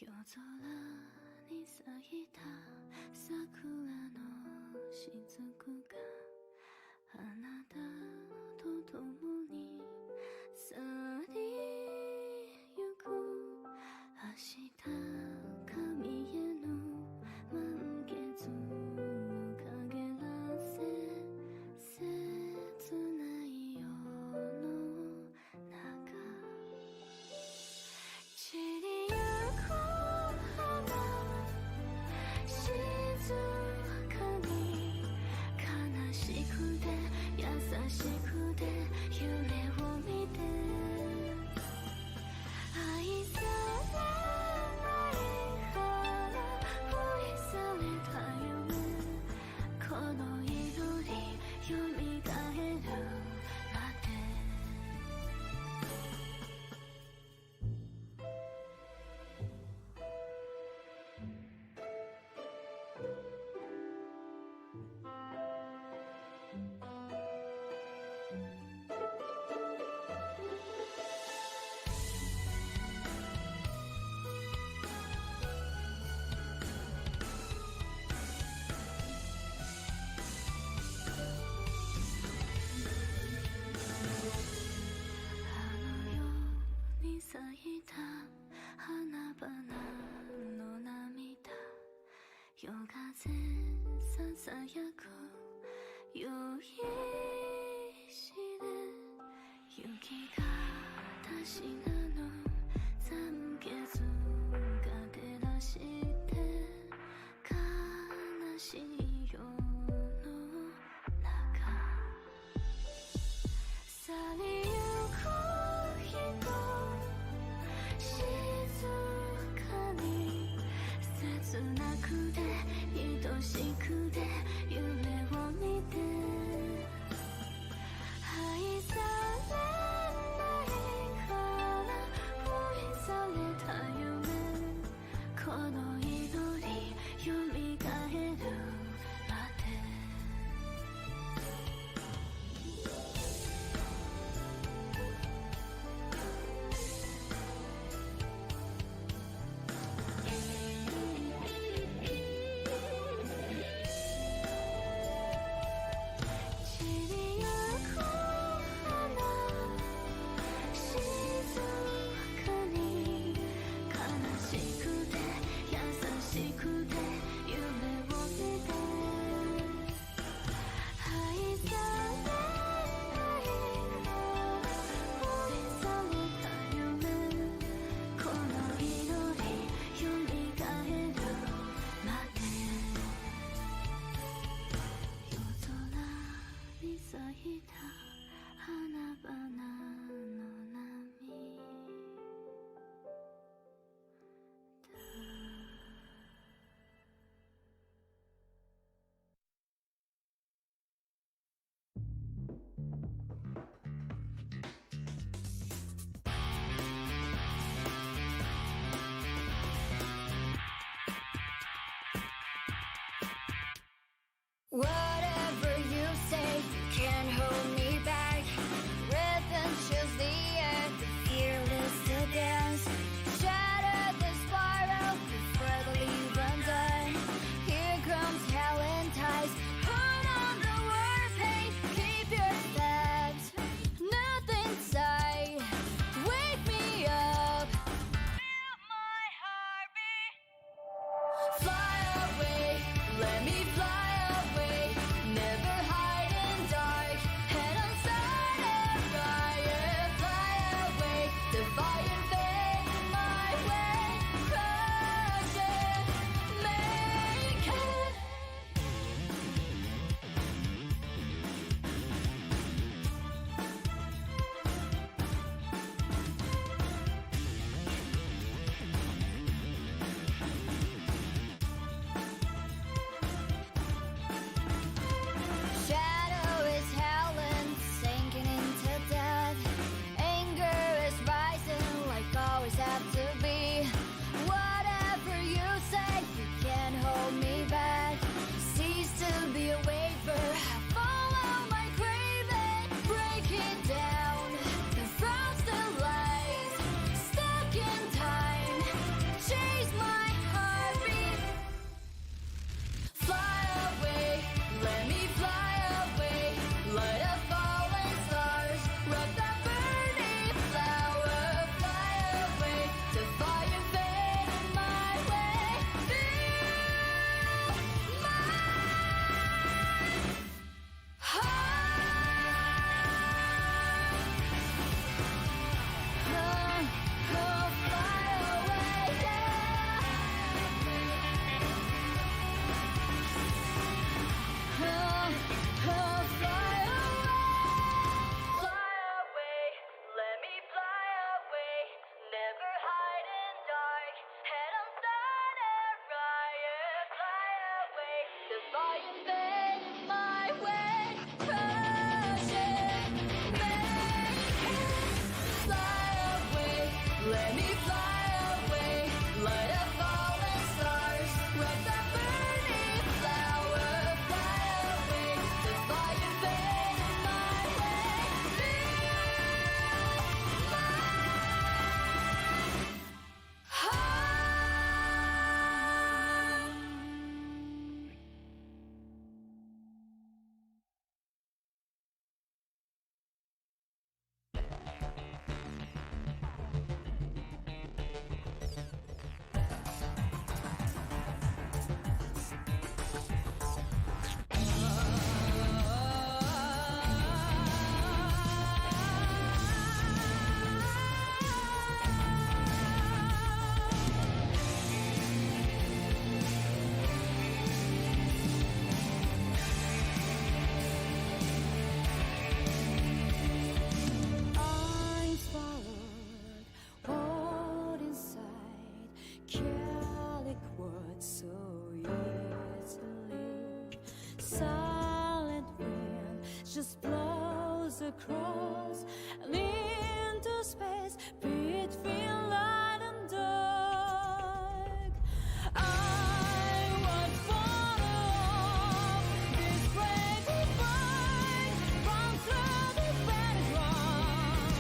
夜空に咲いた桜の雫があなたと共に去りゆく。明日神への満月を陰らせ切ない夜の中散りゆく花静かに悲しくて優しくて夢を見て愛されないから恋された夢この祈りよみがえるまであの夜に咲いた花々の涙夜風ささやく酔いしれ雪がたしなの残月が照らして悲しい夜の中去りゆく人静かに切なくて愛しくて夢を見て愛されないから恋された夢この祈りよみがえるまで散りゆく花静かに悲しくて優しくて夢を見て愛されないから恋された夢この祈りよみがえるまで夜空に咲いた花々の涙Whatever you say can't hold me back. Rhythm chills the air, fearless to dance. Shatter the spiral before the leave undone. Here comes hell and tides. Hold on the word pain, keep your steps. Nothing inside, wake me up. Feel my heartbeat. Fly away, let me fly away. flying in my way, crashing, make it fly away, let me fly away, light up falling stars, like that burning flower, fly away, the flying thing in my way, I'm swallowed, hold inside, calic words so easily. Silent wind just blows across and into space between light and dark. I was born of this great divide, run through the battleground.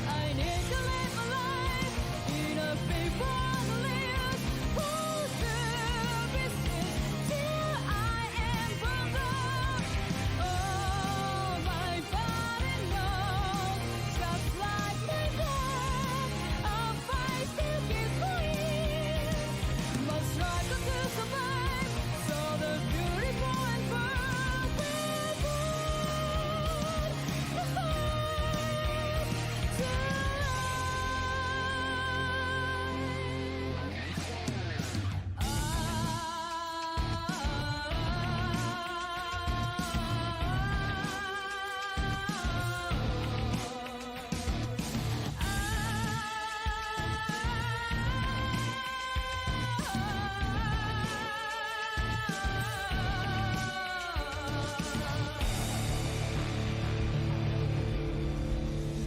I need to live my life in a paper lives, pull through business till I am burned out. Oh, my body knows, just like my dog, I'll fight to keep going. Must struggle to survive, so the beautiful and perfect world, the heart to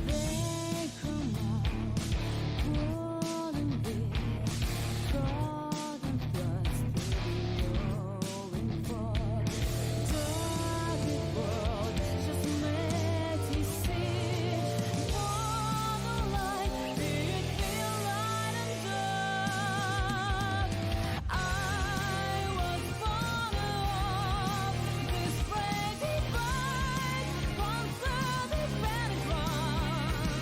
They come out, golden beers, golden floods through the rolling fog. Dirty world just makes me see northern light between light and dark. I was born of this great divide, run through the battleground.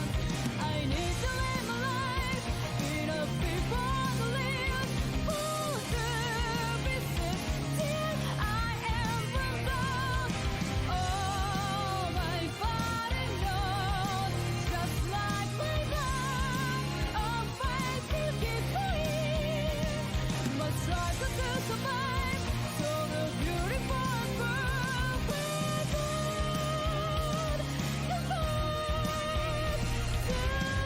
I need to live my life in a people lives, pull through pieces till I am burned out. Oh, my body knows, just like my dog, I'll fight to keep going. Must struggle to survive, so the beautiful and perfect world, the heart to life.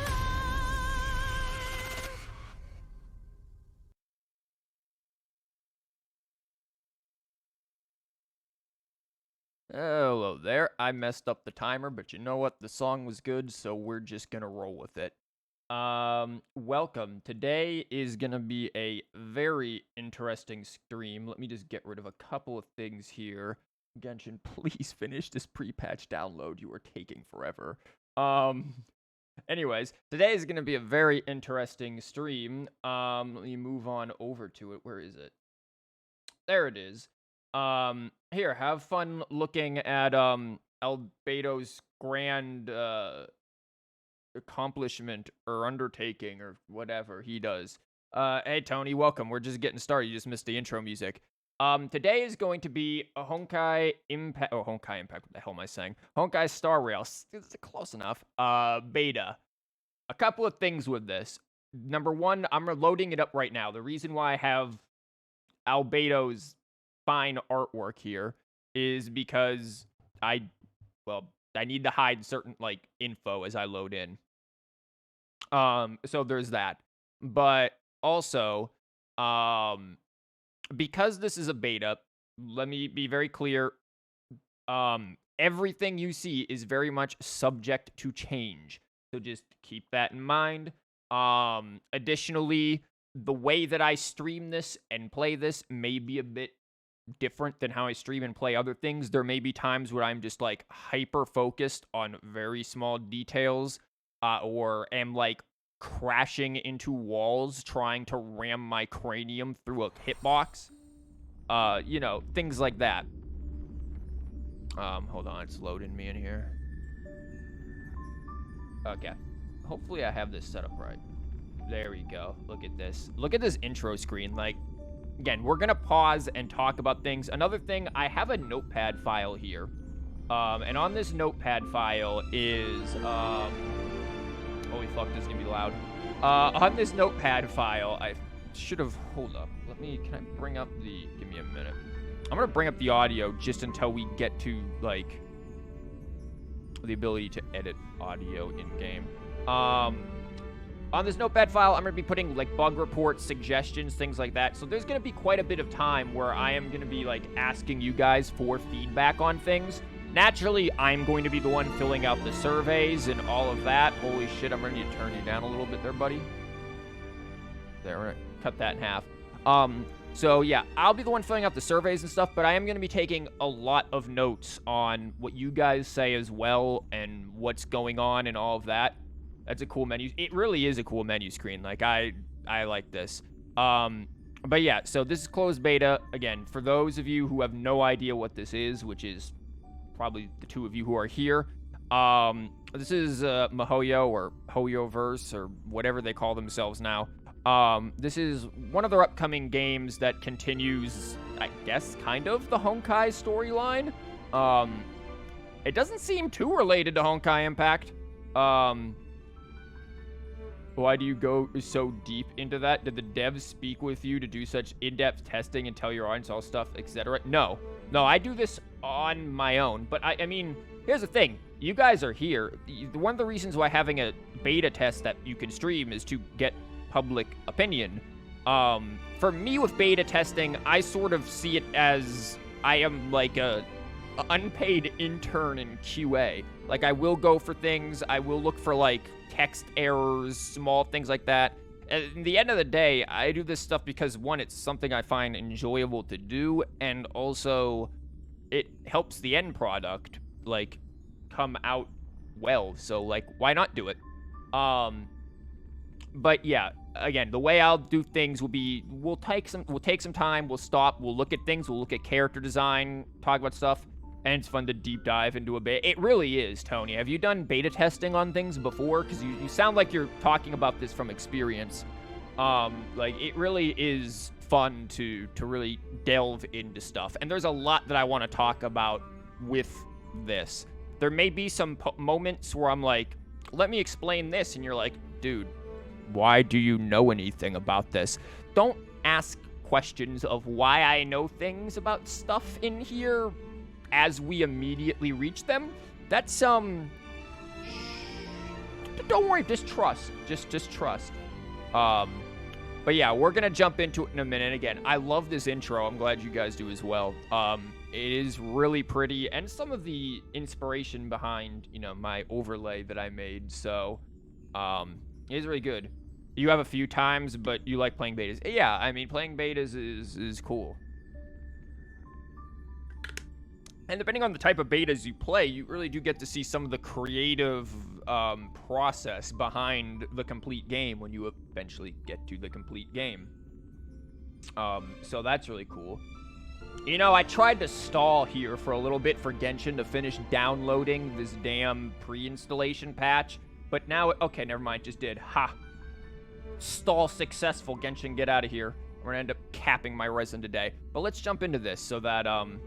Hello there. I messed up the timer, but you know what? The song was good, so we're just gonna roll with it. Welcome. Today is gonna be a very interesting stream. Let me just get rid of a couple of things here. Genshin, please finish this pre-patch download. You are taking forever. Anyways, today is gonna be a very interesting stream. Let me move on over to it. Where is it? There it is. Here, have fun looking at Albeto's grand accomplishment or undertaking or whatever he does. Hey Tony, welcome. We're just getting started. You just missed the intro music. Today is going to be a Honkai Impact. Oh, Honkai Impact. What the hell am I saying? Honkai Star Rail. It's close enough. Beta. A couple of things with this. Number one, I'm loading it up right now. The reason why I have Albeto's fine artwork here is because I need to hide certain info as I load in. So there's that. But also, because this is a beta, let me be very clear. Everything you see is very much subject to change. So just keep that in mind. Additionally, the way that I stream this and play this may be a bit different than how I stream and play other things. There may be times where I'm just like hyper focused on very small details, or am like crashing into walls trying to ram my cranium through a hitbox. You know, things like that. Hold on, it's loading me in here. Okay. Hopefully I have this set up right. There we go. Look at this. Look at this intro screen. Like, again, we're gonna pause and talk about things. Another thing, I have a notepad file here. And on this notepad file is, holy fuck, this is gonna be loud. On this notepad file, I should have, hold up. Can I bring up give me a minute. I'm gonna bring up the audio just until we get to, like, the ability to edit audio in-game. On this notepad file, I'm going to be putting, like, bug reports, suggestions, things like that. So there's going to be quite a bit of time where I am going to be, like, asking you guys for feedback on things. Naturally, I'm going to be the one filling out the surveys and all of that. Holy shit, I'm going to need to turn you down a little bit there, buddy. There, we're going to cut that in half. So, yeah, I'll be the one filling out the surveys and stuff, but I am going to be taking a lot of notes on what you guys say as well and what's going on and all of that. That's a cool menu. It really is a cool menu screen. Like, I like this. But, yeah, so this is closed beta. Again, for those of you who have no idea what this is, which is probably the two of you who are here, this is MiHoYo or HoYoverse or whatever they call themselves now. This is one of their upcoming games that continues, I guess, kind of the Honkai storyline. It doesn't seem too related to Honkai Impact. Why do you go so deep into that? Did the devs speak with you to do such in-depth testing and tell your audience all stuff, etc.? No, I do this on my own. But I mean, here's the thing. You guys are here. One of the reasons why having a beta test that you can stream is to get public opinion. For me with beta testing, I sort of see it as I am like a unpaid intern in QA. Like, I will go for things, I will look for like text errors, small things like that. At the end of the day, I do this stuff because, one, it's something I find enjoyable to do, and also it helps the end product like come out well. So like, why not do it? But yeah, again, the way I'll do things will be, we'll take some time, we'll stop, we'll look at things, we'll look at character design, talk about stuff, and it's fun to deep dive into a beta. It really is, Tony. Have you done beta testing on things before? Because you sound like you're talking about this from experience. Like, it really is fun to really delve into stuff. And there's a lot that I want to talk about with this. There may be some moments where I'm like, let me explain this, and you're like, dude, why do you know anything about this? Don't ask questions of why I know things about stuff in here as we immediately reach them. That's, don't worry, just trust. Just trust. But yeah, we're gonna jump into it in a minute. Again, I love this intro. I'm glad you guys do as well. It is really pretty, and some of the inspiration behind, you know, my overlay that I made, so, it is really good. You have a few times, but you like playing betas. Yeah, I mean, playing betas is cool. And depending on the type of betas you play, you really do get to see some of the creative process behind the complete game when you eventually get to the complete game. So that's really cool. You know, I tried to stall here for a little bit for Genshin to finish downloading this damn pre-installation patch. But now, okay, never mind, just did. Ha! Stall successful, Genshin, get out of here. We're gonna end up capping my resin today. But let's jump into this so that, I'm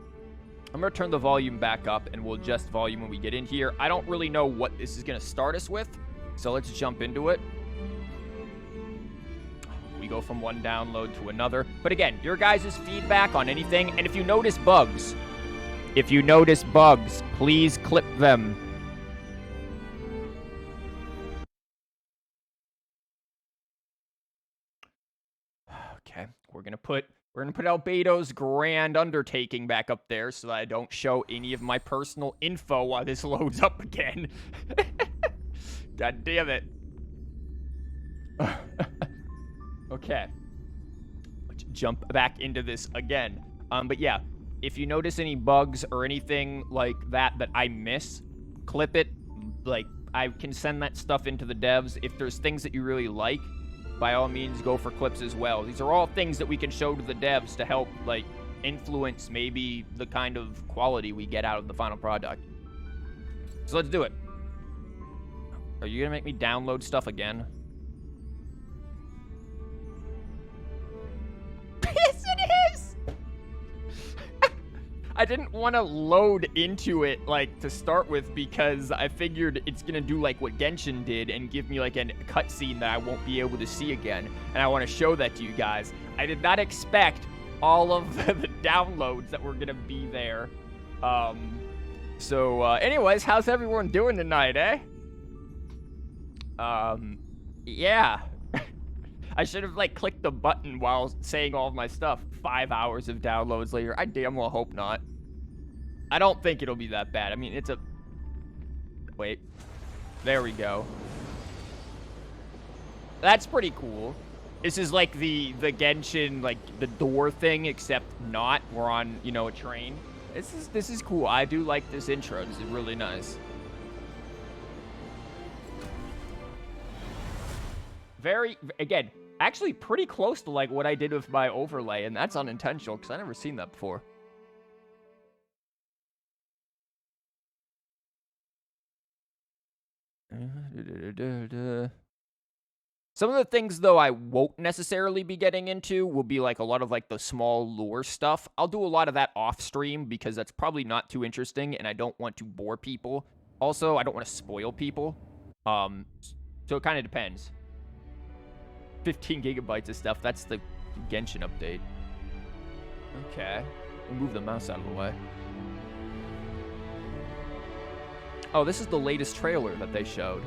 gonna turn the volume back up and we'll adjust volume when we get in here. I don't really know what this is gonna start us with, so let's jump into it. We go from one download to another. But again, your guys' feedback on anything, and if you notice bugs, please clip them. Okay, we're gonna put We're going to put Albedo's grand undertaking back up there so that I don't show any of my personal info while this loads up again. God damn it. Okay. Let's jump back into this again. But yeah, if you notice any bugs or anything like that I miss, clip it. Like, I can send that stuff into the devs. If there's things that you really like, by all means, go for clips as well. These are all things that we can show to the devs to help, like, influence maybe the kind of quality we get out of the final product. So let's do it. Are you gonna make me download stuff again? Yes, it is! I didn't want to load into it, like, to start with because I figured it's going to do, like, what Genshin did and give me, like, a cutscene that I won't be able to see again. And I want to show that to you guys. I did not expect all of the downloads that were going to be there. Anyways, how's everyone doing tonight, eh? Yeah. I should have, like, clicked the button while saying all of my stuff. 5 hours of downloads later. I damn well hope not. I don't think it'll be that bad. I mean, it's a... Wait. There we go. That's pretty cool. This is like the Genshin, like, the door thing, except not. We're on, you know, a train. This is cool. I do like this intro. This is really nice. Very, again, actually pretty close to, like, what I did with my overlay, and that's unintentional, because I've never seen that before. Some of the things, though, I won't necessarily be getting into will be, like, a lot of, like, the small lore stuff. I'll do a lot of that off-stream, because that's probably not too interesting, and I don't want to bore people. Also, I don't want to spoil people. So it kind of depends. 15 gigabytes of stuff. That's the Genshin update. Okay. We'll move the mouse out of the way. Oh, this is the latest trailer that they showed.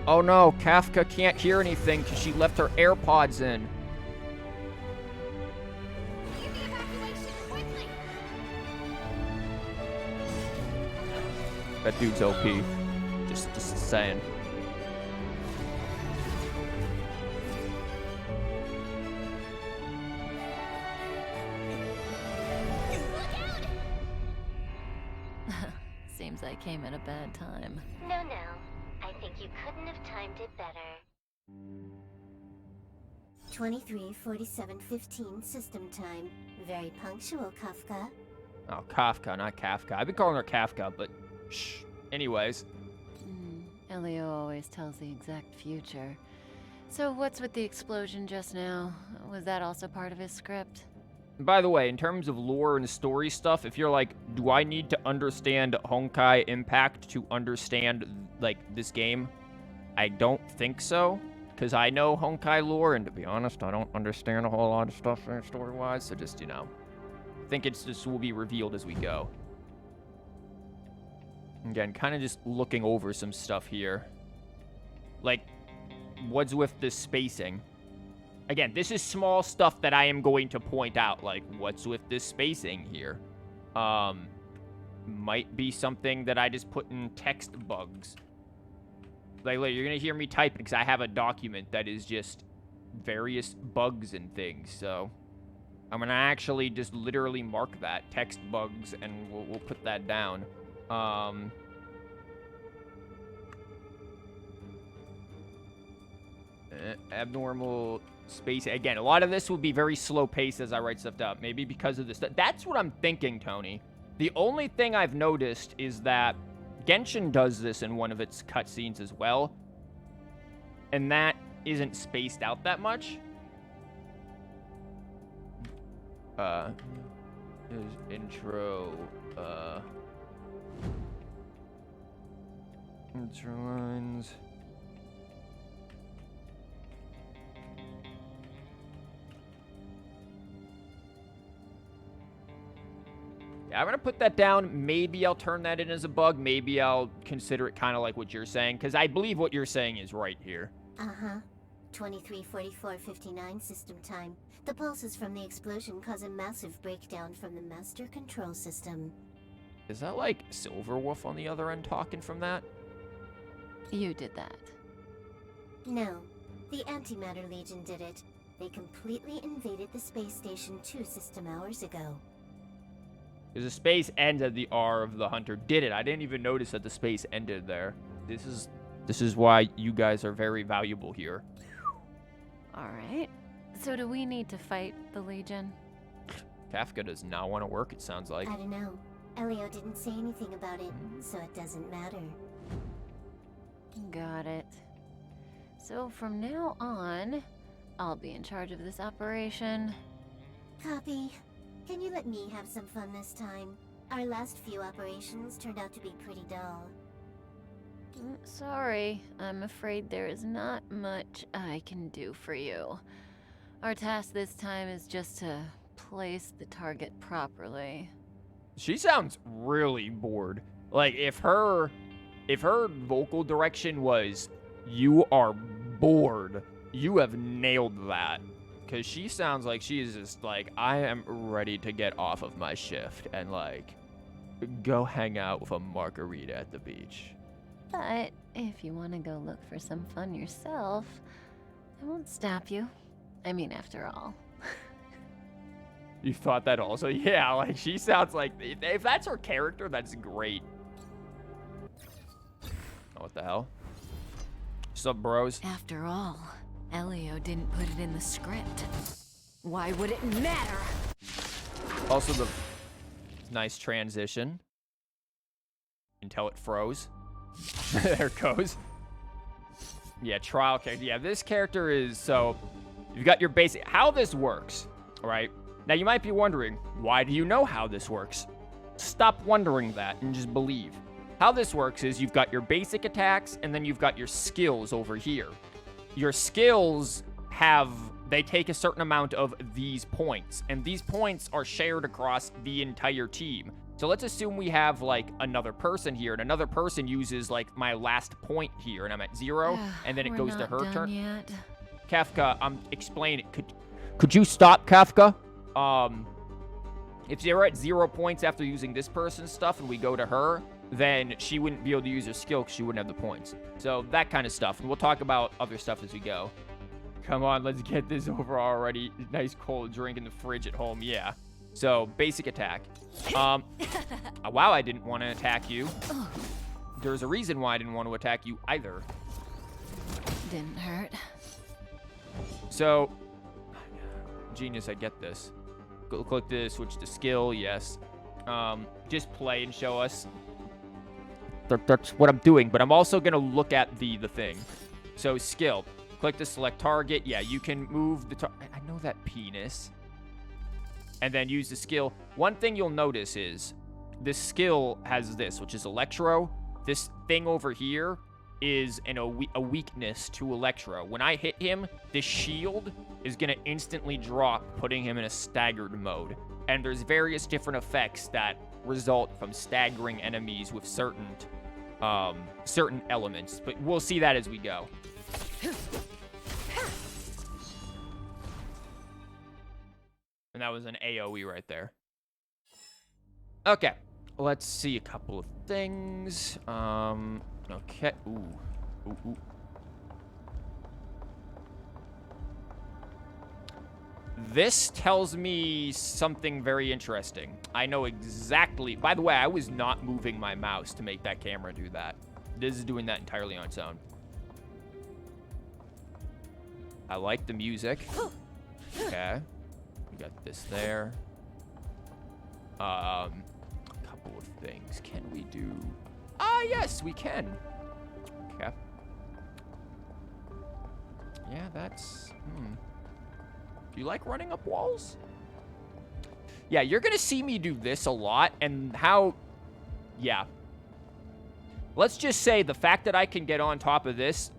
Oh no, Kafka can't hear anything because she left her AirPods in. That dude's OP. Just saying. Seems I came at a bad time. No. I think you couldn't have timed it better. 23:47:15 system time. Very punctual, Kafka. Oh, Kafka, not Kafka. I've been calling her Kafka, but shh. Anyways. Elio always tells the exact future. So what's with the explosion just now? Was that also part of his script? By the way, in terms of lore and story stuff, if you're like, do I need to understand Honkai Impact to understand, like, this game? I don't think so, because I know Honkai lore, and to be honest, I don't understand a whole lot of stuff story-wise, so just, you know. I think it's just will be revealed as we go. Again, kind of just looking over some stuff here. Like, what's with this spacing? Again, this is small stuff that I am going to point out. Like, what's with this spacing here? Might be something that I just put in text bugs. Like, you're going to hear me type because I have a document that is just various bugs and things. So, I'm going to actually just literally mark that, text bugs, and we'll put that down. Abnormal space. Again, a lot of this will be very slow paced as I write stuff down. Maybe because of this. That's what I'm thinking, Tony. The only thing I've noticed is that Genshin does this in one of its cutscenes as well. And that isn't spaced out that much. Intro lines. Yeah, I'm going to put that down. Maybe I'll turn that in as a bug. Maybe I'll consider it kind of like what you're saying, because I believe what you're saying is right here. Uh-huh. 23:44:59 system time. The pulses from the explosion cause a massive breakdown from the master control system. Is that like Silverwolf on the other end talking from that? You did that. No, the Antimatter Legion did it. They completely invaded the space station 2 system hours ago. Because the space ends at the R of the Hunter did it. I didn't even notice that the space ended there. This is why you guys are very valuable here. All right. So do we need to fight the Legion? Kafka does not want to work, it sounds like. I don't know. Elio didn't say anything about it, so it doesn't matter. Got it. So from now on, I'll be in charge of this operation. Copy. Can you let me have some fun this time? Our last few operations turned out to be pretty dull. Sorry, I'm afraid there is not much I can do for you. Our task this time is just to place the target properly. She sounds really bored. Like, if her vocal direction was, you are bored, you have nailed that. Because she sounds like she is just like, I am ready to get off of my shift and, like, go hang out with a margarita at the beach. But if you want to go look for some fun yourself, I won't stop you. I mean, after all. You thought that also? Yeah, like, she sounds like, if that's her character, that's great. Oh, what the hell? What's up, bros? After all, Elio didn't put it in the script. Why would it matter? Also, the nice transition until it froze. There it goes. Yeah, trial character. Yeah, this character is, so you've got your basic, how this works, all right? Now, you might be wondering, why do you know how this works? Stop wondering that and just believe. How this works is you've got your basic attacks, and then you've got your skills over here. Your skills they take a certain amount of these points, and these points are shared across the entire team. So let's assume we have, like, another person here, and another person uses, like, my last point here, and I'm at 0, and then it goes to her turn. Yet. Kafka, explain it. Could you stop, Kafka? If you're at 0 points after using this person's stuff and we go to her, then she wouldn't be able to use her skill because she wouldn't have the points. So that kind of stuff. And we'll talk about other stuff as we go. Come on, let's get this over already. Nice cold drink in the fridge at home. Yeah. So, basic attack. Wow, I didn't want to attack you. There's a reason why I didn't want to attack you either. Didn't hurt. So, genius, I get this. Go click this, switch to skill, yes. Just play and show us. That's what I'm doing, but I'm also going to look at the thing. So, skill. Click to select target. Yeah, you can move the target. I know that penis. And then use the skill. One thing you'll notice is this skill has this, which is Electro. This thing over here is a weakness to Electro. When I hit him, this shield is going to instantly drop, putting him in a staggered mode. And there's various different effects that result from staggering enemies with certain elements. But we'll see that as we go. And that was an AoE right there. Okay, let's see a couple of things. Okay. Ooh. This tells me something very interesting. I know exactly. By the way, I was not moving my mouse to make that camera do that. This is doing that entirely on its own. I like the music. Okay. We got this there. A couple of things. Can we do? Ah, yes, we can. Okay. Yeah, that's... Do you like running up walls? Yeah, you're going to see me do this a lot, and how... Yeah. Let's just say the fact that I can get on top of this,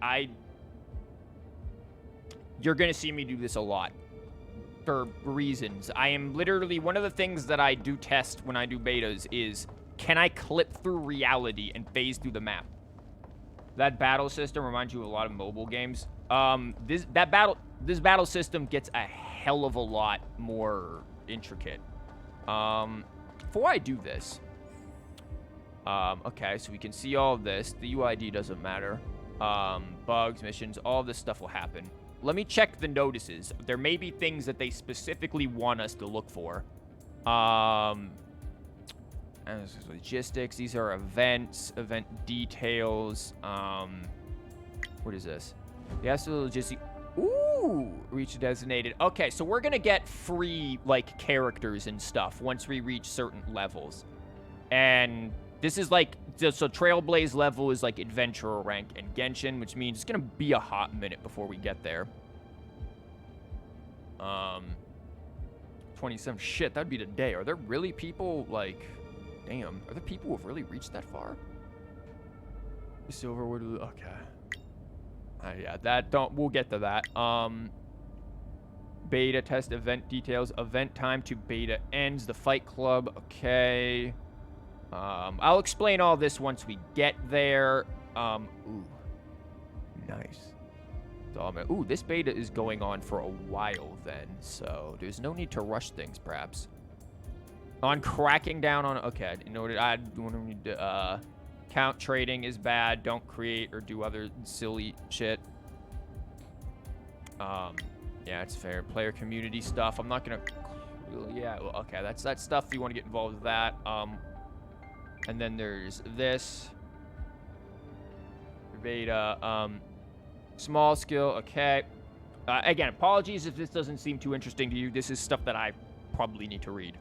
you're going to see me do this a lot. for reasons. I am literally, one of the things that I do test when I do betas is, can I clip through reality and phase through the map? That battle system reminds you of a lot of mobile games. This battle system gets a hell of a lot more intricate. Before I do this, okay, so we can see all of this. The UID doesn't matter. Bugs, missions, all this stuff will happen. Let me check the notices. There may be things that they specifically want us to look for. And this is logistics. These are events, event details. What is this? The Astral logistics. Ooh, reach designated. Okay, so we're gonna get free, like, characters and stuff once we reach certain levels. And this is like, so Trailblaze level is like Adventurer rank in Genshin, which means it's gonna be a hot minute before we get there. 27, shit, that'd be the day. Are there really people, like, damn, are there people who have really reached that far? Silverwood, okay. Yeah, we'll get to that. Beta test event details, event time to beta ends, the fight club, okay. I'll explain all this once we get there. Ooh. Nice. Ooh, this beta is going on for a while then, so there's no need to rush things, perhaps. On cracking down on... Okay, in order... I don't need to... count trading is bad. Don't create or do other silly shit. Yeah, it's fair. Player community stuff. I'm not gonna... Yeah, well, okay, that's that stuff. If you want to get involved with that. And then there's this. Beta. Small skill. Okay. Again, apologies if this doesn't seem too interesting to you. This is stuff that I probably need to read.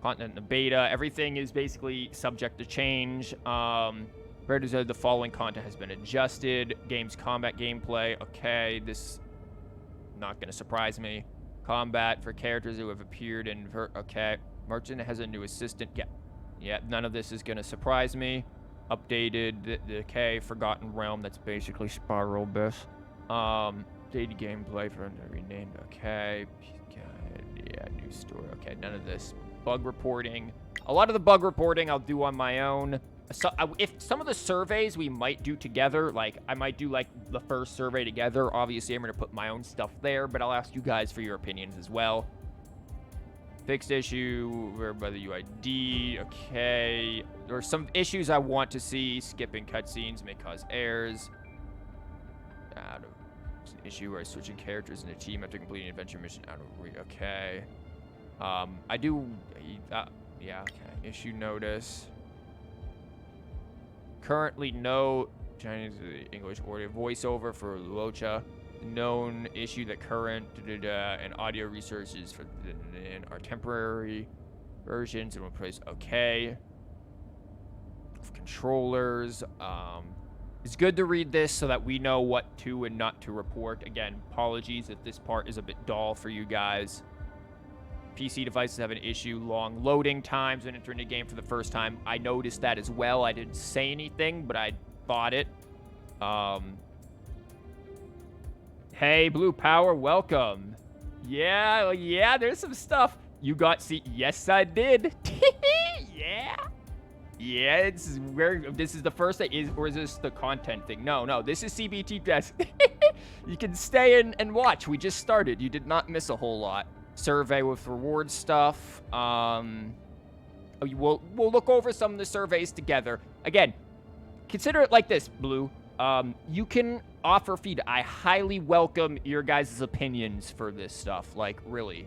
Content in the beta. Everything is basically subject to change. Where does the following content has been adjusted? Game's combat gameplay. Okay, this not gonna surprise me. Combat for characters who have appeared in... Okay. Merchant has a new assistant. Yeah, none of this is gonna surprise me. Updated. Okay, Forgotten Realm. That's basically Spiral Abyss. Updated gameplay for renamed. Okay. Yeah, new story. Okay, none of this. Bug reporting. A lot of the bug reporting I'll do on my own. So, if some of the surveys we might do together, like, I might do, like, the first survey together. Obviously, I'm going to put my own stuff there, but I'll ask you guys for your opinions as well. Fixed issue, by the UID, okay. There are some issues I want to see. Skipping cutscenes may cause errors. It's an issue where switching characters in a team after completing an adventure mission. Okay. I do, yeah, okay. Issue notice. Currently, no Chinese, English audio voiceover for Luocha. Known issue that current and audio resources for are temporary versions and replace. Okay. Controllers. It's good to read this so that we know what to and not to report. Again, apologies if this part is a bit dull for you guys. PC devices have an issue, long loading times when entering the game for the first time. I noticed that as well. I didn't say anything, but I thought it. Hey, Blue Power, welcome. Yeah, there's some stuff. You got, yes, I did. Yeah, this is the first thing, or is this the content thing? No, this is CBT test. You can stay and watch. We just started. You did not miss a whole lot. Survey with reward stuff. We'll look over some of the surveys together. Again, consider it like this, Blue. You can offer feed. I highly welcome your guys' opinions for this stuff. Like, really.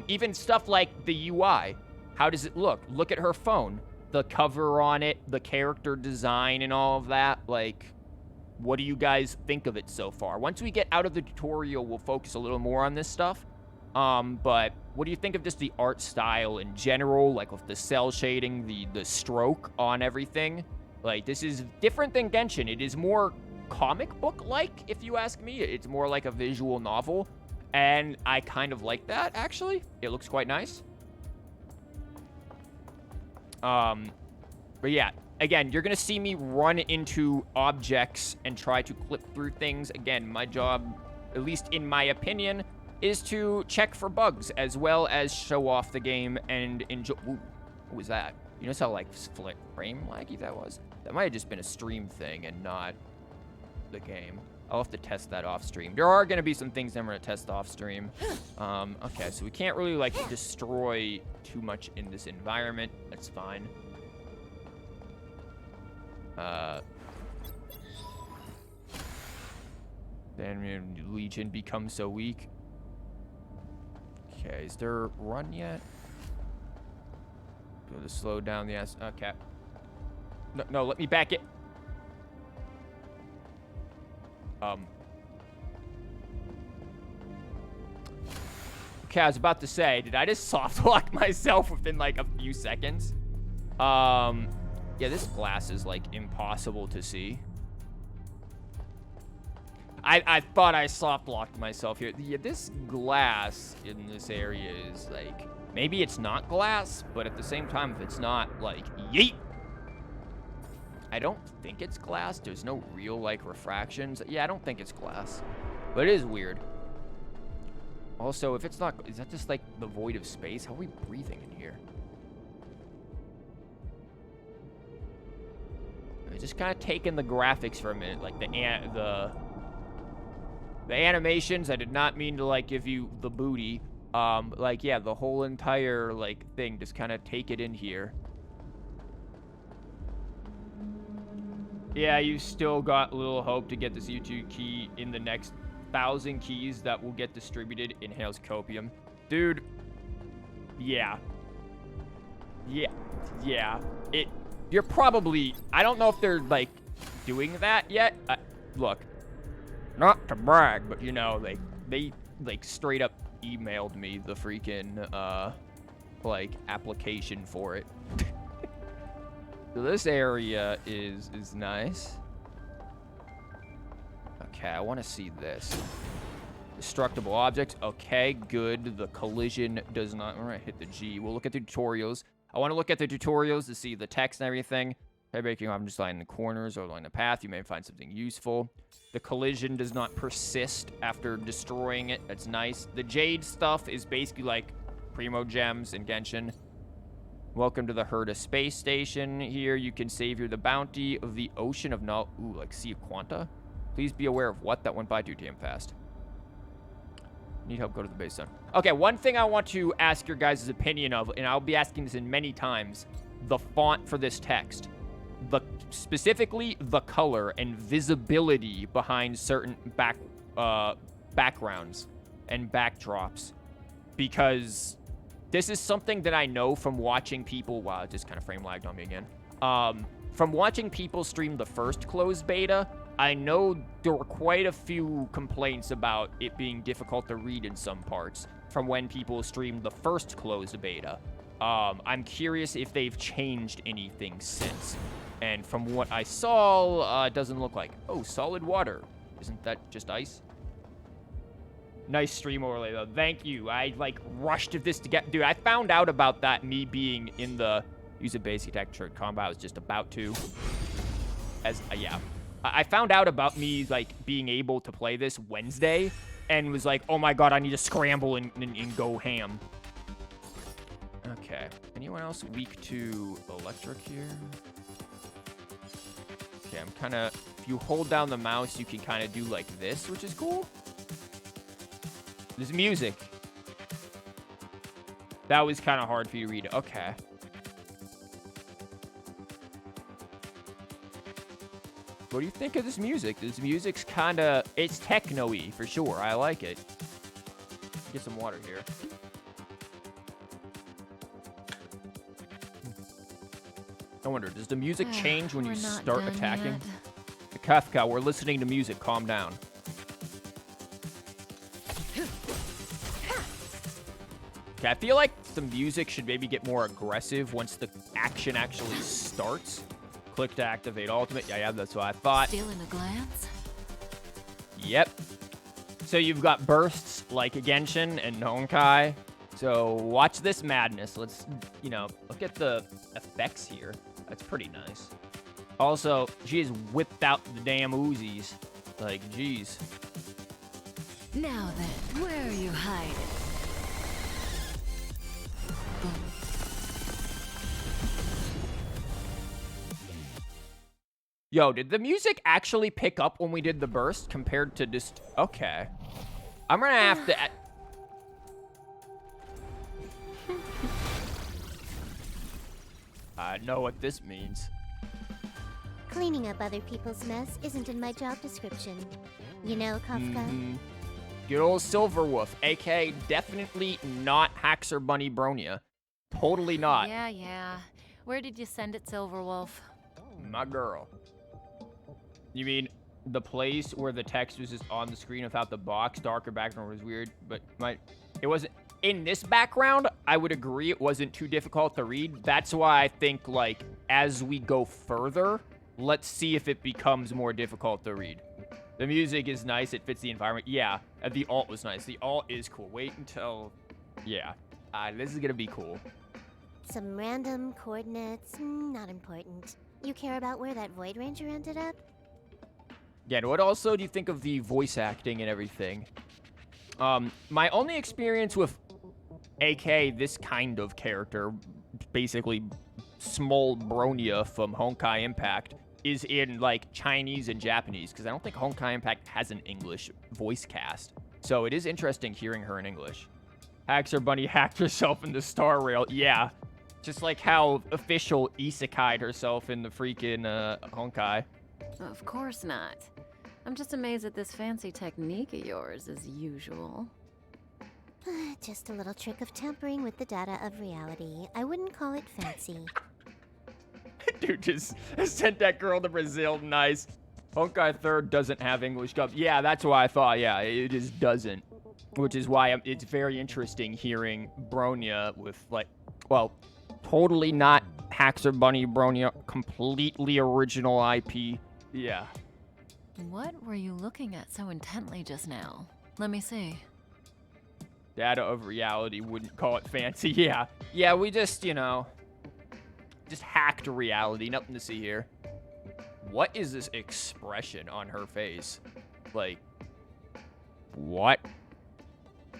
Even stuff like the UI. How does it look? Look at her phone. The cover on it, the character design and all of that. Like, what do you guys think of it so far? Once we get out of the tutorial, we'll focus a little more on this stuff. But what do you think of just the art style in general? Like, with the cell shading, the stroke on everything? Like, this is different than Genshin. It is more comic book-like, if you ask me. It's more like a visual novel. And I kind of like that, actually. It looks quite nice. But yeah, again, you're going to see me run into objects and try to clip through things. Again, my job, at least in my opinion, is to check for bugs as well as show off the game and enjoy. Ooh, what was that? You notice how like frame laggy that was? That might have just been a stream thing and not the game. I'll have to test that off stream. There are going to be some things I'm going to test off stream. Okay, so we can't really like destroy too much in this environment. That's fine. Then Legion becomes so weak. Okay, is there a run yet? Go to slow down the ass. Okay. No, let me back it. Okay, I was about to say, did I just soft lock myself within like a few seconds? Yeah, this glass is like impossible to see. I thought I soft locked myself here. Yeah, this glass in this area is like, maybe it's not glass, but at the same time, if it's not, like, yeet. I don't think it's glass. There's no real, like, refractions. Yeah, I don't think it's glass. But it is weird. Also, if it's not, is that just, like, the void of space? How are we breathing in here? I just kind of taking the graphics for a minute. Like, the animations, I did not mean to, like, give you the booty. Like, yeah, the whole entire, like, thing, just kind of take it in here. Yeah, you still got little hope to get this YouTube key in the next 1,000 keys that will get distributed in Hales Copium. Dude, yeah. You're probably, I don't know if they're, like, doing that yet. Look, not to brag, but, you know, they like, straight up emailed me the freaking, like, application for it. So this area is nice. Okay, I want to see this. Destructible objects. Okay, good. The collision does not... All right, hit the G. We'll look at the tutorials. I want to look at the tutorials to see the text and everything. Breaking off, just line the corners or line the path. You may find something useful. The collision does not persist after destroying it. That's nice. The jade stuff is basically like Primo Gems and Genshin. Welcome to the Herda space station. Here you can savor the bounty of the ocean of Null. Ooh, like Sea of Quanta. Please be aware of what that went by too damn fast. Need help, go to the base zone. Okay, one thing I want to ask your guys' opinion of, and I'll be asking this in many times, the font for this text. Specifically, the color and visibility behind certain backgrounds and backdrops. Because this is something that I know from watching people... Wow, it just kind of frame lagged on me again. From watching people stream the first closed beta, I know there were quite a few complaints about it being difficult to read in some parts from when people streamed the first closed beta. I'm curious if they've changed anything since. And from what I saw, it doesn't look like... Oh, solid water. Isn't that just ice? Nice stream overlay, though. Thank you. I, like, rushed this to get... Dude, I found out about that, me being in the... Use a basic attack combat. I was just about to. Yeah. I found out about me, like, being able to play this Wednesday. And was like, oh my god, I need to scramble and go ham. Okay. Anyone else weak to electric here? Okay, I'm kind of... If you hold down the mouse, you can kind of do like this, which is cool. There's music. That was kind of hard for you to read. Okay. What do you think of this music? This music's kind of... It's techno-y, for sure. I like it. Get some water here. I wonder, does the music change when you start attacking? Kafka, we're listening to music. Calm down. Okay, I feel like the music should maybe get more aggressive once the action actually starts. Click to activate ultimate. Yeah, that's what I thought. Still in a glance? Yep. So you've got bursts like Genshin and Honkai. So watch this madness. Let's, you know, look at the effects here. That's pretty nice. Also, she has whipped out the damn Uzis. Like, geez. Now then, where are you hiding? Yo, did the music actually pick up when we did the burst compared to just... Okay. I'm gonna have to... I know what this means. Cleaning up other people's mess isn't in my job description. You know, Kafka? Good old Silverwolf, aka definitely not Haxor Bunny Bronya. Totally not. Yeah. Where did you send it, Silverwolf? My girl. You mean the place where the text was just on the screen without the box? Darker background was weird, but it wasn't... In this background, I would agree it wasn't too difficult to read. That's why I think, like, as we go further, let's see if it becomes more difficult to read. The music is nice. It fits the environment. Yeah, the alt was nice. The alt is cool. Wait until... Yeah. This is going to be cool. Some random coordinates, not important. You care about where that Void Ranger ended up? Yeah, and what also do you think of the voice acting and everything? My only experience with AK, this kind of character, basically small Bronya from Honkai Impact, is in, like, Chinese and Japanese, because I don't think Honkai Impact has an English voice cast. So it is interesting hearing her in English. Haxor Bunny hacked herself in the Star Rail. Yeah, just like how official isekai'd herself in the freaking Honkai. Of course not. I'm just amazed at this fancy technique of yours, as usual. Just a little trick of tampering with the data of reality. I wouldn't call it fancy. Dude just sent that girl to Brazil. Nice. Honkai 3rd doesn't have English dub. Yeah, that's why I thought. Yeah, it just doesn't. Which is why it's very interesting hearing Bronya with, like, well, totally not Haxor Bunny Bronya, completely original IP. Yeah. What were you looking at so intently just now? Let me see. Data of reality, wouldn't call it fancy. Yeah, we just, you know, just hacked reality. Nothing to see here. What is this expression on her face? Like, what?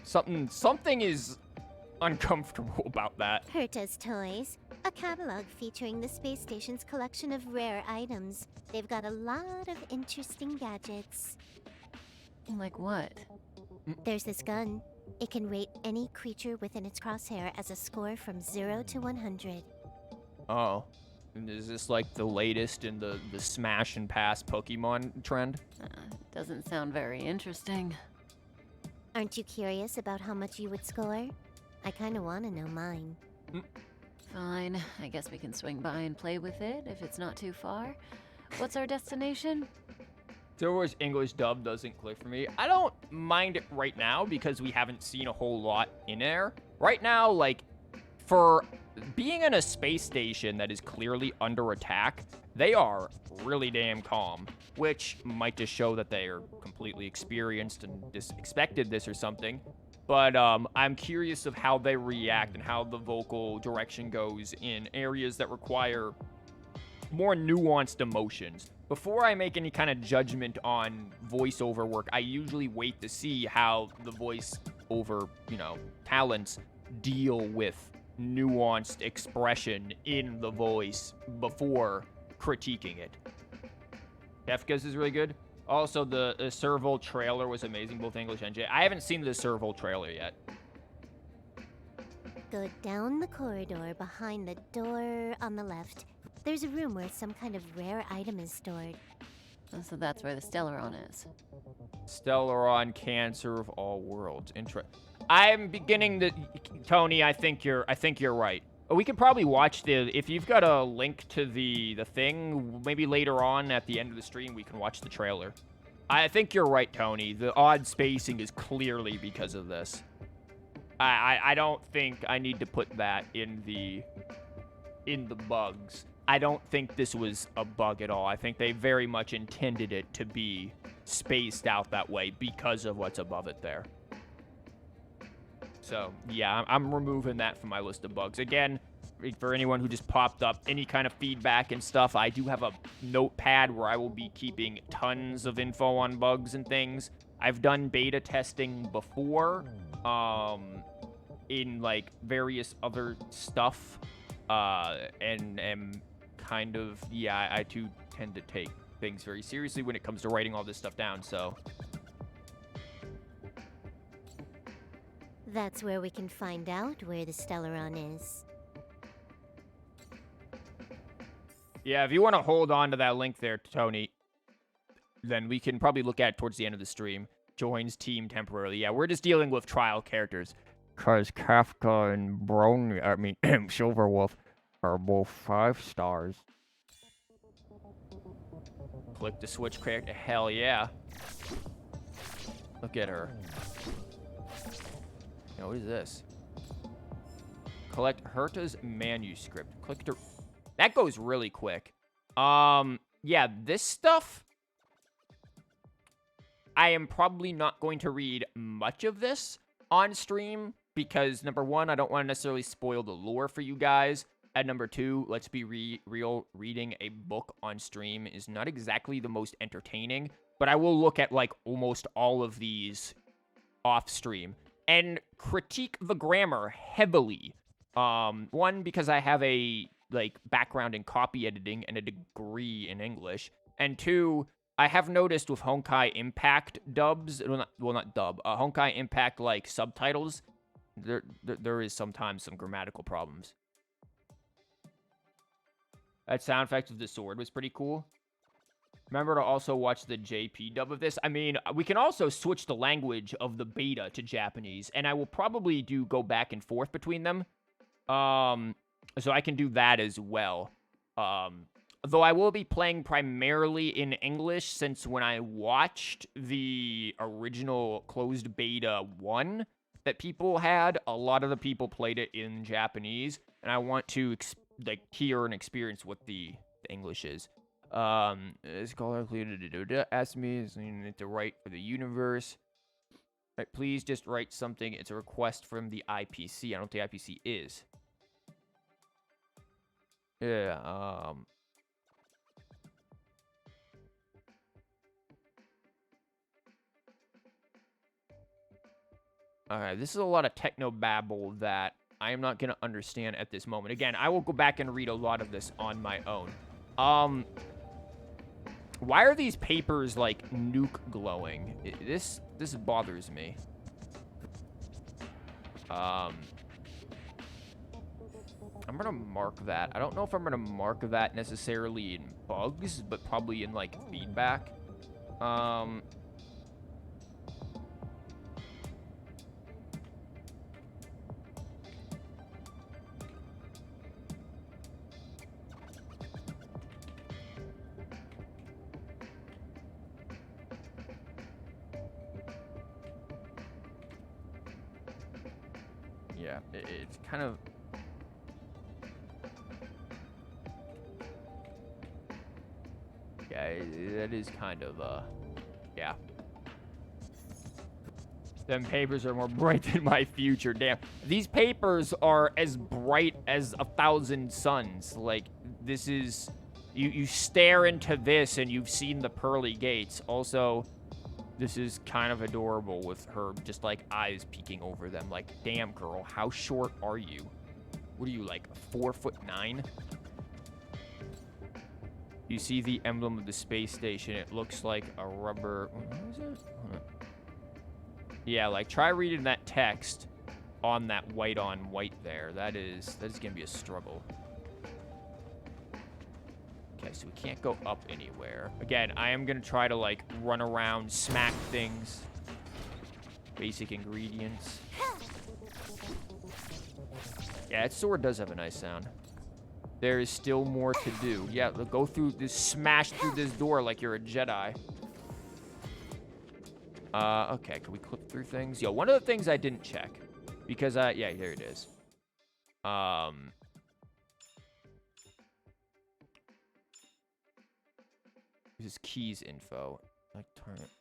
Something is uncomfortable about that. Herta's Toys, a catalog featuring the space station's collection of rare items. They've got a lot of interesting gadgets. Like what? There's this gun. It can rate any creature within its crosshair as a score from 0 to 100. Oh. And is this like the latest in the smash and pass Pokemon trend? Doesn't sound very interesting. Aren't you curious about how much you would score? I kinda wanna know mine. Fine, I guess we can swing by and play with it if it's not too far. What's our destination? Star Wars English dub doesn't click for me. I don't mind it right now because we haven't seen a whole lot in there. Right now, like, for being in a space station that is clearly under attack, they are really damn calm, which might just show that they are completely experienced and just expected this or something. But I'm curious of how they react and how the vocal direction goes in areas that require more nuanced emotions. Before I make any kind of judgment on voiceover work, I usually wait to see how the voiceover, you know, talents deal with nuanced expression in the voice before critiquing it. Kefka's is really good. Also, the Serval trailer was amazing, both English and J. I haven't seen the Serval trailer yet. Go down the corridor behind the door on the left. There's a room where some kind of rare item is stored. Oh, so that's where the Stellaron is. Stellaron, Cancer of all worlds. I'm beginning to... Tony, I think you're right. We could probably watch if you've got a link to the thing, maybe later on at the end of the stream, we can watch the trailer. I think you're right, Tony. The odd spacing is clearly because of this. I don't think I need to put that in the bugs. I don't think this was a bug at all. I think they very much intended it to be spaced out that way because of what's above it there. So, yeah, I'm removing that from my list of bugs. Again, for anyone who just popped up, any kind of feedback and stuff, I do have a notepad where I will be keeping tons of info on bugs and things. I've done beta testing before, in, like, various other stuff, and am kind of, yeah, I too tend to take things very seriously when it comes to writing all this stuff down, so. That's where we can find out where the Stellaron is. Yeah, if you want to hold on to that link there, Tony, then we can probably look at it towards the end of the stream. Joins team temporarily. Yeah, we're just dealing with trial characters. Because Kafka and Silverwolf are both 5 stars. Click the switch character. Hell yeah. Look at her. Now, what is this? Collect Herta's manuscript. Click to... That goes really quick. Yeah, this stuff... I am probably not going to read much of this on stream because, number one, I don't want to necessarily spoil the lore for you guys. And number two, let's be real, reading a book on stream is not exactly the most entertaining, but I will look at, like, almost all of these off stream and critique the grammar heavily. One, because I have a, like, background in copy editing and a degree in English, and two, I have noticed with Honkai Impact dubs, not dub, Honkai Impact, like, subtitles, there is sometimes some grammatical problems. That sound effect of the sword was pretty cool. Remember to also watch the JP dub of this. I mean, we can also switch the language of the beta to Japanese, and I will probably go back and forth between them. So I can do that as well. Though I will be playing primarily in English, since when I watched the original closed beta 1 that people had, a lot of the people played it in Japanese, and I want to hear and experience what the English is. Scholar asked me to write for the universe. Right, please just write something. It's a request from the IPC. I don't think IPC is. Yeah, Alright, this is a lot of techno-babble that I am not going to understand at this moment. Again, I will go back and read a lot of this on my own. Why are these papers, like, nuke glowing? This bothers me. I'm going to mark that. I don't know if I'm going to mark that necessarily in bugs, but probably in, like, feedback. Yeah, it's kind of... Yeah, that is kind of, yeah. Them papers are more bright than my future, damn. These papers are as bright as 1,000 suns. Like, this is... You stare into this and you've seen the pearly gates. Also, this is kind of adorable with her just, like, eyes peeking over them. Like, damn, girl, how short are you? What are you, like, 4'9"? You see the emblem of the space station. It looks like a rubber... What is it? Yeah, like, try reading that text on that white on white there. That is gonna be a struggle. Okay, so we can't go up anywhere. Again, I am gonna try to, like, run around, smack things. Basic ingredients. Yeah, that sword does have a nice sound. There is still more to do. Yeah, go through this, smash through this door like you're a Jedi. Okay, can we clip through things? Yo, one of the things I didn't check. Because, yeah, here it is. This is keys info. Like, turn it.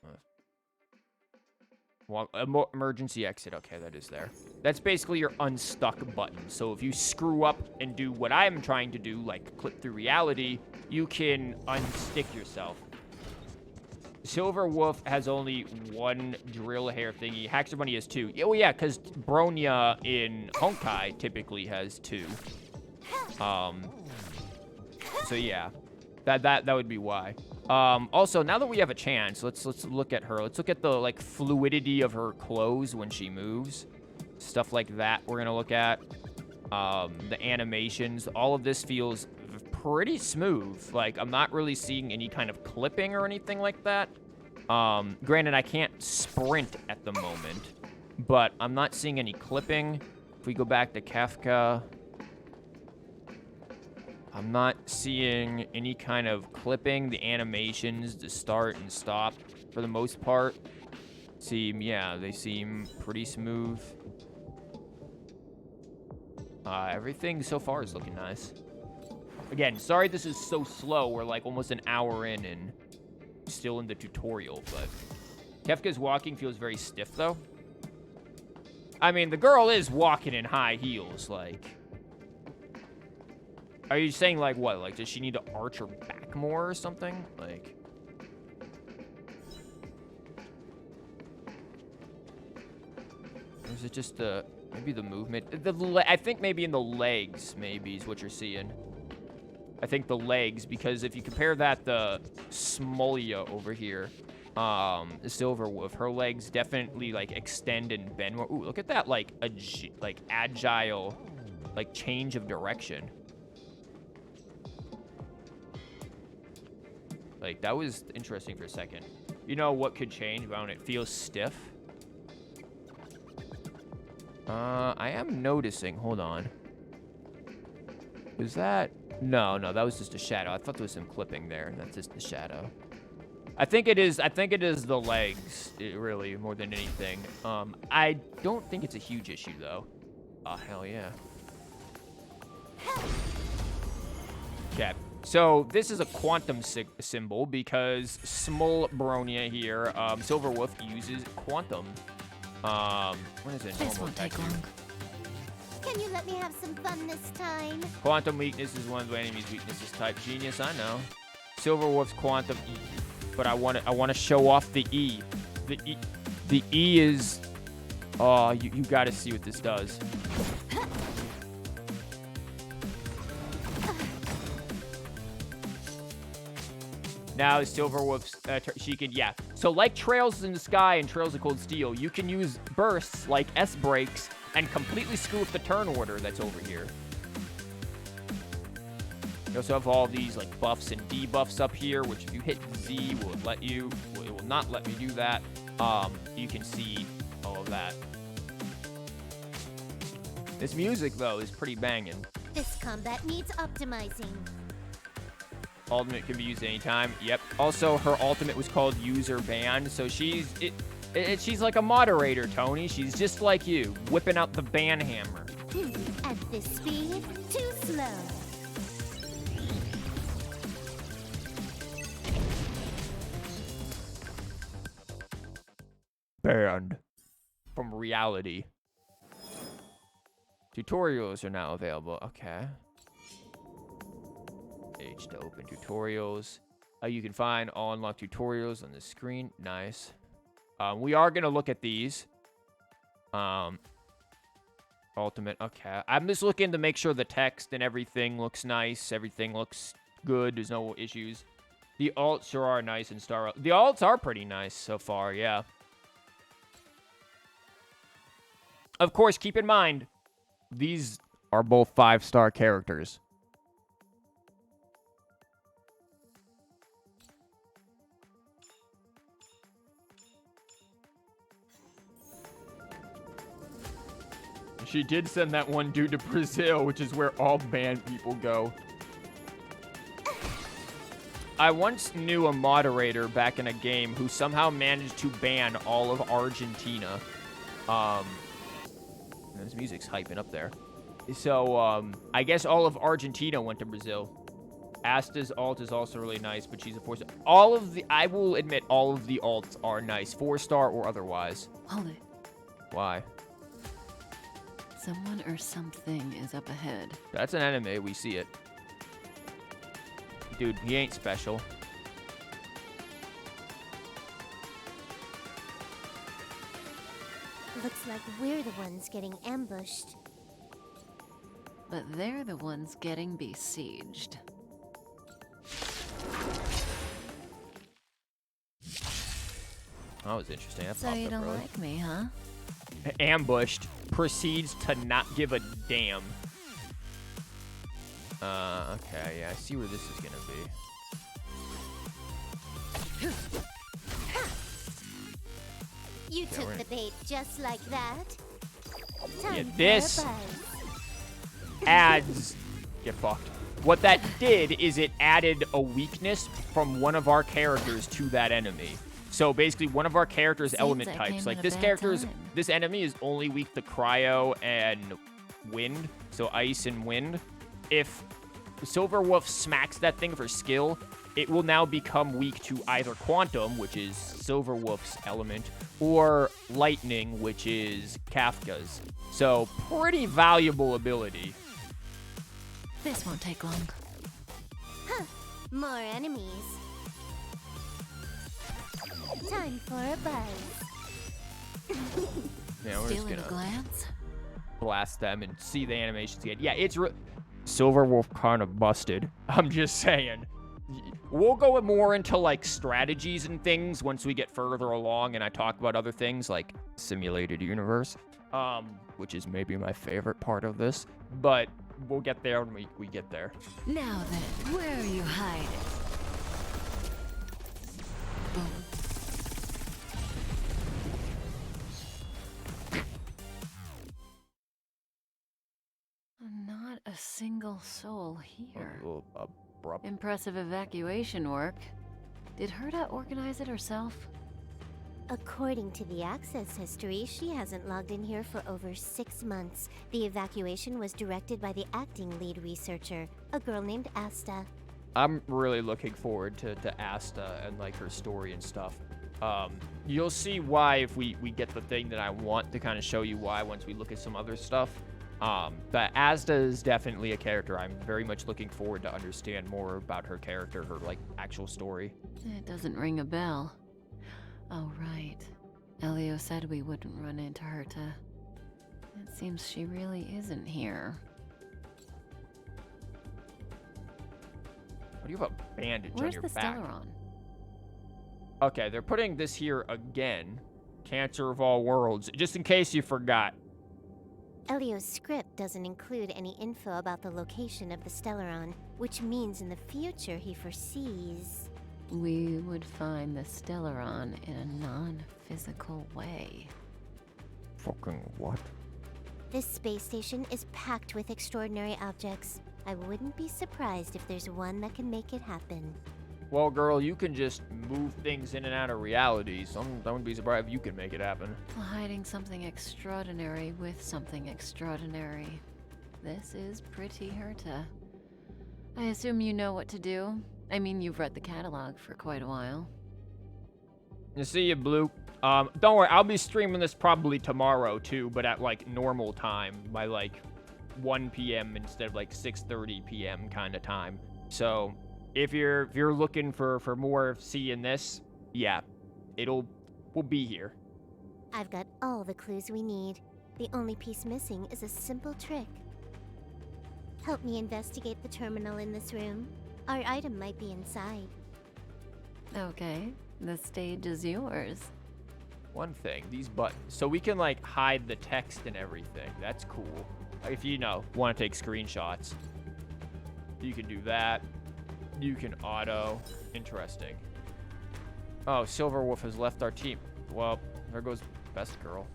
Well, emergency exit. Okay, that is there. That's basically your unstuck button. So if you screw up and do what I'm trying to do, like clip through reality, you can unstick yourself. Silver Wolf has only one drill hair thingy. Haxor Bunny has two. Oh yeah, because Bronya in Honkai typically has two. So yeah, that would be why. Also, now that we have a chance, let's look at her. Let's look at the like fluidity of her clothes when she moves, stuff like that. We're gonna look at the animations. All of this feels pretty smooth. Like I'm not really seeing any kind of clipping or anything like that. Granted, I can't sprint at the moment, but I'm not seeing any clipping. If we go back to Kafka, I'm not seeing any kind of clipping. The animations to start and stop, for the most part, they seem pretty smooth. Everything so far is looking nice. Again, sorry this is so slow. We're like almost an hour in and still in the tutorial, but Kefka's walking feels very stiff, though. I mean, the girl is walking in high heels, like... Are you saying, like, what? Like, does she need to arch her back more or something? Like... Or is it just the... Maybe the movement? I think maybe in the legs, maybe, is what you're seeing. I think the legs, because if you compare that to Smolia over here, the Silver Wolf, her legs definitely, like, extend and bend more. Ooh, look at that, like, agile, like, change of direction. Like, that was interesting for a second. You know what could change when it feels stiff? I am noticing, hold on. Is that... No, that was just a shadow. I thought there was some clipping there. That's just the shadow. I think it is the legs, really, more than anything. I don't think it's a huge issue, though. Oh, hell yeah. Okay, so this is a quantum symbol because Small Bronya here, Silver Wolf uses quantum. What is it? This won't take long. Can you let me have some fun this time? Quantum weakness is one of the enemy's weaknesses type. Genius, I know. Silver Wolf's quantum E, but I want to show off the E. The E is... Oh, you got to see what this does. Now Silver Wolf's, she can, yeah. So like Trails in the Sky and Trails of Cold Steel, you can use bursts like S-breaks and completely screw up the turn order that's over here. You also have all these like buffs and debuffs up here, which if you hit Z will let you, it will not let me do that. You can see all of that. This music though is pretty banging. This combat needs optimizing. Ultimate can be used anytime. Yep. Also, her ultimate was called User Ban, so she's like a moderator, Tony. She's just like you, whipping out the ban hammer. At this speed, too slow. Banned from reality. Tutorials are now available. Okay. Page to open tutorials. You can find all unlocked tutorials on the screen. Nice. We are going to look at these. Ultimate. Okay. I'm just looking to make sure the text and everything looks nice. Everything looks good. There's no issues. The alts sure are nice in Star. The alts are pretty nice so far, yeah. Of course, keep in mind, these are both 5-star characters. She did send that one dude to Brazil, which is where all banned people go. I once knew a moderator back in a game who somehow managed to ban all of Argentina. This music's hyping up there. So, I guess all of Argentina went to Brazil. Asta's alt is also really nice, but she's a 4-star. I will admit, all of the alts are nice. 4-star or otherwise. Hold it. Why? Someone or something is up ahead. That's an enemy. We see it. Dude, he ain't special. Looks like we're the ones getting ambushed. But they're the ones getting besieged. That was interesting. That So popped you up don't early. like me, huh? Ambushed, proceeds to not give a damn. Okay, yeah, I see where this is gonna be. You took we're- the bait just like that. Time Yeah, for this- a buzz. Adds get fucked. What that did is it added a weakness from one of our characters to that enemy. So basically, one of our characters' Seems element I types, came like at a this bad character's, time. this enemy is only weak to cryo and wind, so ice and wind. If Silver Wolf smacks that thing for skill, it will now become weak to either quantum, which is Silver Wolf's element, or lightning, which is Kafka's. So pretty valuable ability. This won't take long. More enemies. Time for a buzz. Yeah, we're just Stealing a gonna glance? blast them and see the animations again. Yeah, it's Silver Wolf kind of busted. I'm just saying. We'll go more into like strategies and things once we get further along and I talk about other things like simulated universe, which is maybe my favorite part of this, but we'll get there when we get there. Now then, where are you hiding? Boom. Not a single soul here. A little abrupt. Impressive evacuation work. Did Herta organize it herself? According to the access history, she hasn't logged in here for over 6 months. The evacuation was directed by the acting lead researcher, a girl named Asta. I'm really looking forward to Asta and like her story and stuff. You'll see why if we get the thing that I want to kind of show you why once we look at some other stuff. But Asta is definitely a character I'm very much looking forward to understand more about her character, her like actual story. It doesn't ring a bell. Oh, right. Elio said we wouldn't run into Herta. It seems she really isn't here. What do you have a bandage on Where's your the back? Stellaron? Okay, they're putting this here again. Cancer of all worlds, just in case you forgot. Elio's script doesn't include any info about the location of the Stellaron, which means in the future he foresees... We would find the Stellaron in a non-physical way. Fucking what? This space station is packed with extraordinary objects. I wouldn't be surprised if there's one that can make it happen. Well, girl, you can just move things in and out of reality, so I wouldn't be surprised if you can make it happen. Hiding something extraordinary with something extraordinary. This is pretty Herta. I assume you know what to do. I mean, you've read the catalog for quite a while. You see you, Blue. Don't worry, I'll be streaming this probably tomorrow too, but at like normal time, by like 1 p.m. instead of like 6:30 p.m. kind of time. So if you're looking for more of seeing this, yeah, we'll be here. I've got all the clues we need. The only piece missing is a simple trick. Help me investigate the terminal in this room. Our item might be inside. Okay, the stage is yours. One thing, these buttons, so we can like hide the text and everything. That's cool. If you want to take screenshots, you can do that. You can auto. Interesting. Oh, Silver Wolf has left our team. Well, there goes Best Girl.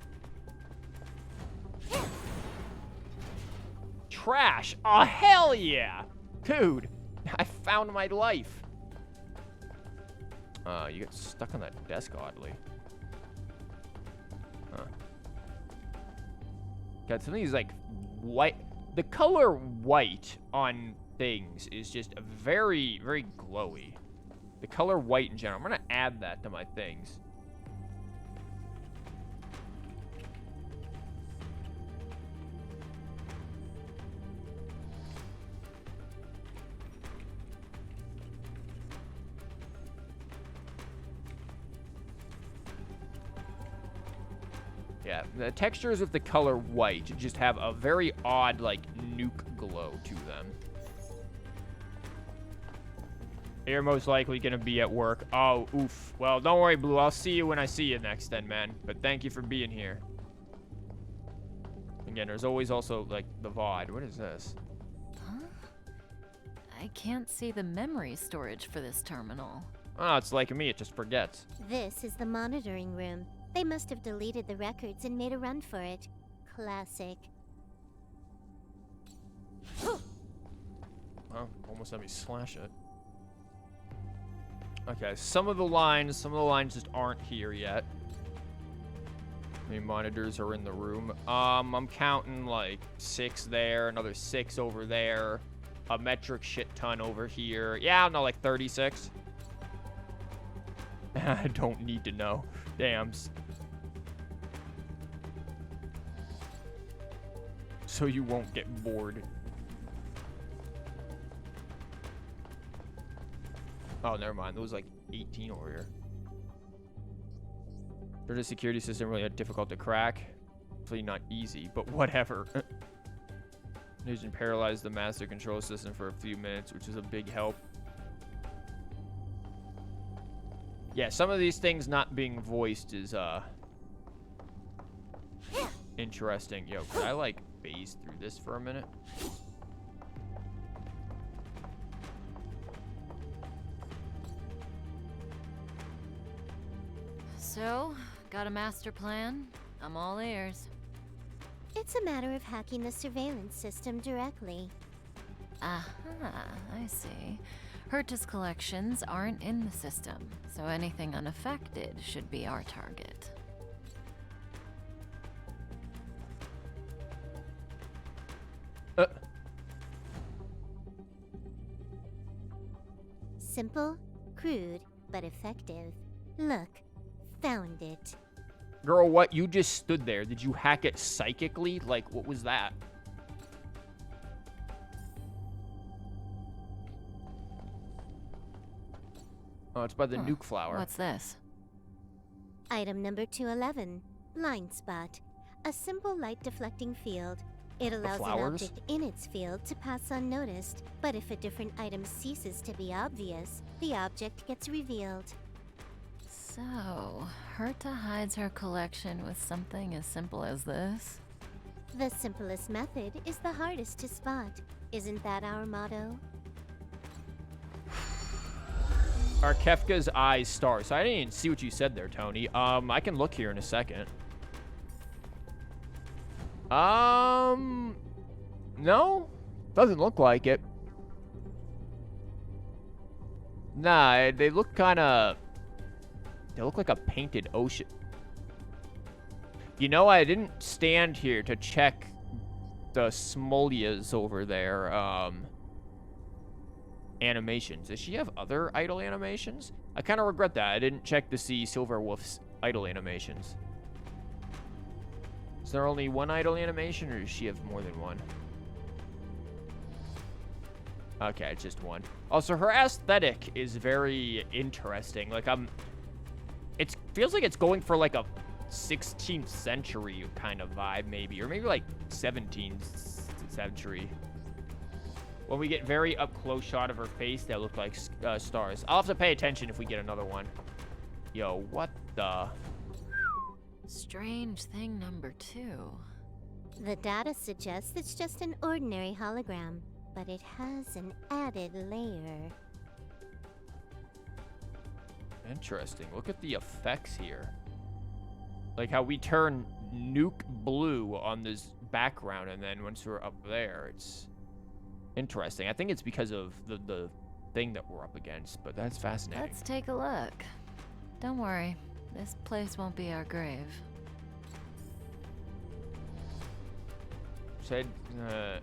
Trash. Oh, hell yeah. Dude, I found my life. You get stuck on that desk oddly. Huh. Got some of these like white. The color white on things is just very, very glowy. The color white in general. I'm gonna add that to my things. Yeah, the textures with the color white just have a very odd, like, nuke glow to them. You're most likely gonna be at work. Oh, oof. Well, don't worry, Blue. I'll see you when I see you next then, man. But thank you for being here. Again, there's always also, like, the VOD. What is this? Huh? I can't see the memory storage for this terminal. Oh, it's like me. It just forgets. This is the monitoring room. They must have deleted the records and made a run for it. Classic. Well, almost had me slash it. Okay, some of the lines just aren't here yet. The monitors are in the room. I'm counting like 6 there, another 6 over there, a metric shit ton over here. Yeah, I don't know, like 36. I don't need to know. Damn. So you won't get bored. Oh, never mind. There was like 18 over here. The security system really difficult to crack. Hopefully not easy, but whatever. Agent paralyzed the master control system for a few minutes, which is a big help. Yeah, some of these things not being voiced is interesting. Yo, could I like phase through this for a minute? So, got a master plan? I'm all ears. It's a matter of hacking the surveillance system directly. Aha, I see. Herta's collections aren't in the system, so anything unaffected should be our target. Simple, crude, but effective. Look, found it. Girl, what? You just stood there. Did you hack it psychically? Like, what was that? Oh, it's by the nuke flower. What's this? Item number 211, blind spot. A simple light deflecting field. It allows an flowers? object in its field to pass unnoticed, but if a different item ceases to be obvious, the object gets revealed. So, Herta hides her collection with something as simple as this? The simplest method is the hardest to spot. Isn't that our motto? Are Kefka's eyes stars? I didn't even see what you said there, Tony. I can look here in a second. No? Doesn't look like it. Nah, they look kinda... They look like a painted ocean. You know, I didn't stand here to check the Smolias over there, animations. Does she have other idle animations? I kind of regret that. I didn't check to see Silverwolf's idle animations. Is there only one idle animation, or does she have more than one? Okay, it's just one. Also, her aesthetic is very interesting. Like, it feels like it's going for, like, a 16th century kind of vibe, maybe. Or maybe, like, 17th century. When we get very up-close shot of her face, that look like stars. I'll have to pay attention if we get another one. Yo, what the... Strange thing number 2. The data suggests it's just an ordinary hologram, but it has an added layer. Interesting. Look at the effects here. Like how we turn nuke blue on this background, and then once we're up there, it's interesting. I think it's because of the thing that we're up against, but that's fascinating. Let's take a look. Don't worry, this place won't be our grave. Said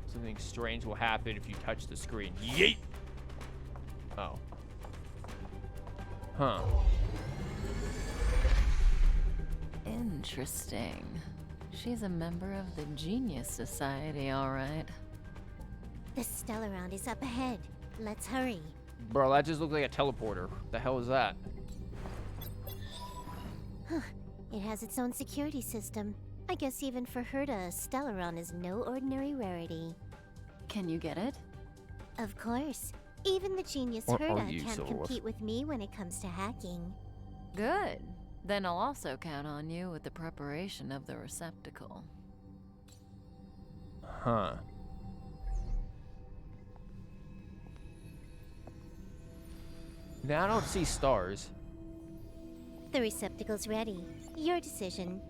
something strange will happen if you touch the screen. Yeet! Oh. Huh. Interesting. She's a member of the Genius Society, all right. The Stellaround is up ahead. Let's hurry. Bro, that just looks like a teleporter. What the hell is that? It has its own security system. I guess even for Herta, Stellaron is no ordinary rarity. Can you get it? Of course. Even the genius Or are Herta you, can't Sylph? compete with me when it comes to hacking. Good. Then I'll also count on you with the preparation of the receptacle. Huh. Now I don't see stars. The receptacle's ready. Your decision.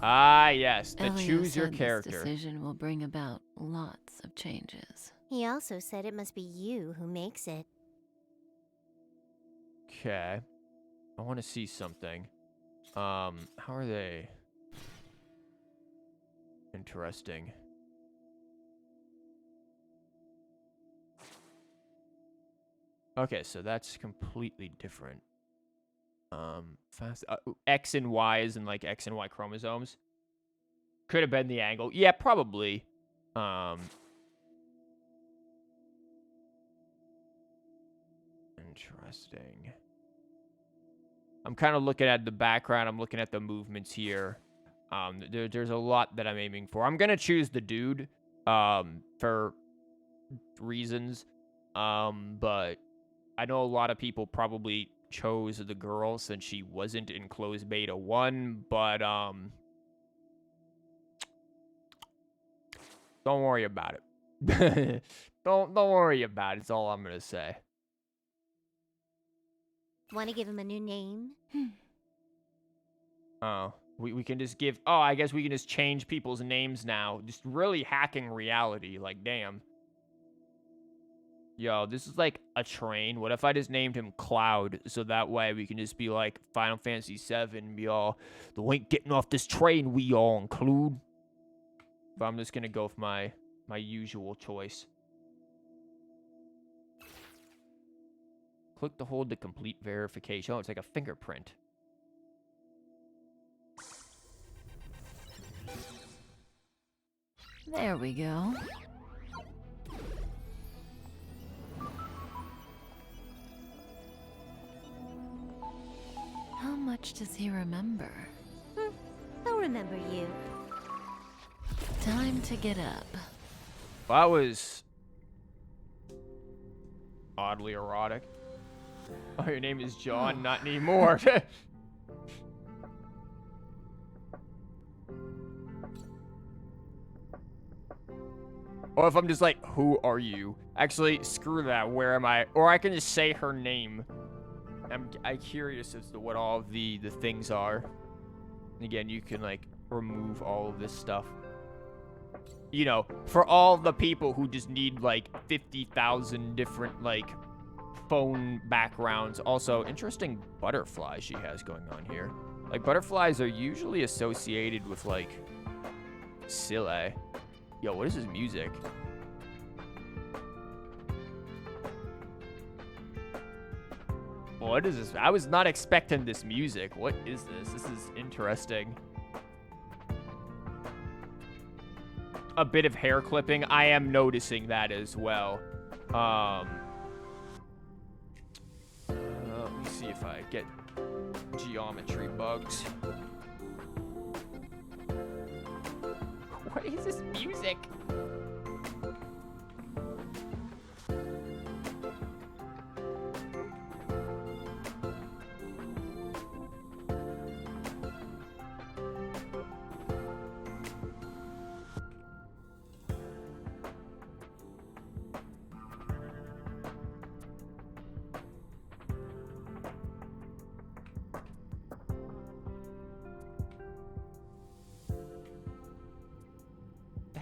Ah, yes. The Elio choose your said character. This decision will bring about lots of changes. He also said it must be you who makes it. Okay. I want to see something. How are they? Interesting. Okay, so that's completely different. Fast X and Y is in like X and Y chromosomes. Could have been the angle. Yeah, probably. Interesting. I'm kind of looking at the background. I'm looking at the movements here. There's a lot that I'm aiming for. I'm gonna choose the dude, for reasons. But I know a lot of people probably chose the girl since she wasn't in closed beta 1, but don't worry about it. don't worry about it. It's all I'm gonna say. Want to give him a new name? Oh, we can just give. Oh, I guess we can just change people's names now. Just really hacking reality. Like, damn. Yo, this is like a train. What if I just named him Cloud, so that way we can just be like Final Fantasy 7, be all, the link getting off this train we all include. But I'm just gonna go with my usual choice. Click to hold to complete verification. Oh, it's like a fingerprint. There we go. How much does he remember? He'll remember you. Time to get up. That was oddly erotic. Oh, your name is John, not anymore. Or if I'm just like, who are you? Actually, screw that. Where am I? Or I can just say her name. I'm curious as to what all of the things are. And again, you can like remove all of this stuff. You know, for all the people who just need like 50,000 different like phone backgrounds. Also, interesting butterflies she has going on here. Like, butterflies are usually associated with like Sile. Yo, what is this music? What is this? I was not expecting this music. What is this? This is interesting. A bit of hair clipping. I am noticing that as well. Let me see if I get geometry bugs. What is this music?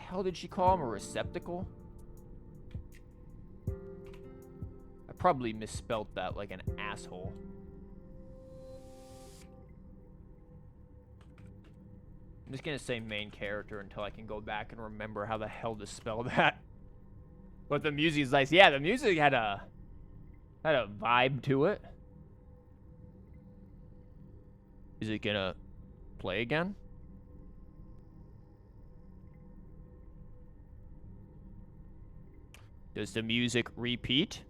How did she call him a receptacle? I probably misspelt that like an asshole. I'm just gonna say main character until I can go back and remember how the hell to spell that. But the music is nice. Yeah, the music had a vibe to it. Is it gonna play again? Does the music repeat?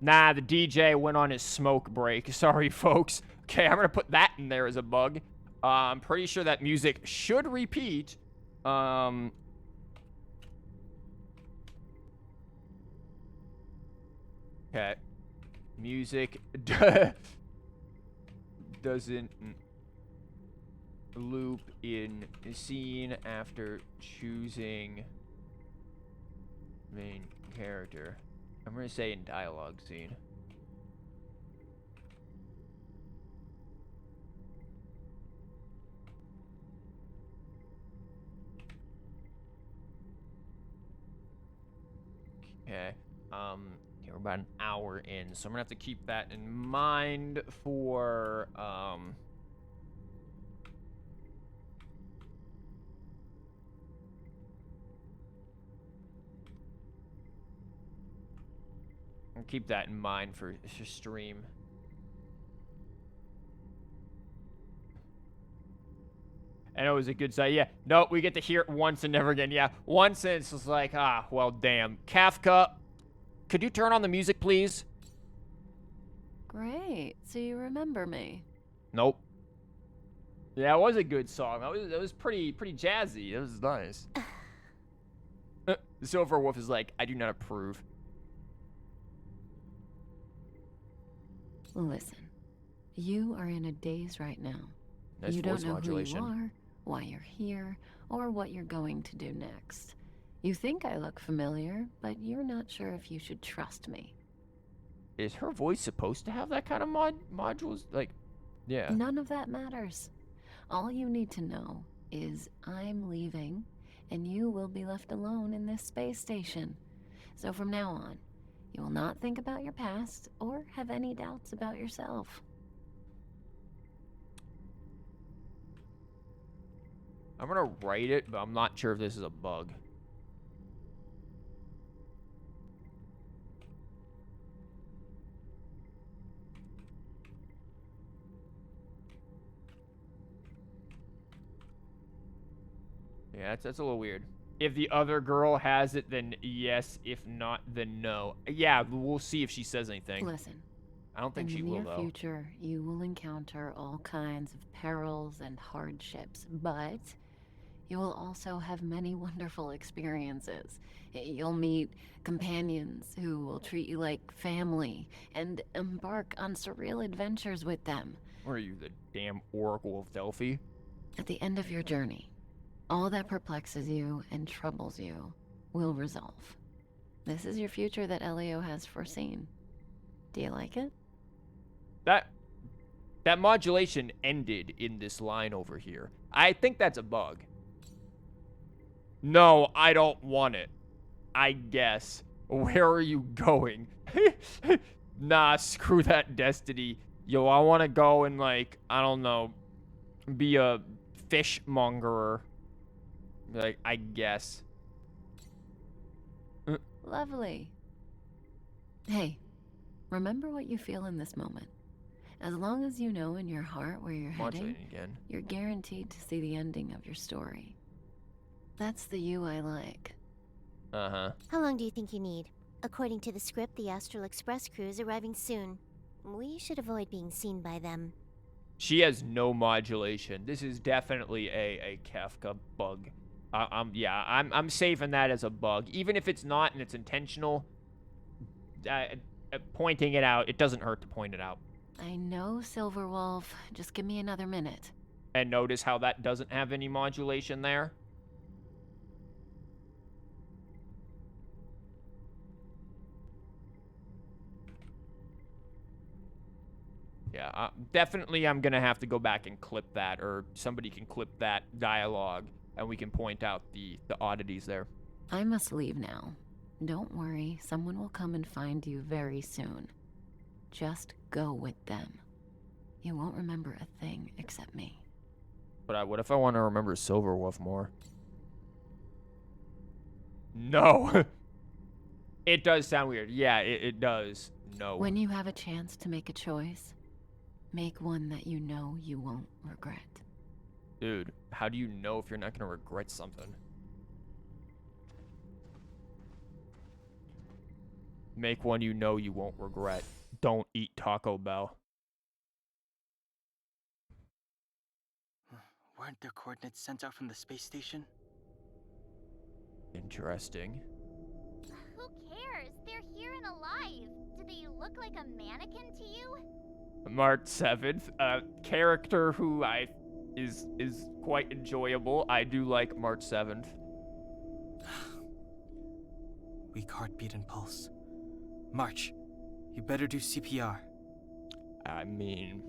Nah, the DJ went on his smoke break. Sorry, folks. Okay, I'm gonna put that in there as a bug. I'm pretty sure that music should repeat. Okay. Music doesn't loop in scene after choosing main character. I'm gonna say in dialogue scene. Okay. Yeah, we're about an hour in, so I'm gonna have to keep that in mind for I'll keep that in mind for stream. And it was a good side. Yeah. No, we get to hear it once and never again. Yeah. Once and it's just like, ah, well, damn. Kafka, could you turn on the music, please? Great. So you remember me. Nope. Yeah, it was a good song. That was pretty jazzy. It was nice. Silver Wolf is like, I do not approve. Listen, you are in a daze right now. Nice you voice don't know modulation. who you are, why you're here, or what you're going to do next. You think I look familiar, but you're not sure if you should trust me. Is her voice supposed to have that kind of modules? Like, yeah. None of that matters. All you need to know is I'm leaving, and you will be left alone in this space station. So from now on, you will not think about your past or have any doubts about yourself. I'm gonna write it, but I'm not sure if this is a bug. Yeah, that's a little weird. If the other girl has it, then yes. If not, then no. Yeah, we'll see if she says anything. Listen, I don't think in she the will, near though. future, you will encounter all kinds of perils and hardships, but you will also have many wonderful experiences. You'll meet companions who will treat you like family and embark on surreal adventures with them. Or are you the damn Oracle of Delphi? At the end of your journey, all that perplexes you and troubles you will resolve. This is your future that Elio has foreseen. Do you like it? That modulation ended in this line over here. I think that's a bug. No, I don't want it. I guess. Where are you going? Nah, screw that destiny. Yo, I want to go and, like, I don't know, be a fishmongerer. Like, I guess. Lovely. Hey, remember what you feel in this moment. As long as you know in your heart where you're heading, Modulating again. you're guaranteed to see the ending of your story. That's the you I like. Uh-huh. How long do you think you need? According to the script, the Astral Express crew is arriving soon. We should avoid being seen by them. She has no modulation. This is definitely a Kafka bug. I'm saving that as a bug. Even if it's not and it's intentional, pointing it out, it doesn't hurt to point it out. I know, Silverwolf. Just give me another minute. And notice how that doesn't have any modulation there? Yeah, definitely I'm going to have to go back and clip that, or somebody can clip that dialogue, and we can point out the oddities there. I must leave now. Don't worry, someone will come and find you very soon. Just go with them. You won't remember a thing except me. But what if I want to remember Silverwolf more? No. It does sound weird. Yeah, it does. No. When you have a chance to make a choice, make one that you know you won't regret. Dude, how do you know if you're not going to regret something? Make one you know you won't regret. Don't eat Taco Bell. Weren't their coordinates sent out from the space station? Interesting. Who cares? They're here and alive. Do they look like a mannequin to you? March 7th, a character who is quite enjoyable. I do like March 7th. Weak heartbeat and pulse. March, you better do CPR. I mean,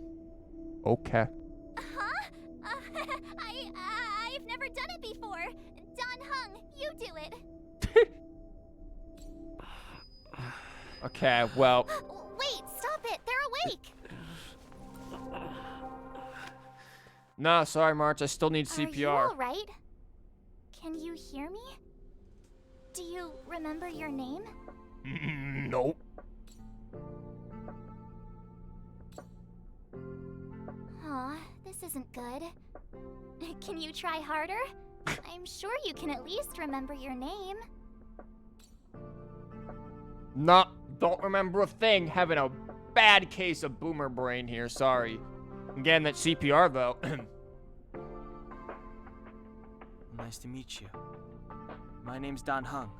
okay. Huh? I've never done it before. Don Hung, you do it. Okay, well, Wait, stop it. They're awake. nah, sorry, March. I still need CPR. Are you all right? Can you hear me? Do you remember your name? Nope. Aw, this isn't good. Can you try harder? I'm sure you can at least remember your name. Nah, don't remember a thing. Having a bad case of boomer brain here. Sorry. Again, that CPR though. Nice to meet you. My name's Don Hung,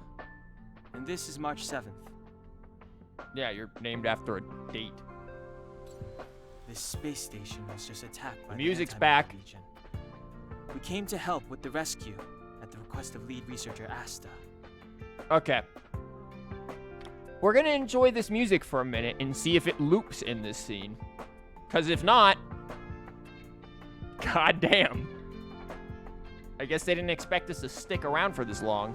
and this is March 7th. Yeah, you're named after a date. This space station was just attacked by The music's Anti-Matter back. Legion. We came to help with the rescue at the request of lead researcher Asta. Okay. We're gonna enjoy this music for a minute and see if it loops in this scene. Cause if not, god damn. I guess they didn't expect us to stick around for this long.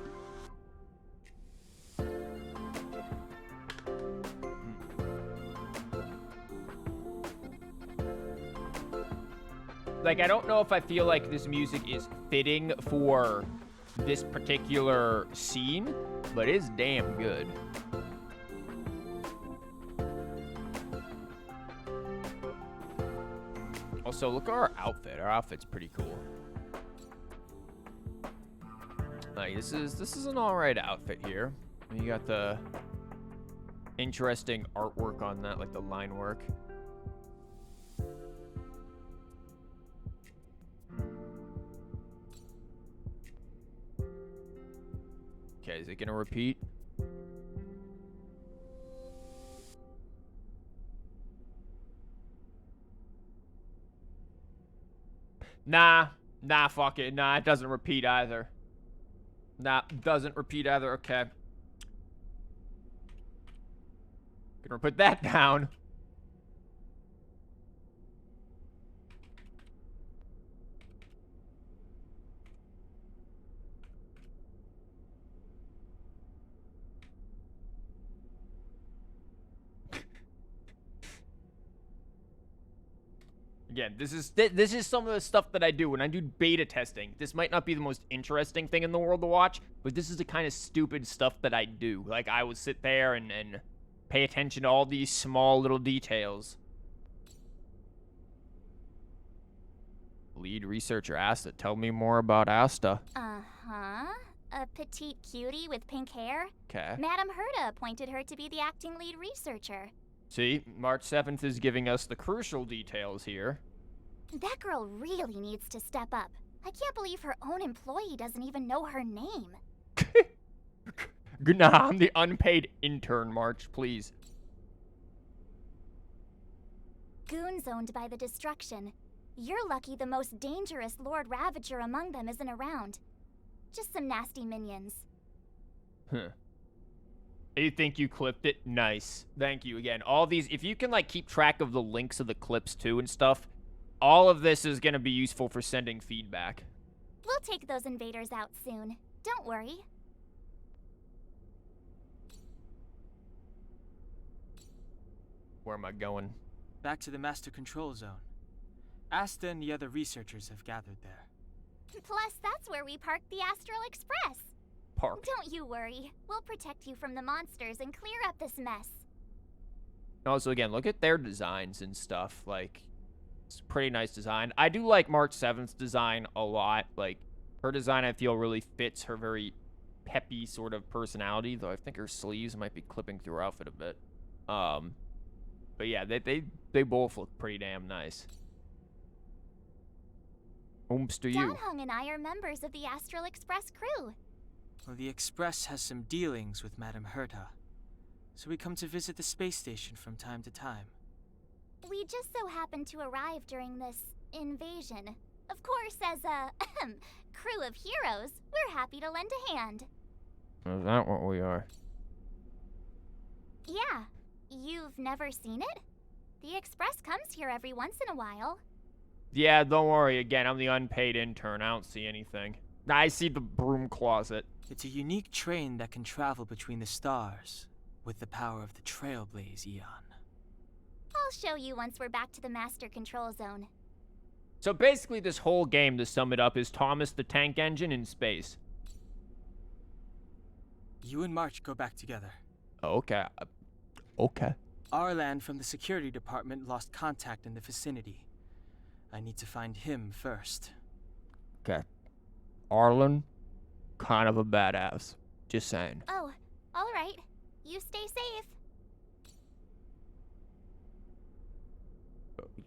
Like, I don't know if I feel like this music is fitting for this particular scene, but it's damn good. Also, look at our outfit. Our outfit's pretty cool. Like, this is an alright outfit here. You got the interesting artwork on that, like the line work. Okay, is it gonna repeat? Nah, fuck it. Nah, it doesn't repeat either. Nah, doesn't repeat either. Okay. Gonna put that down. Again, this is some of the stuff that I do when I do beta testing. This might not be the most interesting thing in the world to watch, but this is the kind of stupid stuff that I do. Like, I would sit there and pay attention to all these small little details. Lead researcher Asta. Tell me more about Asta. Uh-huh. A petite cutie with pink hair? Okay. Madame Herta appointed her to be the acting lead researcher. See, March 7th is giving us the crucial details here. That girl really needs to step up. I can't believe her own employee doesn't even know her name. Nah, I'm the unpaid intern, March, please. Goons owned by the destruction. You're lucky the most dangerous Lord Ravager among them isn't around. Just some nasty minions. Huh. You think you clipped it? Nice. Thank you again. All these, if you can, like, keep track of the links of the clips, too, and stuff, all of this is going to be useful for sending feedback. We'll take those invaders out soon. Don't worry. Where am I going? Back to the Master Control Zone. Asta and the other researchers have gathered there. Plus, that's where we parked the Astral Express. Park. Don't you worry. We'll protect you from the monsters and clear up this mess. Also, again, look at their designs and stuff. Like, it's a pretty nice design. I do like March 7th's design a lot. Like, her design, I feel, really fits her very peppy sort of personality, though I think her sleeves might be clipping through her outfit a bit. But yeah, they both look pretty damn nice. Ooms to you. Dan Hung and I are members of the Astral Express crew. Well, the Express has some dealings with Madame Herta, so we come to visit the space station from time to time. We just so happened to arrive during this invasion. Of course, as a crew of heroes, we're happy to lend a hand. Is that what we are? Yeah, you've never seen it? The Express comes here every once in a while. Yeah, don't worry. Again, I'm the unpaid intern. I don't see anything. I see the broom closet. It's a unique train that can travel between the stars with the power of the Trailblaze Eon. I'll show you once we're back to the Master Control Zone. So basically, this whole game, to sum it up, is Thomas the Tank Engine in space. You and March go back together. Okay. Okay. Arlan from the security department lost contact in the vicinity. I need to find him first. Okay. Arlen, kind of a badass. Just saying. Oh, all right. You stay safe.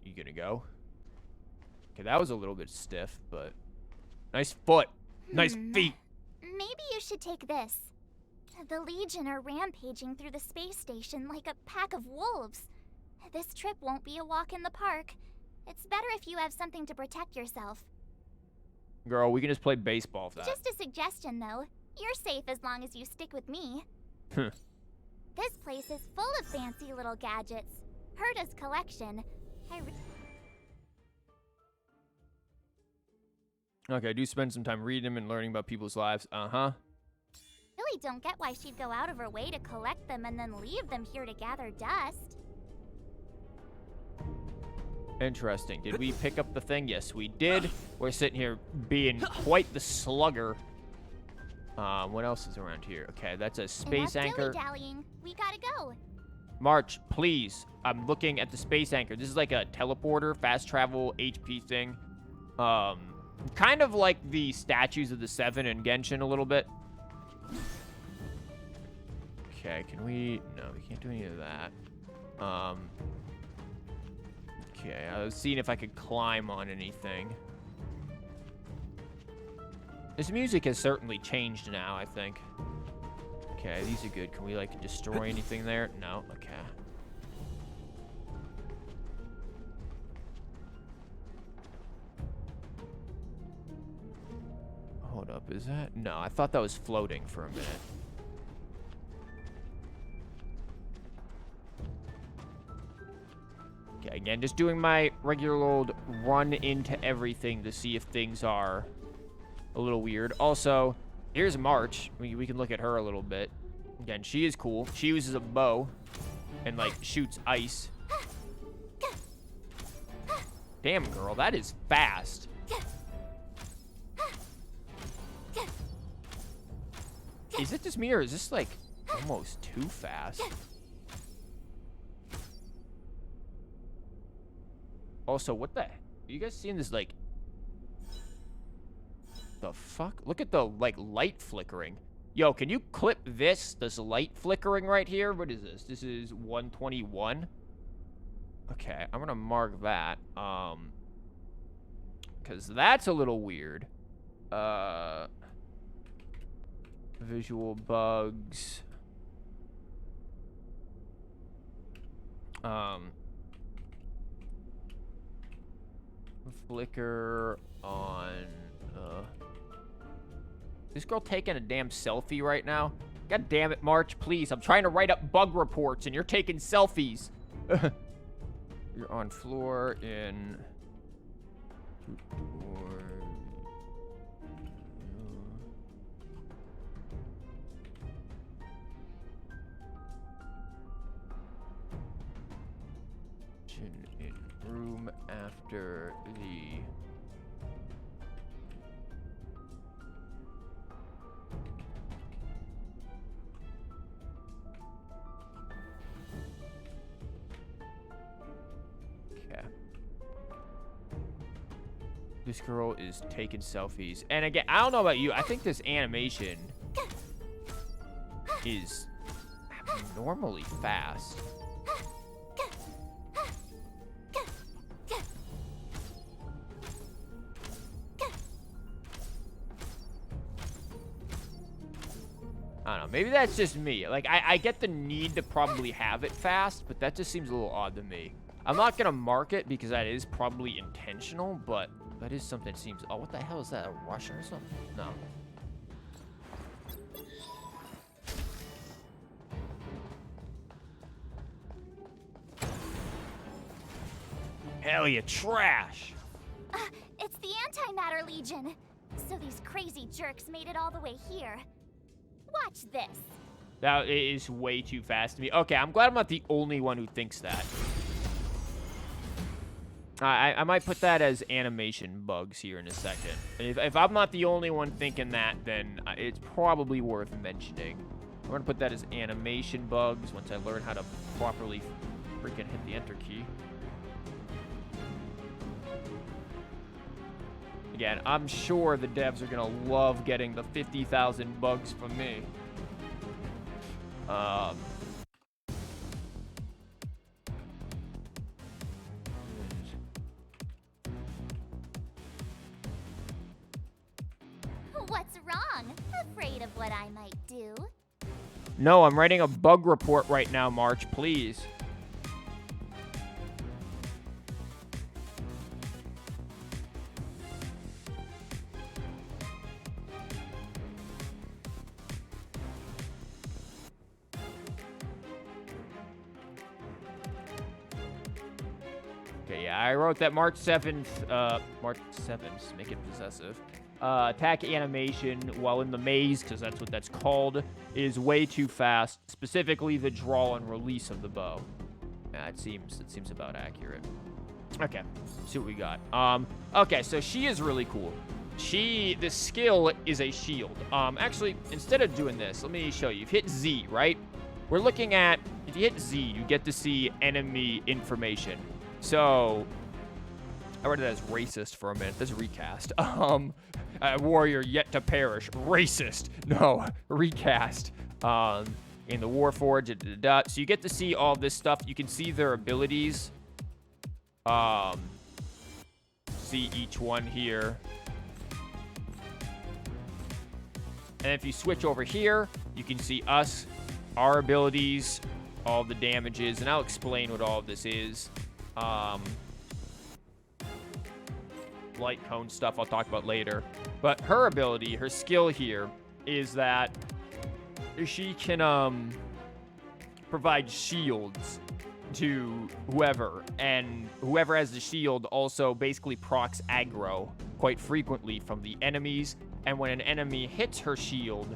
You gonna go? Okay, that was a little bit stiff, but nice foot. Nice feet. Maybe you should take this. The Legion are rampaging through the space station like a pack of wolves. This trip won't be a walk in the park. It's better if you have something to protect yourself. Girl, we can just play baseball with that. Just a suggestion, though. You're safe as long as you stick with me. This place is full of fancy little gadgets. Herta's collection. Okay, I do spend some time reading them and learning about people's lives. Uh-huh. Really don't get why she'd go out of her way to collect them and then leave them here to gather dust. Interesting. Did we pick up the thing? Yes, we did. We're sitting here being quite the slugger. What else is around here? Okay, that's a space Enough anchor. dilly-dallying. We gotta go. March, please. I'm looking at the space anchor. This is like a teleporter, fast travel, HP thing. Kind of like the statues of the Seven in Genshin a little bit. Okay, can we... No, we can't do any of that. Okay, I was seeing if I could climb on anything. This music has certainly changed now, I think. Okay, these are good. Can we, like, destroy anything there? No? Okay. Hold up, is that? No, I thought that was floating for a minute. Okay, again, just doing my regular old run into everything to see if things are a little weird. Also, here's March. We can look at her a little bit. Again, she is cool. She uses a bow and, like, shoots ice. Damn, girl, that is fast. Is it just me, or is this, like, almost too fast? Also, what the... Are you guys seeing this, like... The fuck? Look at the, like, light flickering. Yo, can you clip this light flickering right here? What is this? This is 121? Okay, I'm gonna mark that. Because that's a little weird. Visual bugs. Flicker on, This girl taking a damn selfie right now? God damn it, March, please. I'm trying to write up bug reports and you're taking selfies. You're on floor in... in room after the... Okay. This girl is taking selfies. And again, I don't know about you. I think this animation is abnormally fast. I don't know, maybe that's just me. Like, I get the need to probably have it fast, but that just seems a little odd to me. I'm not gonna mark it because that is probably intentional, but that is something that seems... Oh, what the hell is that? A Russian or something? No. Hell yeah, trash! It's the Antimatter Legion. So these crazy jerks made it all the way here. Watch this. That is way too fast to me. Okay, I'm glad I'm not the only one who thinks that. I might put that as animation bugs here in a second. If I'm not the only one thinking that, then it's probably worth mentioning. I'm going to put that as animation bugs once I learn how to properly freaking hit the enter key. Again, I'm sure the devs are going to love getting the 50,000 bugs from me. What's wrong? Afraid of what I might do? No, I'm writing a bug report right now, March, please. Okay, yeah, I wrote that March 7th, March 7th, make it possessive. Attack animation while in the maze, because that's what that's called, is way too fast. Specifically, the draw and release of the bow. Yeah, it seems about accurate. Okay, see what we got. Okay, so she is really cool. The skill is a shield. Actually, instead of doing this, let me show you. You've hit Z, right? We're looking at, if you hit Z, you get to see enemy information. So, I read it as racist for a minute. This is recast. Warrior yet to perish. Racist. No, recast. In the Warforged. So you get to see all this stuff. You can see their abilities. See each one here. And if you switch over here, you can see us, our abilities, all the damages, and I'll explain what all of this is. Light cone stuff I'll talk about later. But her ability, her skill here, is that she can provide shields to whoever, and whoever has the shield also basically procs aggro quite frequently from the enemies, and when an enemy hits her shield,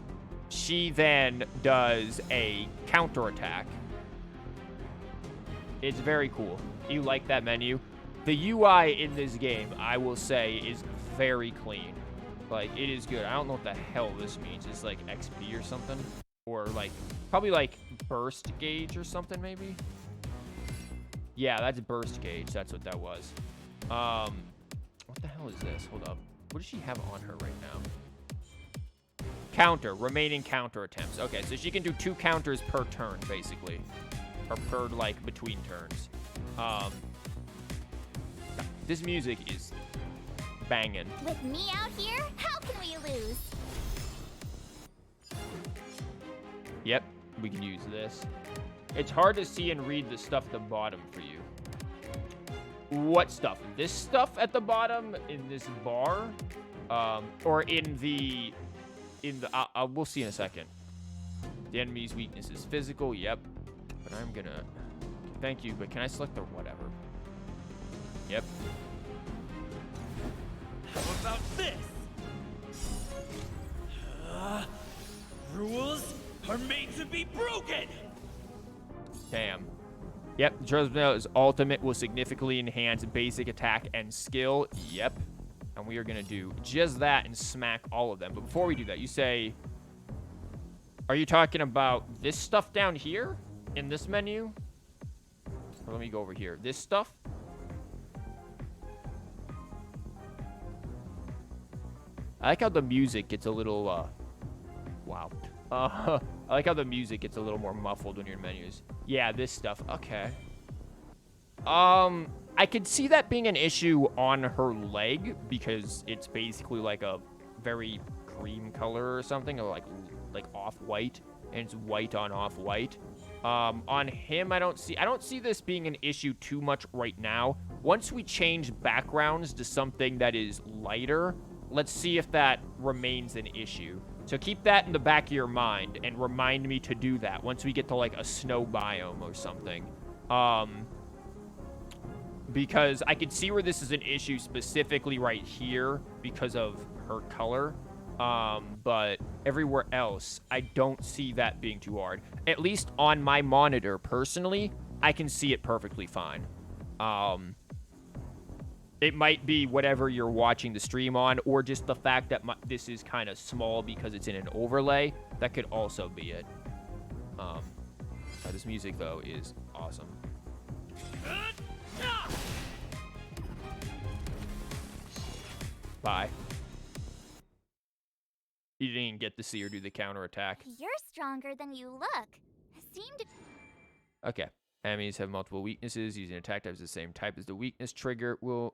she then does a counterattack. It's very cool. You like that menu? The UI in this game, I will say, is very clean. Like, it is good. I don't know what the hell this means. It's like XP or something. Or like, probably like burst gauge or something maybe? Yeah, that's burst gauge. That's what that was. What the hell is this? Hold up. What does she have on her right now? Counter. Remaining counter attempts. Okay, so she can do 2 counters per turn, basically. Or per, like, between turns. This music is banging. With me out here, how can we lose? Yep, we can use this. It's hard to see and read the stuff at the bottom for you. What stuff? This stuff at the bottom in this bar? Or in the... we'll see in a second. The enemy's weakness is physical, yep. But I'm gonna... Thank you, but can I select the whatever? Yep. How about this? Rules are made to be broken! Damn. Yep, Trezbel's ultimate will significantly enhance basic attack and skill. Yep. And we are going to do just that and smack all of them. But before we do that, you say... Are you talking about this stuff down here? In this menu? Or let me go over here. This stuff? I like how the music gets a little, wow. I like how the music gets a little more muffled when you're in menus. Yeah, this stuff. Okay. I could see that being an issue on her leg because it's basically like a very cream color or something, or like off-white, and it's white on off-white. On him, I don't see this being an issue too much right now. Once we change backgrounds to something that is lighter, let's see if that remains an issue. So keep that in the back of your mind and remind me to do that once we get to like a snow biome or something. Because I can see where this is an issue specifically right here because of her color. But everywhere else, I don't see that being too hard. At least on my monitor, personally, I can see it perfectly fine. It might be whatever you're watching the stream on, or just the fact that this is kind of small because it's in an overlay. That could also be it. This music, though, is awesome. Bye. You didn't even get to see her do the counterattack. You're stronger than you look. Okay. Enemies have multiple weaknesses. Using attack types the same type as the weakness trigger will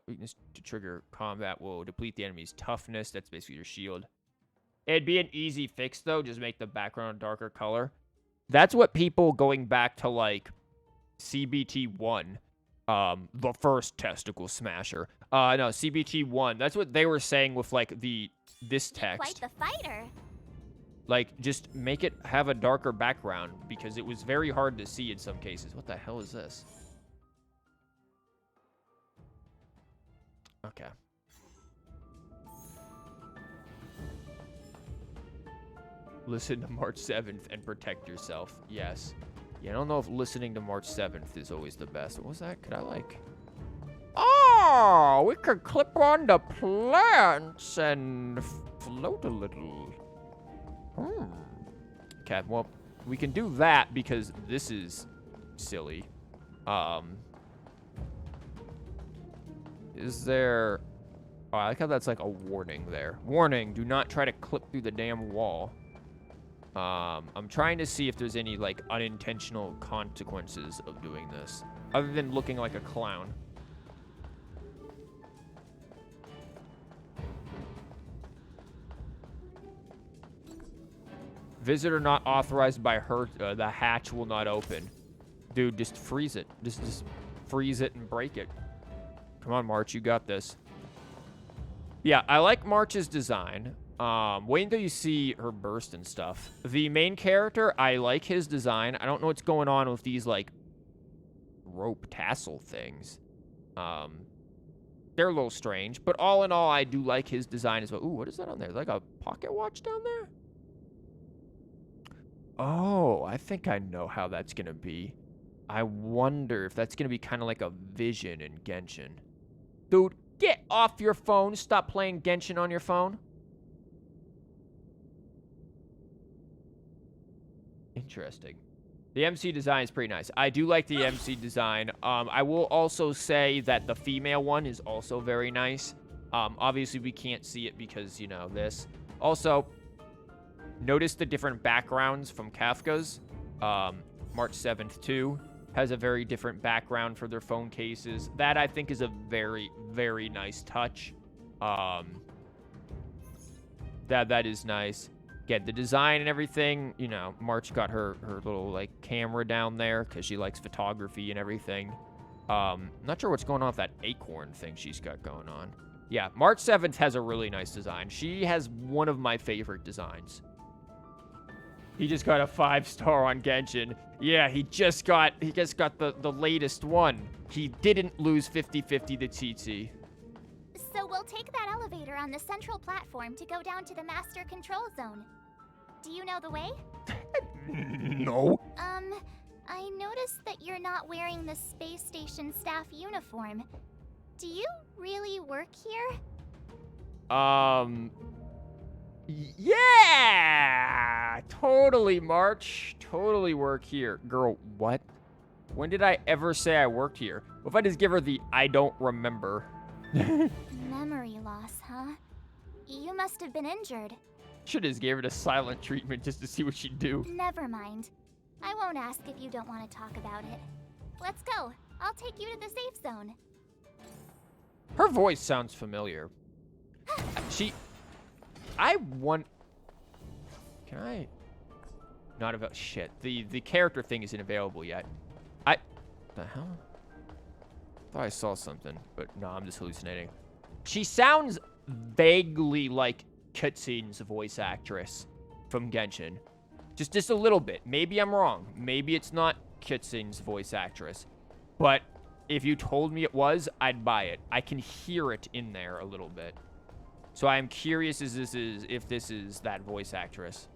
weakness to trigger combat will deplete the enemy's toughness. That's basically your shield. It'd be an easy fix though, just make the background a darker color. That's what people going back to like CBT1, the first testicle smasher. No, CBT1. That's what they were saying with like this text. Quite the fighter. Like, just make it have a darker background because it was very hard to see in some cases. What the hell is this? Okay. Listen to March 7th and protect yourself. Yes. Yeah, I don't know if listening to March 7th is always the best. What was that? Could I, like... Oh, we could clip on the plants and float a little. Okay, well, we can do that because this is silly. Is there... Oh, I like how that's like a warning there. Warning, do not try to clip through the damn wall. I'm trying to see if there's any, like, unintentional consequences of doing this. Other than looking like a clown. Visitor not authorized by her. The hatch will not open. Dude, just freeze it. Just freeze it and break it. Come on, March. You got this. Yeah, I like March's design. Wait until you see her burst and stuff. The main character, I like his design. I don't know what's going on with these, like, rope tassel things. They're a little strange. But all in all, I do like his design as well. Ooh, what is that on there? Like a pocket watch down there? Oh, I think I know how that's going to be. I wonder if that's going to be kind of like a vision in Genshin. Dude, get off your phone. Stop playing Genshin on your phone. Interesting. The MC design is pretty nice. I do like the MC design. I will also say that the female one is also very nice. Obviously, we can't see it because, you know, this. Also... Notice the different backgrounds from Kafka's. March 7th, too, has a very different background for their phone cases. That, I think, is a very, very nice touch. That is nice. Again, the design and everything, you know, March got her little, like, camera down there because she likes photography and everything. Not sure what's going on with that acorn thing she's got going on. Yeah, March 7th has a really nice design. She has one of my favorite designs. He just got a 5-star on Genshin. Yeah, he just got the latest one. He didn't lose 50-50 to TT. So we'll take that elevator on the central platform to go down to the master control zone. Do you know the way? No. I noticed that you're not wearing the space station staff uniform. Do you really work here? Yeah! Totally, March. Totally work here. Girl, what? When did I ever say I worked here? What if I just give her the I don't remember? Memory loss, huh? You must have been injured. Should have just gave her the silent treatment just to see what she'd do. Never mind. I won't ask if you don't want to talk about it. Let's go. I'll take you to the safe zone. Her voice sounds familiar. I want... Can I... Not about... Shit. The character thing isn't available yet. The hell? Thought I saw something, but no, I'm just hallucinating. She sounds vaguely like Cutscene's voice actress from Genshin. Just a little bit. Maybe I'm wrong. Maybe it's not Cutscene's voice actress. But if you told me it was, I'd buy it. I can hear it in there a little bit. So I'm curious if this is that voice actress.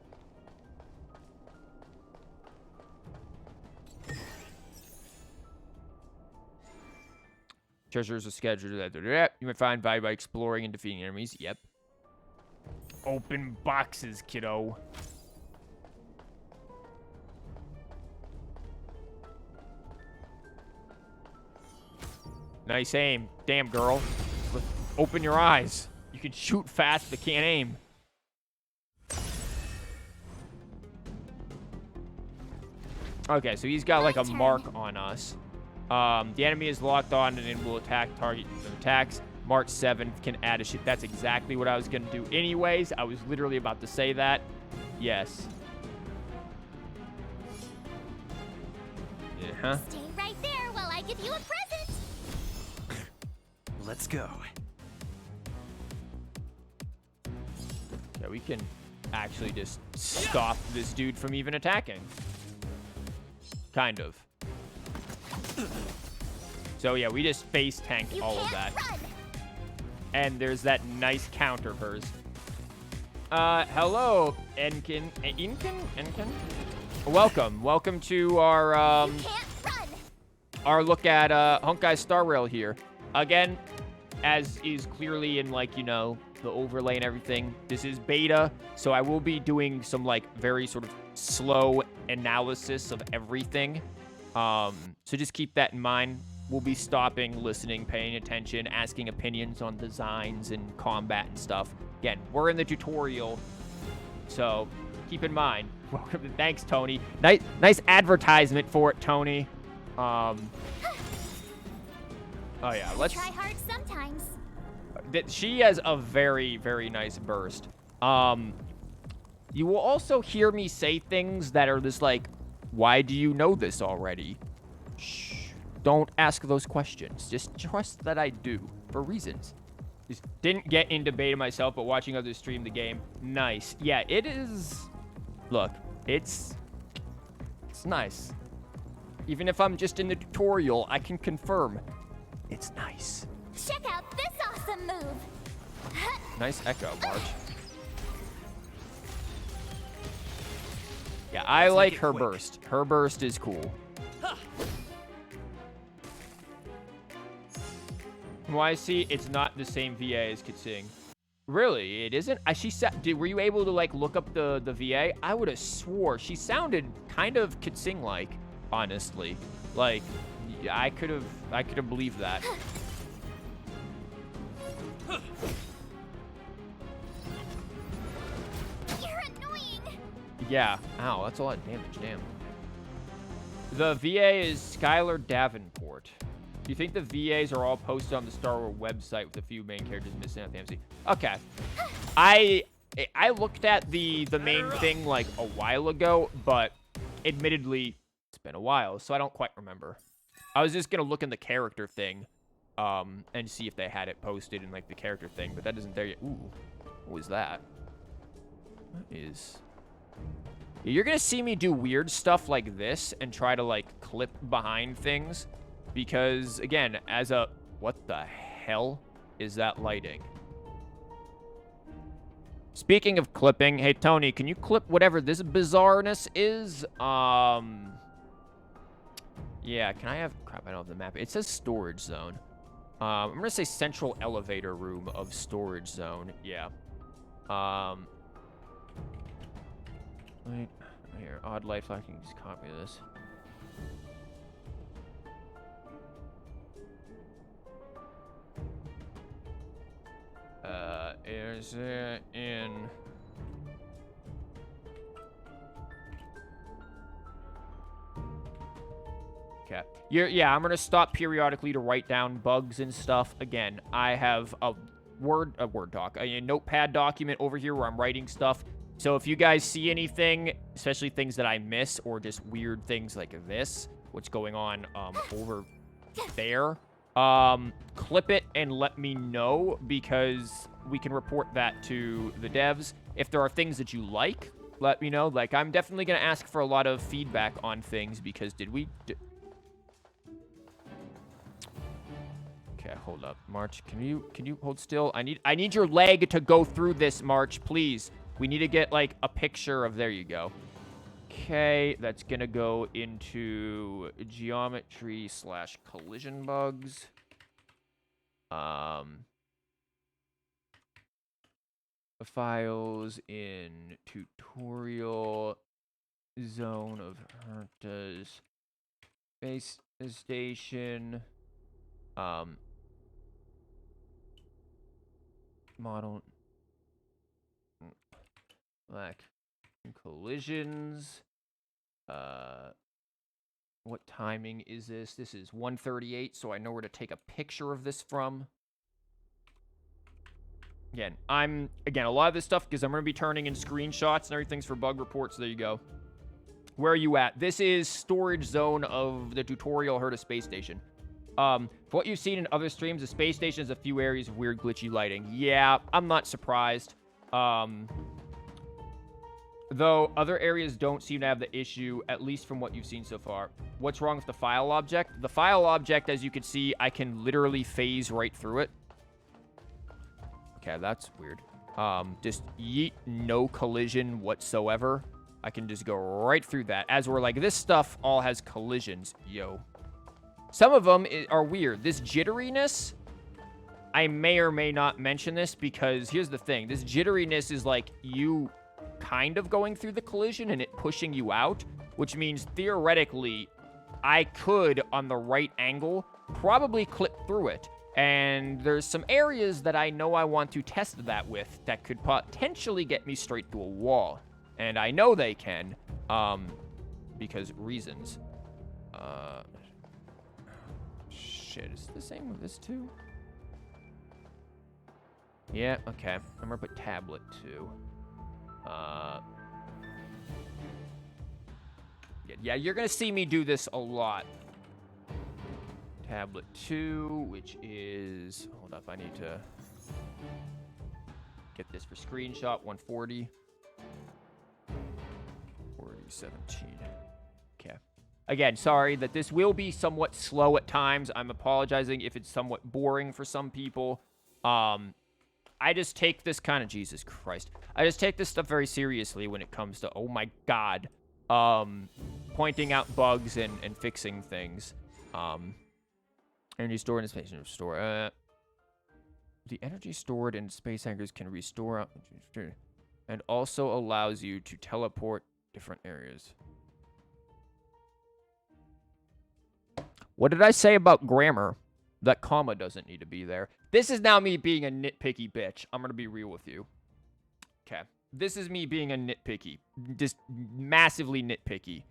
Treasures are scheduled. You might find value by exploring and defeating enemies. Yep. Open boxes, kiddo. Nice aim. Damn, girl. Open your eyes. You can shoot fast, but can't aim. Okay, so he's got like a mark on us. The enemy is locked on and it will attack target attacks. March 7th can add a shit. That's exactly what I was going to do anyways. I was literally about to say that. Yes. Uh-huh. Stay right there while I give you a present. Let's go. Yeah, we can actually just stop this dude from even attacking. Kind of. So yeah, we just face tanked all of that. Run. And there's that nice counter burst. Hello, Enkin. Welcome to our our look at Honkai Star Rail here. Again, as is clearly in like, you know, the overlay and everything, this is beta, so I will be doing some like very sort of slow analysis of everything. So just keep that in mind. We'll be stopping, listening, paying attention, asking opinions on designs and combat and stuff. Again, we're in the tutorial, so keep in mind. Welcome to, thanks, Tony. Nice advertisement for it, Tony. Oh yeah, let's try hard sometimes. She has a very, very nice burst. You will also hear me say things that are just like, why do you know this already? Shh. Don't ask those questions. Just trust that I do, for reasons. Just didn't get into beta myself, but watching others stream the game, nice. Yeah, it is... Look, it's nice. Even if I'm just in the tutorial, I can confirm. It's nice. Check out this awesome move. Nice echo, March. Yeah, I like her burst. Her burst is cool. From what I see, it's not the same VA as Kitsing. Really? It isn't? Were you able to, like, look up the VA? I would have swore she sounded kind of Kitsing-like, honestly. Like, I could have believed that. You're annoying. Yeah. Ow, that's a lot of damage. Damn. The VA is Skylar Davenport. Do you think the VAs are all posted on the Star Wars website with a few main characters missing at the MC? Okay. I looked at the main thing like a while ago, but admittedly, it's been a while, so I don't quite remember. I was just gonna look in the character thing, and see if they had it posted in like the character thing, but that isn't there yet. Ooh, what was that? What is... You're gonna see me do weird stuff like this and try to like clip behind things. Because, again, as a... What the hell is that lighting? Speaking of clipping, hey, Tony, can you clip whatever this bizarreness is? Yeah, can I have... Crap, I don't have the map. It says storage zone. I'm going to say central elevator room of storage zone. Yeah. Wait. Here, odd light flash. I can just copy this. Is it in Okay. Yeah, I'm going to stop periodically to write down bugs and stuff. Again, I have a Word doc, a notepad document over here where I'm writing stuff. So if you guys see anything, especially things that I miss or just weird things like this, what's going on over there, clip it and let me know because we can report that to the devs. If there are things that you like, let me know. Like, I'm definitely going to ask for a lot of feedback on things because Okay, hold up. March, can you hold still? I need your leg to go through this, March, please. We need to get, like, a picture of... There you go. Okay, that's gonna go into geometry / collision bugs. Files in tutorial zone of Herta's base station. Model black collisions. What timing is this? This is 1:38, so I know where to take a picture of this from. Again, a lot of this stuff, because I'm going to be turning in screenshots and everything's for bug reports. There you go. Where are you at? This is storage zone of the tutorial Herta space station. For what you've seen in other streams, the space station has a few areas of weird glitchy lighting. Yeah, I'm not surprised. Though other areas don't seem to have the issue, at least from what you've seen so far. What's wrong with the file object? The file object, as you can see, I can literally phase right through it. Okay, that's weird. Just yeet, no collision whatsoever. I can just go right through that. As we're like, this stuff all has collisions. Yo. Some of them are weird. This jitteriness, I may or may not mention this because here's the thing. This jitteriness is like you kind of going through the collision and it pushing you out, which means theoretically I could, on the right angle, probably clip through it. And there's some areas that I know I want to test that with that could potentially get me straight to a wall. And I know they can, because reasons. Shit, is it the same with this too? Yeah, okay. I'm gonna put tablet 2. Yeah, you're gonna see me do this a lot. Tablet 2, which is... Hold up, I need to get this for screenshot. 140. 4017. Okay. Again, sorry that this will be somewhat slow at times. I'm apologizing if it's somewhat boring for some people. I just take this kind of... Jesus Christ. I just take this stuff very seriously when it comes to... Oh my God. Pointing out bugs and fixing things. Energy stored in space store. The energy stored in space anchors can restore and also allows you to teleport different areas. What did I say about grammar? That comma doesn't need to be there. This is now me being a nitpicky bitch. I'm going to be real with you. Okay. This is me being a nitpicky. Just massively nitpicky.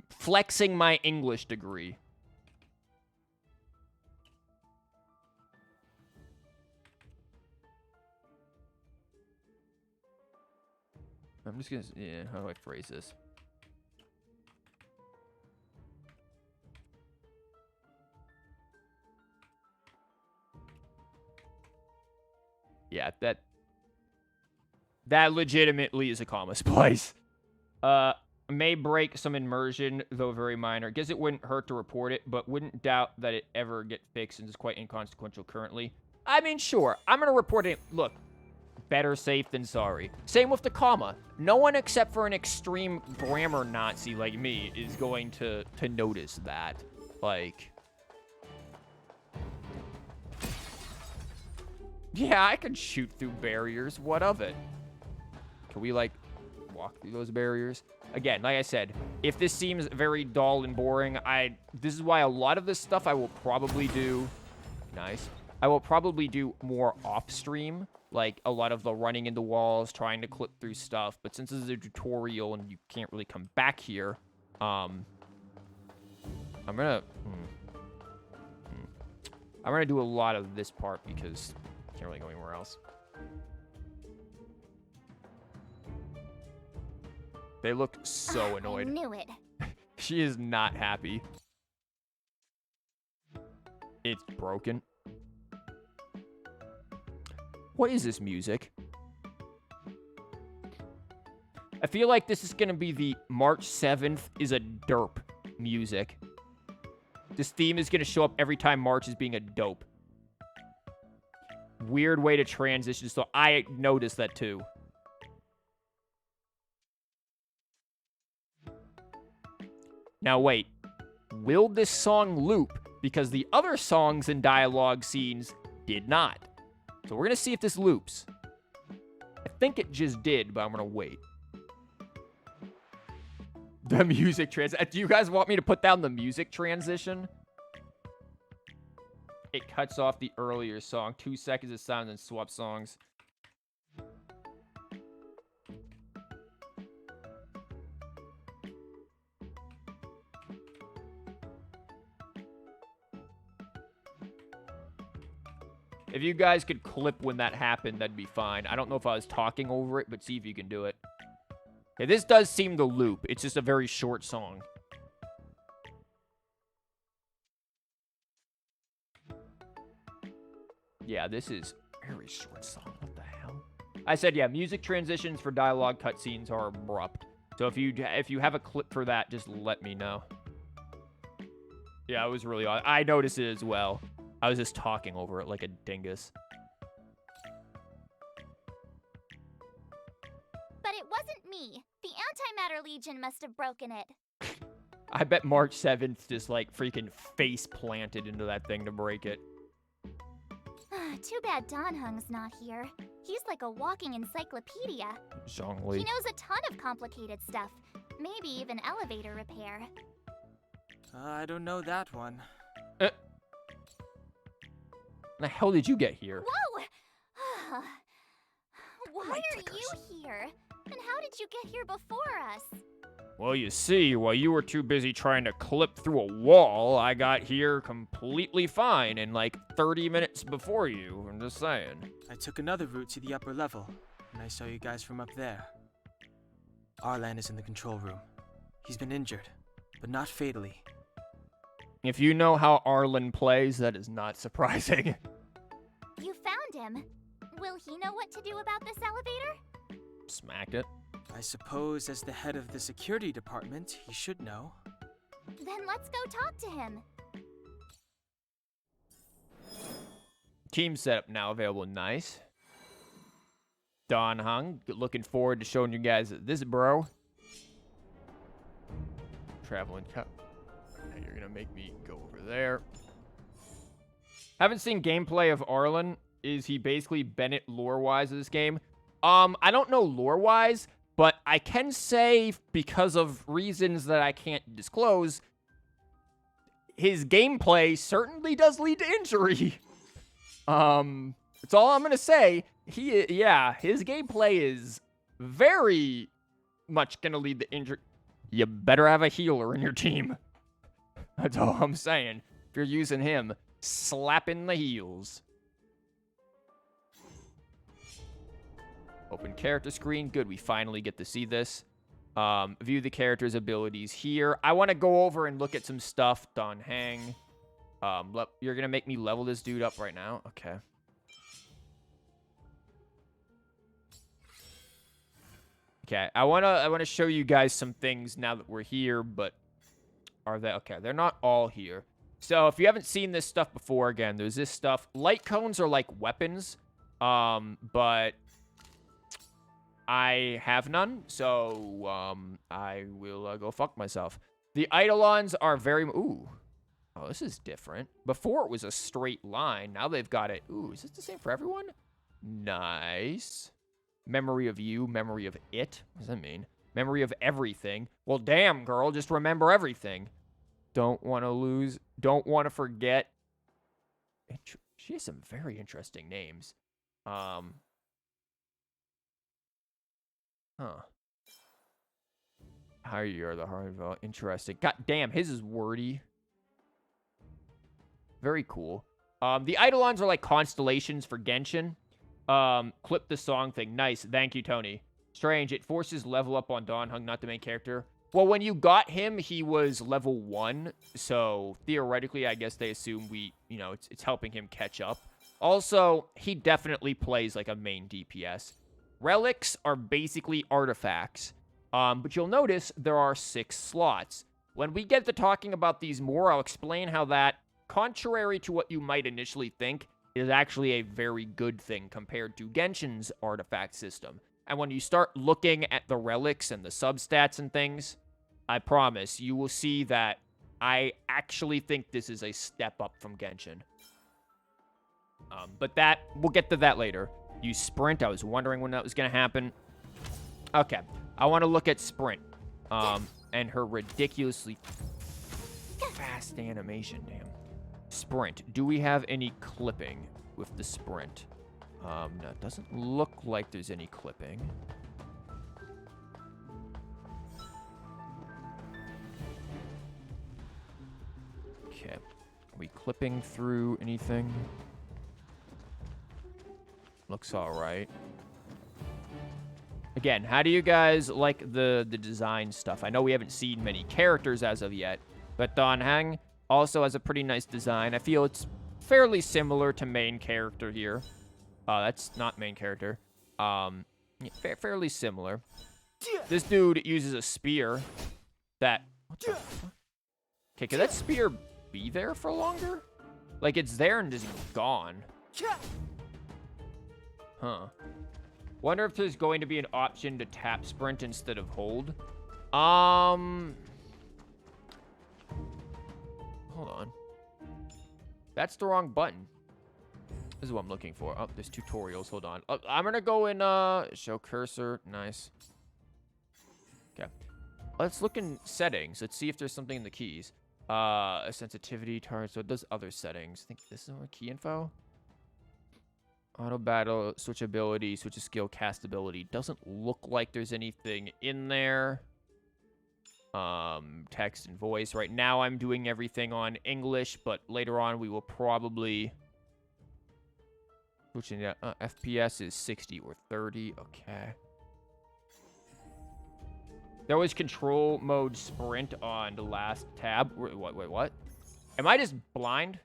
Flexing my English degree. I'm just gonna... Yeah, how do I phrase this? Yeah, that legitimately is a comma splice. May break some immersion, though very minor. Guess it wouldn't hurt to report it, but wouldn't doubt that it ever get fixed and is quite inconsequential currently. I mean, sure, I'm gonna report it. Look, better safe than sorry. Same with the comma. No one except for an extreme grammar Nazi like me is going to notice that. Like... Yeah, I can shoot through barriers. What of it? Can we, like, walk through those barriers? Again, like I said, if this seems very dull and boring, this is why a lot of this stuff I will probably do... Nice. I will probably do more off-stream. Like, a lot of the running into walls, trying to clip through stuff. But since this is a tutorial and you can't really come back here, I'm gonna do a lot of this part because I can't really go anywhere else. They look so annoyed. I knew it. She is not happy. It's broken. What is this music? I feel like this is gonna be the March 7th is a derp music. This theme is gonna show up every time March is being a dope. Weird way to transition, so I noticed that too. Now wait, will this song loop? Because the other songs and dialogue scenes did not. So we're gonna see if this loops. I think it just did, but I'm gonna wait. The music transition. Do you guys want me to put down the music transition? It cuts off the earlier song. 2 seconds of sound and swap songs. If you guys could clip when that happened, that'd be fine. I don't know if I was talking over it, but see if you can do it. Okay, this does seem to loop. It's just a very short song. Yeah, this is a very short song. What the hell? I said, yeah, music transitions for dialogue cutscenes are abrupt. So if you have a clip for that, just let me know. Yeah, it was really odd. I noticed it as well. I was just talking over it like a dingus. But it wasn't me. The Antimatter Legion must have broken it. I bet March 7th just like freaking face planted into that thing to break it. Too bad Donhung's not here. He's like a walking encyclopedia. Zhongli. He knows a ton of complicated stuff. Maybe even elevator repair. I don't know that one. The hell did you get here? Whoa! Why My are clickers. you here? And how did you get here before us? Well, you see, while you were too busy trying to clip through a wall, I got here completely fine in like 30 minutes before you. I'm just saying. I took another route to the upper level, and I saw you guys from up there. Arlan is in the control room. He's been injured, but not fatally. If you know how Arlen plays, that is not surprising. You found him. Will he know what to do about this elevator? Smacked it. I suppose as the head of the security department, he should know. Then let's go talk to him. Team setup now available. Nice. Don Hung, looking forward to showing you guys this, bro. Traveling cup. You're gonna make me go over there. Haven't seen gameplay of Arlen. Is he basically Bennett lore-wise in this game? I don't know lore-wise, but I can say, because of reasons that I can't disclose, his gameplay certainly does lead to injury. That's all I'm gonna say. His gameplay is very much gonna lead to injury. You better have a healer in your team. That's all I'm saying. If you're using him, slapping the heels. Open character screen. Good, we finally get to see this. View the character's abilities here. I want to go over and look at some stuff. Don Hang. You're going to make me level this dude up right now? Okay. Okay, I want to show you guys some things now that we're here, but are they okay? They're not all here. So if you haven't seen this stuff before, again, there's this stuff. Light cones are like weapons, but I have none, so I will go fuck myself. The Eidolons are very... Ooh. Oh, this is different. Before it was a straight line. Now they've got it. Ooh, is this the same for everyone? Nice. Memory of you, memory of it. What does that mean? Memory of everything. Well, damn, girl, just remember everything. Don't want to lose. Don't want to forget. She has some very interesting names. Huh. How you are the hard vote. Interesting. God damn, his is wordy. Very cool. The Eidolons are like constellations for Genshin. Clip the song thing. Nice. Thank you, Tony. Strange. It forces level up on Donhung, not the main character. Well, when you got him, he was level 1. So theoretically, I guess they assume it's helping him catch up. Also, he definitely plays like a main DPS. Relics are basically artifacts. But you'll notice there are 6 slots. When we get to talking about these more, I'll explain how that, contrary to what you might initially think, is actually a very good thing compared to Genshin's artifact system. And when you start looking at the relics and the substats and things, I promise you will see that I actually think this is a step up from Genshin. But we'll get to that later. Use Sprint. I was wondering when that was going to happen. Okay. I want to look at Sprint. And her ridiculously fast animation, damn. Sprint. Do we have any clipping with the Sprint? No, it doesn't look like there's any clipping. Okay. Are we clipping through anything? Looks alright. Again, how do you guys like the design stuff? I know we haven't seen many characters as of yet, but Donhang also has a pretty nice design. I feel it's fairly similar to main character here. That's not main character. Fairly similar. This dude uses a spear that... What the fuck? Okay, could that spear be there for longer? Like, it's there and just gone. Huh. Wonder if there's going to be an option to tap sprint instead of hold. Hold on. That's the wrong button. This is what I'm looking for. Oh, there's tutorials. Hold on. I'm gonna go in, show cursor. Nice. Okay. Let's look in settings. Let's see if there's something in the keys. Sensitivity, target. So it does other settings. I think this is our key info. Auto battle, switchability, switch of skill, castability. Doesn't look like there's anything in there. Text and voice. Right now I'm doing everything on English, but later on we will probably... Switching that. FPS is 60 or 30. Okay. There was control mode sprint on the last tab. Wait, what? Am I just blind?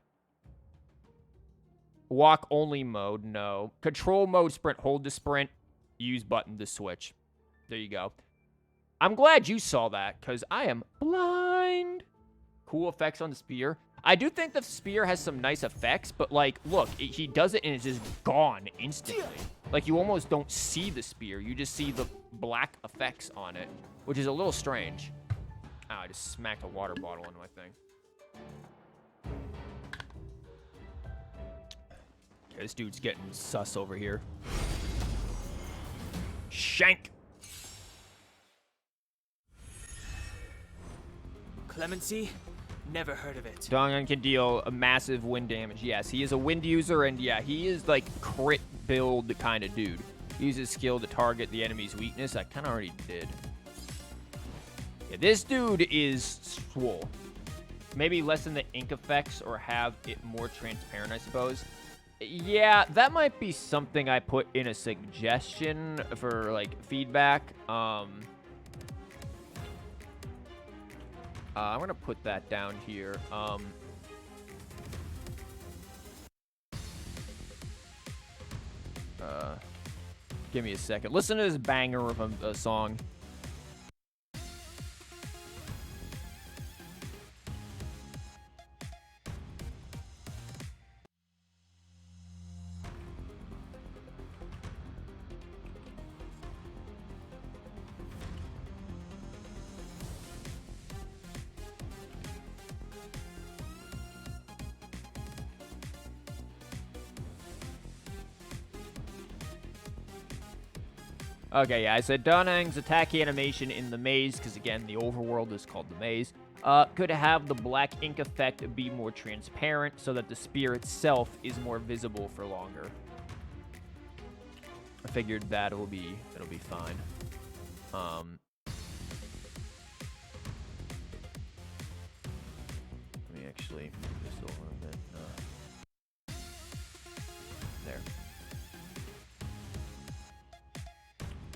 Walk only mode, no. Control mode sprint, hold to sprint, use button to switch. There you go. I'm glad you saw that, because I am blind. Cool effects on the spear. I do think the spear has some nice effects, but, like, look, he does it and it's just gone instantly. Like, you almost don't see the spear. You just see the black effects on it, which is a little strange. Ow, I just smacked a water bottle into my thing. Okay, this dude's getting sus over here. Shank! Clemency? Never heard of it. Dongan can deal a massive wind damage. Yes, he is a wind user, and yeah, he is like crit build kind of dude. He uses skill to target the enemy's weakness. I kind of already did. Yeah, this dude is swole. Maybe lessen the ink effects or have it more transparent, I suppose. Yeah, that might be something I put in a suggestion for like feedback. I'm gonna put that down here. Give me a second. Listen to this banger of a song. Okay, yeah, I said Donhang's attack animation in the maze, because again, the overworld is called the maze, could have the black ink effect be more transparent so that the spear itself is more visible for longer. I figured that'll be fine. Let me actually move this over a bit. There.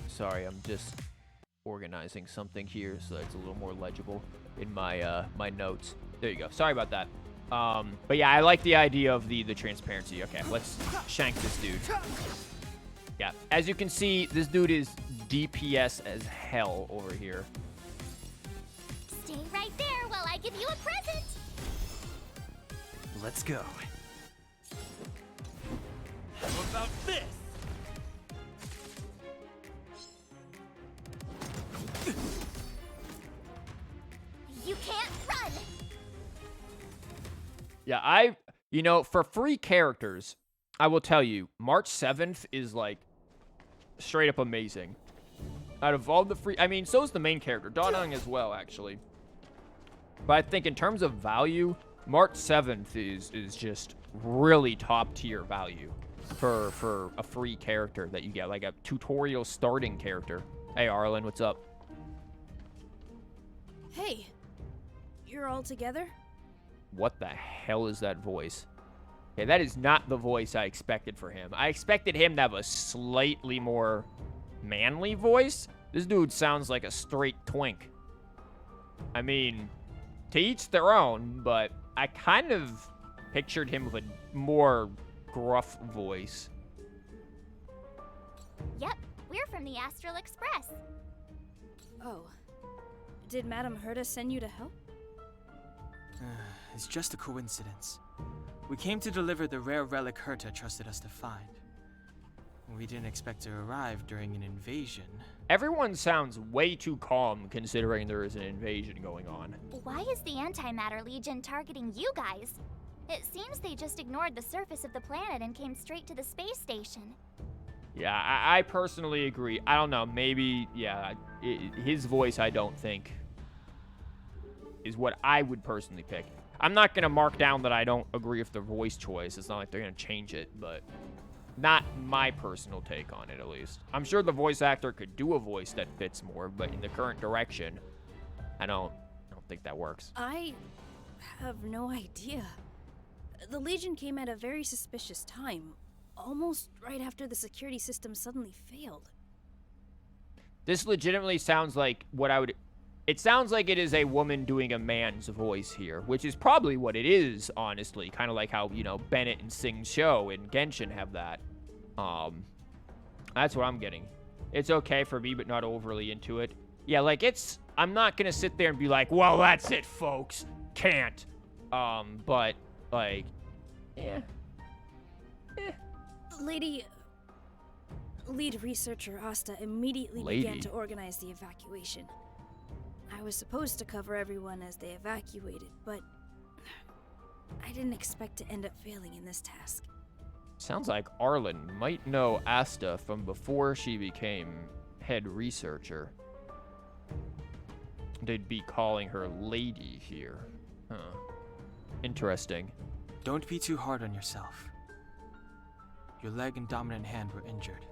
Sorry, I'm just organizing something here so that it's a little more legible in my my notes. There you go. Sorry about that. But yeah, I like the idea of the transparency. Okay, let's shank this dude. Yeah, as you can see, this dude is DPS as hell over here. Stay right there while I give you a present. Let's go. How about this? You can't run. Yeah, you know, for free characters, I will tell you, March 7th is like straight up amazing. Out of all the free, I mean, so is the main character, Donang as well, actually. But I think in terms of value, March 7th is just really top tier value for a free character that you get, like a tutorial starting character. Hey, Arlen, what's up? Hey, you're all together? What the hell is that voice? Okay, that is not the voice I expected for him. I expected him to have a slightly more manly voice. This dude sounds like a straight twink. I mean, to each their own, but I kind of pictured him with a more gruff voice. Yep, we're from the Astral Express. Oh. Did Madame Herta send you to help? It's just a coincidence. We came to deliver the rare relic Herta trusted us to find. We didn't expect to arrive during an invasion. Everyone sounds way too calm considering there is an invasion going on. Why is the Antimatter Legion targeting you guys? It seems they just ignored the surface of the planet and came straight to the space station. Yeah, I personally agree. I don't know, maybe, yeah, his voice I don't think is what I would personally pick. I'm not going to mark down that I don't agree with the voice choice. It's not like they're going to change it, but not my personal take on it, at least. I'm sure the voice actor could do a voice that fits more, but in the current direction, I don't think that works. I have no idea. The Legion came at a very suspicious time, almost right after the security system suddenly failed. This legitimately sounds like what I would... It sounds like it is a woman doing a man's voice here, which is probably what it is, honestly. Kind of like how, you know, Bennett and Sing Show and Genshin have that. That's what I'm getting. It's okay for me, but not overly into it. Yeah, like, it's... I'm not gonna sit there and be like, well, that's it, folks. Can't. But, like... Yeah. Lead researcher Asta immediately began to organize the evacuation. I was supposed to cover everyone as they evacuated, but I didn't expect to end up failing in this task. Sounds like Arlen might know Asta from before she became head researcher. They'd be calling her Lady here. Huh. Interesting. Don't be too hard on yourself. Your leg and dominant hand were injured.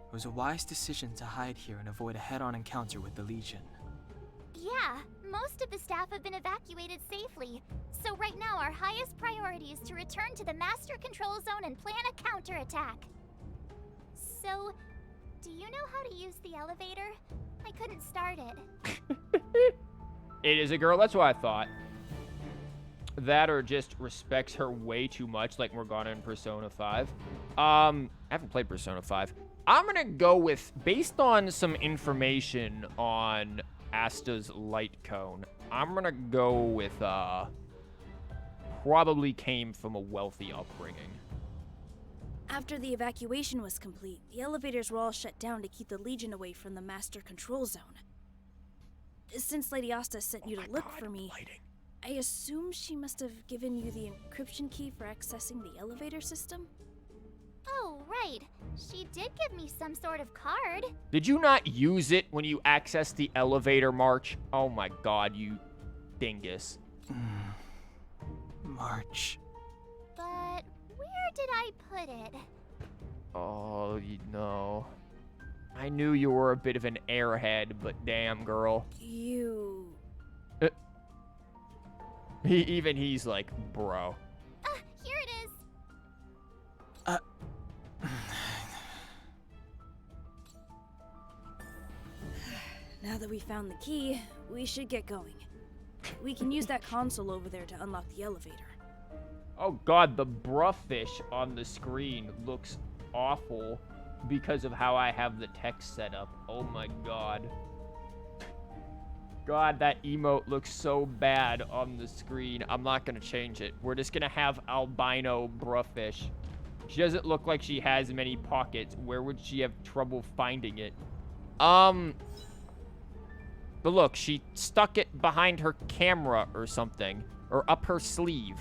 It was a wise decision to hide here and avoid a head-on encounter with the Legion. Yeah, most of the staff have been evacuated safely. So right now our highest priority is to return to the master control zone and plan a counterattack. So, do you know how to use the elevator? I couldn't start it. It is a girl, that's what I thought. That or just respects her way too much, like Morgana in Persona 5. I haven't played Persona 5. I'm gonna go with, based on some information on Asta's light cone, I'm gonna go with, probably came from a wealthy upbringing. After the evacuation was complete, the elevators were all shut down to keep the Legion away from the master control zone. Since Lady Asta sent you to look for me, I assume she must have given you the encryption key for accessing the elevator system? Oh, right. She did give me some sort of card. Did you not use it when you accessed the elevator, March? Oh my god, you dingus. March. But where did I put it? Oh, you know. I knew you were a bit of an airhead, but damn, girl. You... Even he's like, bro. Here it is. Now that we found the key, we should get going. We can use that console over there to unlock the elevator. Oh god, the bruhfish on the screen looks awful because of how I have the text set up. Oh my god. God, that emote looks so bad on the screen. I'm not gonna change it. We're just gonna have albino bruhfish. She doesn't look like she has many pockets. Where would she have trouble finding it? But look, she stuck it behind her camera or something. Or up her sleeve.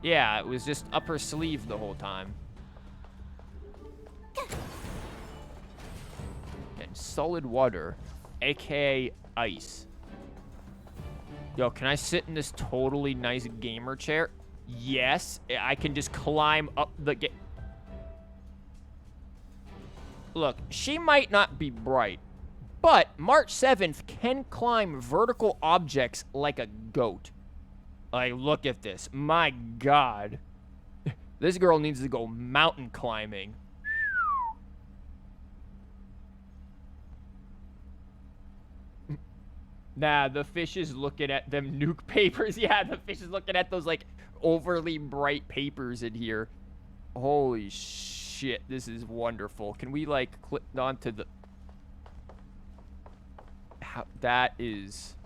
Yeah, it was just up her sleeve the whole time. And solid water, aka ice. Yo, can I sit in this totally nice gamer chair? Yes, I can just climb up the Look, she might not be bright, but March 7th can climb vertical objects like a goat. Like, look at this. My god. This girl needs to go mountain climbing. Nah, the fish is looking at them nuke papers. Yeah, the fish is looking at those, like, overly bright papers in here. Holy shit, this is wonderful. Can we, like, click onto the... That is...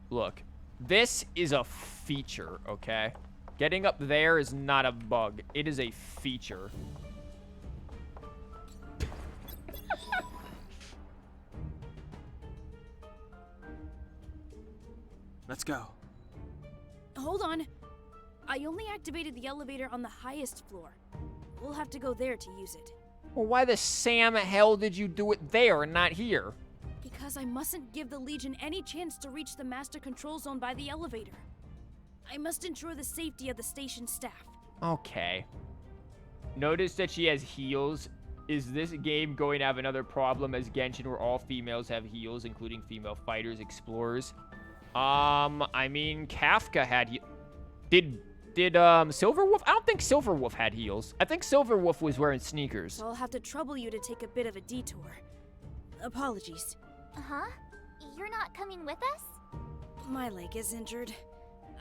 Look, this is a feature, okay? Getting up there is not a bug. It is a feature. Let's go. Hold on. I only activated the elevator on the highest floor. We'll have to go there to use it. Well, why the Sam hell did you do it there and not here? Because I mustn't give the Legion any chance to reach the master control zone by the elevator. I must ensure the safety of the station staff. Okay. Notice that she has heals. Is this game going to have another problem as Genshin where all females have heals, including female fighters, explorers? I mean, Kafka had Did Silverwolf? I don't think Silverwolf had heals. I think Silverwolf was wearing sneakers. So I'll have to trouble you to take a bit of a detour. Apologies. Uh-huh. You're not coming with us? My leg is injured.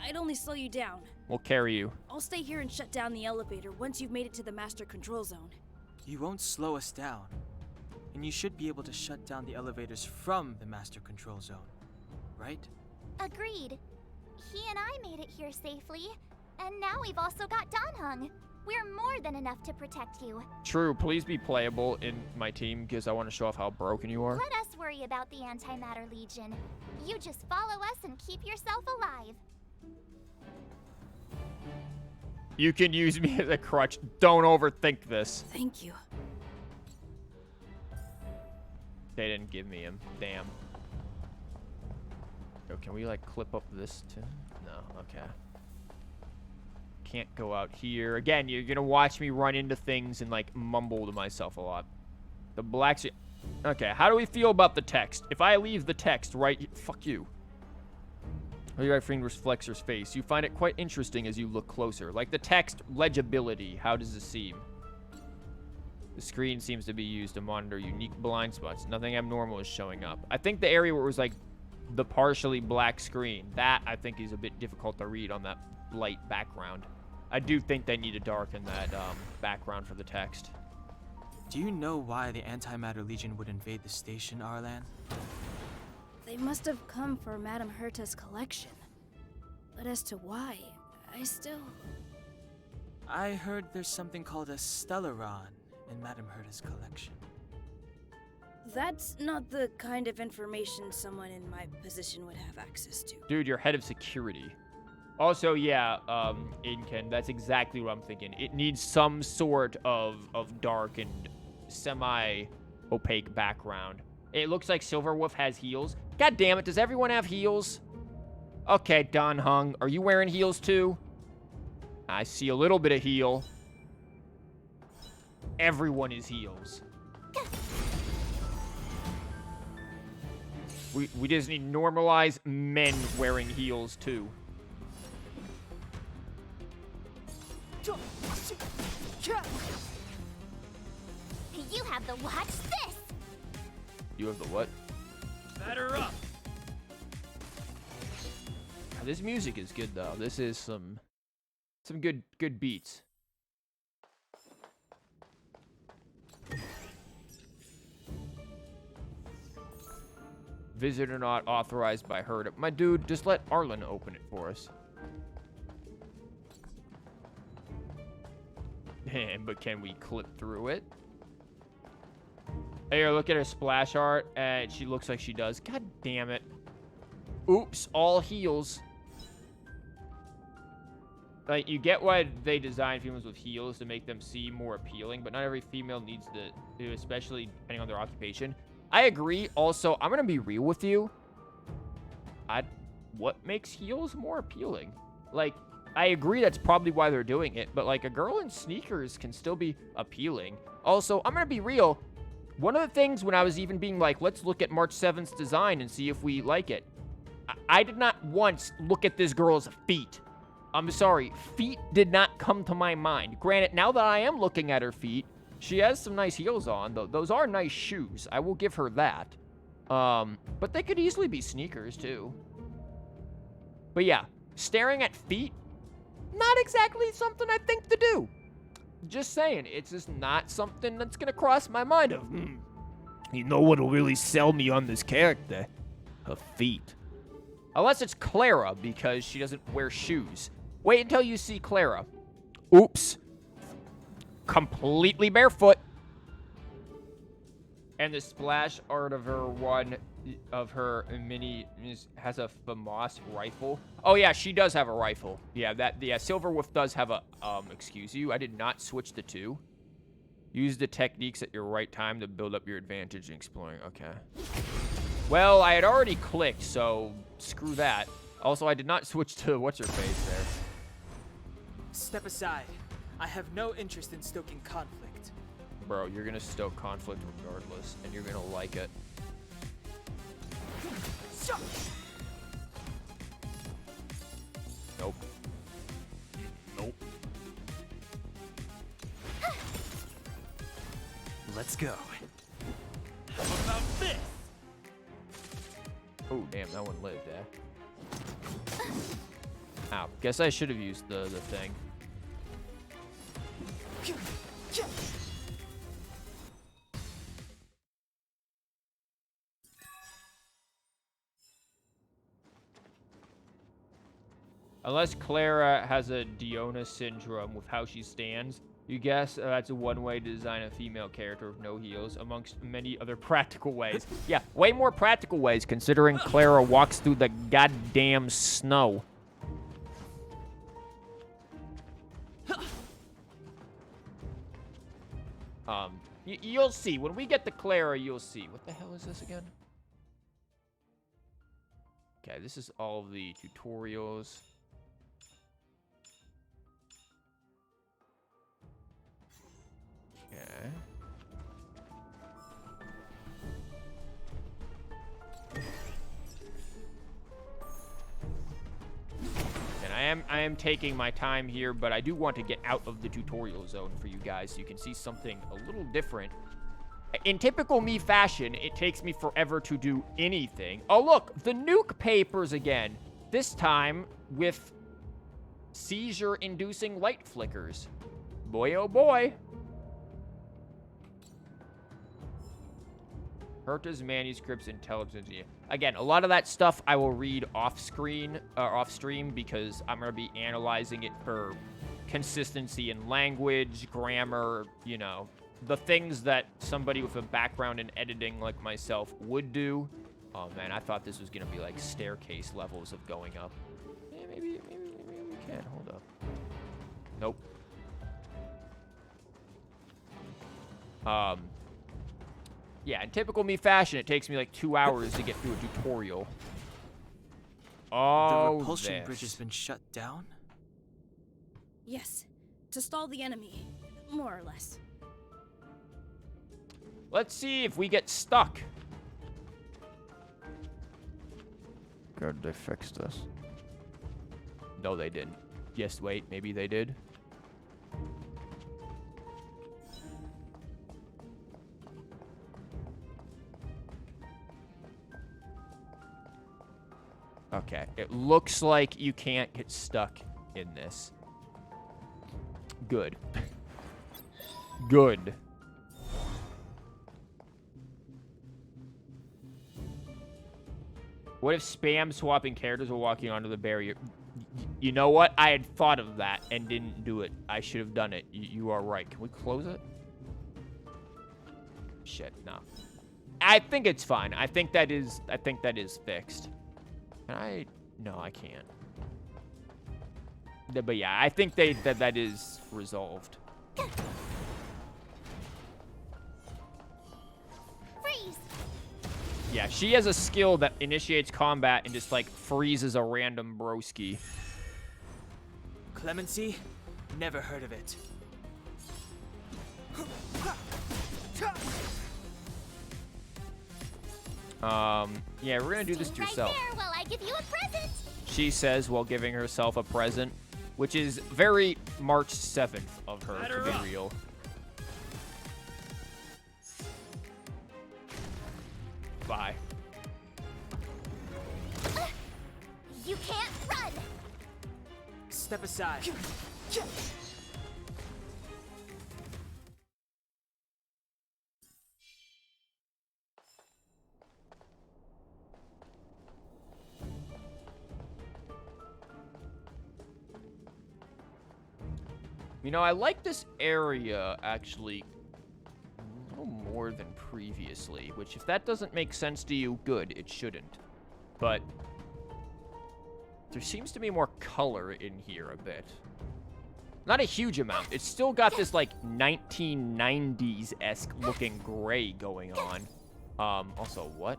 I'd only slow you down. We'll carry you. I'll stay here and shut down the elevator once you've made it to the master control zone. You won't slow us down. And you should be able to shut down the elevators from the master control zone, right? Agreed. He and I made it here safely, and now we've also got Danhung. We're more than enough to protect you. True, please be playable in my team because I want to show off how broken you are. Let us worry about the Antimatter Legion. You just follow us and keep yourself alive. You can use me as a crutch. Don't overthink this. Thank you. They didn't give me him. Damn. Oh, can we, like, clip up this too? No, okay. Can't go out here. Again, you're gonna watch me run into things and, like, mumble to myself a lot. The black... Okay, how do we feel about the text? If I leave the text right... Fuck you. Your right friend reflects her face. You find it quite interesting as you look closer. Like the text legibility. How does it seem? The screen seems to be used to monitor unique blind spots. Nothing abnormal is showing up. I think the area where it was like the partially black screen, that I think is a bit difficult to read on that light background. I do think they need to darken that background for the text. Do you know why the Antimatter Legion would invade the station, Arlan? They must have come for Madame Herta's collection. But as to why, I heard there's something called a Stellaron in Madame Herta's collection. That's not the kind of information someone in my position would have access to. Dude, you're head of security. Also, yeah, Inken, that's exactly what I'm thinking. It needs some sort of dark and semi-opaque background. It looks like Silverwolf has heals. God damn it, does everyone have heals? Okay, Danhung, are you wearing heals too? I see a little bit of heal. Everyone is heals. We just need to normalize men wearing heals too. You have the watch this! You have the what? Batter up. This music is good though. This is some good beats. Visitor not authorized by her. My dude, just let Arlen open it for us. But can we clip through it? Here, look at her splash art, and she looks like she does. God damn it. Oops, all heels. Like, you get why they design females with heels to make them seem more appealing, but not every female needs to, especially depending on their occupation. I agree. Also, I'm going to be real with you. What makes heels more appealing? Like, I agree that's probably why they're doing it, but like a girl in sneakers can still be appealing. Also, I'm going to be real. One of the things when I was even being like, let's look at March 7th's design and see if we like it. I did not once look at this girl's feet. I'm sorry, feet did not come to my mind. Granted, now that I am looking at her feet, she has some nice heels on, though. Those are nice shoes. I will give her that. But they could easily be sneakers, too. But yeah, staring at feet, not exactly something I think to do. Just saying, it's just not something that's gonna cross my mind of, you know what'll really sell me on this character? Her feet. Unless it's Clara, because she doesn't wear shoes. Wait until you see Clara. Oops. Completely barefoot. And the splash art of her mini has a FAMAS rifle. Oh yeah, she does have a rifle. Yeah, Silverwolf does have a excuse you, I did not switch the two. Use the techniques at your right time to build up your advantage in exploring. Okay. Well, I had already clicked, so screw that. Also, I did not switch to what's her face there. Step aside. I have no interest in stoking conflict. Bro, you're gonna stoke conflict regardless, and you're gonna like it. Nope. Nope. Let's go. How about this? Oh, damn, that one lived, Ow. Guess I should have used the thing. Unless Clara has a Diona syndrome with how she stands, you guess that's one way to design a female character with no heels, amongst many other practical ways. Yeah, way more practical ways, considering Clara walks through the goddamn snow. You'll see. When we get to Clara, you'll see. What the hell is this again? Okay, this is all of the tutorials. Okay. And I am taking my time here, but I do want to get out of the tutorial zone for you guys so you can see something a little different. In typical me fashion, it takes me forever to do anything. Oh, look, the nuke papers again. This time with seizure-inducing light flickers. Boy, oh boy. Herta's manuscripts intelligence. Again, a lot of that stuff I will read off-screen, off-stream, because I'm going to be analyzing it for consistency in language, grammar, you know, the things that somebody with a background in editing like myself would do. Oh, man, I thought this was going to be like staircase levels of going up. Yeah, maybe we can. Hold up. Nope. Yeah, in typical me fashion, it takes me like 2 hours to get through a tutorial. Oh, the repulsion bridge has been shut down? Yes, to stall the enemy, more or less. Let's see if we get stuck. God, they fixed this. No, they didn't. Yes, wait, maybe they did. Okay, it looks like you can't get stuck in this. Good. Good. What if spam swapping characters while walking onto the barrier? You know what? I had thought of that and didn't do it. I should have done it. You are right. Can we close it? Shit, no. I think it's fine. I think that is fixed. Can I? No, I can't. But yeah, I think that is resolved. Freeze! Yeah, she has a skill that initiates combat and just, like, freezes a random broski. Clemency? Never heard of it. Yeah, we're gonna do this to Right yourself. there while I give you a present. She says while giving herself a present, which is very March 7th of her, to be real. Bye. You can't run. Step aside. You know, I like this area, actually, a little more than previously, which, if that doesn't make sense to you, good, it shouldn't. But there seems to be more color in here a bit. Not a huge amount. It's still got this, like, 1990s-esque looking gray going on. Also, what?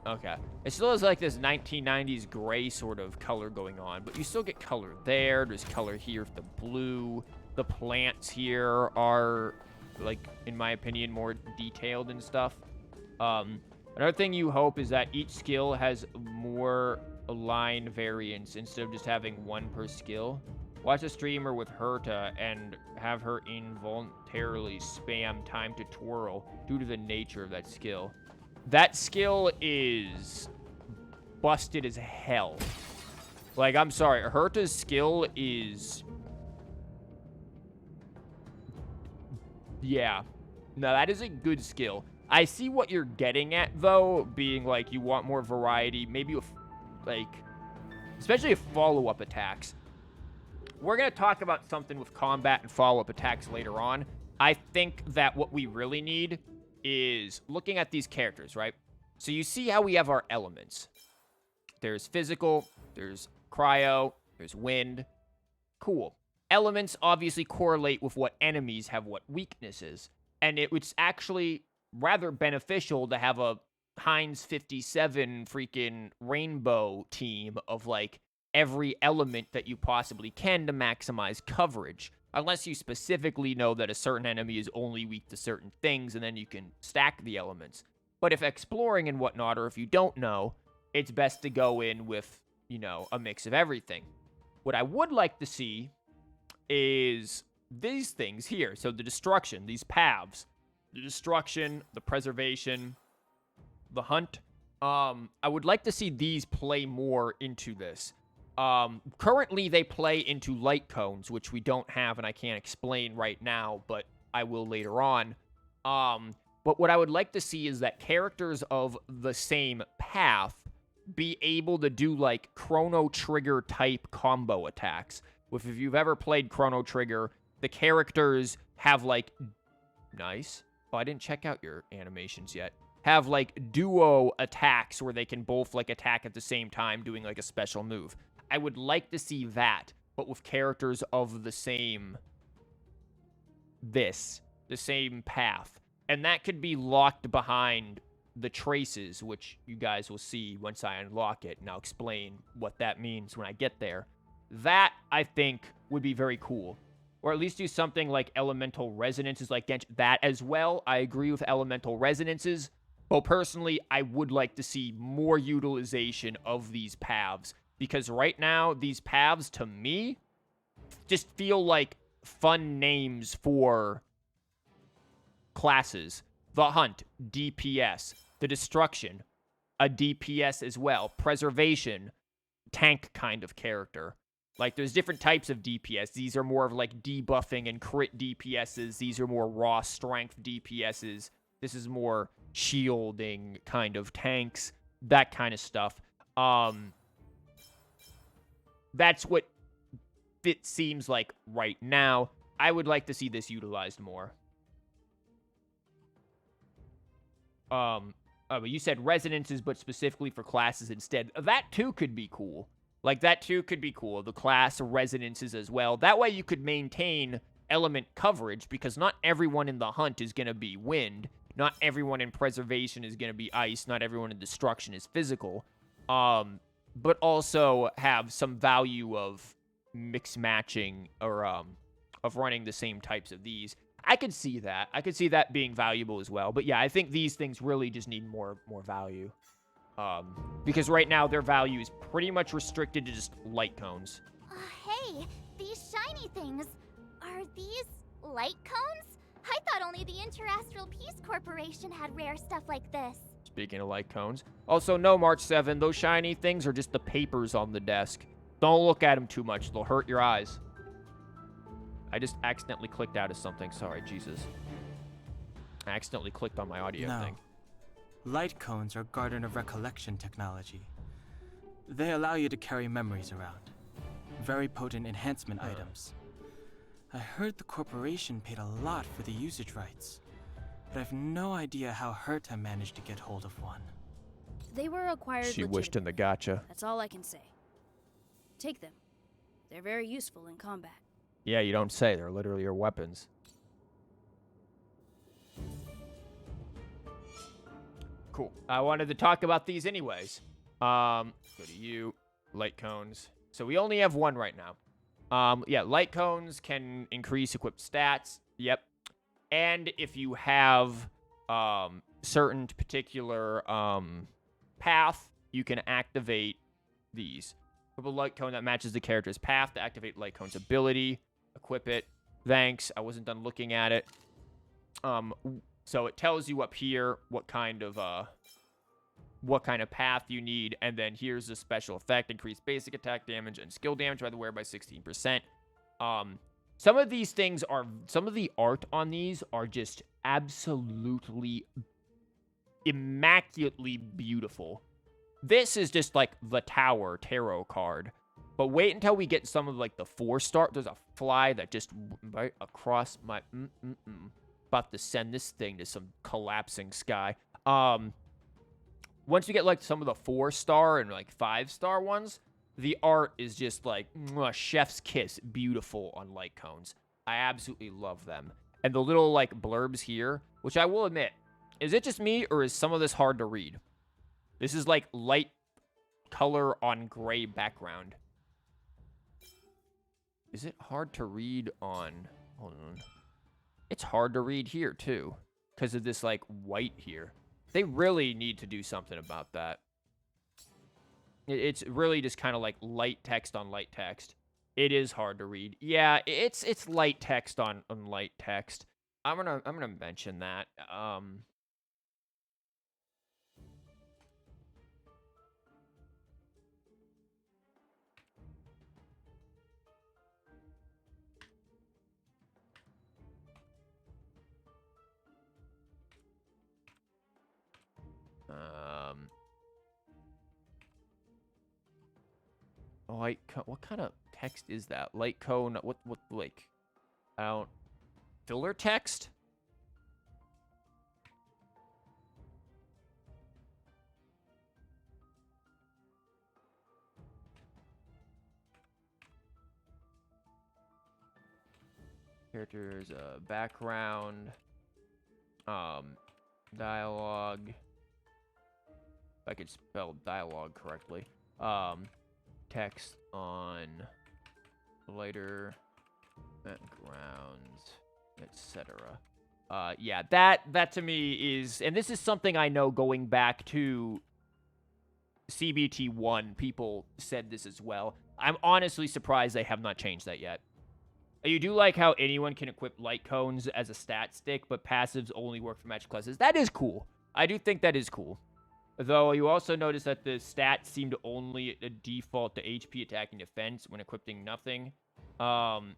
Okay. It still has, like, this 1990s gray sort of color going on, but you still get color there. There's color here with the blue. The plants here are, like, in my opinion, more detailed and stuff. Another thing you hope is that each skill has more line variance instead of just having one per skill. Watch a streamer with Herta and have her involuntarily spam time to twirl due to the nature of that skill. That skill is busted as hell. Like, I'm sorry, Herta's skill is... Yeah. No, that is a good skill. I see what you're getting at, though, being like you want more variety, maybe with, like, especially with follow-up attacks. We're going to talk about something with combat and follow-up attacks later on. I think that what we really need is looking at these characters, right? So you see how we have our elements. There's physical, there's cryo, there's wind. Cool. Elements obviously correlate with what enemies have what weaknesses. And it's actually rather beneficial to have a Heinz 57 freaking rainbow team of, like, every element that you possibly can to maximize coverage. Unless you specifically know that a certain enemy is only weak to certain things, and then you can stack the elements. But if exploring and whatnot, or if you don't know, it's best to go in with, you know, a mix of everything. What I would like to see is these things here. So the destruction, these paths. The destruction, the preservation, the hunt. I would like to see these play more into this. Currently, they play into light cones, which we don't have and I can't explain right now, but I will later on. But what I would like to see is that characters of the same path be able to do, like, Chrono Trigger type combo attacks. If you've ever played Chrono Trigger, the characters have, like, nice. Oh, I didn't check out your animations yet. Have, like, duo attacks where they can both, like, attack at the same time doing, like, a special move. I would like to see that, but with characters of the same... the same path. And that could be locked behind the traces, which you guys will see once I unlock it, and I'll explain what that means when I get there. That, I think, would be very cool. Or at least do something like elemental resonances, like that as well. I agree with elemental resonances. But personally, I would like to see more utilization of these paths. Because right now, these paths, to me, just feel like fun names for classes. The Hunt, DPS. The Destruction, a DPS as well. Preservation, tank kind of character. Like, there's different types of DPS. These are more of, like, debuffing and crit DPSs. These are more raw strength DPSs. This is more shielding kind of tanks. That kind of stuff. That's what it seems like right now. I would like to see this utilized more. But you said resonances, but specifically for classes instead. That too could be cool. Like, that too could be cool. The class resonances as well. That way you could maintain element coverage, because not everyone in the hunt is going to be wind. Not everyone in preservation is going to be ice. Not everyone in destruction is physical. But also have some value of mix matching, or of running the same types of these. I could see that. I could see that being valuable as well. But yeah, I think these things really just need more value. Because right now their value is pretty much restricted to just light cones. Hey, these shiny things. Are these light cones? I thought only the Interastral Peace Corporation had rare stuff like this. Speaking of light cones. Also, no, March 7, those shiny things are just the papers on the desk. Don't look at them too much. They'll hurt your eyes. I just accidentally clicked out of something. Sorry, Jesus. I accidentally clicked on my audio thing. Light cones are Garden of Recollection technology. They allow you to carry memories around. Very potent enhancement items. I heard the corporation paid a lot for the usage rights, but I've no idea how Herta managed to get hold of one. They were acquired She wished in the legitimately. gotcha. That's all I can say. Take them. They're very useful in combat. Yeah, you don't say. They're literally your weapons. Cool. I wanted to talk about these anyways. Go to you. Light cones. So we only have one right now. Yeah, light cones can increase equipped stats. Yep. And if you have certain particular path, you can activate these. Equip a light cone that matches the character's path to activate light cone's ability. Equip it. Thanks. I wasn't done looking at it. So it tells you up here what kind of path you need, and then here's the special effect: increase basic attack damage and skill damage by the wearer by 16%. Some of these things are, some of the art on these are just absolutely immaculately beautiful. This is just like the Tower tarot card. But wait until we get some of like the 4-star. There's a fly that just right across my about to send this thing to some collapsing sky. Once you get like some of the 4-star and like 5-star ones, the art is just like chef's kiss, beautiful on light cones. I absolutely love them. And the little like blurbs here, which I will admit, is it just me or is some of this hard to read? This is like light color on gray background. Is it hard to read on... Hold on. It's hard to read here, too. Because of this, like, white here. They really need to do something about that. It's really just kind of like light text on light text. It is hard to read. Yeah, it's light text on light text. I'm gonna mention that. Light cone. What kind of text is that? Light cone. What like? I don't. Filler text. Characters. Background. Dialogue. If I could spell dialogue correctly. Text on lighter backgrounds, etc. Yeah, that to me is, and this is something I know going back to Pt.1, people said this as well. I'm honestly surprised they have not changed that yet. You do like how anyone can equip light cones as a stat stick, but passives only work for magic classes. That is cool. I do think that is cool. Though you also notice that the stats seem to only default to HP, attack, and defense when equipping nothing. And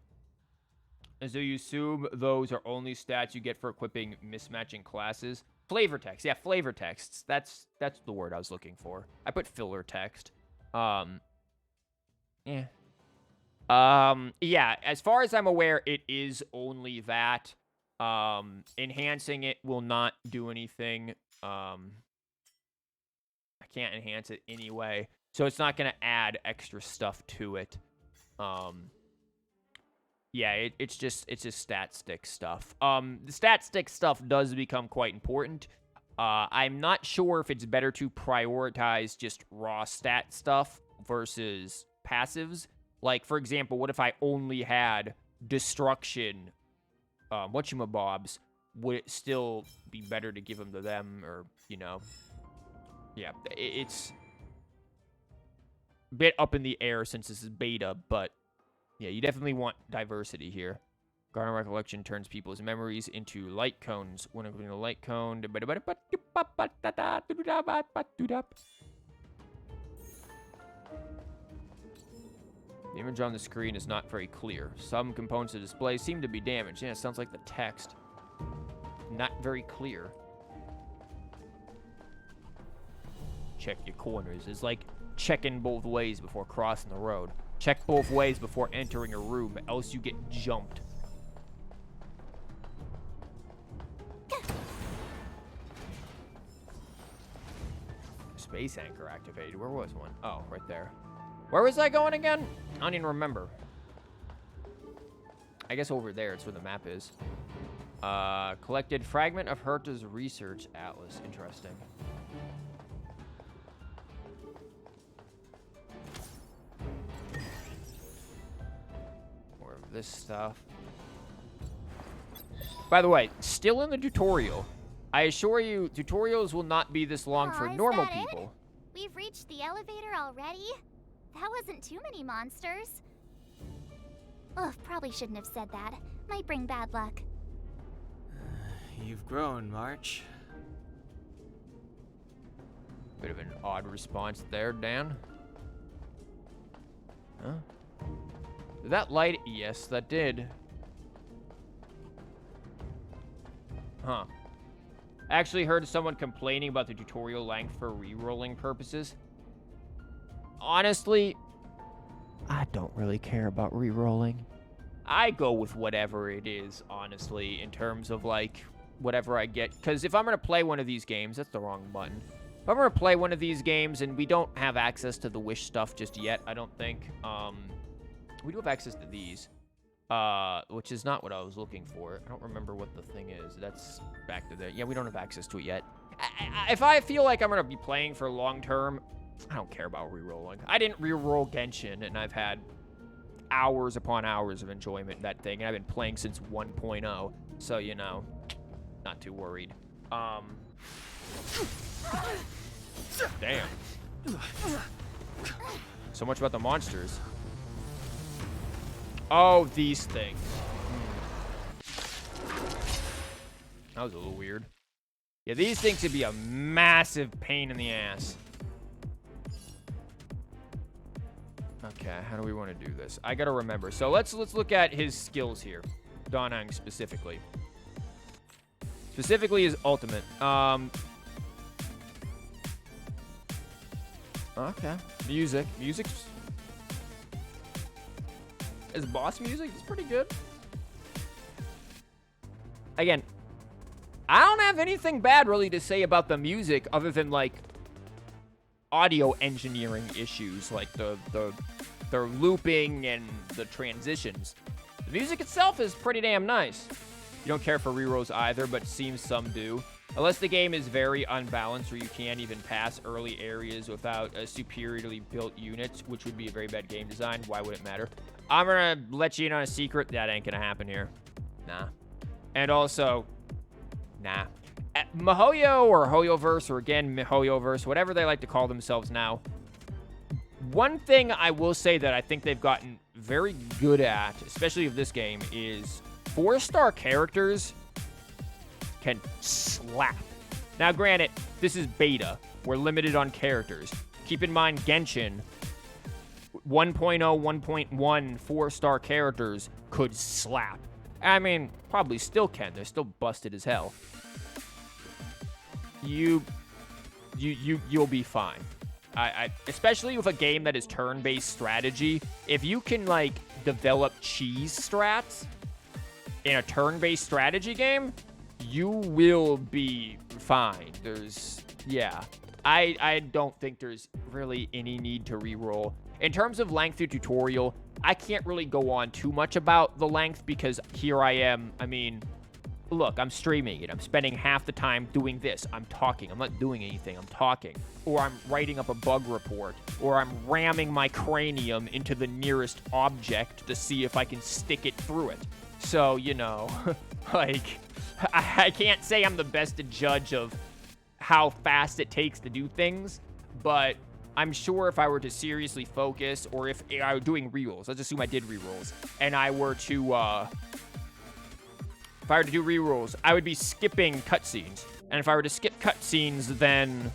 so you assume those are only stats you get for equipping mismatching classes. Flavor text. Yeah, flavor texts. That's the word I was looking for. I put filler text. Yeah. Yeah, as far as I'm aware, it is only that. Enhancing it will not do anything. I can't enhance it anyway. So it's not going to add extra stuff to it. Yeah, it's just stat stick stuff. The stat stick stuff does become quite important. I'm not sure if it's better to prioritize just raw stat stuff versus passives. Like, for example, what if I only had destruction, whatchamabobs? Would it still be better to give them to them, or, you know? Yeah, it's a bit up in the air since this is beta, but yeah, you definitely want diversity here. Garner Recollection turns people's memories into light cones. When opening a light cone... The image on the screen is not very clear. Some components of the display seem to be damaged. Yeah, it sounds like the text. Not very clear. Check your corners. It's like checking both ways before crossing the road. Check both ways before entering a room, else you get jumped. Space anchor activated. Where was one? Oh, right there. Where was I going again? I don't even remember. I guess over there. It's where the map is. Collected fragment of Herta's research atlas. Interesting. More of this stuff. By the way, still in the tutorial. I assure you, tutorials will not be this long for normal people. We've reached the elevator already? That wasn't too many monsters. Ugh, probably shouldn't have said that. Might bring bad luck. You've grown, March. Bit of an odd response there, Dan. Huh? Did that light? Yes, that did. Huh. I actually heard someone complaining about the tutorial length for re-rolling purposes. Honestly, I don't really care about re-rolling. I go with whatever it is, honestly, in terms of, like, whatever I get. Because if I'm going to play one of these games, that's the wrong button. If I'm going to play one of these games, and we don't have access to the Wish stuff just yet, I don't think. We do have access to these, which is not what I was looking for. I don't remember what the thing is. That's back to there. Yeah, we don't have access to it yet. If I feel like I'm going to be playing for long term, I don't care about re-rolling. I didn't re-roll Genshin, and I've had hours upon hours of enjoyment in that thing, and I've been playing since 1.0, so, you know, not too worried. Damn. So much about the monsters. Oh, these things. That was a little weird. Yeah, these things could be a massive pain in the ass. Okay, how do we want to do this? I gotta remember. So let's look at his skills here. Danang specifically. Specifically his ultimate. Okay. Music. Music's... His boss music is pretty good. Again, I don't have anything bad really to say about the music other than, like, audio engineering issues, like the looping and the transitions. The music itself is pretty damn nice. You don't care for rerolls either, but it seems some do. Unless the game is very unbalanced, or you can't even pass early areas without a superiorly built units, which would be a very bad game design. Why would it matter? I'm gonna let you in on a secret. That ain't gonna happen here. Nah. And also, nah. At MiHoYo or HoYoverse, or again, MiHoYoverse, whatever they like to call themselves now, one thing I will say that I think they've gotten very good at, especially of this game, is 4-star characters can slap. Now, granted, this is beta, We're limited on characters. Keep in mind, Genshin, 1.0, 1.1 4-star characters could slap. I mean, probably still can. They're still busted as hell. You'll be fine. Especially with a game that is turn-based strategy, if you can, like, develop cheese strats in a turn-based strategy game, you will be fine. Yeah. I don't think there's really any need to reroll. In terms of length of tutorial, I can't really go on too much about the length because here I am. I mean, look, I'm streaming it. I'm spending half the time doing this. I'm talking. I'm not doing anything. I'm talking. Or I'm writing up a bug report. Or I'm ramming my cranium into the nearest object to see if I can stick it through it. So, you know, like, I can't say I'm the best judge of how fast it takes to do things, but I'm sure if I were to seriously focus, or if I were doing rerolls, let's assume I did rerolls, and I were to, if I were to do rerolls, I would be skipping cutscenes. And if I were to skip cutscenes, then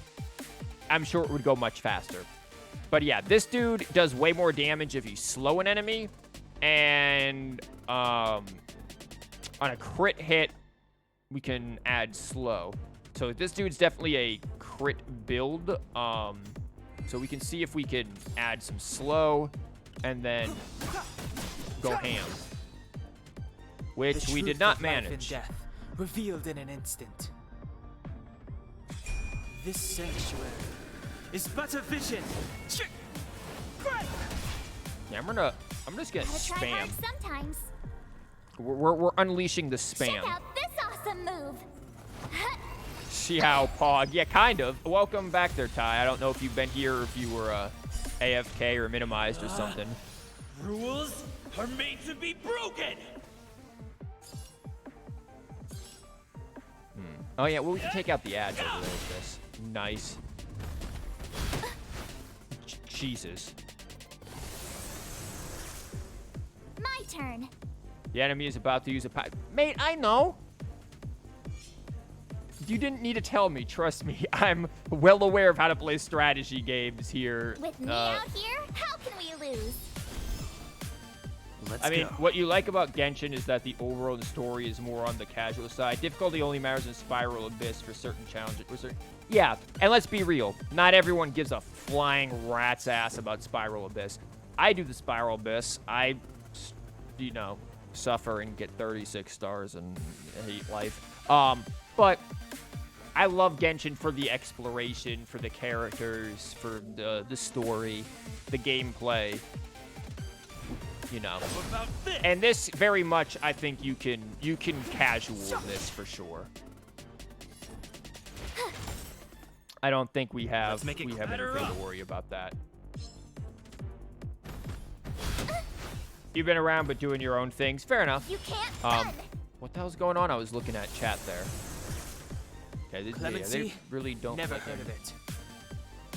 I'm sure it would go much faster. But yeah, this dude does way more damage if you slow an enemy, and on a crit hit, we can add slow. So this dude's definitely a crit build. So we can see if we can add some slow and then go ham. Which we did not manage. Death, revealed in an instant. This sanctuary is but a vision. Yeah, I'm just gonna Gotta try hard spam. sometimes. We're unleashing the spam. Check out this awesome move. See how Pog. Yeah, kind of. Welcome back there, Ty. I don't know if you've been here or if you were AFK or minimized or something. Rules are made to be broken. Oh yeah, well we can take out the ads over there with this. Nice. Jesus. My turn. The enemy is about to use a Mate, I know. You didn't need to tell me. Trust me. I'm well aware of how to play strategy games here. With me out here, how can we lose? Let's I mean, go. what you like about Genshin is that the overall story is more on the casual side. Difficulty only matters in Spiral Abyss for certain challenges. Yeah, and let's be real. Not everyone gives a flying rat's ass about Spiral Abyss. I do the Spiral Abyss. I, you know, suffer and get 36 stars and hate life. But I love Genshin for the exploration, for the characters, for the story, the gameplay. You know, and this very much, I think you can casual this for sure. I don't think we have anything to worry about that. You've been around but doing your own things. Fair enough. You can't run. What the hell's going on? I was looking at chat there. Okay, they really don't. Never heard of it.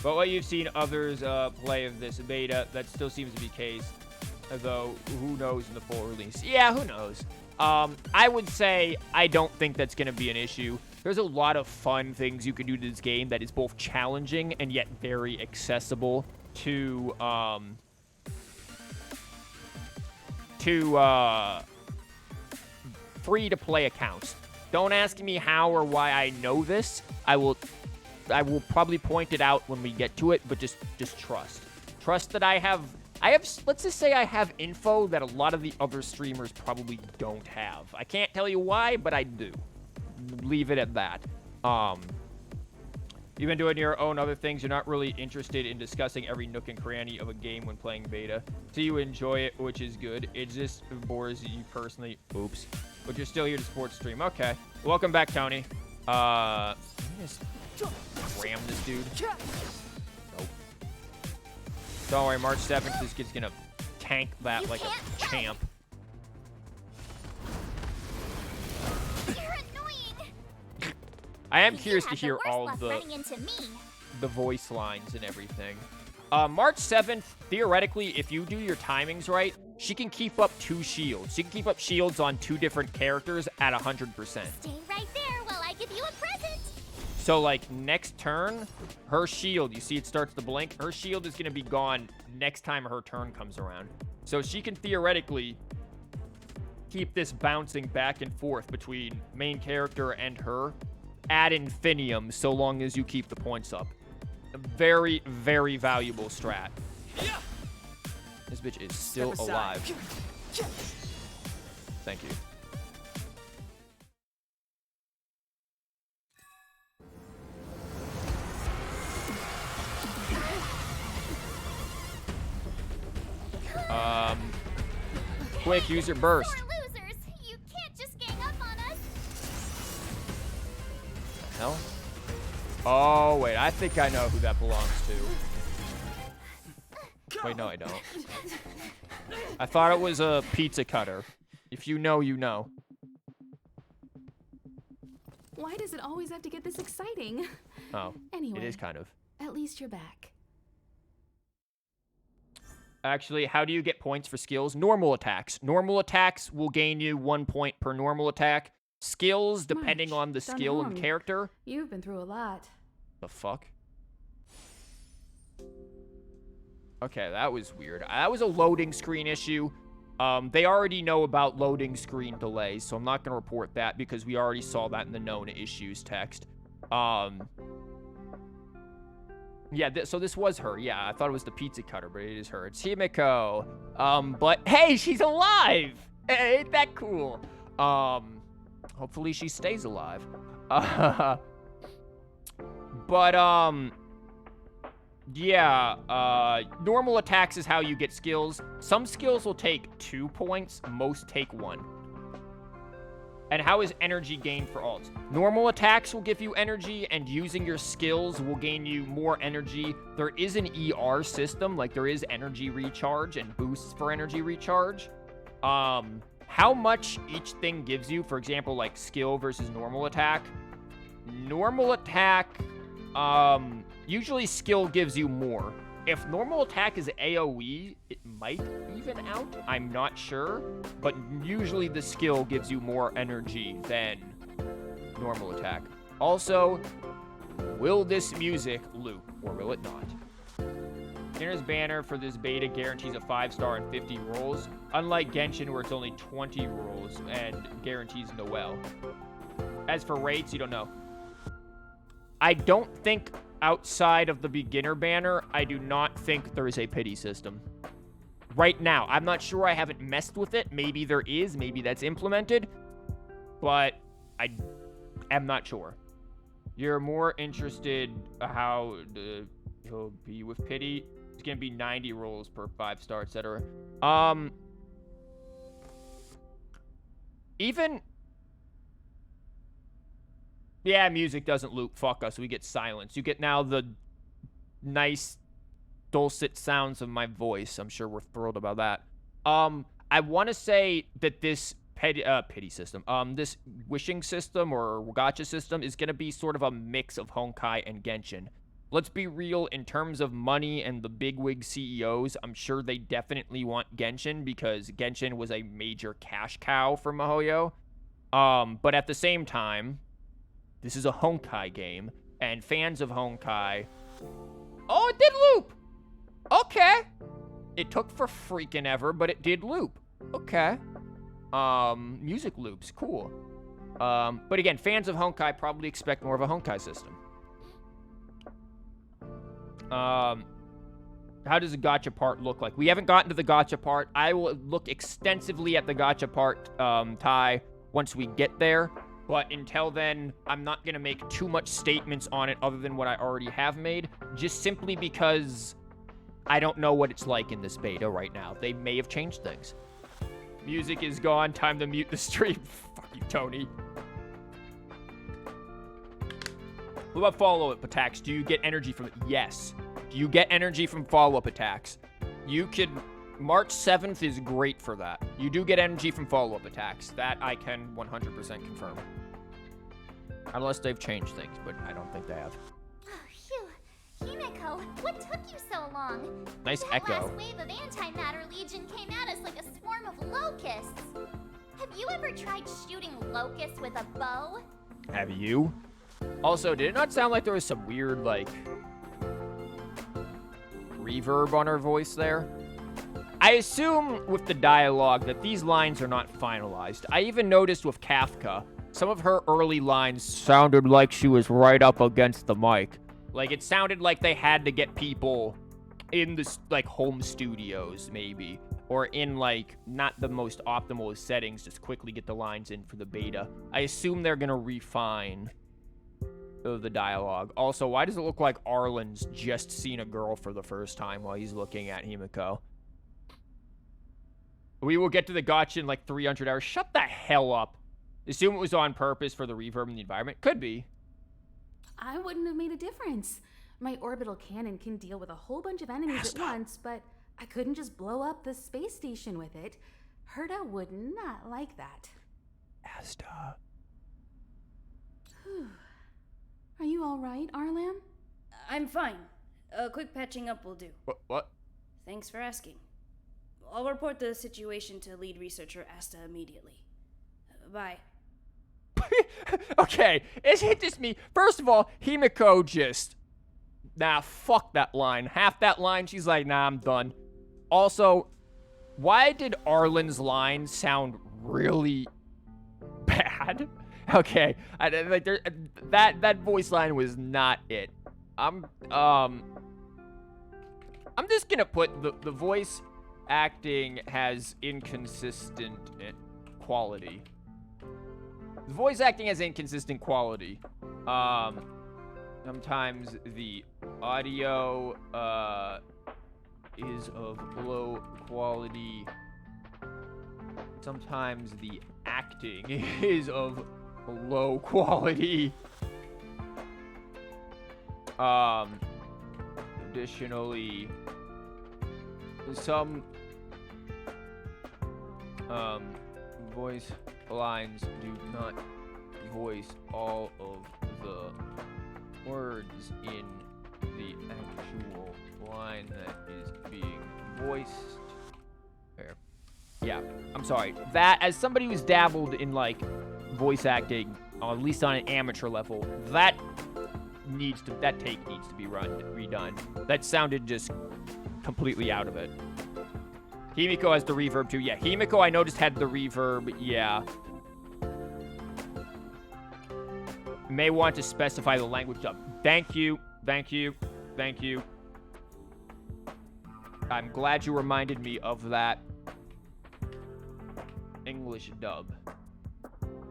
But what you've seen others play of this beta, that still seems to be the case. Although, who knows in the full release? Yeah, who knows? I would say I don't think that's going to be an issue. There's a lot of fun things you can do to this game that is both challenging and yet very accessible to free-to-play accounts. Don't ask me how or why I know this. I will probably point it out when we get to it, but just trust. Trust that I have, let's just say I have info that a lot of the other streamers probably don't have. I can't tell you why, but I do. Leave it at that. You've been doing your own other things. You're not really interested in discussing every nook and cranny of a game when playing beta. So you enjoy it, which is good. It just bores you personally. Oops. But you're still here to support stream. Okay. Welcome back, Tony. Let me just ram this dude. Nope. Don't worry, March 7th, this kid's gonna tank that like a champ. You're annoying. I am You curious to have hear worst all luck the running into me. voice lines and everything. March 7th, theoretically, if you do your timings right, she can keep up 2 shields. She can keep up shields on 2 different characters at 100%. Stay right there while I give you a present. So, like, next turn, her shield, you see it starts to blink? Her shield is going to be gone next time her turn comes around. So she can theoretically keep this bouncing back and forth between main character and her ad infinitum, so long as you keep the points up. A very, very valuable strat. This bitch is still alive. Thank you. Quick, use your burst. Poor losers! You can't just gang up on us! Hell? Oh, wait, I think I know who that belongs to. Wait, no, I don't. I thought it was a pizza cutter. If you know, you know. Why does it always have to get this exciting? Oh, Anyway, it is kind of. at least you're back. Actually, how do you get points for skills? Normal attacks. Normal attacks will gain you 1 point per normal attack. Skills, depending March, on the done skill and home. character. You've been through a lot. The fuck? Okay, that was weird. That was a loading screen issue. They already know about loading screen delays, so I'm not going to report that because we already saw that in the known issues text. Yeah, so this was her. Yeah, I thought it was the pizza cutter, but it is her. It's Himiko. But hey, she's alive! Ain't that cool? Hopefully she stays alive. Yeah, normal attacks is how you get skills. Some skills will take 2 points, most take 1. And how is energy gained for alts? Normal attacks will give you energy, and using your skills will gain you more energy. There is an ER system, like there is energy recharge and boosts for energy recharge. How much each thing gives you, for example, like skill versus normal attack. Normal attack, usually skill gives you more. If normal attack is AoE, it might even out. I'm not sure. But usually the skill gives you more energy than normal attack. Also, will this music loop or will it not? Beginner's banner for this beta guarantees a 5-star and 50 rolls. Unlike Genshin where it's only 20 rolls and guarantees Noel. As for rates, you don't know. I don't think outside of the beginner banner, I do not think there is a pity system. Right now, I'm not sure. I haven't messed with it. Maybe there is. Maybe that's implemented. But I am not sure. You're more interested how he'll be with pity. It's going to be 90 rolls per 5-star, etc. Even... Yeah, music doesn't loop. Fuck us. We get silence. You get now the nice dulcet sounds of my voice. I'm sure we're thrilled about that. I want to say that this pity system, this wishing system or gacha system is going to be sort of a mix of Honkai and Genshin. Let's be real, in terms of money and the bigwig CEOs, I'm sure they definitely want Genshin because Genshin was a major cash cow for MiHoYo. But at the same time, this is a Honkai game, and fans of Honkai... Oh, it did loop! Okay. It took for freaking ever, but it did loop. Okay. Music loops. Cool. But again, fans of Honkai probably expect more of a Honkai system. How does the gacha part look like? We haven't gotten to the gacha part. I will look extensively at the gacha part, Ty, once we get there. But until then, I'm not going to make too much statements on it other than what I already have made, just simply because I don't know what it's like in this beta right now. They may have changed things. Music is gone. Time to mute the stream. Fuck you, Tony. What about follow-up attacks? Do you get energy from it? Yes. Do you get energy from follow-up attacks? You could... March 7th is great for that. You do get energy from follow-up attacks. That I can 100% confirm. Unless they've changed things, but I don't think they have. Phew. Himiko, what took you so long? Nice That echo. last wave of antimatter legion came at us like a swarm of locusts. Have you ever tried shooting locusts with a bow? Have you? Also, did it not sound like there was some weird, like, reverb on her voice there? I assume with the dialogue that these lines are not finalized. I even noticed with Kafka, some of her early lines sounded like she was right up against the mic. Like, it sounded like they had to get people in the, like, home studios, maybe. Or in, like, not the most optimal of settings, just quickly get the lines in for the beta. I assume they're gonna refine the dialogue. Also, why does it look like Arlen's just seen a girl for the first time while he's looking at Himiko? We will get to the gotcha in, like, 300 hours. Shut the hell up. Assume it was on purpose for the reverb in the environment. Could be. I wouldn't have made a difference. My orbital cannon can deal with a whole bunch of enemies at once, but I couldn't just blow up the space station with it. Herta would not like that. Asta. Are you all right, Arlan? I'm fine. A quick patching up will do. What? Thanks for asking. I'll report the situation to lead researcher Asta immediately. Bye. Okay, is it just me? First of all, Himiko just... Nah, fuck that line. Half that line, she's like, nah, I'm done. Also, why did Arlen's line sound really bad? Okay, that voice line was not it. I'm just gonna put the voice acting has inconsistent quality. The voice acting has inconsistent quality. Sometimes the audio is of low quality. Sometimes the acting is of low quality. Additionally, some voice lines do not voice all of the words in the actual line that is being voiced. There. Yeah, I'm sorry. That, as somebody who's dabbled in, like, voice acting, at least on an amateur level, that take needs to be redone. That sounded just completely out of it. Himiko has the reverb too. Yeah, Himiko I noticed had the reverb. Yeah. May want to specify the language dub. Thank you. Thank you. Thank you. I'm glad you reminded me of that. English dub.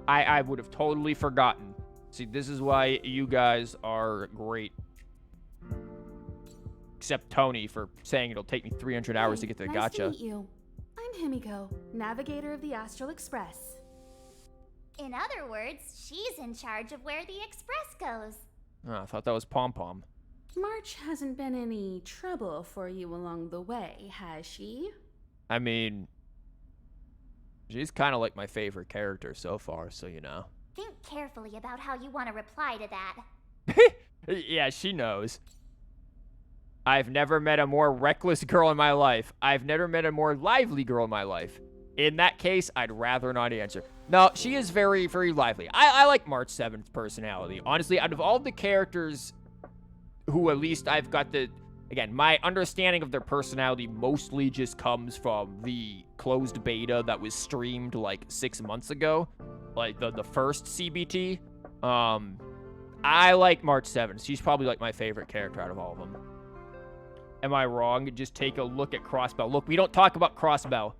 I would have totally forgotten. See, this is why you guys are great. Except Tony for saying it'll take me 300 hours to get to the nice gotcha. to meet you. I'm Himiko, navigator of the Astral Express. In other words, she's in charge of where the express goes. Oh, I thought that was Pom Pom. March hasn't been any trouble for you along the way, has she? I mean, she's kind of like my favorite character so far, so you know. Think carefully about how you want to reply to that. Yeah, she knows. I've never met a more reckless girl in my life. I've never met a more lively girl in my life. In that case, I'd rather not answer. No, she is very, very lively. I like March 7th's personality. Honestly, out of all the characters who at least I've got the... Again, my understanding of their personality mostly just comes from the closed beta that was streamed like 6 months ago. Like the first CBT. I like March 7th. She's probably like my favorite character out of all of them. Am I wrong? Just take a look at Crossbell. Look, we don't talk about Crossbell.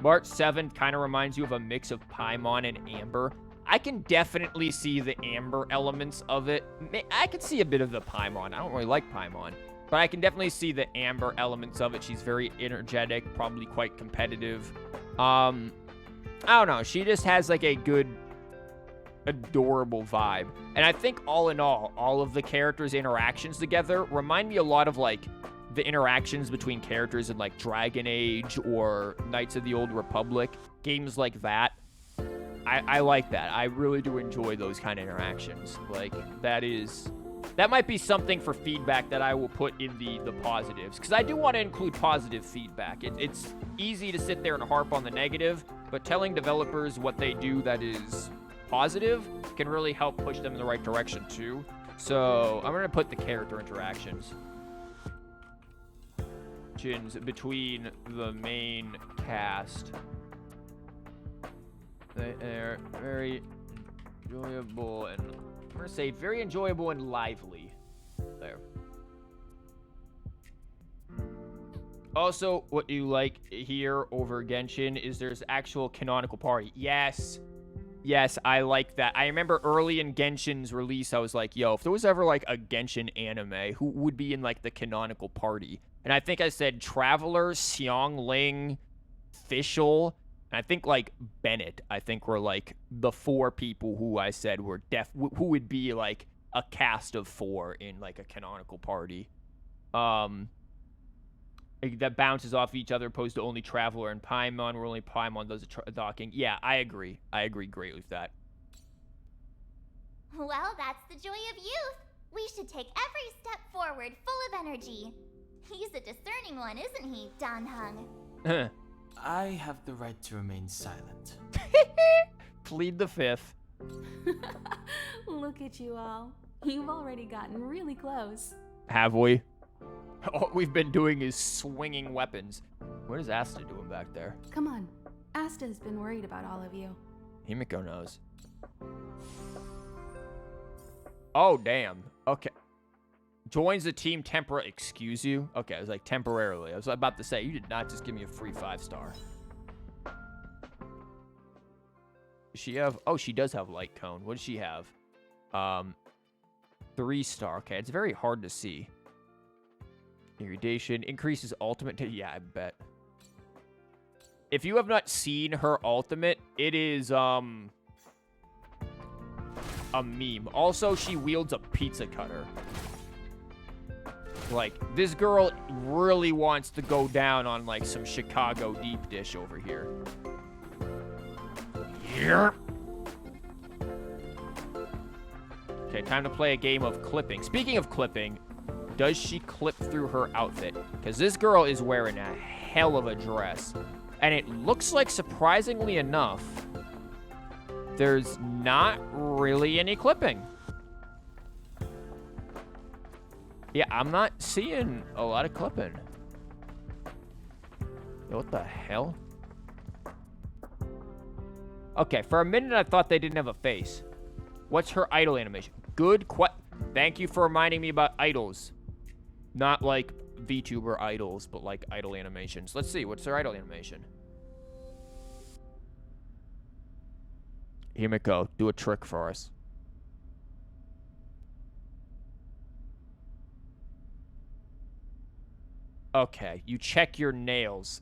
March 7th kind of reminds you of a mix of Paimon and Amber. I can definitely see the Amber elements of it. I can see a bit of the Paimon. I don't really like Paimon. But I can definitely see the Amber elements of it. She's very energetic, probably quite competitive. I don't know. She just has like a good, adorable vibe. And I think all in all of the characters' interactions together remind me a lot of like the interactions between characters in like Dragon Age or Knights of the Old Republic. Games like that. I like that. I really do enjoy those kind of interactions. Like, that might be something for feedback that I will put in the positives. Because I do want to include positive feedback. It's easy to sit there and harp on the negative, but telling developers what they do that is positive can really help push them in the right direction too. So I'm gonna put the character interactions between the main cast. They're very enjoyable and I'm gonna say very enjoyable and lively. There. Also, what you like here over Genshin is there's actual canonical party. Yes. Yes, I like that. I remember early in Genshin's release, I was like, yo, if there was ever like a Genshin anime, who would be in like the canonical party? And I think I said Traveler, Xiangling, Fischl, and I think like Bennett, I think were like the 4 people who I said were who would be like a cast of 4 in like a canonical party. That bounces off each other opposed to only Traveler and Paimon, where only Paimon does the docking. Yeah, I agree. I agree greatly with that. Well, that's the joy of youth. We should take every step forward full of energy. He's a discerning one, isn't he, Dan Hung? I have the right to remain silent. Plead the 5th. Look at you all. You've already gotten really close. Have we? All we've been doing is swinging weapons. What is Asta doing back there? Come on. Asta's been worried about all of you. Himiko knows. Oh, damn. Okay. Joins the team excuse you? Okay, I was like, temporarily. I was about to say, you did not just give me a free 5-star. Does she have... Oh, she does have light cone. What does she have? 3-star. Okay, it's very hard to see. Irradiation. Increases ultimate... Yeah, I bet. If you have not seen her ultimate, it is, a meme. Also, she wields a pizza cutter. Like, this girl really wants to go down on, like, some Chicago deep dish over here. Yep. Okay, time to play a game of clipping. Speaking of clipping, does she clip through her outfit? Because this girl is wearing a hell of a dress. And it looks like, surprisingly enough, there's not really any clipping. Yeah, I'm not seeing a lot of clipping. Yo, what the hell? Okay, for a minute I thought they didn't have a face. What's her idol animation? Good Thank you for reminding me about idols. Not like VTuber idols, but like idol animations. Let's see, what's her idol animation? Himiko, do a trick for us. Okay, you check your nails.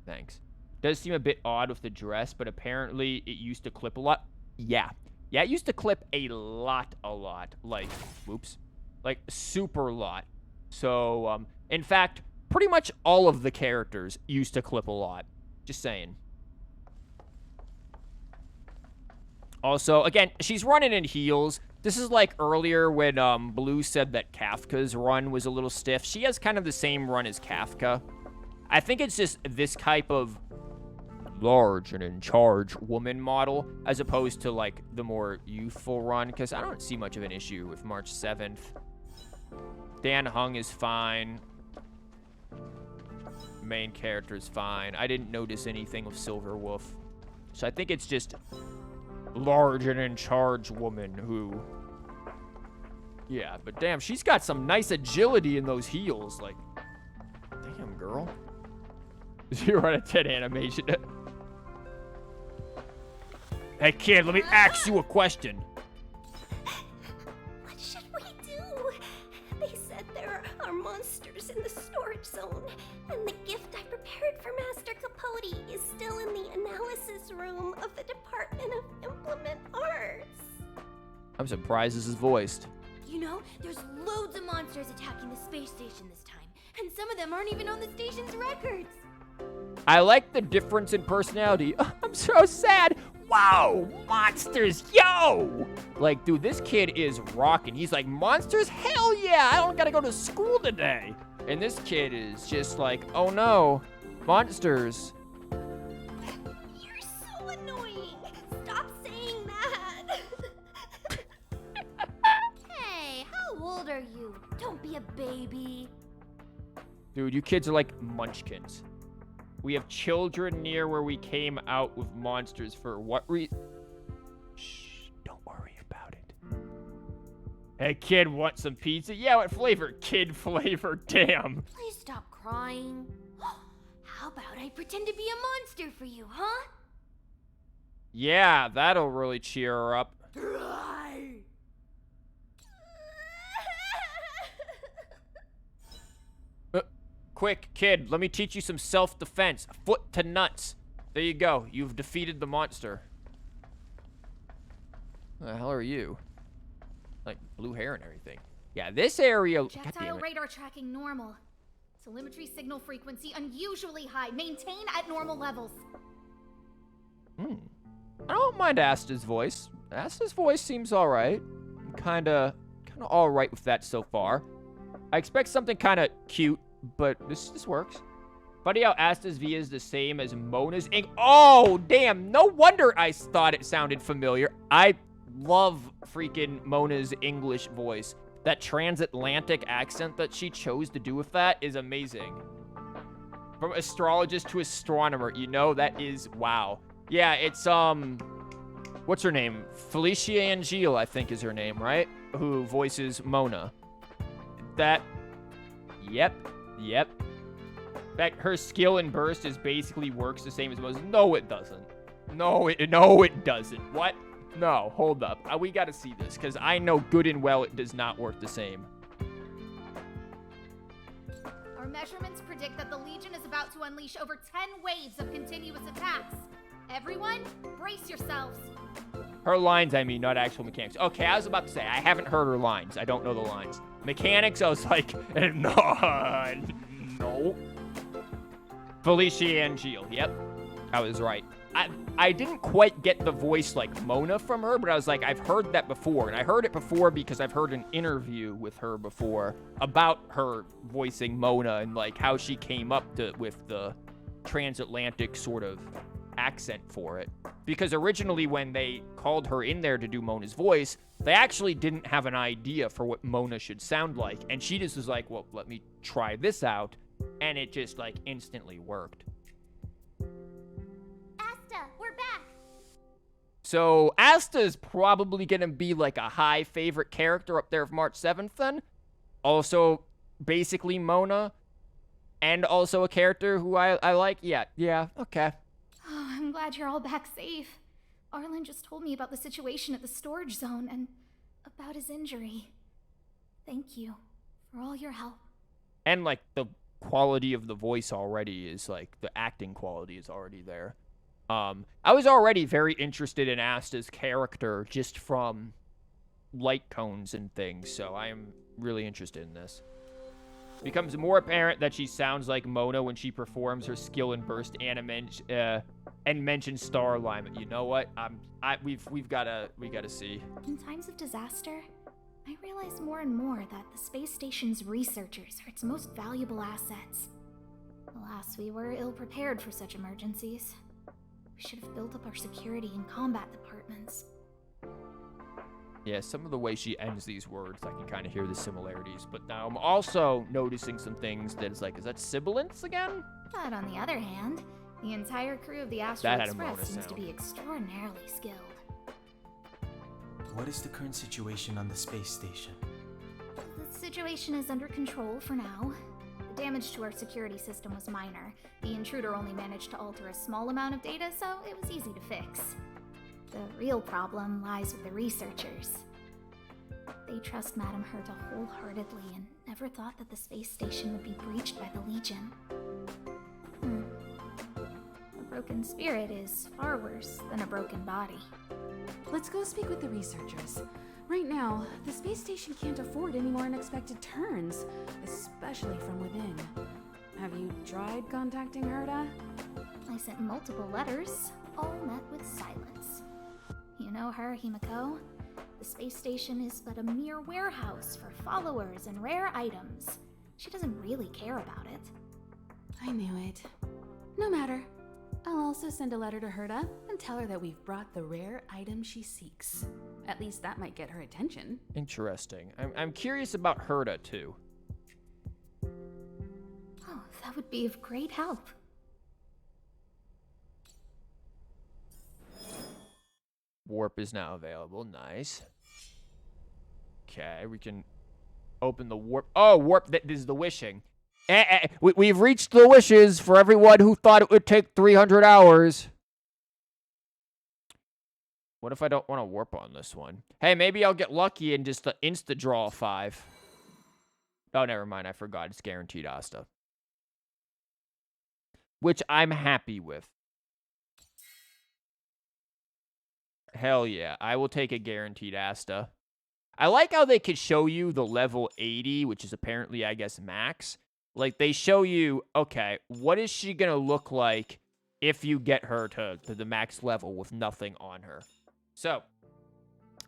Thanks. Does seem a bit odd with the dress, but apparently it used to clip a lot. Yeah. Yeah, it used to clip a lot. Like, whoops. Like, super lot. So, in fact, pretty much all of the characters used to clip a lot. Just saying. Also, again, she's running in heels. This is like earlier when Blue said that Kafka's run was a little stiff. She has kind of the same run as Kafka. I think it's just this type of large and in charge woman model as opposed to like the more youthful run, because I don't see much of an issue with March 7th. Dan Hung is fine. Main character is fine. I didn't notice anything with Silver Wolf. So I think it's just large and in charge woman who... Yeah, but damn, she's got some nice agility in those heels. Like, damn, girl. 0 out of 10 animation. Hey, kid, let me ask you a question. What should we do? They said there are monsters in the storage zone, and the gift I prepared for Master Capote is still in the analysis room of the Department of Implement Arts. I'm surprised this is voiced. You know, there's loads of monsters attacking the space station this time, and some of them aren't even on the station's records. I like the difference in personality. I'm so sad. Wow, monsters, yo! Like, dude, this kid is rocking. He's like, monsters? Hell yeah, I don't gotta go to school today. And this kid is just like, oh no, monsters. You're so annoying. Stop saying that. Hey, how old are you? Don't be a baby. Dude, you kids are like munchkins. We have children near where we came out with monsters for what Shh, don't worry about it. Hey, kid, want some pizza? Yeah, what flavor? Kid flavor, damn. Please stop crying. How about I pretend to be a monster for you, huh? Yeah, that'll really cheer her up. Quick, kid, let me teach you some self-defense. Foot to nuts. There you go. You've defeated the monster. Who the hell are you? Like, blue hair and everything. Yeah, this area... Projectile radar tracking normal. Telemetry signal frequency unusually high. Maintain at normal levels. I don't mind Asta's voice. Asta's voice seems alright. I'm kinda alright with that so far. I expect something kinda cute, but this works. Funny how Asta's V is the same as Mona's ink. Oh, damn. No wonder I thought it sounded familiar. I love freaking Mona's English voice. That transatlantic accent that she chose to do with that is amazing. From astrologist to astronomer, you know, that is, wow. Yeah, it's, what's her name? Felicia Angel, I think is her name, right? Who voices Mona. Yep. In fact, her skill and burst is basically works the same as Mona's. No, it doesn't. No, it doesn't. What? No, hold up. We gotta see this, because I know good and well it does not work the same. Our measurements predict that the Legion is about to unleash over 10 waves of continuous attacks. Everyone, brace yourselves. Her lines, I mean, not actual mechanics. Okay, I was about to say, I haven't heard her lines. I don't know the lines. Mechanics, I was like, no. Felicia Angel, yep. I was right. I didn't quite get the voice like Mona from her, but I was like, I've heard that before. And I heard it before because I've heard an interview with her before about her voicing Mona and like how she came up with the transatlantic sort of accent for it. Because originally when they called her in there to do Mona's voice, they actually didn't have an idea for what Mona should sound like. And she just was like, well, let me try this out. And it just like instantly worked. We're back. So Asta's probably gonna be like a high favorite character up there of March 7th then. Also, basically Mona. And also a character who I like. Yeah, okay. Oh, I'm glad you're all back safe. Arlen just told me about the situation at the storage zone and about his injury. Thank you for all your help. And like the quality of the voice already is like, the acting quality is already there. I was already very interested in Asta's character just from light cones and things, so I am really interested in this. It becomes more apparent that she sounds like Mona when she performs her skill and burst and mentions star alignment. You know what? We gotta see. In times of disaster, I realize more and more that the space station's researchers are its most valuable assets. Alas, we were ill-prepared for such emergencies. We should have built up our security and combat departments. Yeah, some of the way she ends these words, I can kind of hear the similarities. But now I'm also noticing some things that is like, is that sibilance again? But on the other hand, the entire crew of the Astral That had a Mona Express seems to sound. be extraordinarily skilled. What is the current situation on the space station? The situation is under control for now. The damage to our security system was minor. The intruder only managed to alter a small amount of data, so it was easy to fix. The real problem lies with the researchers. They trust Madame Herta wholeheartedly and never thought that the space station would be breached by the Legion. A broken spirit is far worse than a broken body. Let's go speak with the researchers. Right now, the space station can't afford any more unexpected turns, especially from within. Have you tried contacting Herta? I sent multiple letters, all met with silence. You know her, Himiko? The space station is but a mere warehouse for followers and rare items. She doesn't really care about it. I knew it. No matter. I'll also send a letter to Herta and tell her that we've brought the rare item she seeks. At least that might get her attention. Interesting. I'm curious about Herta, too. Oh, that would be of great help. Warp is now available. Nice. Okay, we can open the warp. Oh, warp. This is the wishing. We've reached the wishes for everyone who thought it would take 300 hours. What if I don't want to warp on this one? Hey, maybe I'll get lucky and just insta-draw 5. Oh, never mind. I forgot. It's guaranteed Asta. Which I'm happy with. Hell yeah. I will take a guaranteed Asta. I like how they could show you the level 80, which is apparently, I guess, max. Like, they show you, okay, what is she going to look like if you get her to the max level with nothing on her? So,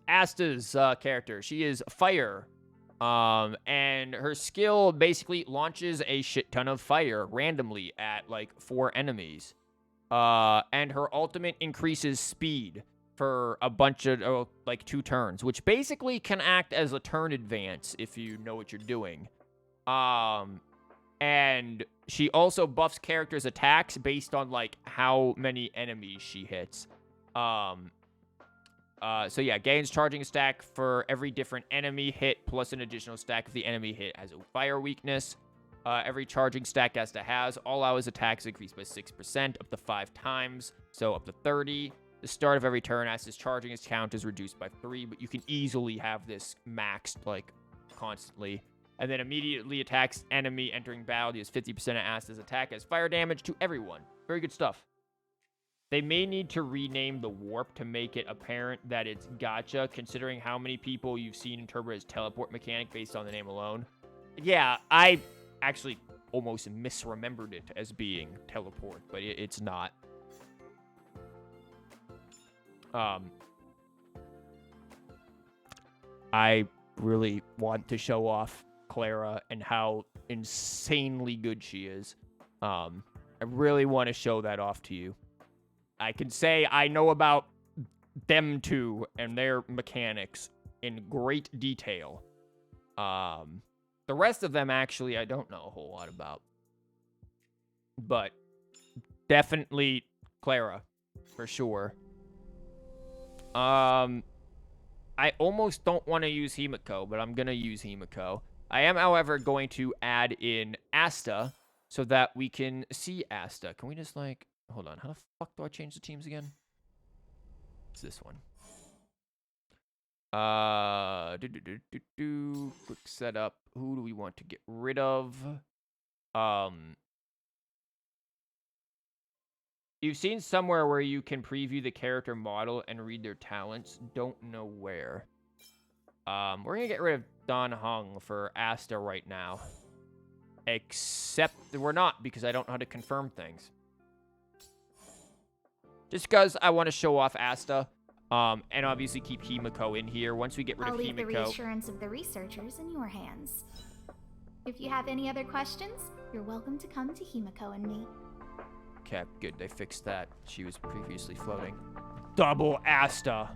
Asta's character, she is fire. And her skill basically launches a shit ton of fire randomly at, like, 4 enemies. And her ultimate increases speed for a bunch of, like, 2 turns, which basically can act as a turn advance if you know what you're doing. And she also buffs characters' attacks based on, like, how many enemies she hits. So yeah, gains charging stack for every different enemy hit, plus an additional stack if the enemy hit has a fire weakness. Every charging stack Asta has. All hours attacks increase by 6%, up to 5 times, so up to 30. The start of every turn, Asta's charging its count is reduced by 3, but you can easily have this maxed, like, constantly. And then immediately attacks enemy entering battle. Deals 50% of Asta's attack as fire damage to everyone. Very good stuff. They may need to rename the warp to make it apparent that it's gacha, considering how many people you've seen interpret as teleport mechanic based on the name alone. Yeah, I actually almost misremembered it as being teleport, but it's not. I really want to show off Clara and how insanely good she is. I really want to show that off to you. I can say I know about them two and their mechanics in great detail. The rest of them, actually, I don't know a whole lot about. But definitely Clara, for sure. I almost don't want to use Himiko, but I'm going to use Himiko. I am, however, going to add in Asta so that we can see Asta. Can we just, like... Hold on. How the fuck do I change the teams again? It's this one. Quick setup. Who do we want to get rid of? You've seen somewhere where you can preview the character model and read their talents. Don't know where. We're gonna get rid of Don Hung for Asta right now. Except we're not, because I don't know how to confirm things. Just because I want to show off Asta. And obviously keep Himiko in here. Once we get rid of Himiko... I'll leave the reassurance of the researchers in your hands. If you have any other questions, you're welcome to come to Himiko and me. Okay, good. They fixed that. She was previously floating. Double Asta.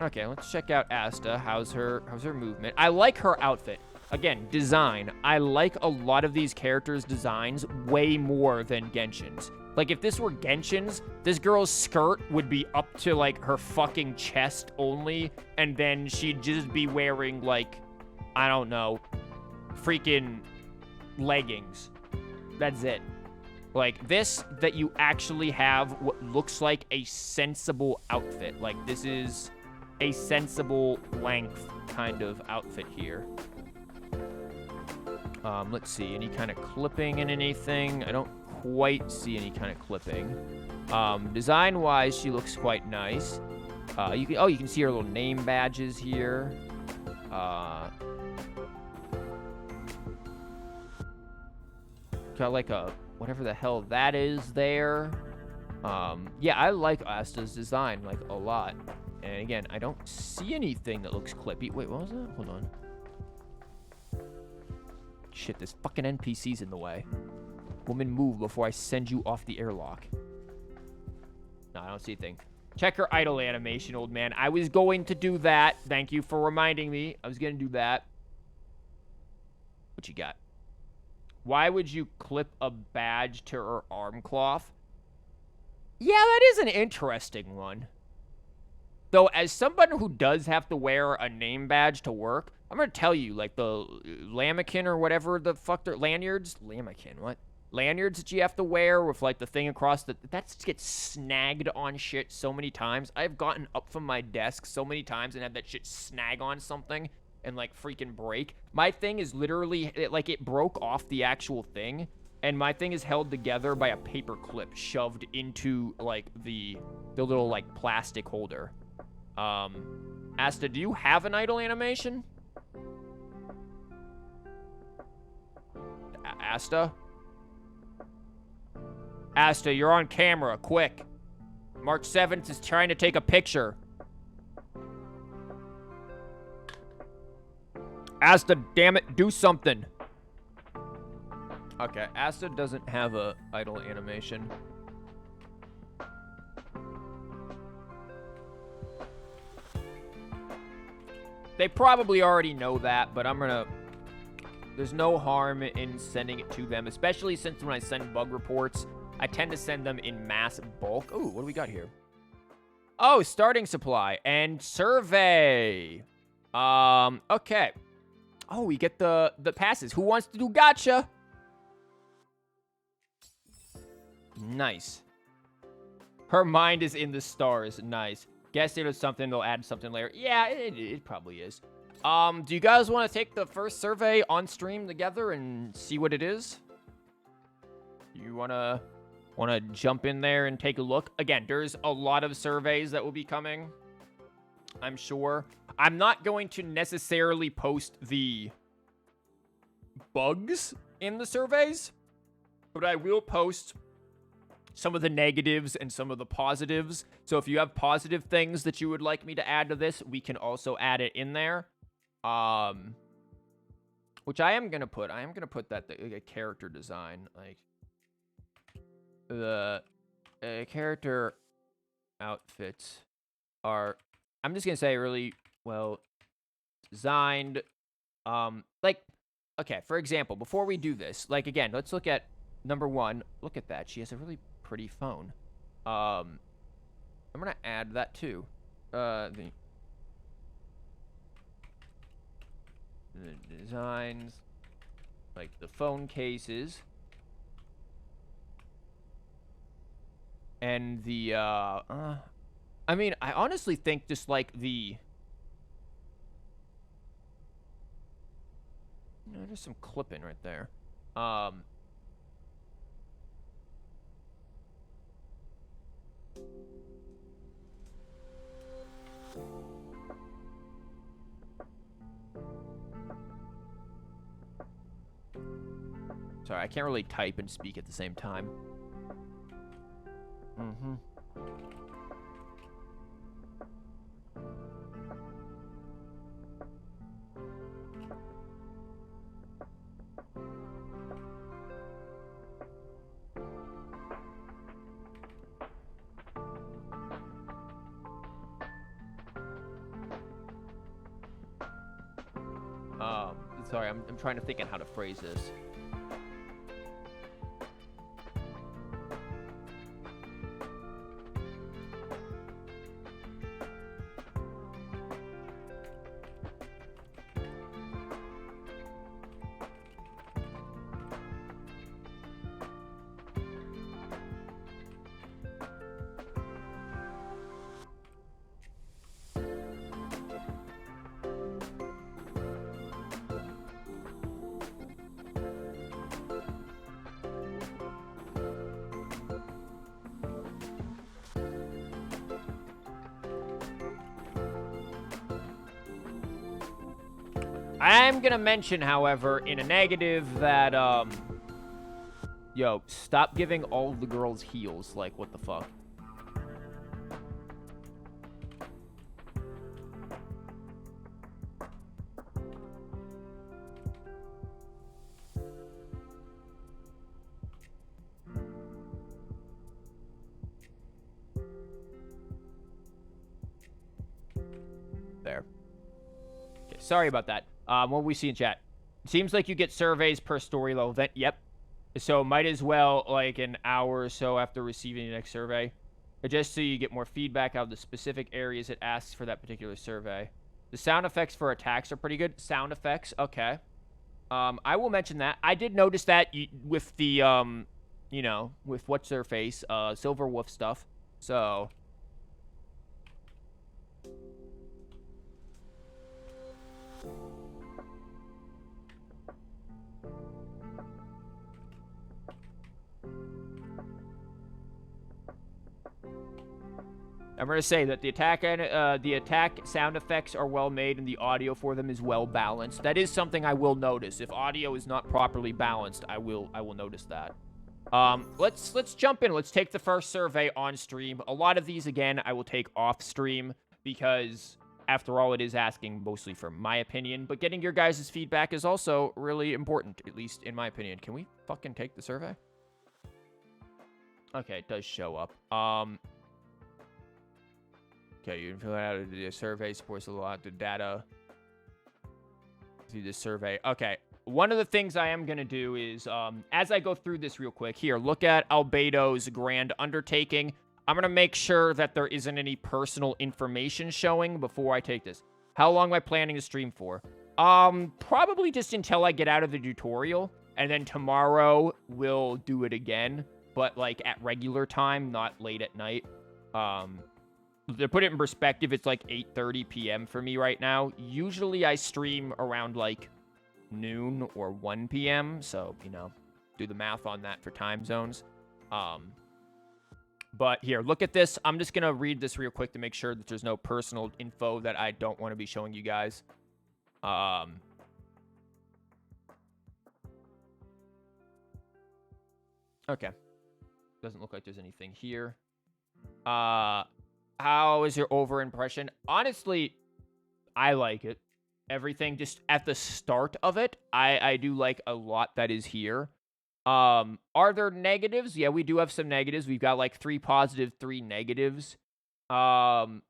Okay, let's check out Asta. How's her movement? I like her outfit. Again, design. I like a lot of these characters' designs way more than Genshin's. Like, if this were Genshin's, this girl's skirt would be up to, like, her fucking chest only, and then she'd just be wearing, like, I don't know, freaking leggings. That's it. Like, this, that you actually have what looks like a sensible outfit. Like, this is a sensible length kind of outfit here. Let's see, any kind of clipping in anything? I don't quite see any kind of clipping. Design-wise, she looks quite nice. You can see her little name badges here. Got like a whatever the hell that is there. Yeah, I like Asta's design like a lot. And again, I don't see anything that looks clippy. Wait, what was that? Hold on. Shit, this fucking NPC's in the way. Woman, move before I send you off the airlock. No, I don't see a thing. Check her idle animation, old man. I was going to do that. Thank you for reminding me. I was going to do that. What you got? Why would you clip a badge to her arm cloth? Yeah, that is an interesting one. Though, as someone who does have to wear a name badge to work, I'm going to tell you, like, the lamikin or whatever the fuck they're... Lanyards? Lamikin, what? Lanyards that you have to wear with, like, the thing across the... That gets snagged on shit so many times. I've gotten up from my desk so many times and had that shit snag on something and, like, freaking break. My thing is literally... it broke off the actual thing, and my thing is held together by a paper clip shoved into, like, the little, like, plastic holder. Asta, do you have an idle animation? Asta? Asta, you're on camera, quick. March 7th is trying to take a picture. Asta, damn it, do something. Okay, Asta doesn't have a idle animation. They probably already know that, but I'm gonna... There's no harm in sending it to them, especially since when I send bug reports, I tend to send them in mass bulk. Ooh, what do we got here? Oh, starting supply and survey. Okay. Oh, we get the passes. Who wants to do gotcha? Nice. Her mind is in the stars. Nice. Guess it was something, they'll add something later. Yeah, it probably is. Do you guys want to take the first survey on stream together and see what it is? You wanna jump in there and take a look? Again, there's a lot of surveys that will be coming, I'm sure. I'm not going to necessarily post the bugs in the surveys, but I will post some of the negatives and some of the positives. So if you have positive things that you would like me to add to this, we can also add it in there. Which I am gonna put. I am gonna put that the character design, like the character outfits are. I'm just gonna say really well designed. Like, okay, for example, before we do this, like again, let's look at number 1. Look at that. She has a really pretty phone. I'm gonna add that too. The designs, like the phone cases, and the I mean, I honestly think just like the there's some clipping right there. Sorry, I can't really type and speak at the same time. Sorry, I'm trying to think on how to phrase this. I'm gonna mention, however, in a negative that, yo, stop giving all the girls heels. Like, what the fuck? Sorry about that. What we see in chat? Seems like you get surveys per story level event. Yep. So might as well, like, an hour or so after receiving the next survey. Just so you get more feedback out of the specific areas it asks for that particular survey. The sound effects for attacks are pretty good. Sound effects, okay. I will mention that. I did notice that with the, you know, with what's-her-face, Silver Wolf stuff. So... I'm going to say that the attack sound effects are well made and the audio for them is well balanced. That is something I will notice. If audio is not properly balanced, I will notice that. Let's jump in. Let's take the first survey on stream. A lot of these, again, I will take off stream because, after all, it is asking mostly for my opinion. But getting your guys' feedback is also really important, at least in my opinion. Can we fucking take the survey? Okay, it does show up. Okay, you can fill out the survey, supports a lot, the data. Do this survey. Okay, one of the things I am going to do is, as I go through this real quick, here, look at Albedo's grand undertaking. I'm going to make sure that there isn't any personal information showing before I take this. How long am I planning to stream for? Probably just until I get out of the tutorial, and then tomorrow we'll do it again, but, like, at regular time, not late at night. To put it in perspective, it's like 8:30 p.m. for me right now. Usually I stream around like noon or 1 p.m. So, you know, do the math on that for time zones. But here, look at this. I'm just going to read this real quick to make sure that there's no personal info that I don't want to be showing you guys. Okay. Doesn't look like there's anything here. How is your over impression? Honestly, I like it. Everything just at the start of it, I do like a lot that is here. Are there negatives? Yeah, we do have some negatives. We've got like 3 positive, 3 negatives. But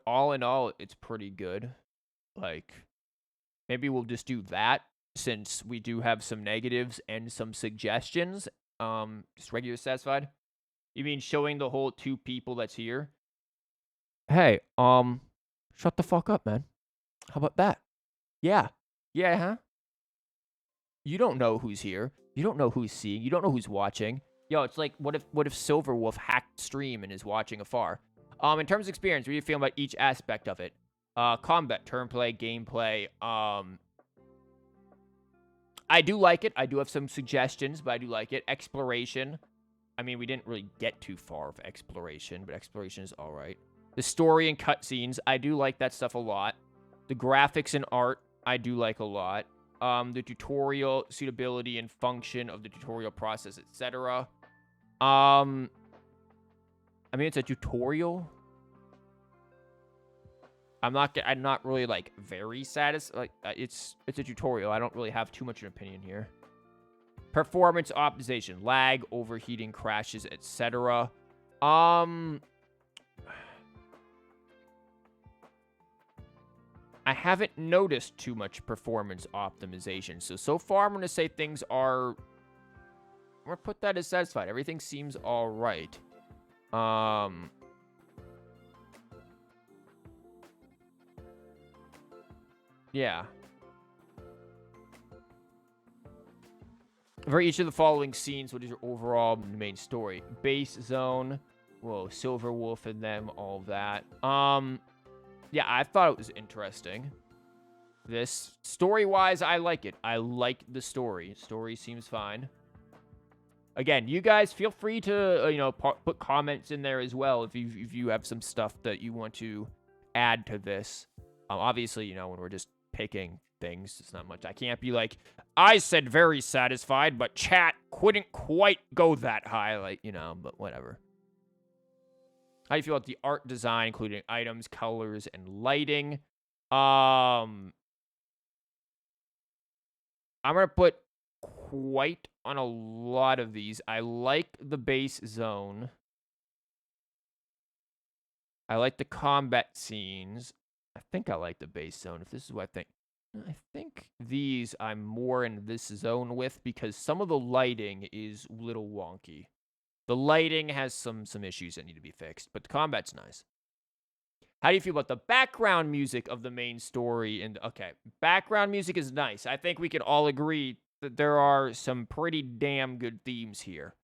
all in all, it's pretty good. Like, maybe we'll just do that since we do have some negatives and some suggestions. Just regular satisfied? You mean showing the whole 2 people that's here? Hey, shut the fuck up, man. How about that? Yeah. Yeah, huh? You don't know who's here. You don't know who's seeing. You don't know who's watching. Yo, it's like, what if Silverwolf hacked stream and is watching afar? In terms of experience, what do you feel about each aspect of it? Combat, turn play, gameplay, I do like it. I do have some suggestions, but I do like it. Exploration. I mean, we didn't really get too far of exploration, but exploration is all right. The story and cutscenes, I do like that stuff a lot. The graphics and art, I do like a lot. The tutorial, suitability and function of the tutorial process, etc. I mean, it's a tutorial. I'm not really, like, very satisfied. Like, it's a tutorial. I don't really have too much of an opinion here. Performance optimization. Lag, overheating, crashes, etc. I haven't noticed too much performance optimization. So far, I'm going to say things are... I'm going to put that as satisfied. Everything seems all right. Yeah. For each of the following scenes, what is your overall main story? Base zone. Whoa, Silver Wolf and them, all of that. Yeah, I thought it was interesting. This, story-wise, I like it. I like the story. Story seems fine. Again, you guys feel free to, you know, put comments in there as well if you have some stuff that you want to add to this. Obviously, you know, when we're just picking things, it's not much. I can't be like, I said very satisfied, but chat couldn't quite go that high, like, you know, but whatever. How do you feel about the art design, including items, colors, and lighting? I'm going to put quite on a lot of these. I like the base zone. I like the combat scenes. I think I like the base zone, if this is what I think. I think these I'm more in this zone with because some of the lighting is a little wonky. The lighting has some issues that need to be fixed, but the combat's nice. How do you feel about the background music of the main story? And okay, background music is nice. I think we can all agree that there are some pretty damn good themes here.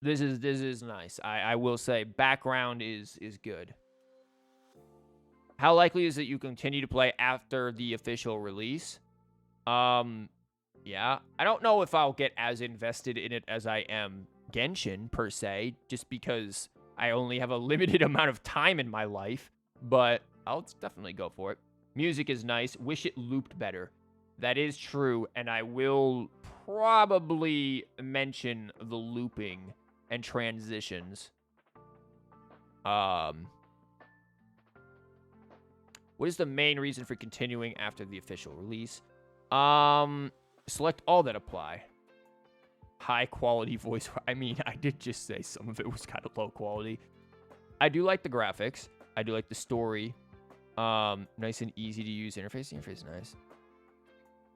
This is nice. I will say background is good. How likely is it you continue to play after the official release? Yeah. I don't know if I'll get as invested in it as I am Genshin, per se, just because I only have a limited amount of time in my life, but I'll definitely go for it. Music is nice. Wish it looped better. That is true, and I will probably mention the looping and transitions. What is the main reason for continuing after the official release? Select all that apply. High quality voice. I mean, I did just say some of it was kind of low quality. I do like the graphics. I do like the story. Nice and easy to use interface. The interface is nice.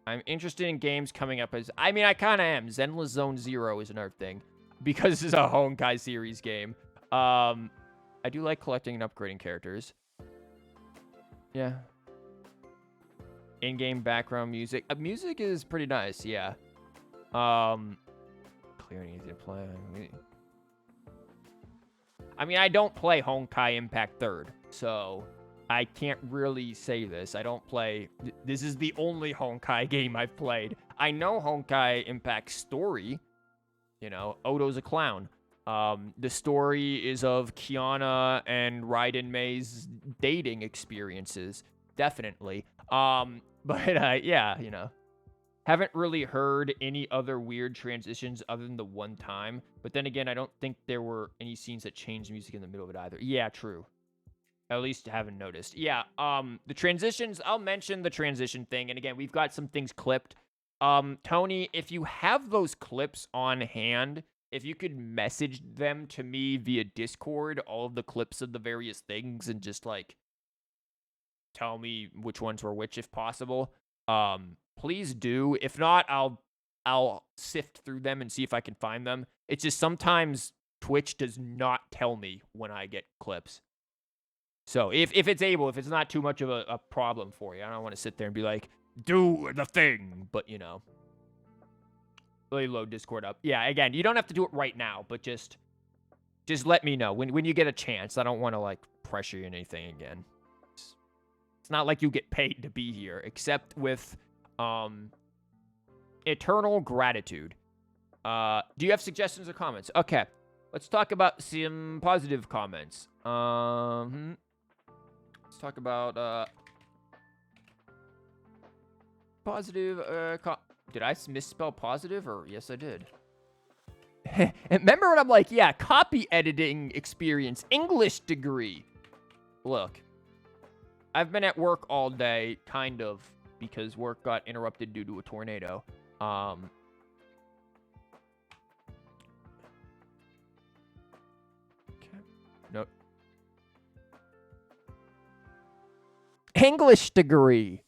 I'm interested in games coming up as... I mean, I kind of am. Zenless Zone Zero is another thing. Because it's a Honkai series game. I do like collecting and upgrading characters. Yeah. In-game background music. Music is pretty nice, yeah. Clear and easy to play. I mean, I don't play Honkai Impact 3rd, so I can't really say this. I don't play... This is the only Honkai game I've played. I know Honkai Impact story. You know, Odo's a clown. The story is of Kiana and Raiden Mei's dating experiences. Definitely. But yeah, you know. Haven't really heard any other weird transitions other than the one time. But then again, I don't think there were any scenes that changed music in the middle of it either. Yeah, true. At least haven't noticed. Yeah, the transitions, I'll mention the transition thing. And again, we've got some things clipped. Tony, if you have those clips on hand, if you could message them to me via Discord, all of the clips of the various things, and just, like, tell me which ones were which if possible, please do. If not, I'll sift through them and see if I can find them. It's just sometimes Twitch does not tell me when I get clips. So if it's able, if it's not too much of a problem for you, I don't want to sit there and be like, do the thing, but you know. Really load Discord up. Yeah, again, you don't have to do it right now, but just let me know when you get a chance. I don't want to, like, pressure you in anything again. It's not like you get paid to be here, except with eternal gratitude. Do you have suggestions or comments? Okay, let's talk about some positive comments. Let's talk about positive. Did I misspell positive, or yes, I did? And remember when I'm like, yeah, copy editing experience, English degree. Look, I've been at work all day, kind of, because work got interrupted due to a tornado. Okay. No. English degree.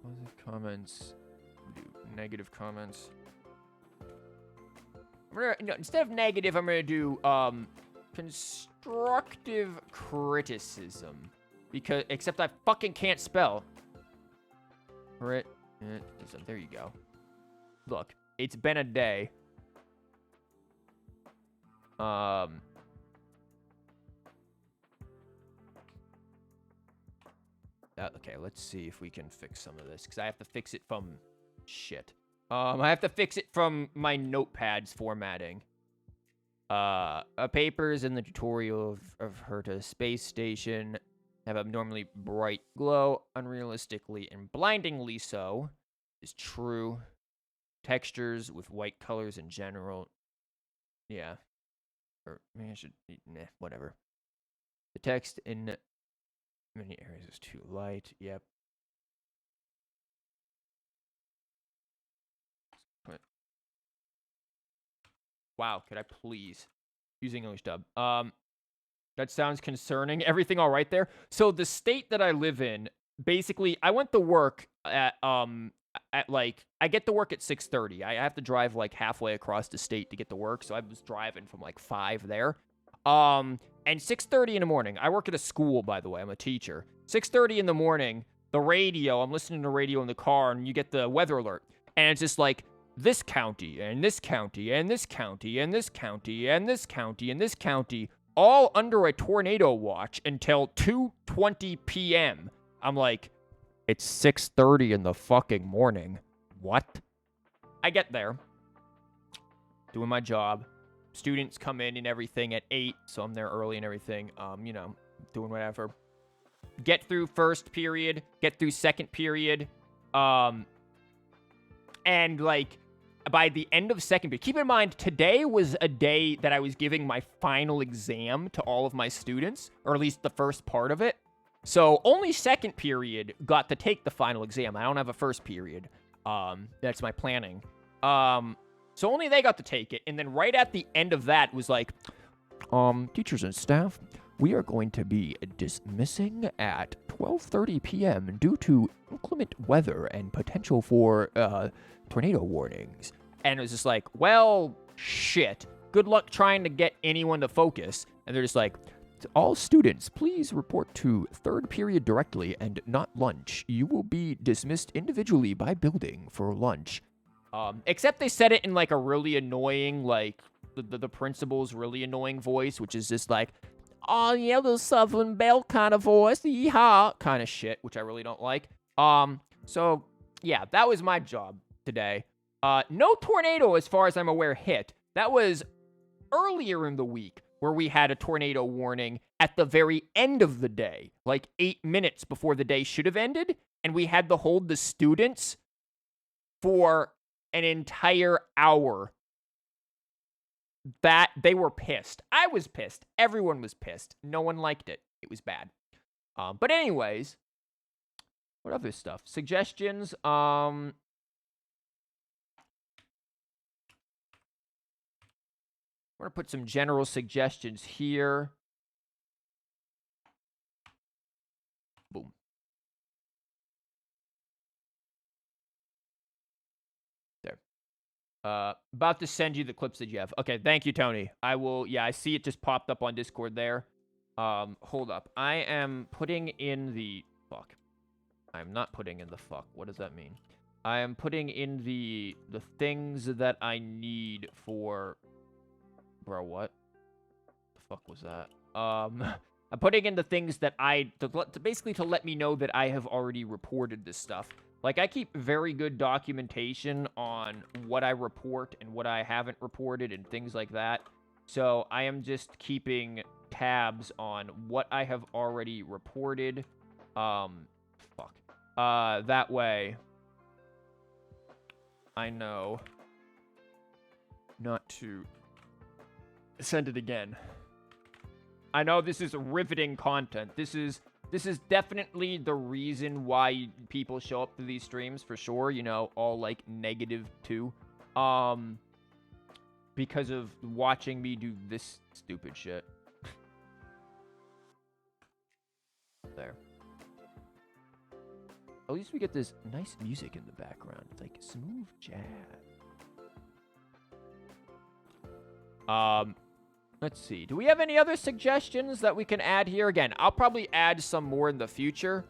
Positive comments. Do negative comments. I'm gonna, no, instead of negative, I'm gonna do constructive criticism, because except I fucking can't spell. There you go. Look, it's been a day. Okay, let's see if we can fix some of this, because I have to fix it from shit. I have to fix it from my notepad's formatting. Papers in the tutorial of Herta Space Station have abnormally bright glow, unrealistically and blindingly so, is true. Textures with white colors in general. Yeah. Or maybe I should, nah, whatever. The text in many areas is too light. Yep. Wow, could I please use English dub? That sounds concerning. Everything all right there? So the state that I live in, basically, I went to work at like I get to work at 6:30. I have to drive like halfway across the state to get to work, so I was driving from like 5 there. And 6:30 in the morning. I work at a school, by the way. I'm a teacher. 6:30 in the morning, the radio, I'm listening to radio in the car, and you get the weather alert. And it's just like this county, and this county, and this county, and this county, and this county, and this county, all under a tornado watch until 2:20 p.m. I'm like, it's 6:30 in the fucking morning. What? I get there, doing my job. Students come in and everything at 8, so I'm there early and everything. You know, doing whatever. Get through first period, get through second period. And like, by the end of second period, keep in mind, today was a day that I was giving my final exam to all of my students, or at least the first part of it. So only second period got to take the final exam. I don't have a first period. That's my planning. So only they got to take it. And then right at the end of that was like, teachers and staff, we are going to be dismissing at 12:30 p.m. due to inclement weather and potential for tornado warnings. And it was just like, well, shit. Good luck trying to get anyone to focus. And they're just like, all students, please report to third period directly and not lunch. You will be dismissed individually by building for lunch. Except they said it in like a really annoying, like the principal's really annoying voice, which is just like, oh yeah, the Southern Belle kind of voice, yeehaw, kind of shit, which I really don't like. So yeah, that was my job today. No tornado, as far as I'm aware, hit. That was earlier in the week where we had a tornado warning at the very end of the day, like 8 minutes before the day should have ended, and we had to hold the students for an entire hour. That they were pissed. I was pissed. Everyone was pissed. No one liked it. It was bad. But anyways, what other stuff? Suggestions. I'm gonna put some general suggestions here. Boom. There. About to send you the clips that you have. Okay, thank you, Tony. I will, yeah, I see it just popped up on Discord there. Hold up. I am putting in the, fuck. I'm not putting in the fuck. What does that mean? I am putting in the things that I need for, bro, what? The fuck was that? I'm putting in the things that basically to let me know that I have already reported this stuff. Like, I keep very good documentation on what I report and what I haven't reported and things like that. So I am just keeping tabs on what I have already reported. Fuck. That way I know not to send it again. I know this is riveting content. This is definitely the reason why people show up to these streams, for sure. You know, all, like, negative, too. Because of watching me do this stupid shit. There. At least we get this nice music in the background. It's like smooth jazz. Let's see. Do we have any other suggestions that we can add here? Again, I'll probably add some more in the future.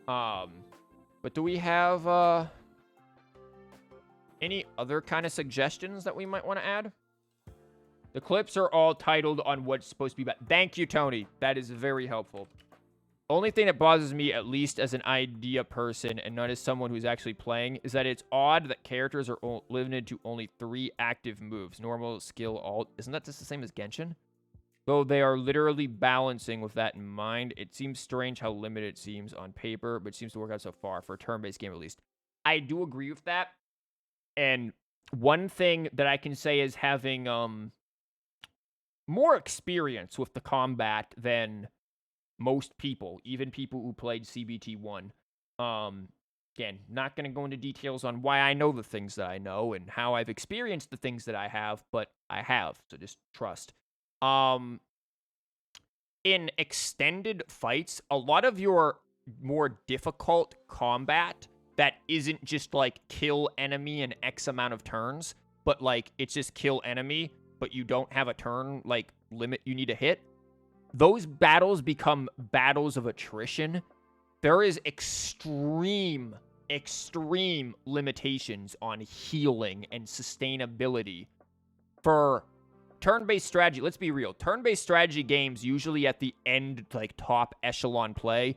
But do we have any other kind of suggestions that we might want to add? The clips are all titled on what's supposed to be. Thank you, Tony. That is very helpful. Only thing that bothers me, at least as an idea person and not as someone who's actually playing, is that it's odd that characters are limited to only 3 active moves. Normal, skill, alt. Isn't that just the same as Genshin? Though they are literally balancing with that in mind, it seems strange how limited it seems on paper, but seems to work out so far for a turn-based game at least. I do agree with that. And one thing that I can say is having more experience with the combat than most people, even people who played CBT1. Again, not going to go into details on why I know the things that I know and how I've experienced the things that I have, but I have, so just trust. In extended fights, a lot of your more difficult combat that isn't just like kill enemy in X amount of turns, but like it's just kill enemy, but you don't have a turn like limit you need to hit. Those battles become battles of attrition. There is extreme limitations on healing and sustainability for turn-based strategy. Let's be real. Turn-based strategy games, usually at the end, like top echelon play,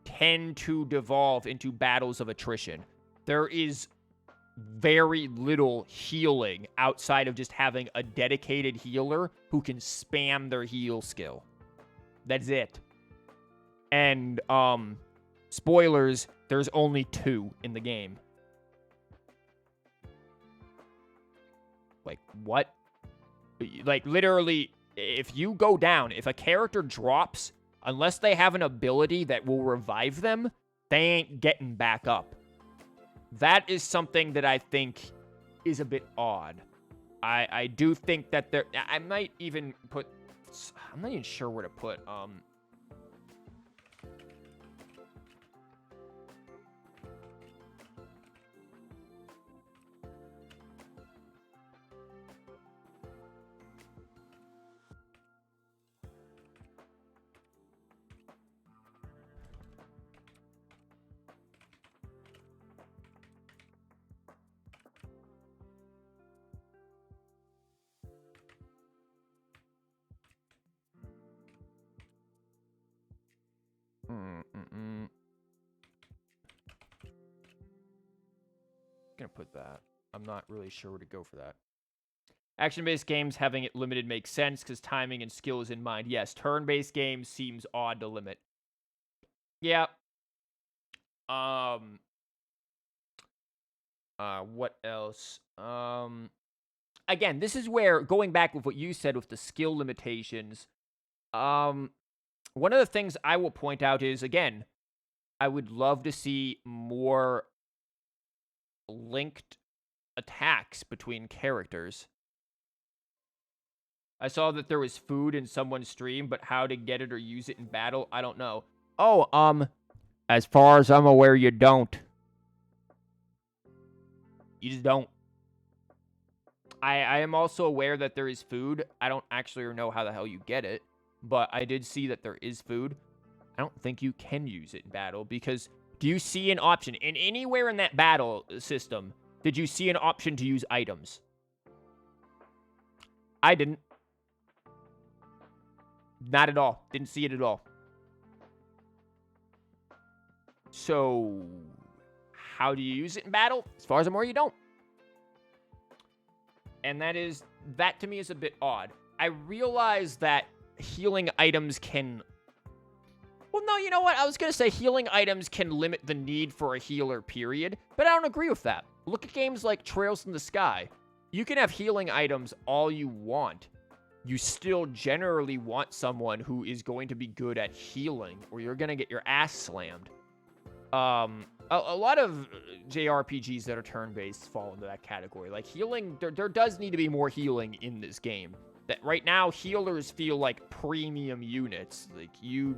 tend to devolve into battles of attrition. There is very little healing outside of just having a dedicated healer who can spam their heal skill. That's it. And, spoilers, there's only 2 in the game. Like, what? Like, literally, if you go down, if a character drops, unless they have an ability that will revive them, they ain't getting back up. That is something that I think is a bit odd. I do think that there... I might even put... I'm not even sure where to put, gonna put that. I'm not really sure where to go for that. Action-based games having it limited makes sense because timing and skill is in mind. Yes, turn-based games seems odd to limit. Yeah. What else? Again, this is where, going back with what you said with the skill limitations, one of the things I will point out is, again, I would love to see more linked attacks between characters. I saw that there was food in someone's stream, but how to get it or use it in battle, I don't know. Oh, as far as I'm aware, you don't. You just don't. I am also aware that there is food. I don't actually know how the hell you get it, but I did see that there is food. I don't think you can use it in battle because do you see an option? In anywhere in that battle system, did you see an option to use items? I didn't. Not at all. Didn't see it at all. So, how do you use it in battle? As far as I'm aware, you don't. And that to me is a bit odd. I realize that healing items can... Well, no, you know what? I was going to say healing items can limit the need for a healer, period. But I don't agree with that. Look at games like Trails in the Sky. You can have healing items all you want. You still generally want someone who is going to be good at healing, or you're going to get your ass slammed. A lot of JRPGs that are turn-based fall into that category. Like, healing, there does need to be more healing in this game. That right now, healers feel like premium units. Like, you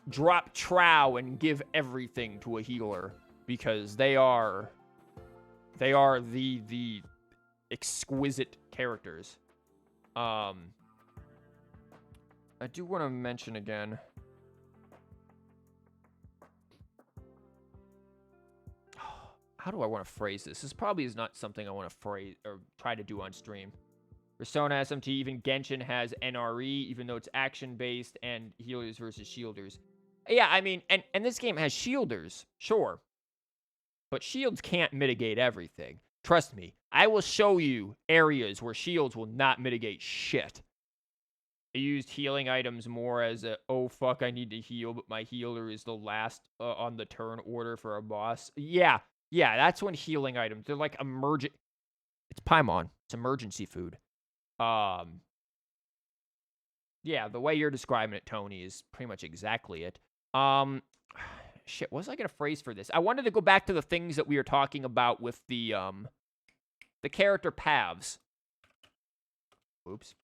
drop trow and give everything to a healer because they are the exquisite characters. I do want to mention again. How do I want to phrase this? This probably is not something I want to phrase or try to do on stream. Persona, SMT, even Genshin has NRE, even though it's action-based and healers versus shielders. Yeah, I mean, and this game has shielders, sure. But shields can't mitigate everything. Trust me, I will show you areas where shields will not mitigate shit. I used healing items more as a, oh fuck, I need to heal, but my healer is the last on the turn order for a boss. Yeah, that's when healing items, they're like emergent. It's Paimon. It's emergency food. Yeah, the way you're describing it, Tony, is pretty much exactly it. Shit, what was I gonna phrase for this? I wanted to go back to the things that we were talking about with the character paths. Oops.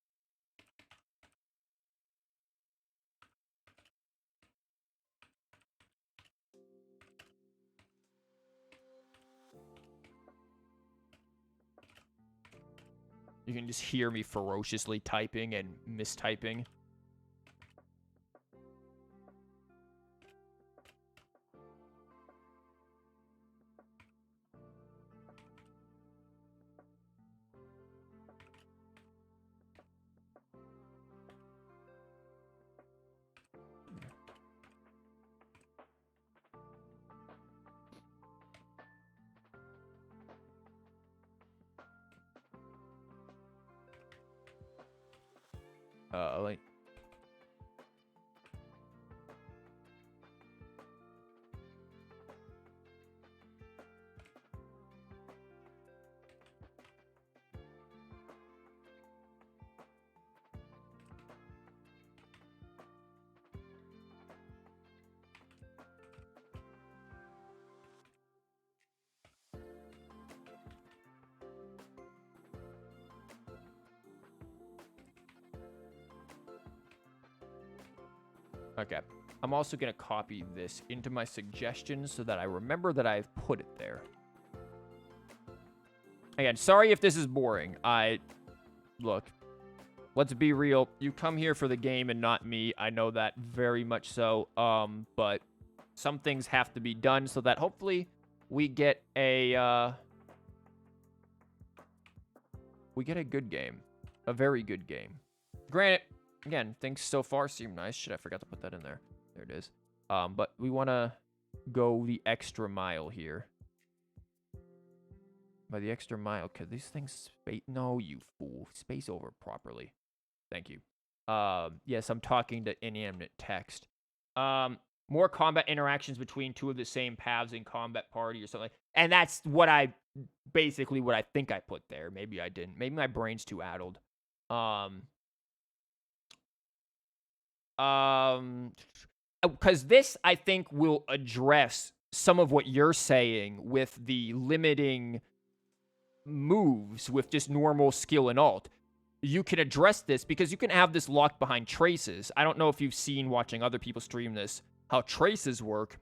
You can just hear me ferociously typing and mistyping. Like... Okay. I'm also going to copy this into my suggestions so that I remember that I've put it there. Again, sorry if this is boring. Look, let's be real. You come here for the game and not me. I know that very much so. But some things have to be done so that hopefully we get a good game. A very good game. Granted, again, things so far seem nice. Shit, I forgot to put that in there. There it is. But we want to go the extra mile here. By the extra mile, because these things... No, you fool. Space over properly. Thank you. Yes, I'm talking to inanimate text. More combat interactions between two of the same paths in combat party or something. And that's what basically what I think I put there. Maybe I didn't. Maybe my brain's too addled. Because this, I think, will address some of what you're saying with the limiting moves with just normal skill and alt. You can address this because you can have this locked behind traces. I don't know if you've seen, watching other people stream this, how traces work,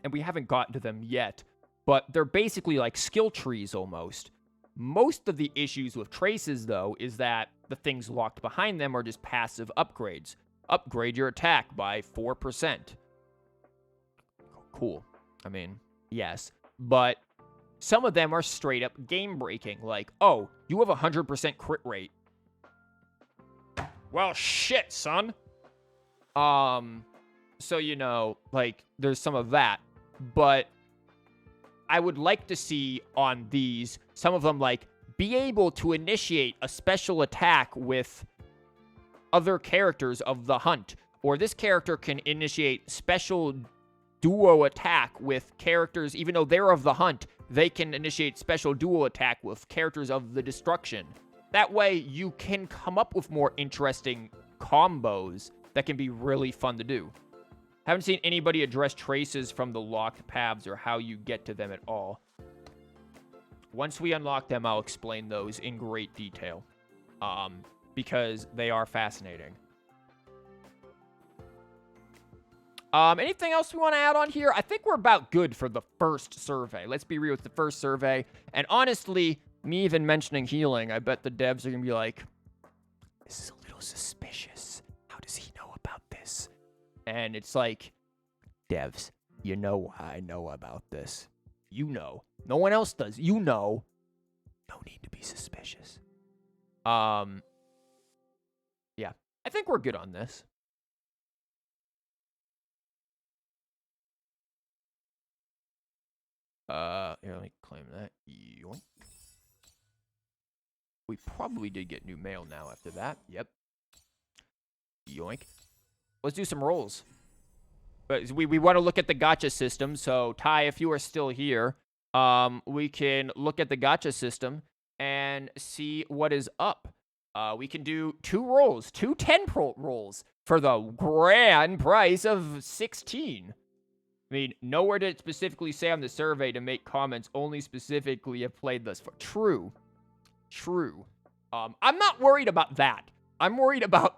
and we haven't gotten to them yet, but they're basically like skill trees almost. Most of the issues with traces, though, is that the things locked behind them are just passive upgrades. Upgrade your attack by 4%. Cool. I mean, yes. But some of them are straight up game breaking. Like, oh, you have 100% crit rate. Well, shit, son. So, you know, like, there's some of that. But I would like to see on these, some of them, like, be able to initiate a special attack with other characters of the hunt. Or this character can initiate special duo attack with characters, even though they're of the hunt, they can initiate special duo attack with characters of the destruction. That way, you can come up with more interesting combos that can be really fun to do. Haven't seen anybody address traces from the locked paths or how you get to them at all. Once we unlock them, I'll explain those in great detail. Because they are fascinating. Anything else we want to add on here? I think we're about good for the first survey. Let's be real with the first survey. And honestly, me even mentioning healing, I bet the devs are going to be like, this is a little suspicious. How does he know about this? And it's like, devs, you know I know about this. You know. No one else does. You know. No need to be suspicious. Yeah. I think we're good on this. Here, let me claim that. Yoink. We probably did get new mail now after that. Yep. Yoink. Let's do some rolls. But we want to look at the gacha system. So, Ty, if you are still here, we can look at the gacha system and see what is up. We can do 2 rolls, 2 10-pro rolls for the grand price of 16. I mean, nowhere did it specifically say on the survey to make comments only specifically have played thus far. True. True. I'm not worried about that. I'm worried about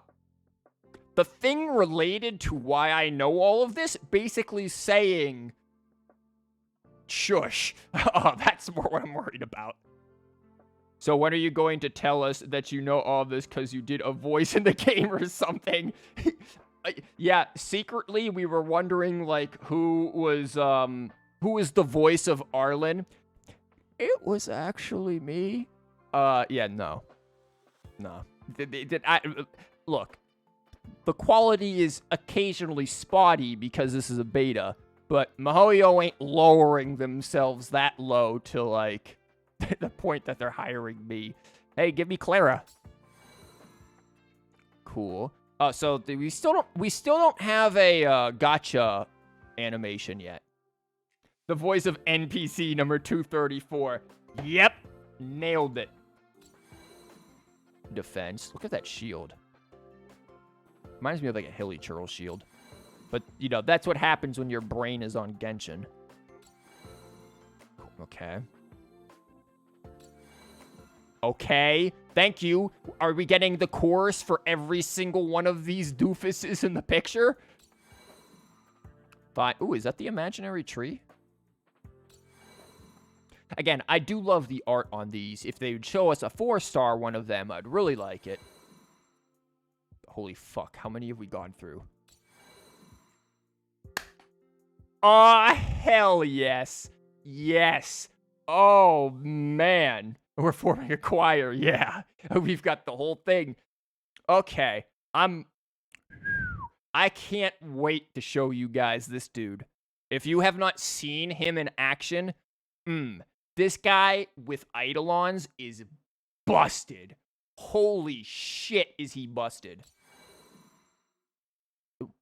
the thing related to why I know all of this, basically saying, shush. That's more what I'm worried about. So when are you going to tell us that you know all this because you did a voice in the game or something? Yeah, secretly we were wondering, like, who was the voice of Arlen? It was actually me. Yeah, no. Look, the quality is occasionally spotty because this is a beta, but MiHoYo ain't lowering themselves that low to, like, the point that they're hiring me. Hey, give me Clara. Cool. So we still don't have a gotcha animation yet. The voice of NPC number 234. Yep, nailed it. Defense. Look at that shield. Reminds me of like a hilly churl shield. But, you know, that's what happens when your brain is on Genshin. Okay. Okay, thank you. Are we getting the chorus for every single one of these doofuses in the picture? Fine. Ooh, is that the imaginary tree? Again, I do love the art on these. If they would show us a 4-star one of them, I'd really like it. Holy fuck, how many have we gone through? Oh, hell yes. Yes. Oh, man. We're forming a choir, yeah. We've got the whole thing. Okay, I can't wait to show you guys this dude. If you have not seen him in action, this guy with Eidolons is busted. Holy shit, is he busted.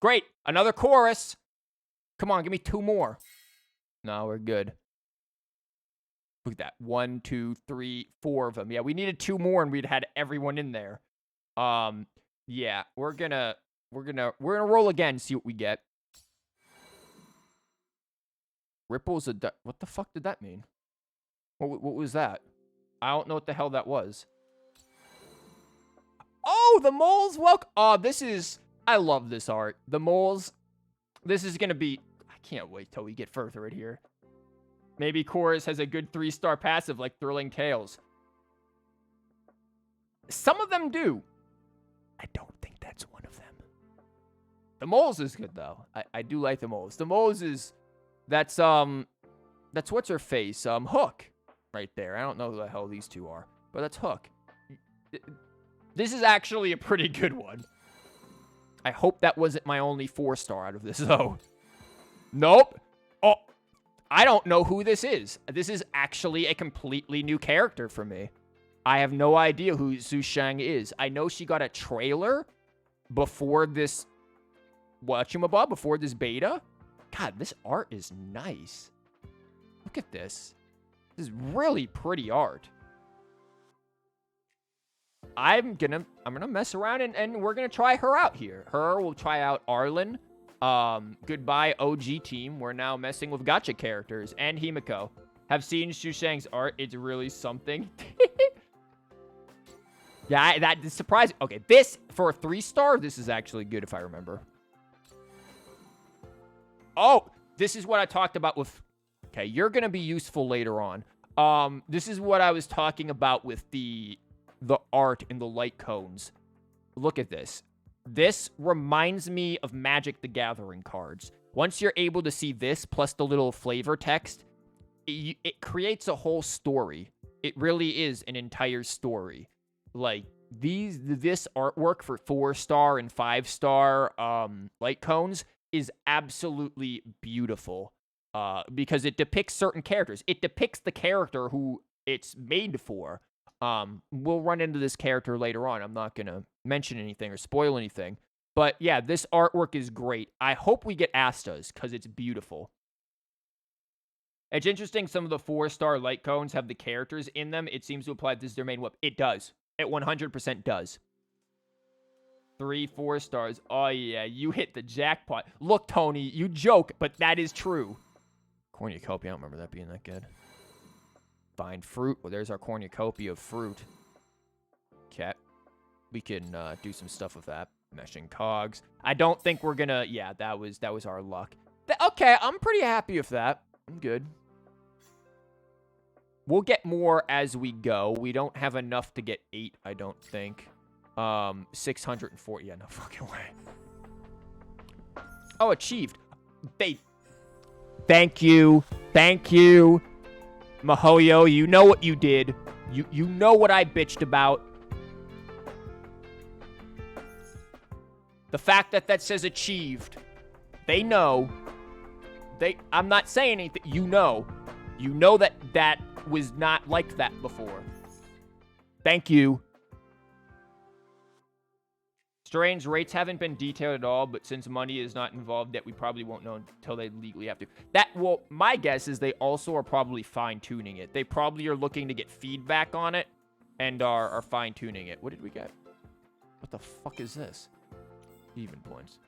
Great, another chorus. Come on, give me 2 more. No, we're good. Look at that. 1, 2, 3, 4 of them. Yeah, we needed 2 more and we'd had everyone in there. Yeah, we're gonna roll again, see what we get. Ripples what the fuck did that mean? What was that? I don't know what the hell that was. Oh, the moles welcome. Oh, I love this art. The moles. This is gonna be, I can't wait till we get further in here. Maybe Chorus has a good 3-star passive like Thrilling Tales. Some of them do. I don't think that's one of them. The moles is good though. I do like the moles. The moles is that's what's her face? Hook. Right there. I don't know who the hell these two are, but that's Hook. This is actually a pretty good one. I hope that wasn't my only 4-star out of this though. Nope. Oh, I don't know who this is. This is actually a completely new character for me. I have no idea who Zhu Sheng is. I know she got a trailer before this, before this beta. God, this art is nice. Look at this. This is really pretty art. I'm gonna mess around and we're gonna try her out here. We'll try out Arlen. Goodbye OG team. We're now messing with gacha characters and Himiko. Have seen Zhu Sheng's art. It's really something. Yeah, that is surprising. Okay, this for a 3-star, this is actually good if I remember. Oh, this is what I talked about with. Okay, you're gonna be useful later on. This is what I was talking about with the art in the light cones. Look at this. This reminds me of Magic the Gathering cards. Once you're able to see this, plus the little flavor text, it creates a whole story. It really is an entire story. Like, this artwork for 4-star and 5-star light cones is absolutely beautiful. Because it depicts certain characters. It depicts the character who it's made for. We'll run into this character later on. I'm not going to mention anything or spoil anything. But yeah, this artwork is great. I hope we get Astas because it's beautiful. It's interesting some of the 4-star light cones have the characters in them. It seems to apply this is their main weapon. It does. It 100% does. 3 4-stars. Oh yeah, you hit the jackpot. Look, Tony, you joke, but that is true. Cornucopia, I don't remember that being that good. Find fruit. Well, there's our cornucopia of fruit. we can do some stuff with that. Meshing cogs. I don't think we're gonna... Yeah, that was our luck. Okay, I'm pretty happy with that. I'm good. We'll get more as we go. We don't have enough to get 8, I don't think. 640. Yeah, no fucking way. Oh, achieved. Thank you. Thank you. Mahoyo, you know what you did. You know what I bitched about. The fact that says achieved. They know. I'm not saying anything. You know. You know that was not like that before. Thank you. Strange rates haven't been detailed at all, but since money is not involved yet, we probably won't know until they legally have to. Well, my guess is they also are probably fine-tuning it. They probably are looking to get feedback on it and are fine-tuning it. What did we get? What the fuck is this? Even points.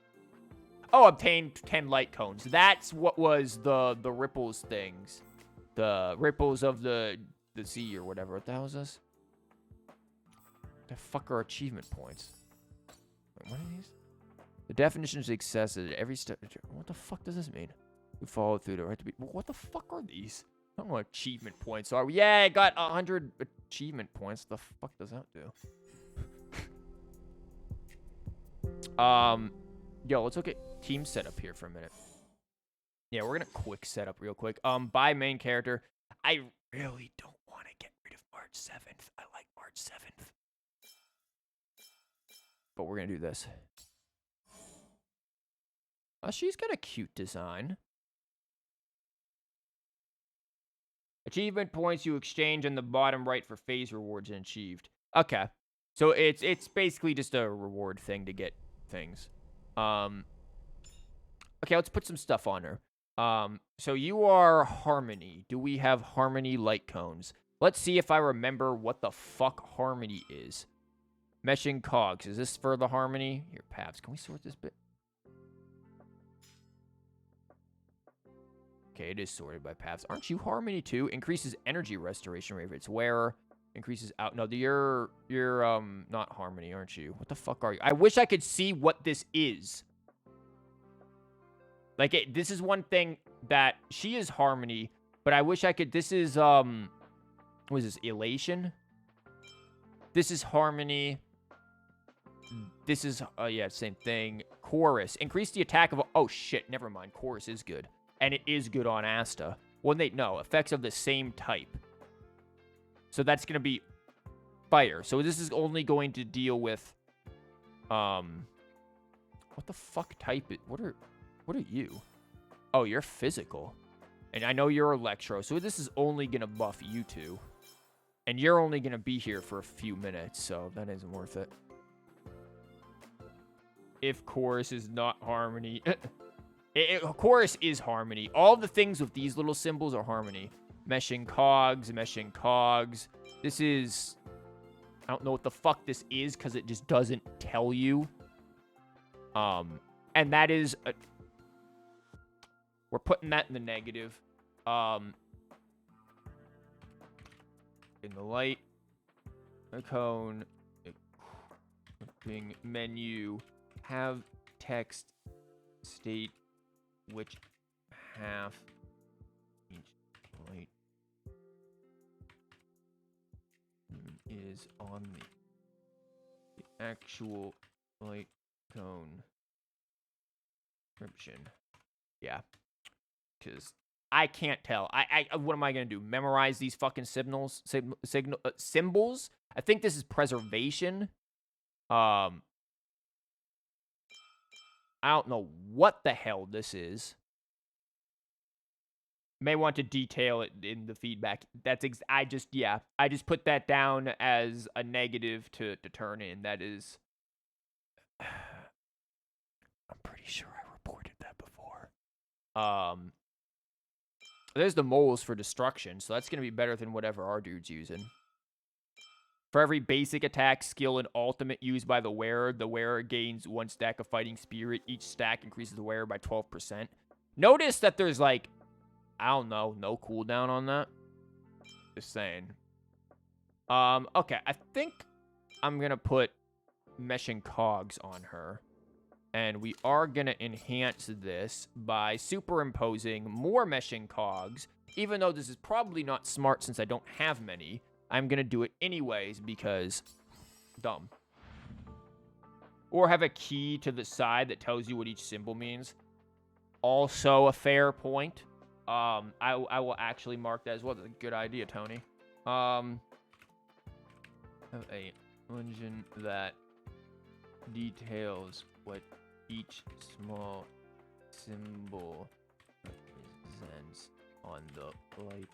Oh, obtained 10 light cones. That's what was the ripples things. The ripples of the sea or whatever. What the hell is this? The fuck are achievement points? Wait, what are these? The definition of success is every step. What the fuck does this mean? We followed through the right to be. What the fuck are these? I don't know what achievement points are. Yeah, I got 100 achievement points. The fuck does that do? Yo, let's look at team setup here for a minute. Yeah, we're gonna quick setup real quick. By main character, I really don't want to get rid of March 7th. I like March 7th. But we're gonna do this. She's got a cute design. Achievement points you exchange in the bottom right for phase rewards and achieved. Okay. So it's basically just a reward thing to get things. Okay, let's put some stuff on her. So you are Harmony. Do we have Harmony light cones? Let's see if I remember what the fuck Harmony is. Meshing cogs. Is this for the Harmony? Here, paths. Can we sort this bit? Okay, it is sorted by paths. Aren't you Harmony too? Increases energy restoration rate if it's wearer. Increases out. No, you're not Harmony, aren't you? What the fuck are you? I wish I could see what this is. Like, this is one thing that she is Harmony, but I wish I could. This is what is this? Elation. This is Harmony. This is yeah, same thing. Chorus. Increase the attack of. Oh shit, never mind. Chorus is good, and it is good on Asta. Well, no effects of the same type. So that's gonna be fire. So this is only going to deal with what the fuck type it? What are you? Oh, you're physical. And I know you're Electro, so this is only gonna buff you two. And you're only gonna be here for a few minutes, so that isn't worth it. If Chorus is not Harmony. Chorus is Harmony. All the things with these little symbols are Harmony. Meshing cogs, meshing cogs. This is... I don't know what the fuck this is, because it just doesn't tell you. And that is... we're putting that in the negative. In the light. A cone. Equipping menu. Have text state which half each light is on the actual light cone description. Yeah. Because I can't tell. What am I going to do? Memorize these fucking symbols? I think this is preservation. I don't know what the hell this is. May want to detail it in the feedback. I just put that down as a negative to turn in. That is... I'm pretty sure I reported that before. There's the moles for destruction, so that's going to be better than whatever our dude's using. For every basic attack, skill, and ultimate used by the wearer gains 1 stack of fighting spirit. Each stack increases the wearer by 12%. Notice that there's, like, I don't know, no cooldown on that. Just saying. Okay, I think I'm going to put meshing cogs on her. And we are going to enhance this by superimposing more meshing cogs. Even though this is probably not smart since I don't have many, I'm going to do it anyways because dumb. Or have a key to the side that tells you what each symbol means. Also a fair point. I will actually mark that as well. That's a good idea, Tony. Have a engine that details what each small symbol represents on the light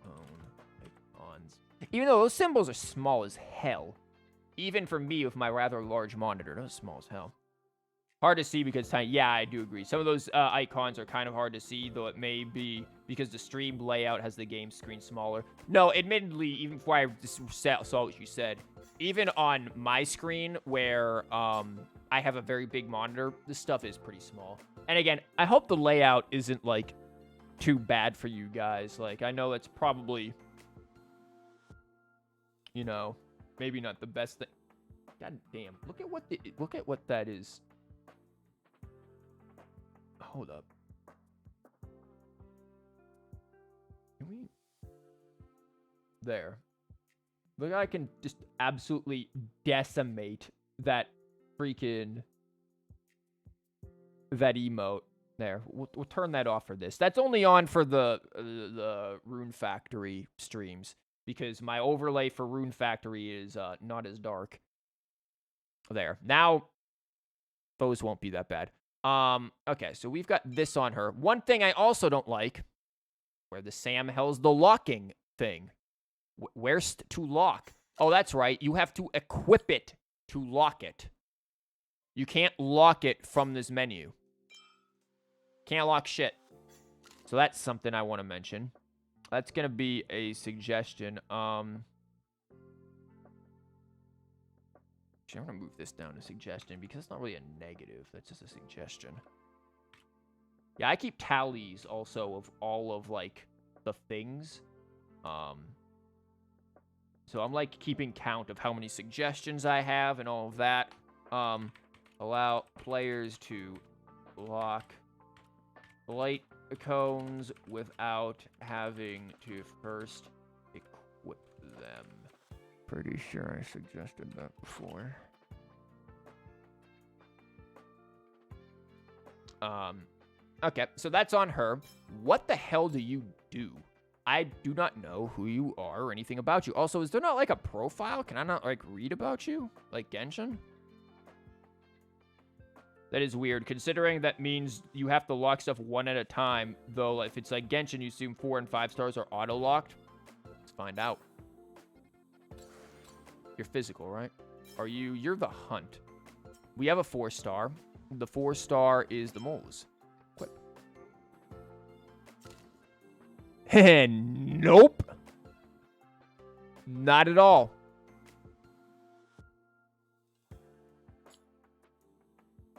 cone icons. Even though those symbols are small as hell. Even for me with my rather large monitor, those are small as hell. Hard to see because tiny. Yeah, I do agree. Some of those icons are kind of hard to see, though it may be because the stream layout has the game screen smaller. No, admittedly, even before I saw what you said, even on my screen where I have a very big monitor, this stuff is pretty small. And again, I hope the layout isn't like too bad for you guys. Like, I know it's probably, you know, maybe not the best thing. God damn! Look at what that is. Hold up. Can we? There. Look, I can just absolutely decimate that freaking that emote. There. We'll turn that off for this. That's only on for the Rune Factory streams because my overlay for Rune Factory is not as dark. There. Now those won't be that bad. Okay, so we've got this on her. One thing I also don't like, where the Sam hell's the locking thing. Where's to lock? Oh, that's right. You have to equip it to lock it. You can't lock it from this menu. Can't lock shit. So that's something I want to mention. That's going to be a suggestion. Actually, I'm going to move this down to suggestion because it's not really a negative. That's just a suggestion. Yeah, I keep tallies also of all of, like, the things. So I'm, like, keeping count of how many suggestions I have and all of that. Allow players to lock light cones without having to first equip them. Pretty sure I suggested that before. Okay, so that's on her. What the hell do you do? I do not know who you are or anything about you. Also, is there not like a profile? Can I not like read about you? Like Genshin? That is weird, considering that means you have to lock stuff one at a time. Though, if it's like Genshin, you assume 4 and 5 stars are auto-locked. Let's find out. You're physical, right? You're the hunt. We have a 4-star. The 4-star is the moles. Equip. Nope. Not at all.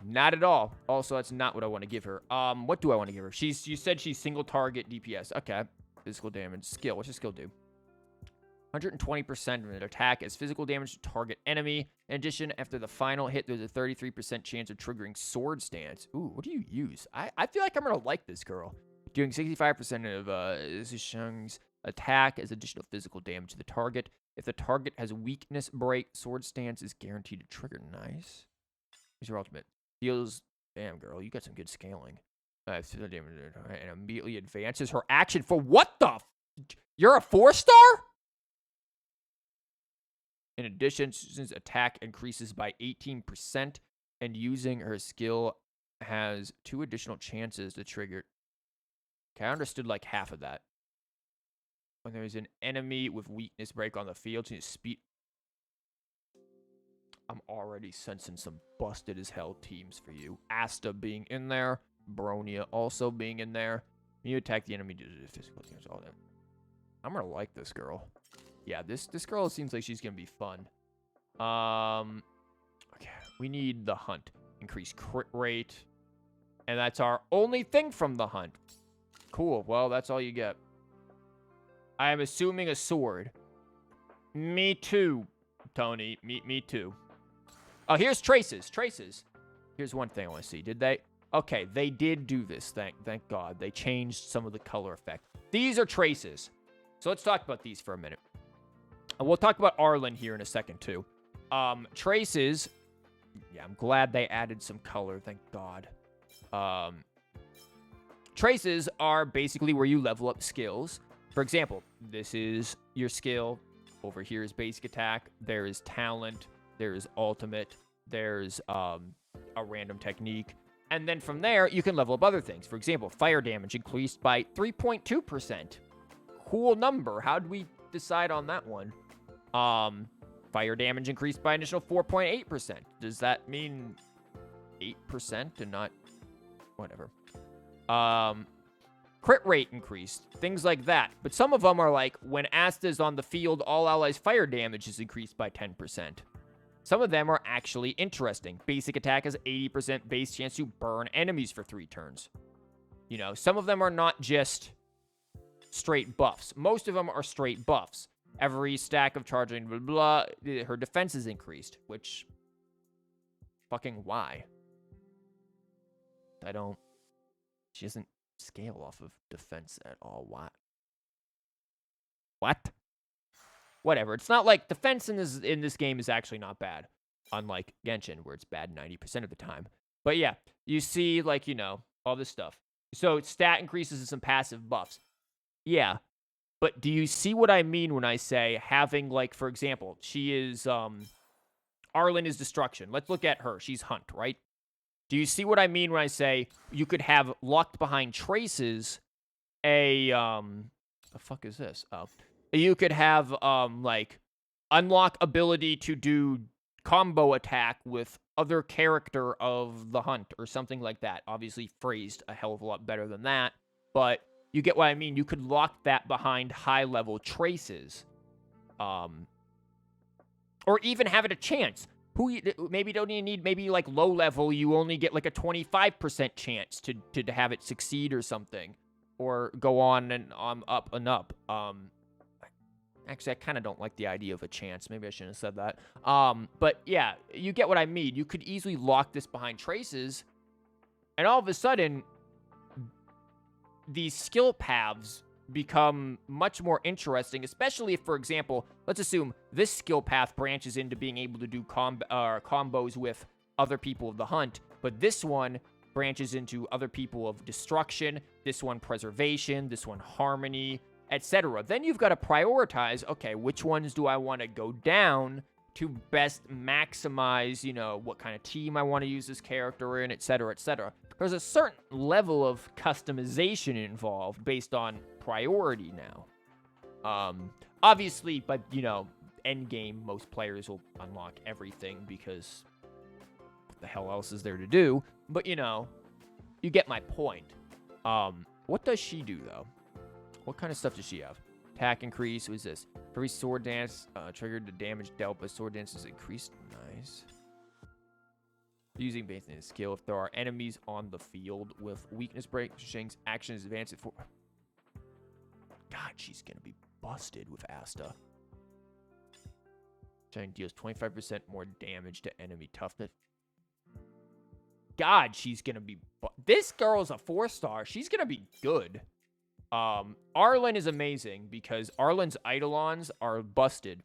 Not at all. Also, that's not what I want to give her. What do I want to give her? You said she's single target DPS. Okay. Physical damage. Skill. What's your skill do? 120% of an attack as physical damage to target enemy. In addition, after the final hit, there's a 33% chance of triggering sword stance. Ooh, what do you use? I feel like I'm going to like this girl. Doing 65% of Zheng's attack as additional physical damage to the target. If the target has weakness break, sword stance is guaranteed to trigger. Nice. Here's your ultimate. Deals. Damn, girl, you got some good scaling. And immediately advances her action for what the? You're a 4-star? In addition, Susan's attack increases by 18%, and using her skill has 2 additional chances to trigger. Okay, I understood like half of that. When there's an enemy with weakness break on the field, so you speed. I'm already sensing some busted as hell teams for you. Asta being in there, Bronia also being in there. You attack the enemy due to physical damage, all that. I'm gonna like this girl. Yeah, this girl seems like she's gonna be fun. Okay, we need the hunt. Increase crit rate. And that's our only thing from the hunt. Cool, well, that's all you get. I am assuming a sword. Me too, Tony. Me too. Oh, here's traces. Traces. Here's one thing I want to see. Did they? Okay, they did do this. Thank God. They changed some of the color effect. These are traces. So let's talk about these for a minute. And we'll talk about Arlen here in a second, too. Traces. Yeah, I'm glad they added some color. Thank God. Traces are basically where you level up skills. For example, this is your skill. Over here is basic attack. There is talent. There is ultimate. There's a random technique. And then from there, you can level up other things. For example, fire damage increased by 3.2%. Cool number. How did we decide on that one? Fire damage increased by an additional 4.8%. Does that mean 8% and not whatever? Crit rate increased. Things like that. But some of them are like, when Asta is on the field, all allies' fire damage is increased by 10%. Some of them are actually interesting. Basic attack has 80% base chance to burn enemies for 3 turns. You know, some of them are not just straight buffs. Most of them are straight buffs. Every stack of charging, blah, blah, her defense is increased, which, fucking why? She doesn't scale off of defense at all. What? Whatever. It's not like defense in this game is actually not bad. Unlike Genshin, where it's bad 90% of the time. But yeah, you see, like, you know, all this stuff. So stat increases and some passive buffs. Yeah. But do you see what I mean when I say having, like, for example, she is, Arlen is destruction. Let's look at her. She's Hunt, right? Do you see what I mean when I say you could have locked behind traces the fuck is this? Oh. You could have, like, unlock ability to do combo attack with other character of the Hunt or something like that. Obviously phrased a hell of a lot better than that, but you get what I mean. You could lock that behind high-level traces. Or even have it a chance. Maybe don't even need, maybe like low-level, you only get like a 25% chance to have it succeed or something. Or go on and up and up. Actually, I kind of don't like the idea of a chance. Maybe I shouldn't have said that. But yeah, you get what I mean. You could easily lock this behind traces, and all of a sudden, these skill paths become much more interesting, especially if, for example, let's assume this skill path branches into being able to do combos with other people of the Hunt, but this one branches into other people of destruction, this one preservation, this one harmony, etc. Then you've got to prioritize, okay, which ones do I want to go down to best maximize, you know, what kind of team I want to use this character in, etc., etc. There's a certain level of customization involved based on priority now. Obviously, but, you know, endgame, most players will unlock everything because what the hell else is there to do? But, you know, you get my point. What does she do, though? What kind of stuff does she have? Attack increase. What is this? Every sword dance triggered the damage dealt by sword dance is increased. Nice. Using basic skill. If there are enemies on the field with weakness break, Shing's action is advanced for. God, she's gonna be busted with Asta. Shang deals 25% more damage to enemy toughness. God, she's gonna be. This girl's a 4-star. She's gonna be good. Arlen is amazing because Arlen's Eidolons are busted.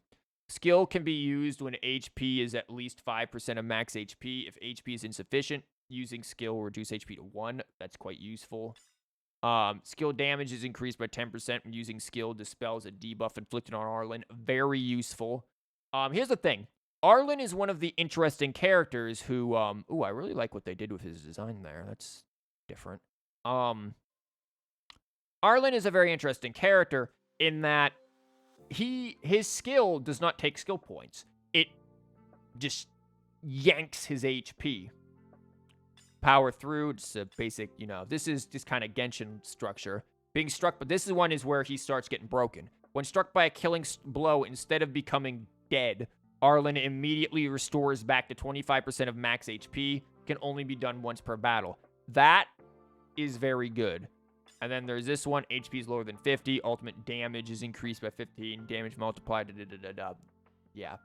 Skill can be used when HP is at least 5% of max HP. If HP is insufficient, using skill will reduce HP to 1. That's quite useful. Skill damage is increased by 10% when using skill dispels a debuff inflicted on Arlen. Very useful. Here's the thing. Arlen is one of the interesting characters who, I really like what they did with his design there. That's different. Arlen is a very interesting character in that his skill does not take skill points. It just yanks his HP. Power through, it's a basic, you know, this is just kind of Genshin structure. Being struck, but this one is where he starts getting broken. When struck by a killing blow, instead of becoming dead, Arlen immediately restores back to 25% of max HP. Can only be done once per battle. That is very good. And then there's this one, HP is lower than 50. Ultimate damage is increased by 15. Damage multiplied. Yeah.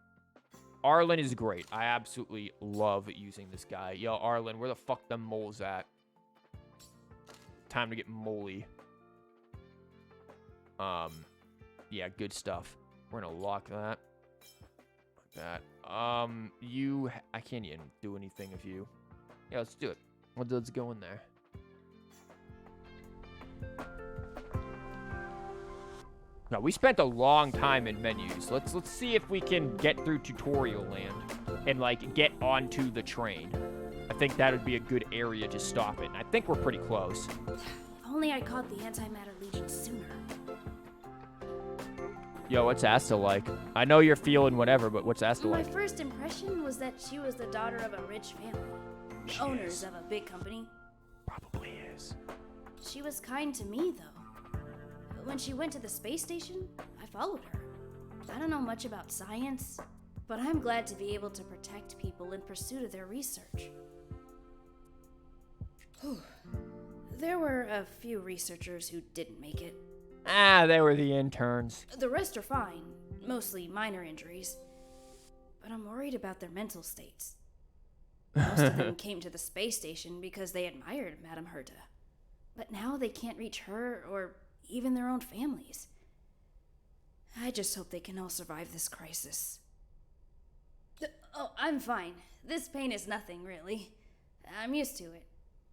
Arlen is great. I absolutely love using this guy. Yo, Arlen, where the fuck them moles at? Time to get moly. Yeah, good stuff. We're gonna lock that. Like that. I can't even do anything if you. Yeah, let's do it. Let's go in there. Now, we spent a long time in menus. Let's see if we can get through tutorial land and, like, get onto the train. I think that would be a good area to stop it. And I think we're pretty close. If only I caught the Antimatter Legion sooner. Yo, what's Asta like? I know you're feeling whatever, but what's Asta My like? first impression was that she was the daughter of a rich family. Owners of a big company. Probably is. She was kind to me, though. When she went to the space station, I followed her. I don't know much about science, but I'm glad to be able to protect people in pursuit of their research. Whew. There were a few researchers who didn't make it. Ah, they were the interns. The rest are fine, mostly minor injuries. But I'm worried about their mental states. Most of them came to the space station because they admired Madame Herta. But now they can't reach her or even their own families. I just hope they can all survive this crisis. Oh, I'm fine. This pain is nothing, really. I'm used to it.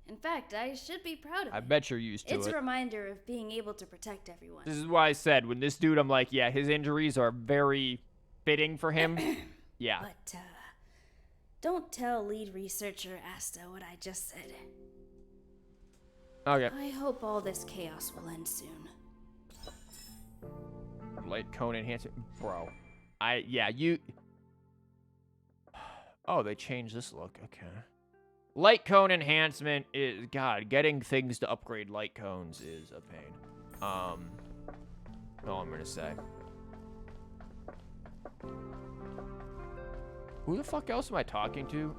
In fact, I should be proud of it. I bet you're used to it. It's a reminder of being able to protect everyone. This is why I said, when this dude, I'm like, yeah, his injuries are very fitting for him. Yeah. But, don't tell lead researcher Asta what I just said. Okay. I hope all this chaos will end soon. Light cone enhancement. Bro. You... Oh, they changed this look. Okay. Light cone enhancement is... God, getting things to upgrade light cones is a pain. All I'm gonna say. Who the fuck else am I talking to?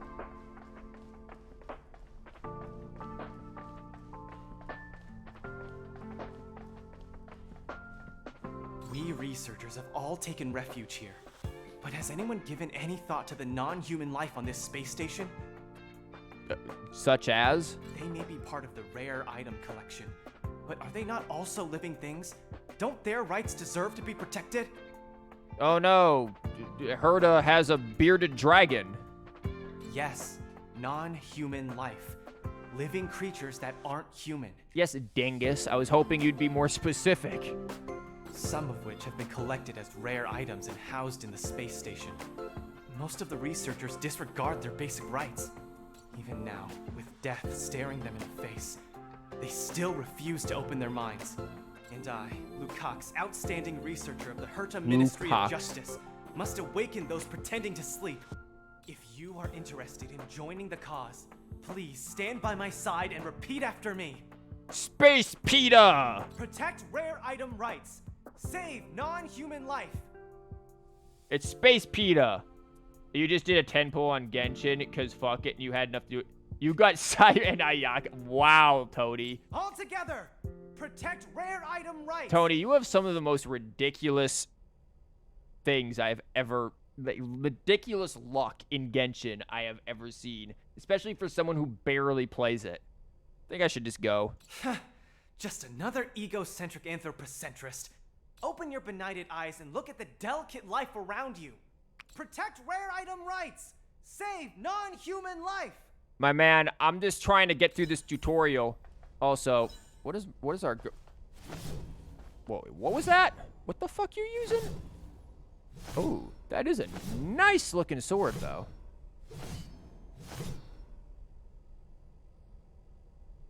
We researchers have all taken refuge here. But has anyone given any thought to the non-human life on this space station? Such as? They may be part of the rare item collection, but are they not also living things? Don't their rights deserve to be protected? Oh no, Herta has a bearded dragon. Yes, non-human life. Living creatures that aren't human. Yes, dingus. I was hoping you'd be more specific. Some of which have been collected as rare items and housed in the space station. Most of the researchers disregard their basic rights. Even now, with death staring them in the face, they still refuse to open their minds. And I, Luke Cox, outstanding researcher of the Herta Ministry of Justice, must awaken those pretending to sleep. If you are interested in joining the cause, please stand by my side and repeat after me. Space PETA! Protect rare item rights. Save non-human life. It's Space PETA. You just did a 10 pull on Genshin because fuck it and you had enough to do it. You got Cyber and Ayaka. Wow, Tony. All together, protect rare item rights. Tony, you have some of the most ridiculous things I've ever... ridiculous luck in Genshin I have ever seen. Especially for someone who barely plays it. I think I should just go. Just another egocentric anthropocentrist. Open your benighted eyes and look at the delicate life around you. Protect rare item rights. Save non-human life. My man, I'm just trying to get through this tutorial. Also, what is our... Whoa, what was that? What the fuck you using? Oh, that is a nice looking sword, though.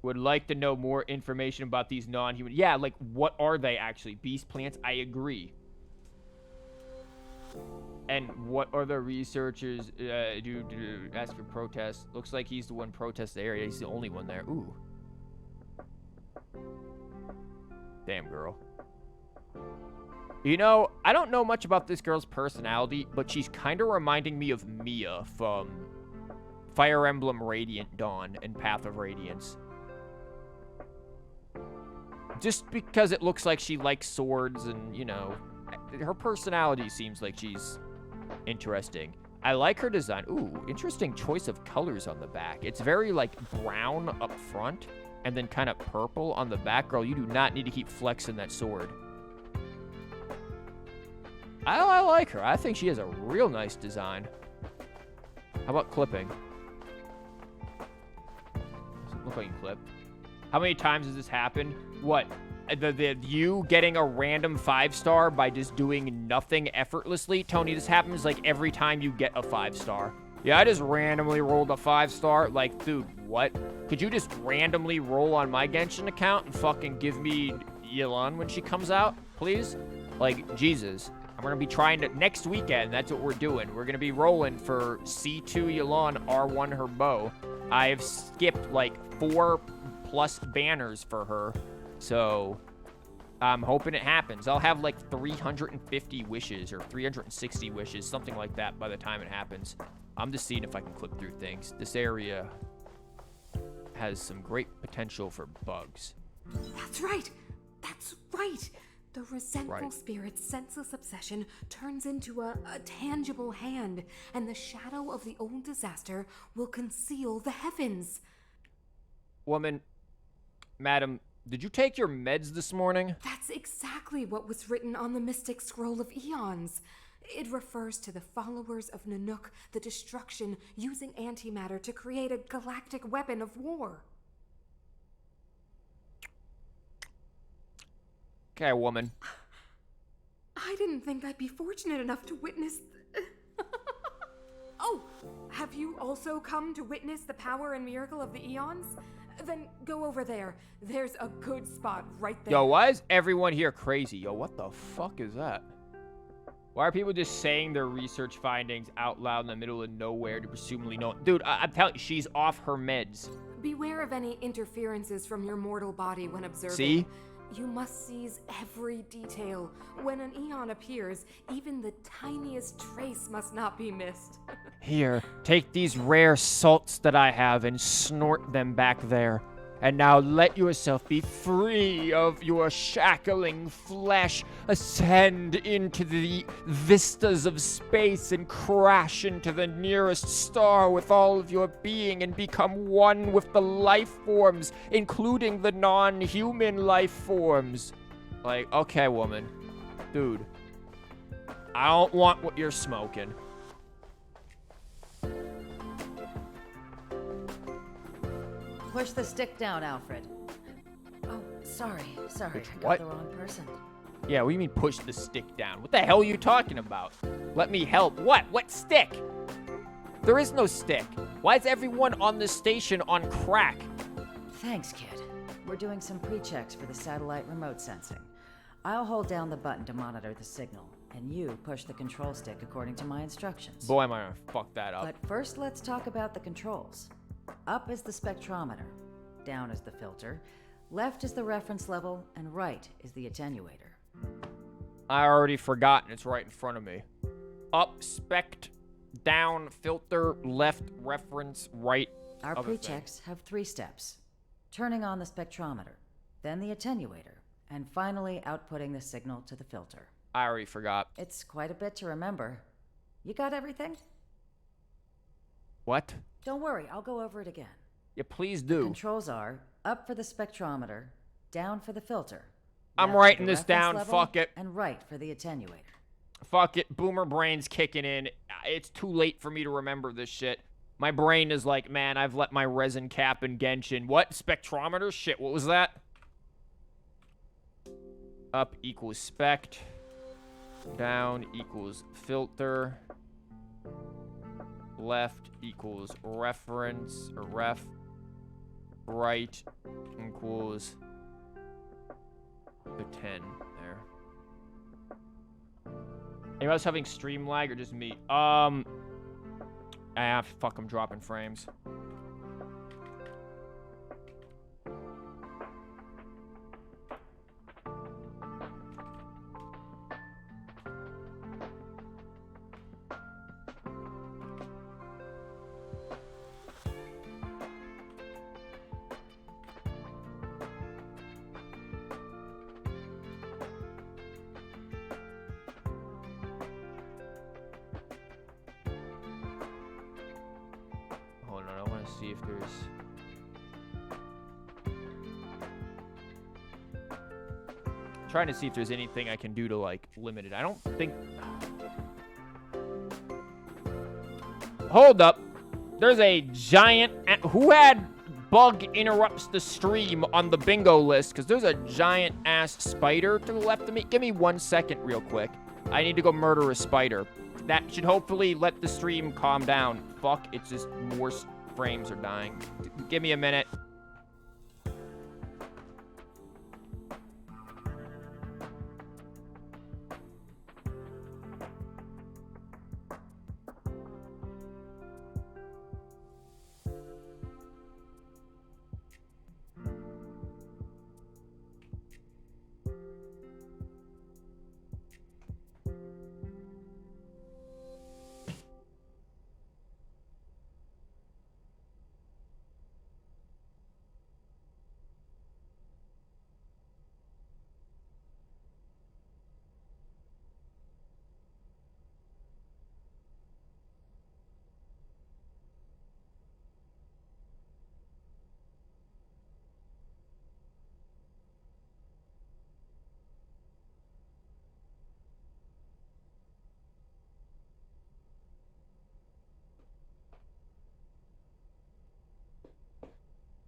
Would like to know more information about these non-human... Yeah, like, what are they actually? Beast plants? I agree. And what are the researchers do? Ask for protest. Looks like he's the one protest the area. He's the only one there. Ooh. Damn, girl. You know, I don't know much about this girl's personality, but she's kind of reminding me of Mia from Fire Emblem Radiant Dawn and Path of Radiance. Just because it looks like she likes swords and, you know, her personality seems like she's interesting. I like her design. Ooh, interesting choice of colors on the back. It's very, like, brown up front and then kind of purple on the back. Girl, you do not need to keep flexing that sword. I like her. I think she has a real nice design. How about clipping? Doesn't look like you clip. How many times has this happened? What? You getting a random 5-star by just doing nothing effortlessly? Tony, this happens like every time you get a 5-star. Yeah, I just randomly rolled a 5-star. Like, dude, what? Could you just randomly roll on my Genshin account and fucking give me Yelan when she comes out, please? Like, Jesus. I'm gonna be trying to, next weekend, that's what we're doing. We're gonna be rolling for C2 Yelan, R1 her bow. I've skipped like 4+ banners for her. So, I'm hoping it happens. I'll have like 350 wishes or 360 wishes, something like that by the time it happens. I'm just seeing if I can clip through things. This area has some great potential for bugs. That's right. That's right. The resentful spirit's senseless obsession turns into a tangible hand, and the shadow of the old disaster will conceal the heavens. Woman, madam, did you take your meds this morning? That's exactly what was written on the Mystic Scroll of Eons. It refers to the followers of Nanook, the destruction, using antimatter to create a galactic weapon of war. Okay, woman. I didn't think I'd be fortunate enough to witness... Oh, have you also come to witness the power and miracle of the Eons? Then go over there. There's a good spot right there. Yo, why is everyone here crazy? Yo, what the fuck is that? Why are people just saying their research findings out loud in the middle of nowhere to presumably know? Dude, I'm telling you, she's off her meds. Beware of any interferences from your mortal body when observing. See? You must seize every detail. When an Eon appears, even the tiniest trace must not be missed. Here, take these rare salts that I have and snort them back there. And now let yourself be free of your shackling flesh. Ascend into the vistas of space and crash into the nearest star with all of your being and become one with the life forms, including the non-human life forms. Like, okay, woman. Dude. I don't want what you're smoking. Push the stick down, Alfred. Oh, sorry. Which, I got the wrong person. Yeah, what do you mean push the stick down? What the hell are you talking about? Let me help. What? What stick? There is no stick. Why is everyone on this station on crack? Thanks, kid. We're doing some pre-checks for the satellite remote sensing. I'll hold down the button to monitor the signal, and you push the control stick according to my instructions. Boy, am I gonna fuck that up. But first, let's talk about the controls. Up is the spectrometer, down is the filter, left is the reference level, and right is the attenuator. I already forgotten. It's right in front of me. Up, spect, down, filter, left, reference, right. Our pre-checks have 3 steps. Turning on the spectrometer, then the attenuator, and finally outputting the signal to the filter. I already forgot. It's quite a bit to remember. You got everything? What? Don't worry, I'll go over it again. Yeah, please do. The controls are up for the spectrometer, down for the filter. I'm left writing for the this down, reference level, fuck it. And right for the attenuator. Fuck it, boomer brain's kicking in. It's too late for me to remember this shit. My brain is like, man, I've let my resin cap in Genshin. What? Spectrometer? Shit, what was that? Up equals spect. Down equals filter. Left equals reference, or ref. Right equals the 10 there. Anybody else having stream lag or just me? Fuck, I'm dropping frames. see if there's... Trying to see if there's anything I can do to, like, limit it. I don't think... Hold up. There's a giant... Who had bug interrupts the stream on the bingo list? Because there's a giant-ass spider to the left of me. Give me 1 second real quick. I need to go murder a spider. That should hopefully let the stream calm down. Fuck, it's just more frames are dying. Give me a minute.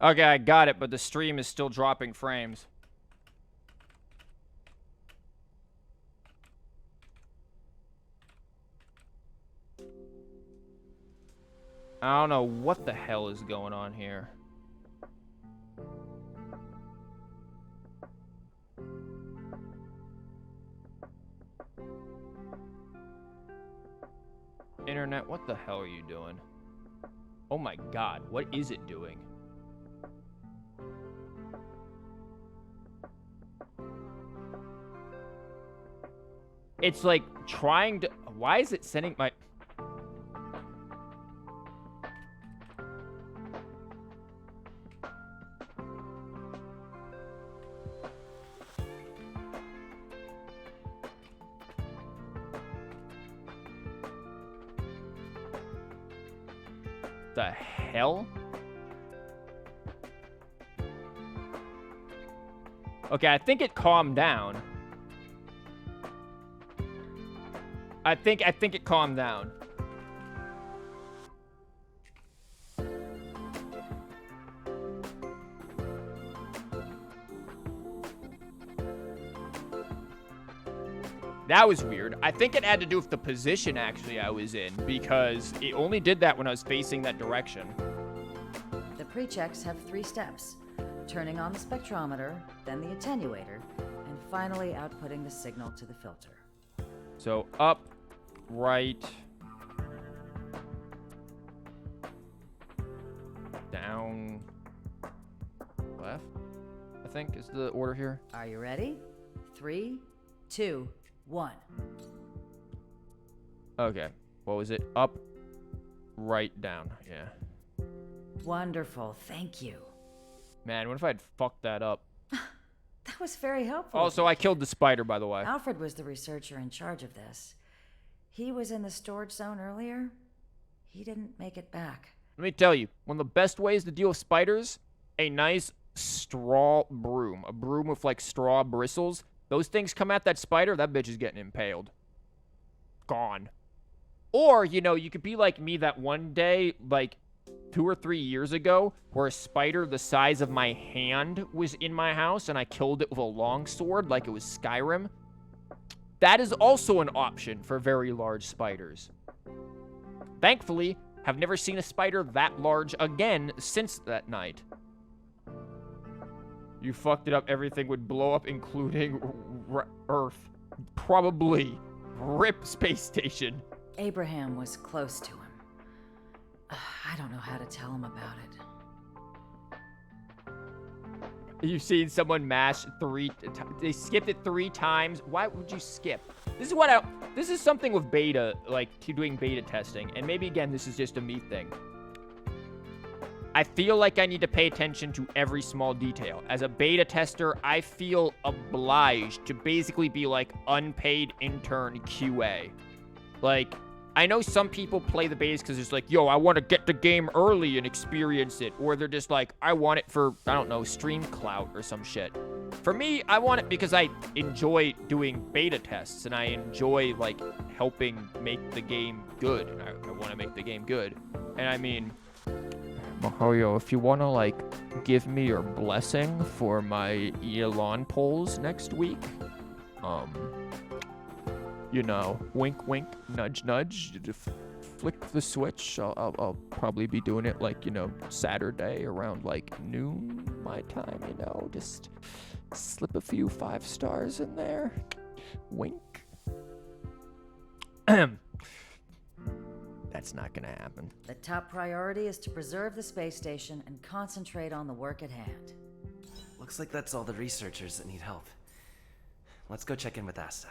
Okay, I got it, but the stream is still dropping frames. I don't know what the hell is going on here. Internet, what the hell are you doing? Oh my god, what is it doing? It's like trying to... Why is it sending my... The hell? Okay, I think it calmed down. I think it calmed down. That was weird. I think it had to do with the position, actually, I was in, because it only did that when I was facing that direction. The pre-checks have 3 steps. Turning on the spectrometer, then the attenuator, and finally outputting the signal to the filter. So, up, right, down, left, I think is the order here. Are you ready? 3, 2, 1. Okay. What was it? Up, right, down. Yeah. Wonderful. Thank you. Man, what if I'd fucked that up? That was very helpful. Also, I killed the spider, by the way. Alfred was the researcher in charge of this. He was in the storage zone earlier. He didn't make it back. Let me tell you, one of the best ways to deal with spiders, a nice straw broom. A broom with, like, straw bristles. Those things come at that spider, that bitch is getting impaled. Gone. Or, you know, you could be like me that one day, like, 2 or 3 years ago, where a spider the size of my hand was in my house, and I killed it with a longsword like it was Skyrim. That is also an option for very large spiders. Thankfully, have never seen a spider that large again since that night. You fucked it up, everything would blow up, including Earth. Probably. RIP space station. Abraham was close to him. I don't know how to tell him about it. You've seen someone mash 3 they skipped it 3 times. Why would you skip? This is something with beta, like doing beta testing, and maybe again this is just a me thing. I feel like I need to pay attention to every small detail. As a beta tester, I feel obliged to basically be like unpaid intern QA. Like, I know some people play the base because it's like, yo, I want to get the game early and experience it. Or they're just like, I want it for, I don't know, stream clout or some shit. For me, I want it because I enjoy doing beta tests and I enjoy, like, helping make the game good. And I want to make the game good. And I mean, Mahoyo, if you want to, like, give me your blessing for my Elon polls next week, you know, wink, wink, nudge, nudge, flick the switch. I'll probably be doing it, like, you know, Saturday around, like, noon my time, you know, just slip a few 5 stars in there. Wink. That's not gonna happen. The top priority is to preserve the space station and concentrate on the work at hand. Looks like that's all the researchers that need help. Let's go check in with Asta.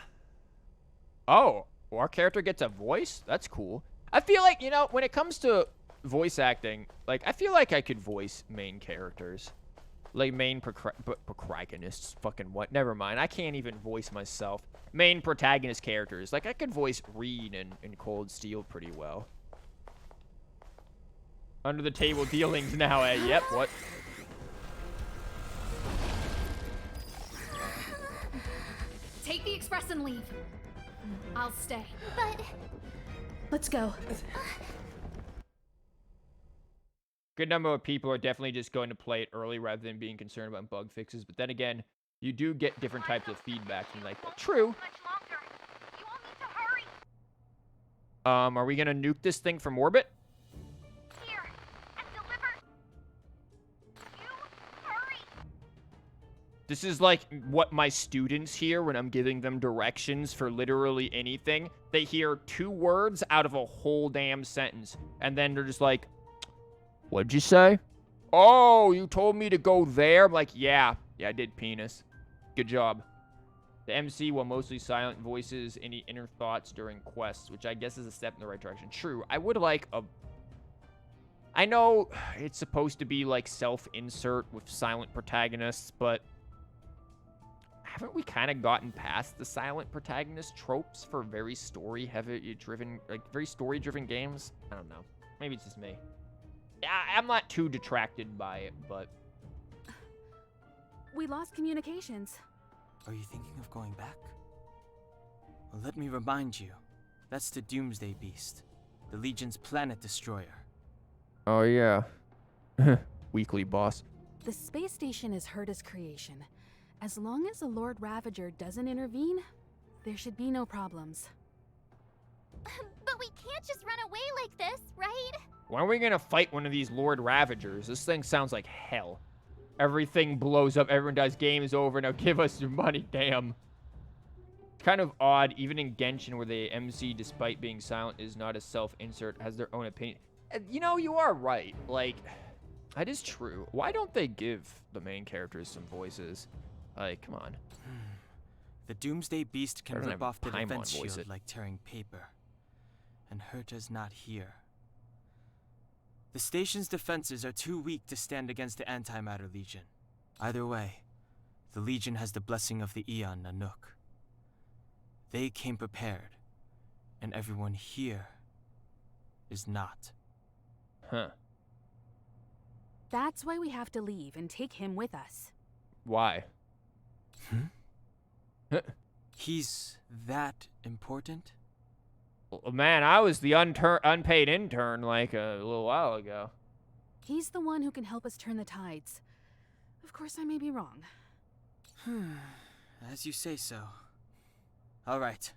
Oh, our character gets a voice? That's cool. I feel like, you know, when it comes to voice acting, like, I feel like I could voice main characters. Like, main protagonists. Fucking what? Never mind. I can't even voice myself. Main protagonist characters. Like, I could voice Reed in Cold Steel pretty well. Under the table dealings now, eh? Yep, what? Take the express and leave. I'll stay. But Let's go. Good number of people are definitely just going to play it early rather than being concerned about bug fixes. But then again, you do get different types of feedback from, like, true. Are we gonna nuke this thing from orbit? here, and deliver. You hurry. This is like what my students hear when I'm giving them directions for literally anything. They hear 2 words out of a whole damn sentence. And then they're just like, what'd you say? Oh, you told me to go there? I'm like, yeah, I did, penis. Good job. The MC will mostly silent voices any inner thoughts during quests, which I guess is a step in the right direction. True, I would like a... I know it's supposed to be like self-insert with silent protagonists, but haven't we kind of gotten past the silent protagonist tropes for very story-driven games? I don't know. Maybe it's just me. I'm not too detracted by it, but... We lost communications. Are you thinking of going back? Well, let me remind you. That's the Doomsday Beast, the Legion's planet destroyer. Oh, yeah. Weekly boss. The space station is Herta's creation. As long as the Lord Ravager doesn't intervene, there should be no problems. But we can't just run away like this, right? When are we gonna fight one of these Lord Ravagers? This thing sounds like hell. Everything blows up, everyone dies, game is over, now give us your money, damn. Kind of odd, even in Genshin where the MC, despite being silent, is not a self-insert, has their own opinion. You know, you are right. Like, that is true. Why don't they give the main characters some voices? Like, come on. The Doomsday Beast can Better rip than off the Paimon defense voice shield it. like tearing paper. And Herta's not here. The station's defenses are too weak to stand against the Antimatter Legion. Either way, the Legion has the blessing of the Aeon Nanook. They came prepared, and everyone here is not. Huh. That's why we have to leave and take him with us. Why? He's that important? Man, I was the unpaid intern like a little while ago. He's the one who can help us turn the tides. Of course, I may be wrong. As you say so. All right.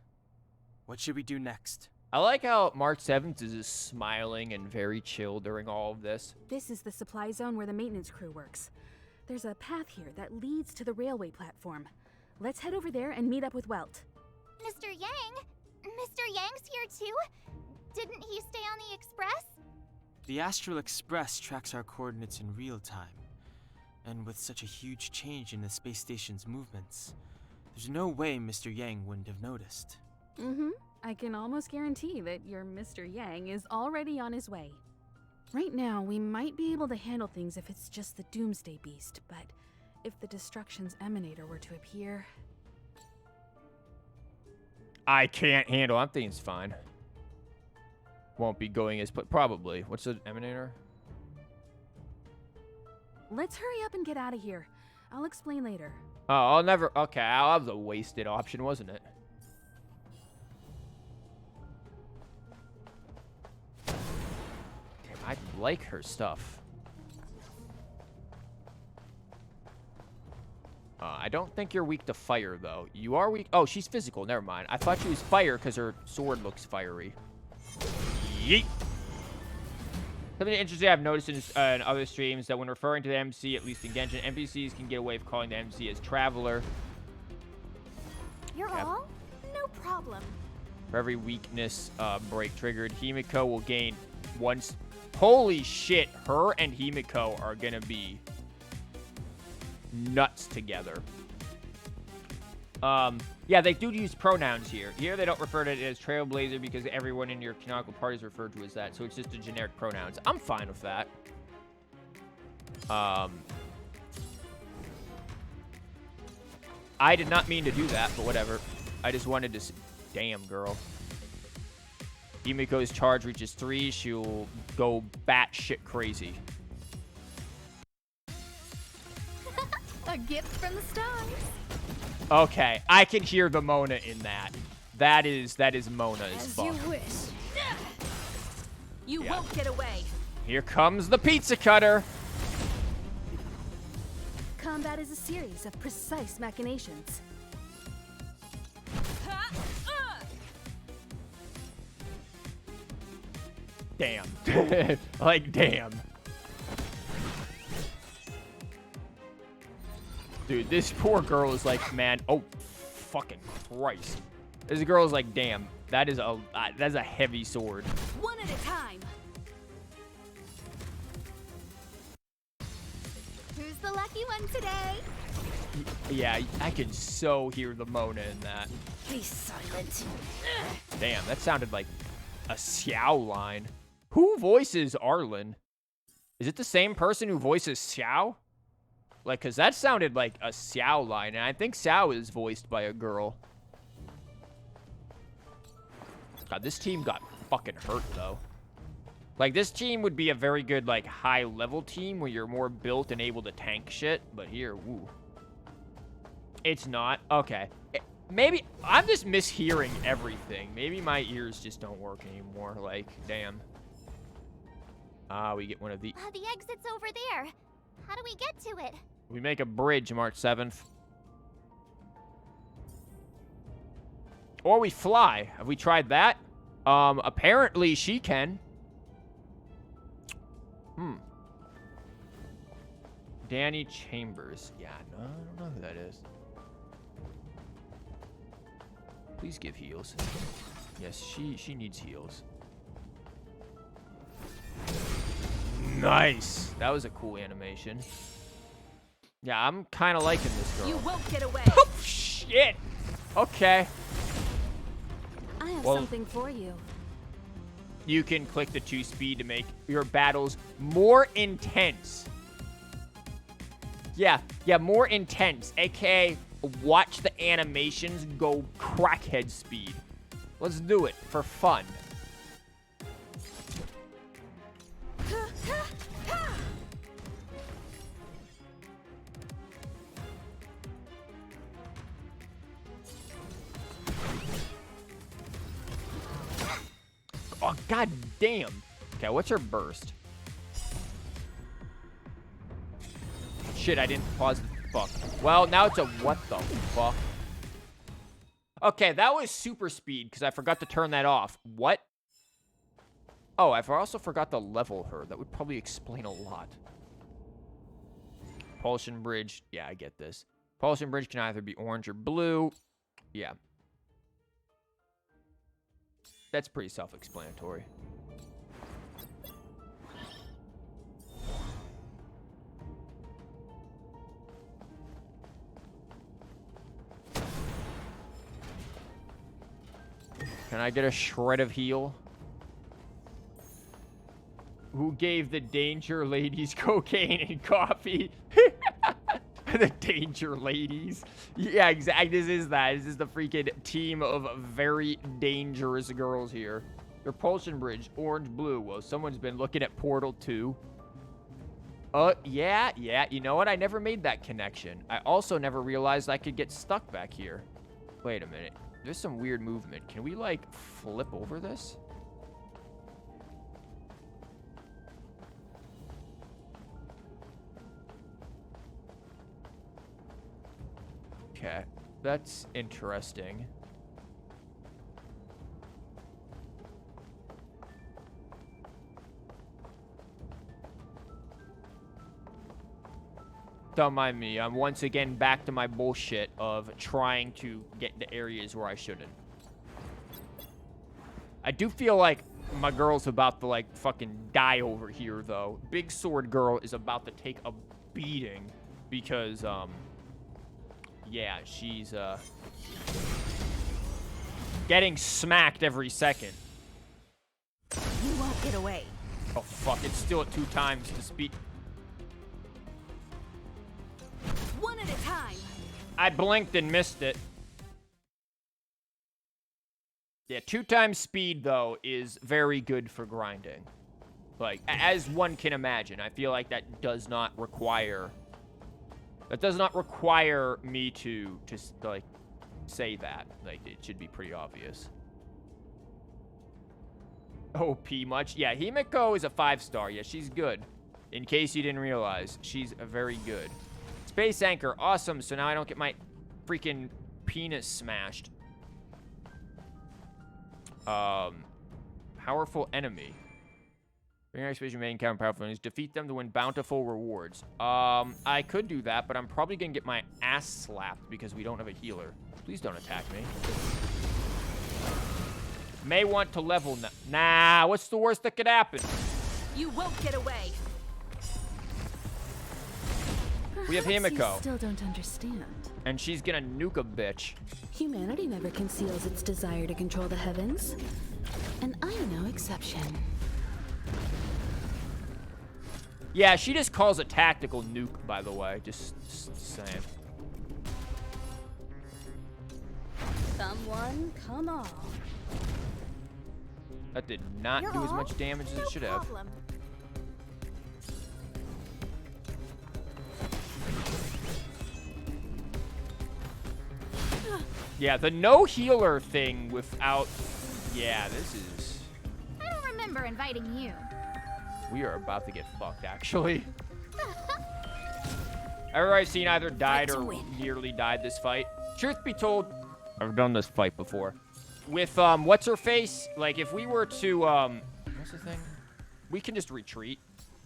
What should we do next? I like how March 7th is just smiling and very chill during all of this. This is the supply zone where the maintenance crew works. There's a path here that leads to the railway platform. Let's head over there and meet up with Welt. Mr. Yang? Mr. Yang's here too? Didn't he stay on the express? The Astral Express tracks our coordinates in real time. And with such a huge change in the space station's movements, there's no way Mr. Yang wouldn't have noticed. I can almost guarantee that your Mr. Yang is already on his way. Right now, we might be able to handle things if it's just the Doomsday Beast, but if the Destruction's Emanator were to appear... I can't handle. I'm thinking it's fine. won't be going as probably. What's the emanator? Let's hurry up and get out of here. I'll explain later. Oh, I'll never. Okay, I'll have the wasted option, wasn't it? Damn, I like her stuff. I don't think you're weak to fire, though. You are weak. Oh, she's physical. Never mind. I thought she was fire because her sword looks fiery. Yeet. Something interesting I've noticed in other streams that when referring to the MC, at least in Genshin, NPCs can get away with calling the MC as Traveler. You're all? No problem. For every weakness break triggered, Himiko will gain once. Holy shit, her and Himiko are gonna be nuts together. Yeah, they do use pronouns here. Here they don't refer to it as Trailblazer because everyone in your canonical party is referred to as that. So it's just a generic pronouns. I'm fine with that. I did not mean to do that, but whatever. I just wanted to... Damn, girl. Himiko's charge reaches 3. She'll go batshit crazy. A gift from the stars. Okay, I can hear the Mona in that. That is Mona as fuck. You wish. You won't get away. Here comes the pizza cutter. Combat is a series of precise machinations. Damn. Like, damn. Dude, this poor girl is like, man, oh, fucking Christ. This girl is like, damn, that's a heavy sword. One at a time. Who's the lucky one today? Yeah, I can so hear the Mona in that. Be silent. Damn, that sounded like a Xiao line. Who voices Arlen? Is it the same person who voices Xiao? Like, because that sounded like a Xiao line, and I think Xiao is voiced by a girl. God, this team got fucking hurt, though. Like, this team would be a very good, like, high-level team where you're more built and able to tank shit. But here, woo. It's not. Okay. Maybe I'm just mishearing everything. Maybe my ears just don't work anymore. Like, damn. We get one of the... The exit's over there. How do we get to it? We make a bridge March 7th. Or we fly. Have we tried that? Apparently she can. Danny Chambers. Yeah, no, I don't know who that is. Please give heals. Yes, she needs heals. Nice. That was a cool animation. Yeah, I'm kind of liking this girl. You won't get away. Oh, shit. Okay. I have something for you. You can click the 2-speed to make your battles more intense. Yeah, more intense. AKA, watch the animations go crackhead speed. Let's do it for fun. Oh, god damn. Okay, what's her burst? Shit, I didn't pause the fuck. Well, now it's a what the fuck? Okay, that was super speed because I forgot to turn that off. What? Oh, I also forgot to level her. That would probably explain a lot. Propulsion bridge. Yeah, I get this. Propulsion bridge can either be orange or blue. Yeah. That's pretty self-explanatory. Can I get a shred of heal? Who gave the danger ladies cocaine and coffee? The danger ladies. Yeah, exactly. This is that. This is the freaking team of very dangerous girls here. Repulsion bridge, orange, blue. Well, someone's been looking at Portal 2. Yeah. You know what? I never made that connection. I also never realized I could get stuck back here. Wait a minute. There's some weird movement. Can we, like, flip over this? Okay. That's interesting. Don't mind me. I'm once again back to my bullshit of trying to get into areas where I shouldn't. I do feel like my girl's about to, like, fucking die over here, though. Big Sword Girl is about to take a beating because, yeah, she's, getting smacked every second. You won't get away. Oh, fuck. It's still at 2 times the speed. One at a time. I blinked and missed it. Yeah, 2 times speed, though, is very good for grinding. Like, as one can imagine, I feel like that does not require... That does not require me to like, say that. Like, it should be pretty obvious. OP much? Yeah, Himiko is a 5-star. Yeah, she's good. In case you didn't realize, she's very good. Space Anchor, awesome. So now I don't get my freaking penis smashed. Powerful enemy. Bring your expedition main encounter powerful enemies. Defeat them to win bountiful rewards. I could do that, but I'm probably gonna get my ass slapped because we don't have a healer. Please don't attack me. May want to level now. Nah, what's the worst that could happen? You won't get away. We have Himiko. You still don't understand. And she's gonna nuke a bitch. Humanity never conceals its desire to control the heavens. And I'm no exception. Yeah, she just calls a tactical nuke, by the way. Just saying. Someone, come on. That did not do as much damage as it should have. Yeah, the no healer thing without... Yeah, this is... I don't remember inviting you. We are about to get fucked, actually. Everybody I've seen either died or nearly died this fight. Truth be told, I've done this fight before. With, what's-her-face, like, if we were to, what's the thing? We can just retreat.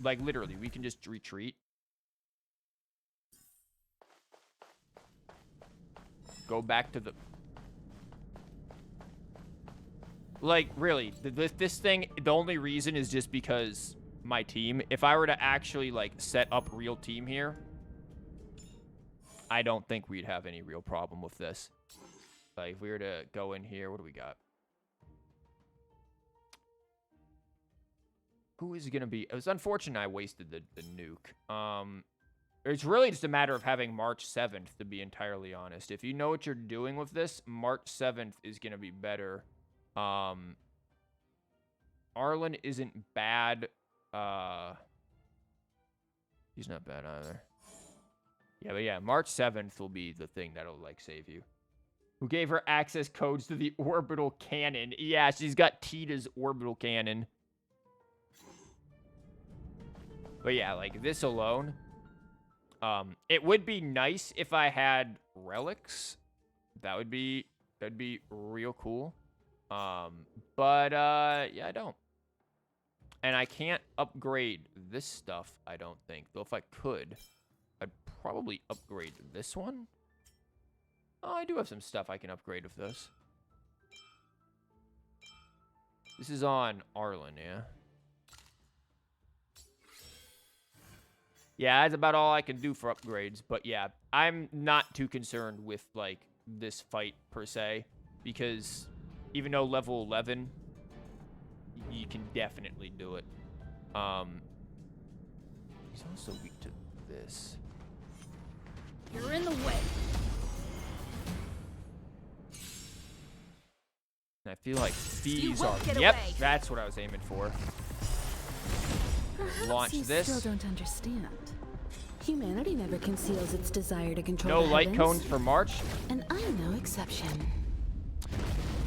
Like, literally, we can just retreat. Go back to the... Like, really, this thing, the only reason is just because my team. If I were to actually, like, set up real team here, I don't think we'd have any real problem with this. Like, if we were to go in here, what do we got? Who is going to be... It was unfortunate I wasted the nuke. It's really just a matter of having March 7th, to be entirely honest. If you know what you're doing with this, March 7th is going to be better. Arlen isn't bad. He's not bad either. Yeah, but yeah, March 7th will be the thing that'll, like, save you. Who gave her access codes to the orbital cannon? Yeah, she's got Tita's orbital cannon. But yeah, like, this alone... it would be nice if I had relics. That'd be real cool. But yeah, I don't. And I can't upgrade this stuff, I don't think. Though if I could, I'd probably upgrade this one. Oh, I do have some stuff I can upgrade with this. This is on Arlen, yeah? Yeah, that's about all I can do for upgrades. But yeah, I'm not too concerned with, like, this fight per se. Because even though level 11, you can definitely do it. He's also weak to this. You're in the way. I feel like these are. won't get Yep, away. that's what I was aiming for. Launch you this. still don't understand. Humanity never conceals its desire to control No the light heavens, cones for March. and I'm no exception.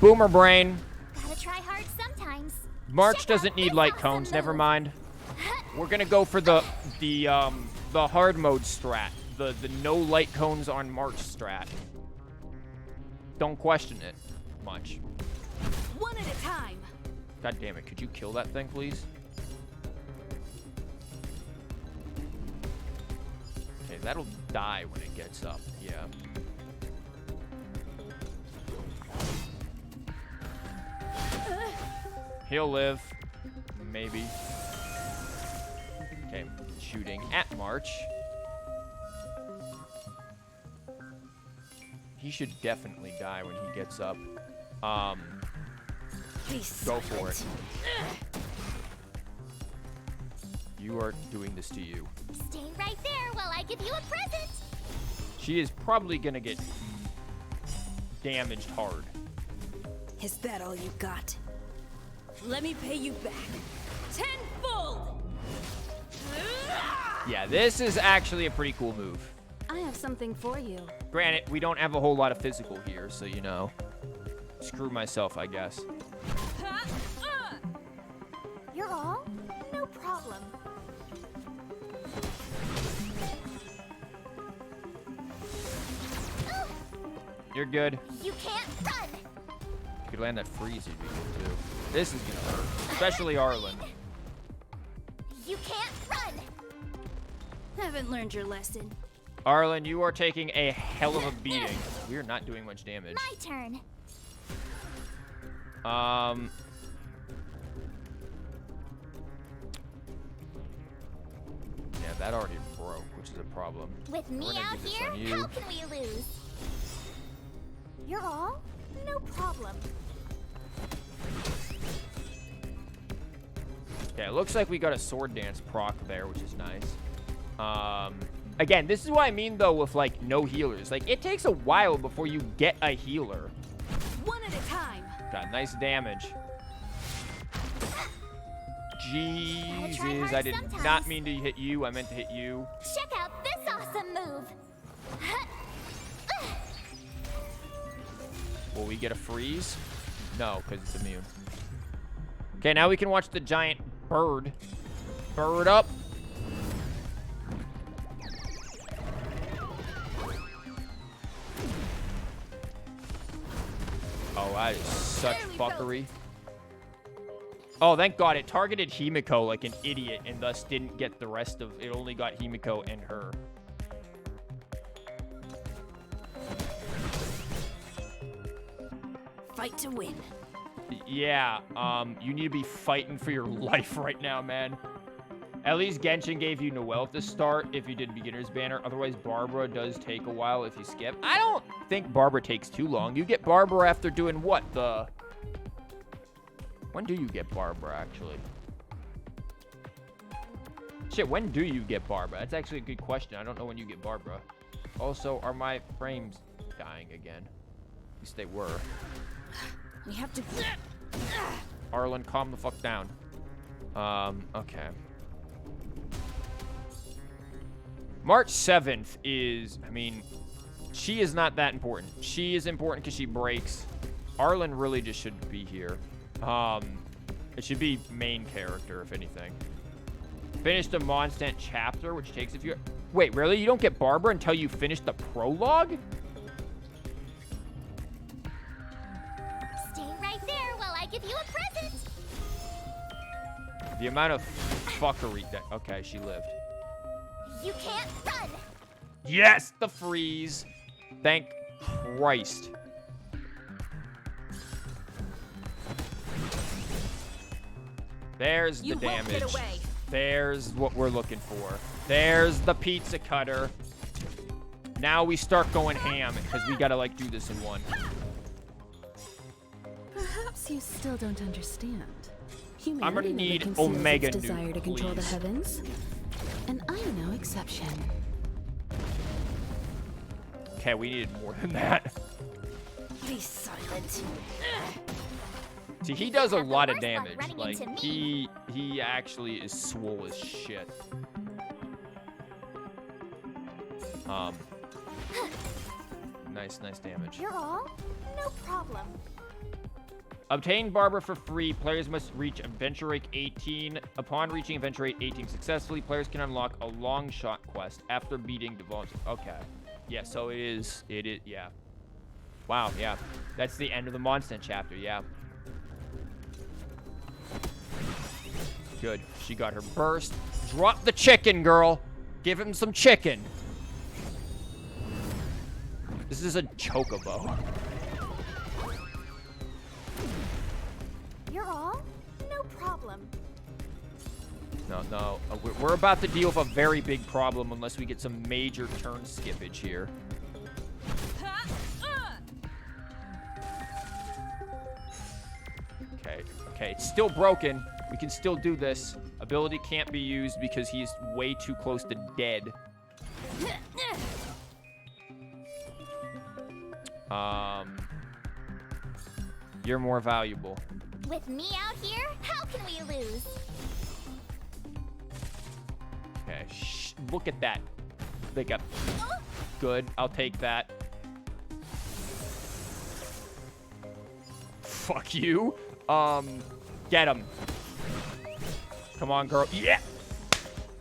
Boomer brain. Gotta try hard sometimes. March Check doesn't out need this light awesome cones. Never move. mind. We're gonna go for the hard mode strat. The no light cones on March strat. Don't question it much. One at a time. God damn it! Could you kill that thing, please? Okay, that'll die when it gets up. Yeah. He'll live. Maybe. Okay, shooting at March. He should definitely die when he gets up. Go for it. You are doing this to you. Stay right there while I give you a present. She is probably gonna get damaged hard. Is that all you got? Let me pay you back. Tenfold! Yeah, this is actually a pretty cool move. I have something for you. Granted, we don't have a whole lot of physical here, so you know. Screw myself, I guess. You're all? No problem. You're good. You can't run. You could land that freeze, you'd be good too. This is gonna hurt, especially Arlen. You can't run. Haven't learned your lesson. Arlen, you are taking a hell of a beating. We are not doing much damage. My turn. Yeah, that already broke, which is a problem. With me We're gonna out do this here, on you. how can we lose? You're all? No problem. Yeah, it looks like we got a sword dance proc there, which is nice. Again, this is what I mean though with like no healers. Like it takes a while before you get a healer. One at a time. Got nice damage. Jesus, I did not mean to hit you. I meant to hit you. Check out this awesome move. Will we get a freeze? No, because it's immune. Okay, now we can watch the giant bird. Bird up. Oh, that is such fuckery. Oh, thank God. It targeted Himiko like an idiot and thus didn't get the rest of... It only got Himiko and her. Fight to win. Yeah, you need to be fighting for your life right now, man. At least Genshin gave you Noelle at the start if you did beginner's banner. Otherwise, Barbara does take a while if you skip. I don't think Barbara takes too long. You get Barbara after doing what? When do you get Barbara, actually? Shit, when do you get Barbara? That's actually a good question. I don't know when you get Barbara. Also, are my frames dying again? At least they were. We have to... Arlen, calm the fuck down. Okay. March 7th is, I mean, she is not that important. She is important because she breaks. Arlen really just shouldn't be here. It should be main character, if anything. Finish the Untitled Chapter, which takes a few... Wait, really? You don't get Barbara until you finish the prologue? Stay right there while I give you a present. The amount of fuckery that... Okay, she lived. You can't run. Yes, the freeze. Thank Christ. There's the You won't damage. get away. There's what we're looking for. There's the pizza cutter. Now we start going ham because we gotta like do this in one. Perhaps you still don't understand. I'm gonna Humanity need never conceals Omega its desire Nuke, to control the please. heavens, and I'm no exception. Okay, we needed more than that. Be silent. See, he You does a have the lot of worst luck damage. running Like, into me. he actually is swole as shit. Nice damage. You're all? No problem. Obtain Barbara for free. Players must reach Adventure Rate 18. Upon reaching Adventure Rate 18 successfully, players can unlock a long shot quest after beating Devon's. Okay. Yeah, so it is, yeah. Wow, yeah. That's the end of the Monster chapter, yeah. Good. She got her burst. Drop the chicken, girl. Give him some chicken. This is a chocobo. You're all? No problem. No. We're about to deal with a very big problem unless we get some major turn skippage here. Okay, it's still broken. We can still do this. Ability can't be used because he's way too close to dead. You're more valuable. With me out here, how can we lose? Okay, look at that. They got good. I'll take that. Fuck you. Get him. Come on, girl. Yeah.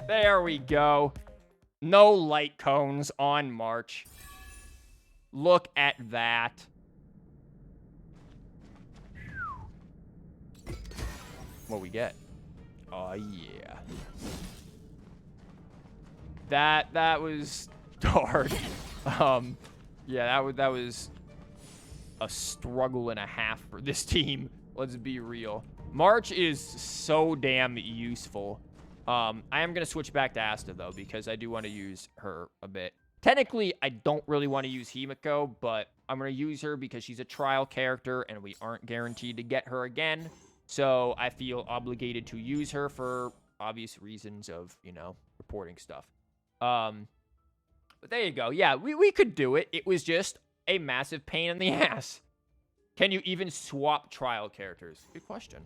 There we go. No light cones on March. Look at that. What we get? Oh yeah. That was hard. Yeah, that was a struggle and a half for this team. Let's be real. March is so damn useful. I am gonna switch back to Asta though because I do want to use her a bit. Technically, I don't really want to use Himiko, but I'm gonna use her because she's a trial character and we aren't guaranteed to get her again. So I feel obligated to use her for obvious reasons of, you know, reporting stuff. But there you go. Yeah, we could do it. It was just a massive pain in the ass. Can you even swap trial characters? Good question.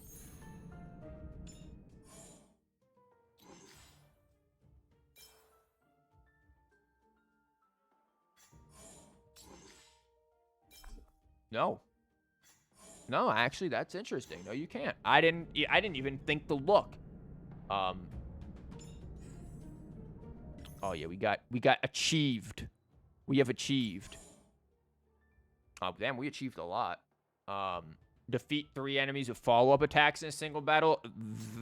No. No, actually, that's interesting. No, you can't. I didn't even think to look. Oh yeah, we got achieved. We have achieved. Oh damn, we achieved a lot. Defeat 3 enemies with follow-up attacks in a single battle.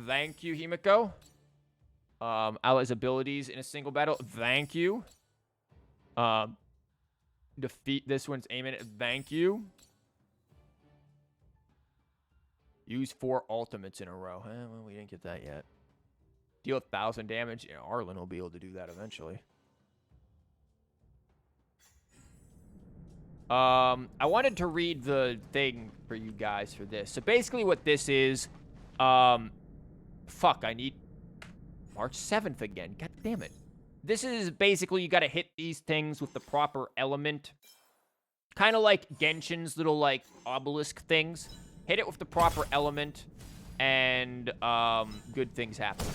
Thank you, Himiko. Allies' abilities in a single battle. Thank you. Defeat this one's aim at it. Thank you. Use 4 ultimates in a row. Well, we didn't get that yet. Deal 1,000 damage. Yeah, Arlen will be able to do that eventually. I wanted to read the thing for you guys for this. So basically what this is, fuck, I need March 7th again. God damn it. This is basically you got to hit these things with the proper element. Kind of like Genshin's little, like, obelisk things. Hit it with the proper element, and good things happen.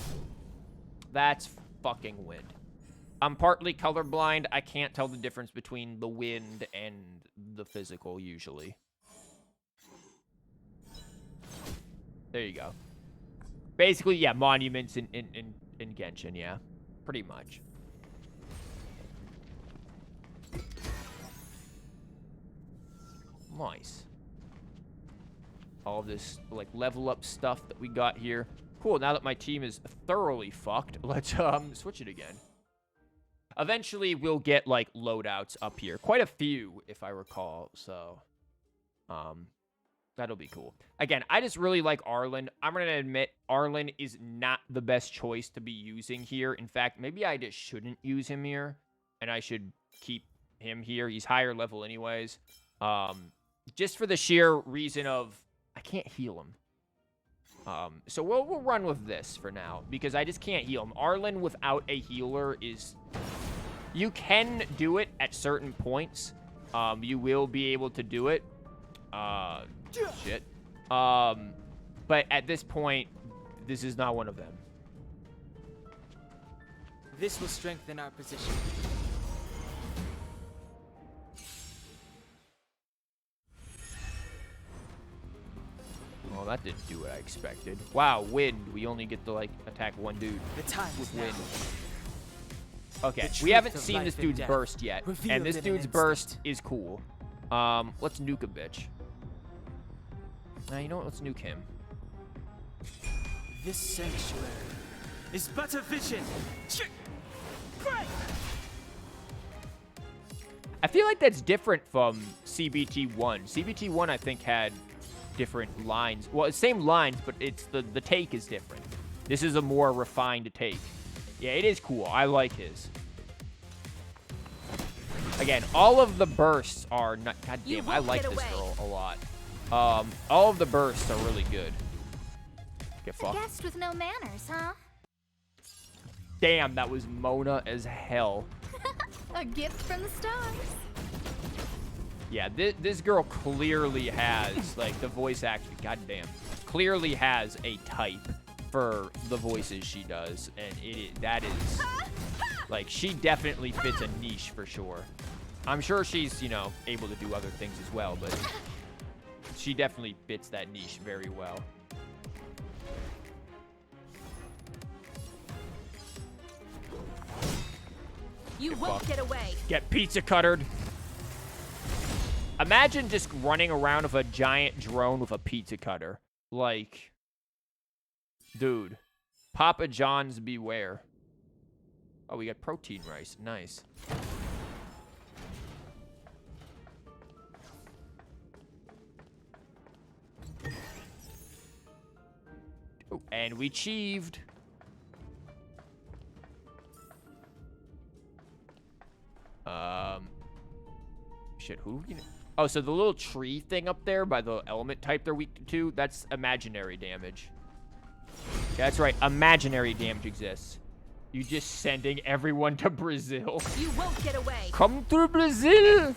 That's fucking wind. I'm partly colorblind. I can't tell the difference between the wind and the physical, usually. There you go. Basically, yeah, monuments in Genshin, yeah. Pretty much. Nice. All this, like, level up stuff that we got here. Cool, now that my team is thoroughly fucked, let's, switch it again. Eventually, we'll get, like, loadouts up here. Quite a few, if I recall, so... that'll be cool. Again, I just really like Arlen. I'm gonna admit, Arlen is not the best choice to be using here. In fact, maybe I just shouldn't use him here, and I should keep him here. He's higher level anyways. Just for the sheer reason of... I can't heal him. So we'll run with this for now, because I just can't heal him. Arlen without a healer is... You can do it at certain points. You will be able to do it. Shit. But at this point, this is not one of them. This will strengthen our position. Well, that didn't do what I expected. Wow, wind. We only get to, like, attack one dude The time with is now. wind. Okay, The we haven't truth of seen this life and dude's death, burst yet. revealed And this in an dude's instant. burst is cool. Let's nuke a bitch. You know what? Let's nuke him. This sanctuary is but a vision. I feel like that's different from CBT1. CBT1, I think, had different lines. Well, it's same lines, but it's the take is different. This is a more refined take. Yeah, it is cool. I like his. Again, all of the bursts are not... God damn, I like this girl a lot. All of the bursts are really good. Get A fucked. guest with no manners, huh? Damn, that was Mona as hell. A gift from the stars. Yeah, this girl clearly has, like, the voice acting, goddamn, clearly has a type for the voices she does, and that is, like, she definitely fits a niche for sure. I'm sure she's, you know, able to do other things as well, but she definitely fits that niche very well. You won't get away. Get pizza cuttered. Imagine just running around with a giant drone with a pizza cutter. Like, dude, Papa John's beware. Oh, we got protein rice. Nice. Oh, and we achieved. Shit, who are we gonna... Oh, so the little tree thing up there by the element type they're weak to, that's imaginary damage. Yeah, that's right, imaginary damage exists. You just sending everyone to Brazil. You won't get away. Come to Brazil!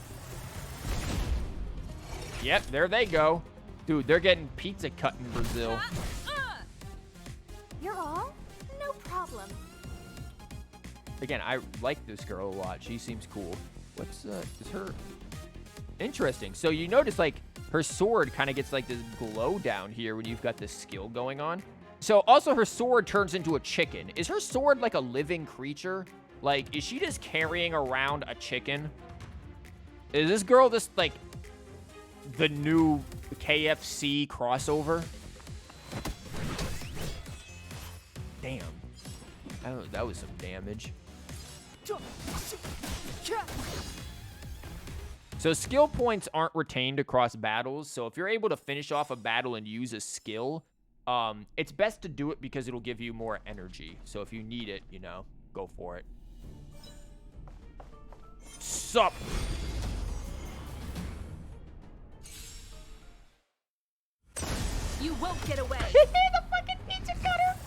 Yep, there they go. Dude, they're getting pizza cut in Brazil. You're all? No problem. Again, I like this girl a lot. She seems cool. What's, is her... Interesting. So you notice, like, her sword kind of gets, like, this glow down here when you've got this skill going on. So, also, her sword turns into a chicken. Is her sword, like, a living creature? Like, is she just carrying around a chicken? Is this girl just, like, the new KFC crossover? Damn. I don't know. That was some damage. So skill points aren't retained across battles. So if you're able to finish off a battle and use a skill, it's best to do it because it'll give you more energy. So if you need it, you know, go for it. Sup? You won't get away. The fucking pizza cutter.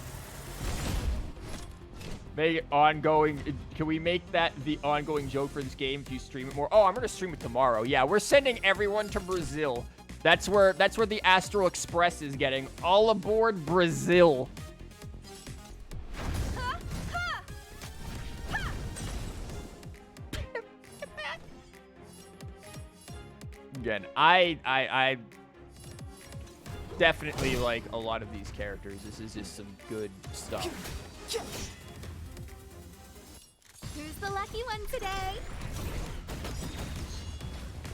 Make it ongoing. Can we make that the ongoing joke for this game if you stream it more? Oh, I'm gonna stream it tomorrow. Yeah, we're sending everyone to Brazil. That's where the Astral Express is getting. All aboard Brazil. Again, I definitely like a lot of these characters. This is just some good stuff. Who's the lucky one today?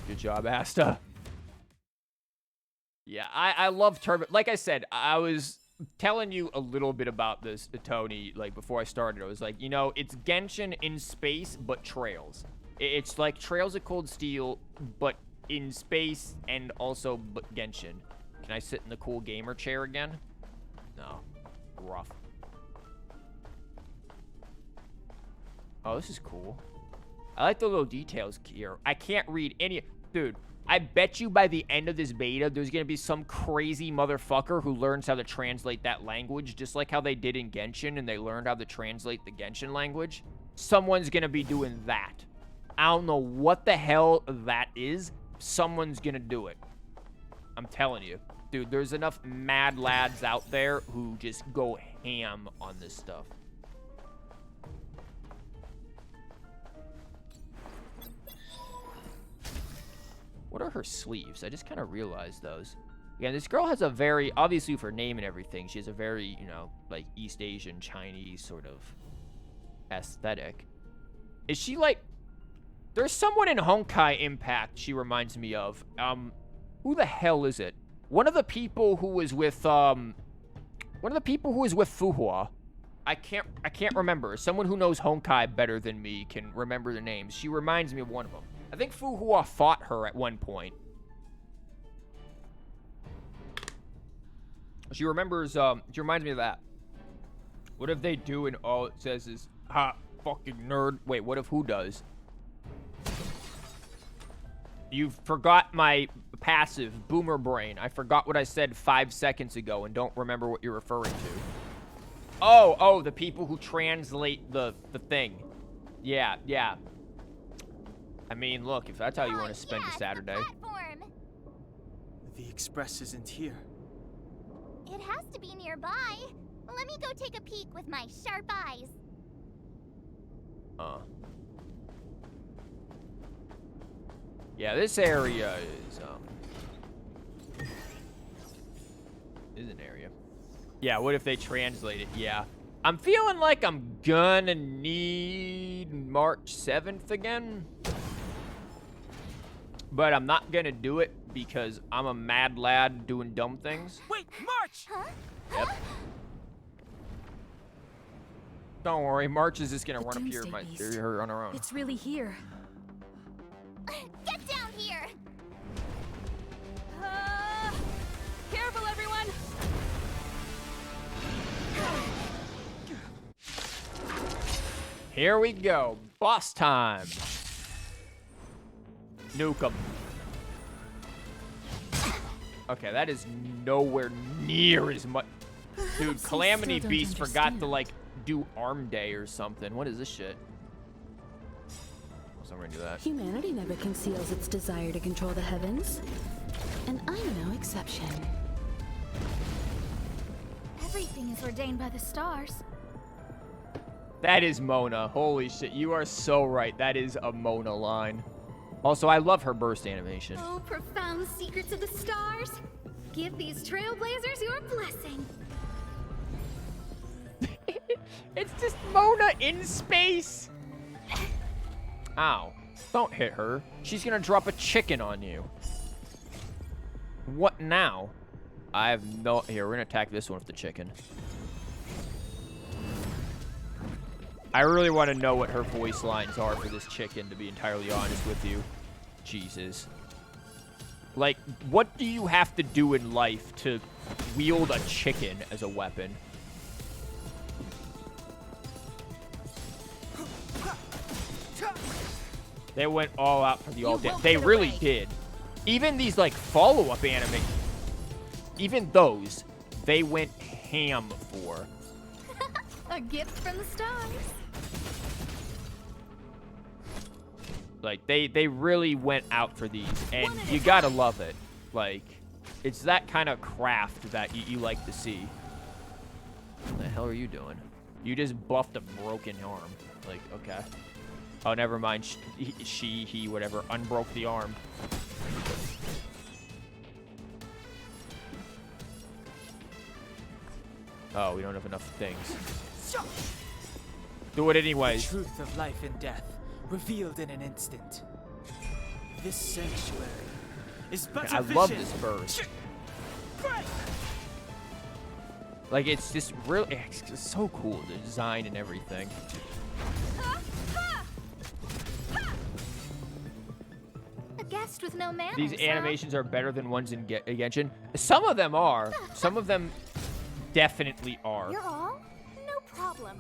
Good job, Asta. Yeah, I love tournament. Like I said, I was telling you a little bit about this, Tony, like before I started. I was like, you know, it's Genshin in space, but Trails. It's like Trails of Cold Steel, but in space and also Genshin. Can I sit in the cool gamer chair again? No. Rough. Oh, this is cool. I like the little details here. I can't read any... Dude, I bet you by the end of this beta, there's going to be some crazy motherfucker who learns how to translate that language, just like how they did in Genshin, and they learned how to translate the Genshin language. Someone's going to be doing that. I don't know what the hell that is. Someone's going to do it. I'm telling you. dude, there's enough mad lads out there who just go ham on this stuff. What are her sleeves? I just kind of realized those. Again, this girl has a very, obviously for her name and everything, she has a very, you know, like East Asian, Chinese sort of aesthetic. Is she like, there's someone in Honkai Impact she reminds me of. Who the hell is it? One of the people who was with, Fuhua. I can't remember. Someone who knows Honkai better than me can remember the names. She reminds me of one of them. I think Fuhua fought her at one point. She remembers, she reminds me of that. What if they do and all it says is, ha, fucking nerd. Wait, what if who does? You forgot my passive boomer brain. I forgot what I said 5 seconds ago and don't remember what you're referring to. Oh, the people who translate the thing. Yeah. I mean, look, if that's how you want to spend your Saturday. The express isn't here. It has to be nearby. Let me go take a peek with my sharp eyes. Yeah, this area is an area. Yeah, what if they translate it? Yeah. I'm feeling like I'm gonna need March 7th again. But I'm not gonna do it because I'm a mad lad doing dumb things. Wait, March! Huh? Yep. Don't worry, March is just gonna run up here Doomsday her on her own. It's really here. Get down here! Careful, everyone! Here we go. Boss time. Nuke 'em. Okay, that is nowhere near as much. Dude, Calamity Beast forgot to, like, do Arm Day or something. What is this shit? So I'm gonna do that. Humanity never conceals its desire to control the heavens. And I'm no exception. Everything is ordained by the stars. That is Mona. Holy shit, you are so right. That is a Mona line. Also, I love her burst animation. Oh, profound secrets of the stars. Give these trailblazers your blessing. It's just Mona in space. Ow. Don't hit her. She's gonna drop a chicken on you. What now? I have no... Here, we're gonna attack this one with the chicken. I really want to know what her voice lines are for this chicken, to be entirely honest with you. Jesus. Like, what do you have to do in life to wield a chicken as a weapon? They went all out for the all damage. They really did. Even these, like, follow-up anime, even those, they went ham for. A gift from the stars. Like, they really went out for these, and you gotta love it. Like, it's that kind of craft that you like to see. What the hell are you doing? You just buffed a broken arm. Like, okay. Oh, never mind. He, whatever, unbroke the arm. Oh, we don't have enough things. Do it anyways. The truth of life and death, revealed in an instant. This sanctuary is but I a love vision. this burst. Like, it's just really, it's just so cool, the design and everything. A guest with no manners. These animations are better than ones in Genshin. Some of them are. Some of them definitely are. You're all? No problem.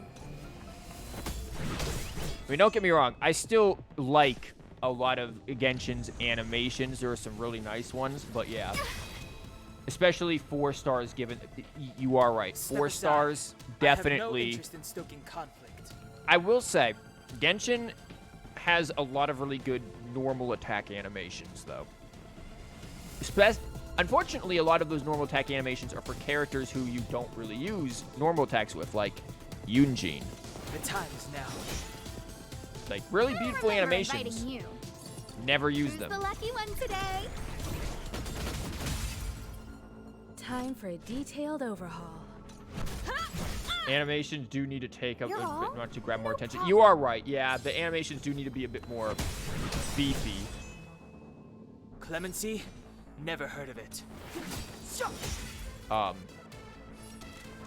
I mean, don't get me wrong. I still like a lot of Genshin's animations. There are some really nice ones, but yeah. Especially 4 stars given. You are right. 4 stars, definitely. I have no interest in stoking conflict. I will say, Genshin has a lot of really good normal attack animations, though. Unfortunately, a lot of those normal attack animations are for characters who you don't really use normal attacks with, like Yunjin. The time is now. Like, really beautiful Remember animations. inviting you. Never use Who's them. the lucky one today? Time for a detailed overhaul. Animations do need to take a bit, Y'all, not to grab more attention. You are right. Yeah, the animations do need to be a bit more beefy. Clemency? Never heard of it.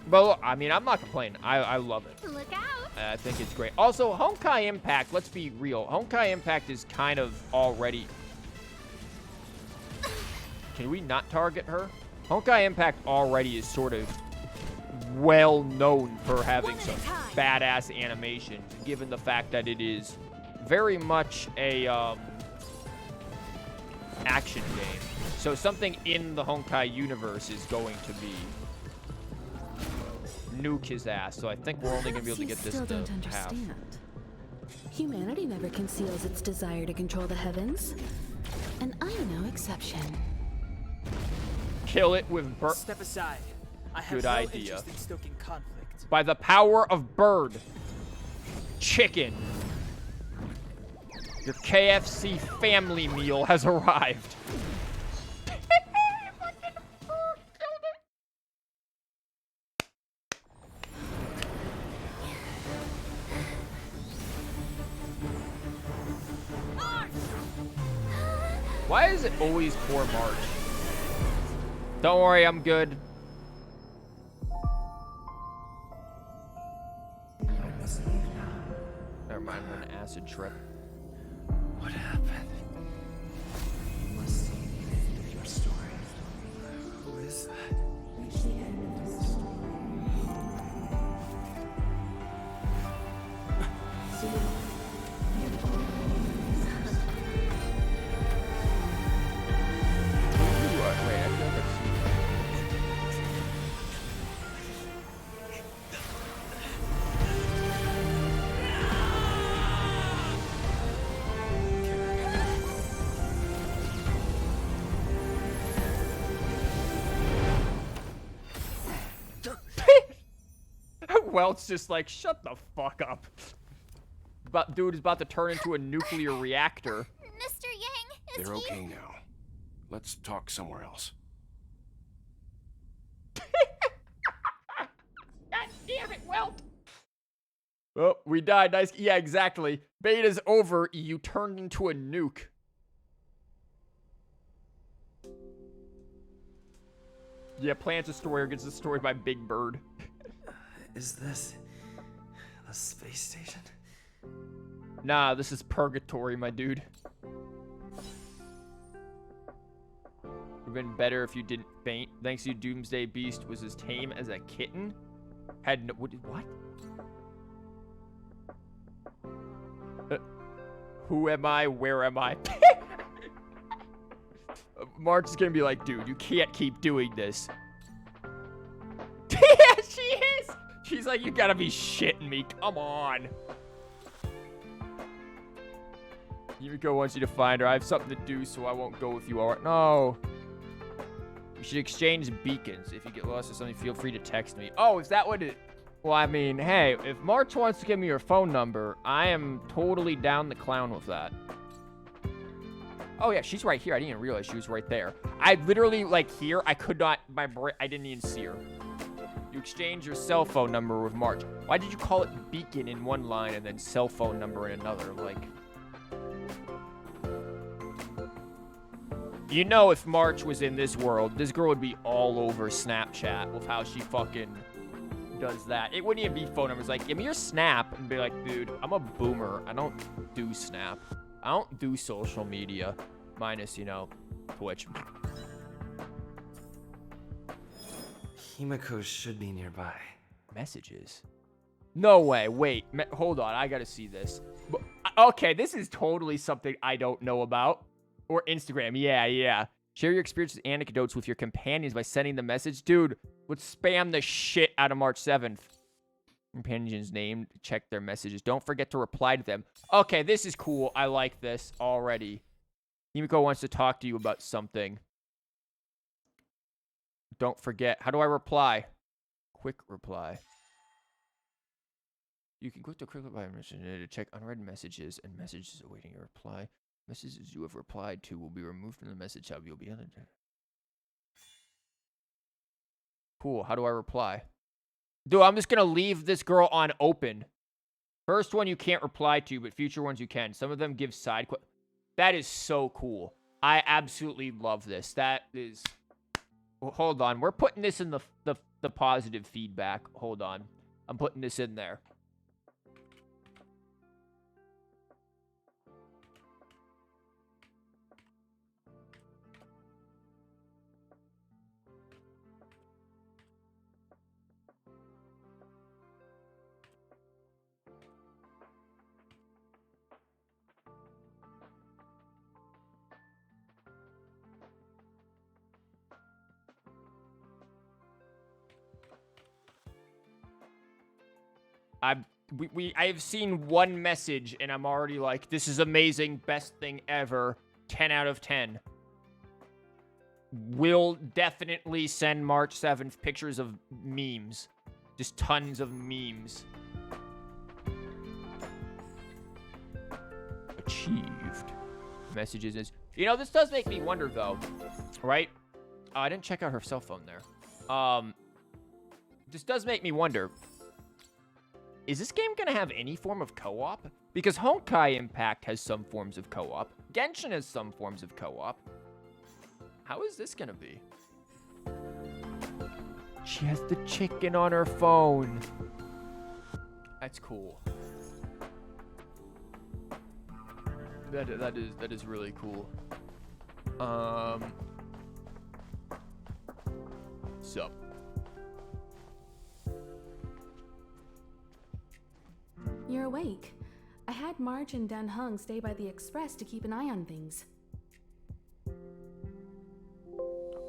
But look, I mean, I'm not complaining. I love it. Look out! I think it's great. Also, Honkai Impact, let's be real. Honkai Impact is kind of already... Can we not target her? Honkai Impact already is sort of well known for having some badass animations, given the fact that it is very much a action game. So something in the Honkai universe is going to be nuke his ass. So I think we're only going to be able to get this Still to don't half. understand. Humanity never conceals its desire to control the heavens, and I'm no exception. Kill it with bird. Step aside. I have Good no idea. interest in stoking conflict. By the power of bird. Chicken. Your KFC family meal has arrived. Why is it always poor March? Don't worry, I'm good. Never mind, I'm on an acid trip. What happened? You must see the end of your story. Who is that? Reach the end of this story. Wait, I feel like I've seen Welt's just like, shut the fuck up. Dude is about to turn into a nuclear reactor. Mr. Yang, is They're he? okay now. Let's talk somewhere else. God damn it, Welt! Oh, we died. Nice. Yeah, exactly. Beta's over. You turned into a nuke. Yeah, Plants Destroyer gets destroyed by Big Bird. Is this the space station? Nah, this is purgatory, my dude. Would've been better if you didn't faint. Thanks to you, Doomsday Beast was as tame as a kitten. Had no... What? Who am I? Where am I? March is gonna be like, dude, you can't keep doing this. Yeah, she is! She's like, you gotta be shitting me. Come on. Yumiko wants you to find her. I have something to do, so I won't go with you. All right. No. We should exchange beacons. If you get lost or something, feel free to text me. Oh, is that what it... Well, I mean, hey, if March wants to give me her phone number, I am totally down the clown with that. Oh, yeah, she's right here. I didn't even realize she was right there. I literally, like, here, I could not... I didn't even see her. You exchange your cell phone number with March. Why did you call it beacon in one line and then cell phone number in another? Like... You know, if March was in this world, this girl would be all over Snapchat with how she fucking does that. It wouldn't even be phone numbers. Like, give me your Snap and be like, dude, I'm a boomer. I don't do Snap. I don't do social media. Minus, you know, Twitch. Himiko should be nearby. Messages? No way. Wait. Hold on. I gotta see this. Okay, this is totally something I don't know about. Or Instagram. Yeah. Share your experiences and anecdotes with your companions by sending the message. Dude, let's spam the shit out of March 7th. Companions named. Check their messages. Don't forget to reply to them. Okay, this is cool. I like this already. Himiko wants to talk to you about something. Don't forget. How do I reply? Quick reply. You can click the quick reply mission to check unread messages and messages awaiting a reply. Messages you have replied to will be removed from the message hub. You'll be on it. Cool. How do I reply? Dude, I'm just going to leave this girl on open. First one you can't reply to, but future ones you can. Some of them give side quests. That is so cool. I absolutely love this. That is... Well, hold on. We're putting this in the positive feedback. Hold on. I'm putting this in there. I have seen one message and I'm already like, this is amazing, best thing ever, 10 out of 10. Will definitely send March 7th pictures of memes. Just tons of memes. Achieved. Messages is... You know, this does make me wonder though, right? Oh, I didn't check out her cell phone there. This does make me wonder. Is this game going to have any form of co-op? Because Honkai Impact has some forms of co-op. Genshin has some forms of co-op. How is this going to be? She has the chicken on her phone. That's cool. That is really cool. Sup? You're awake. I had Marge and Dan Hung stay by the express to keep an eye on things.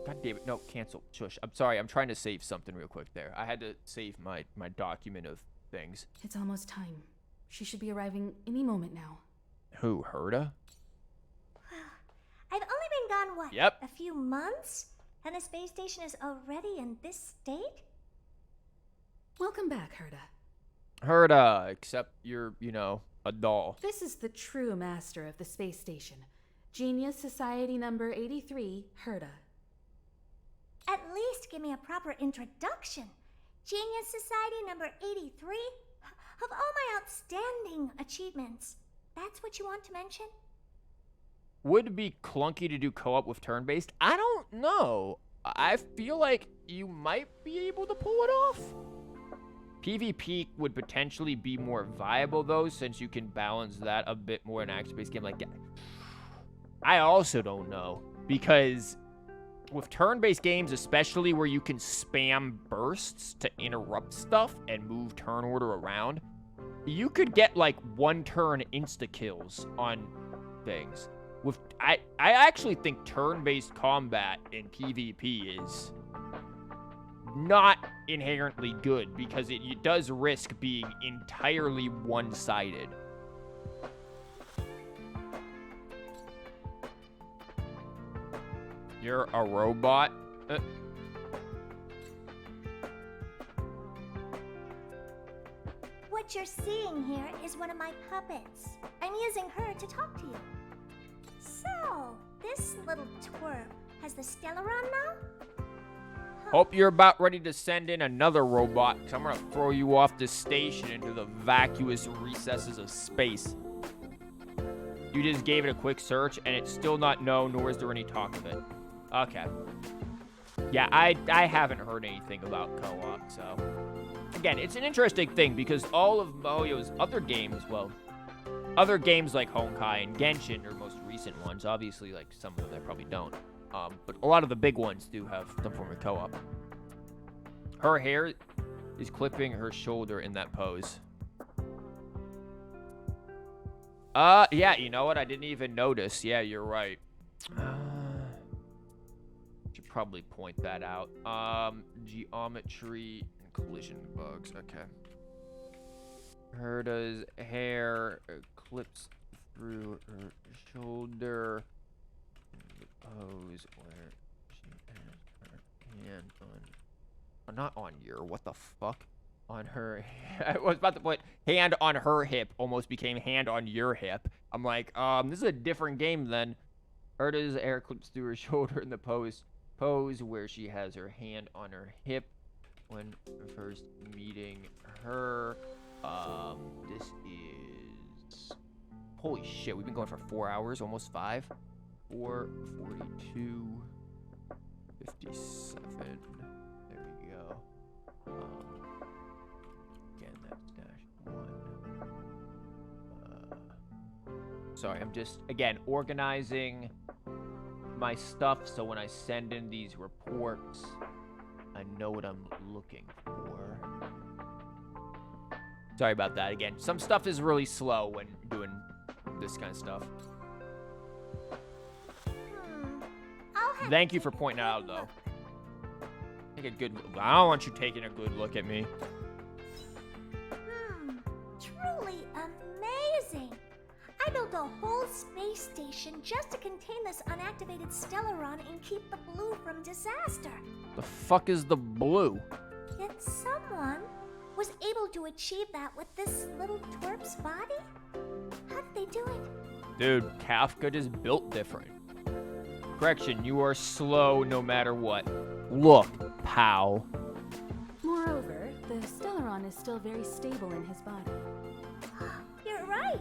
God damn it. No, cancel. Shush. I'm sorry. I'm trying to save something real quick there. I had to save my document of things. It's almost time. She should be arriving any moment now. Who, Herta? I've only been gone, what? Yep. A few months? And the space station is already in this state? Welcome back, Herta. Herta, except you're, you know, a doll. This is the true master of the space station. Genius Society number 83, Herta. At least give me a proper introduction. Genius Society number 83? Of all my outstanding achievements, that's what you want to mention? Would it be clunky to do co-op with turn-based? I don't know. I feel like you might be able to pull it off. PvP would potentially be more viable, though, since you can balance that a bit more in an action-based game like that. I also don't know, because with turn-based games, especially where you can spam bursts to interrupt stuff and move turn order around, you could get, like, one-turn insta-kills on things. I actually think turn-based combat in PvP is not inherently good because it does risk being entirely one-sided. You're a robot? What you're seeing here is one of my puppets. I'm using her to talk to you. So, this little twerp has the Stellaron now? Hope you're about ready to send in another robot, because I'm going to throw you off this station into the vacuous recesses of space. You just gave it a quick search, and it's still not known, nor is there any talk of it. Okay. Yeah, I haven't heard anything about co-op, so... Again, it's an interesting thing, because all of Moyo's other games, well... Other games like Honkai and Genshin are most recent ones. Obviously, like, some of them they probably don't. But a lot of the big ones do have some form of co-op. Her hair is clipping her shoulder in that pose. Yeah, you know what? I didn't even notice. Yeah, you're right. Should probably point that out. Geometry and collision bugs. Okay. Herta's hair clips through her shoulder. Pose where she has her hand on, not on your, what the fuck? On her, I was about to put hand on her hip, almost became hand on your hip. I'm like, this is a different game then. Herta's air clips through her shoulder in the pose where she has her hand on her hip when first meeting her. This is, holy shit, we've been going for 4 hours, almost 5. 4, 42, 57. There we go. Again, that's dash 1. Sorry, I'm just, again, organizing my stuff so when I send in these reports, I know what I'm looking for. Sorry about that. Again, some stuff is really slow when doing this kind of stuff. Thank you for pointing it out, though. Take a good look. I don't want you taking a good look at me. Truly amazing. I built a whole space station just to contain this unactivated Stellaron and keep the blue from disaster. The fuck is the blue? Yet someone was able to achieve that with this little twerp's body? How did they do it? Dude, Kafka just built different. Correction, you are slow no matter what. Look, pal. Moreover, the Stellaron is still very stable in his body. You're right.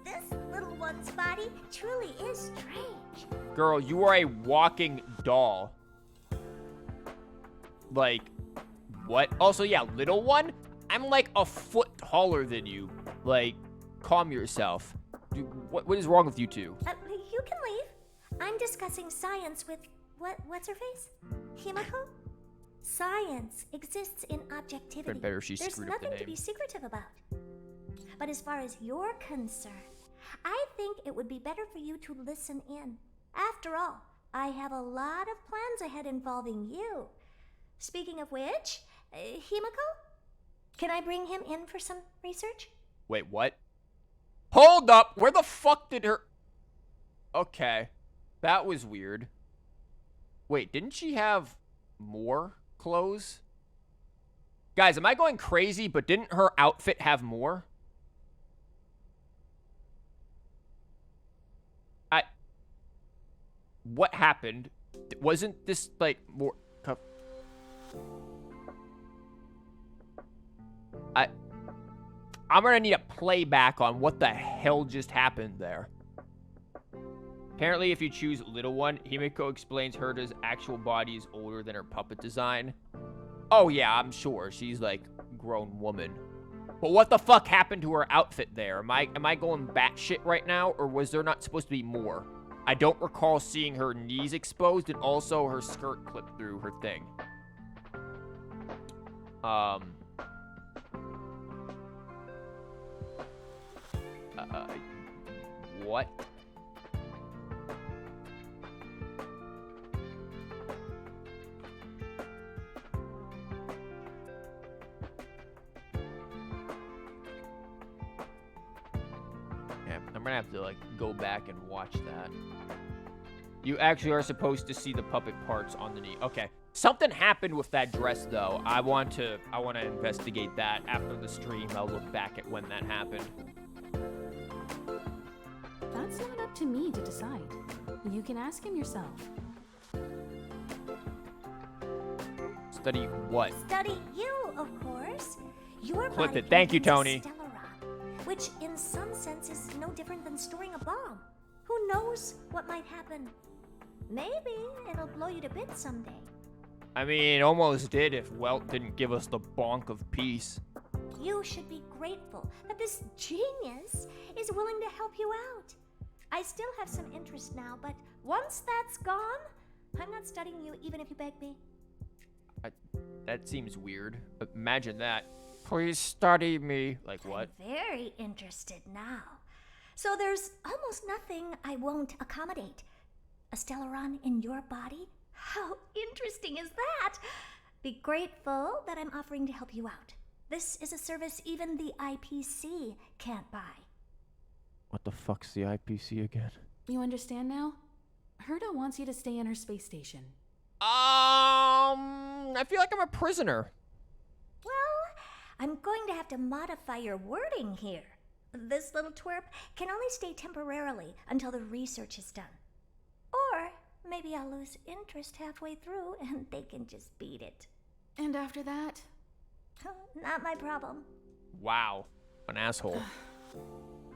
This little one's body truly is strange. Girl, you are a walking doll. Like, what? Also, yeah, little one? I'm like a foot taller than you. Like, calm yourself. Dude, what is wrong with you two? You can leave. I'm discussing science with, what's her face? Himiko? Science exists in objectivity. Better she There's screwed up the nothing to name. be secretive about. But as far as you're concerned, I think it would be better for you to listen in. After all, I have a lot of plans ahead involving you. Speaking of which, Himiko? Can I bring him in for some research? Wait, what? Hold up! Where the fuck did her... Okay. That was weird. Wait, didn't she have more clothes? Guys, am I going crazy, but didn't her outfit have more? What happened? Wasn't this, like, more... I'm gonna need a playback on what the hell just happened there. Apparently, if you choose little one, Himiko explains Herta's actual body is older than her puppet design. Oh yeah, I'm sure. She's like grown woman. But what the fuck happened to her outfit there? Am I going batshit right now, or was there not supposed to be more? I don't recall seeing her knees exposed and also her skirt clipped through her thing. What? Yeah, I'm gonna have to like go back and watch that. You actually are supposed to see the puppet parts on the knee. Okay. Something happened with that dress though. I want to investigate that after the stream. I'll look back at when that happened. That's not up to me to decide. You can ask him yourself. Study what? Study you, of course. Your Clip body it. Thank you, contains Tony. Stellaron, which in some sense is no different than storing a bomb. Who knows what might happen? Maybe it'll blow you to bits someday. I mean, it almost did if Welt didn't give us the bonk of peace. You should be grateful that this genius is willing to help you out. I still have some interest now, but once that's gone, I'm not studying you even if you beg me. That seems weird. Imagine that. Please study me. Like what? I'm very interested now. So there's almost nothing I won't accommodate. A Stellaron in your body? How interesting is that? Be grateful that I'm offering to help you out. This is a service even the IPC can't buy. What the fuck's the IPC again? You understand now? Herta wants you to stay in her space station. I feel like I'm a prisoner. Well, I'm going to have to modify your wording here. This little twerp can only stay temporarily until the research is done. Or maybe I'll lose interest halfway through and they can just beat it. And after that? Not my problem. Wow. An asshole.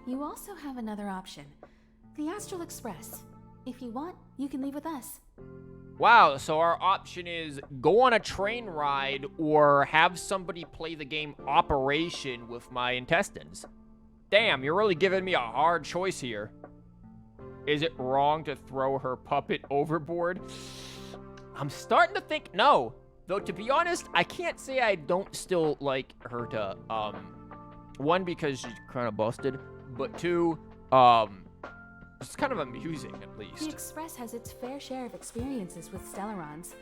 You also have another option. The Astral Express. If you want, you can leave with us. Wow, so our option is go on a train ride or have somebody play the game Operation with my intestines. Damn, you're really giving me a hard choice here. Is it wrong to throw her puppet overboard? I'm starting to think no. Though, to be honest, I can't say I don't still like her to, one, because she's kind of busted, but two, it's kind of amusing, at least. The Express has its fair share of experiences with Stellarons.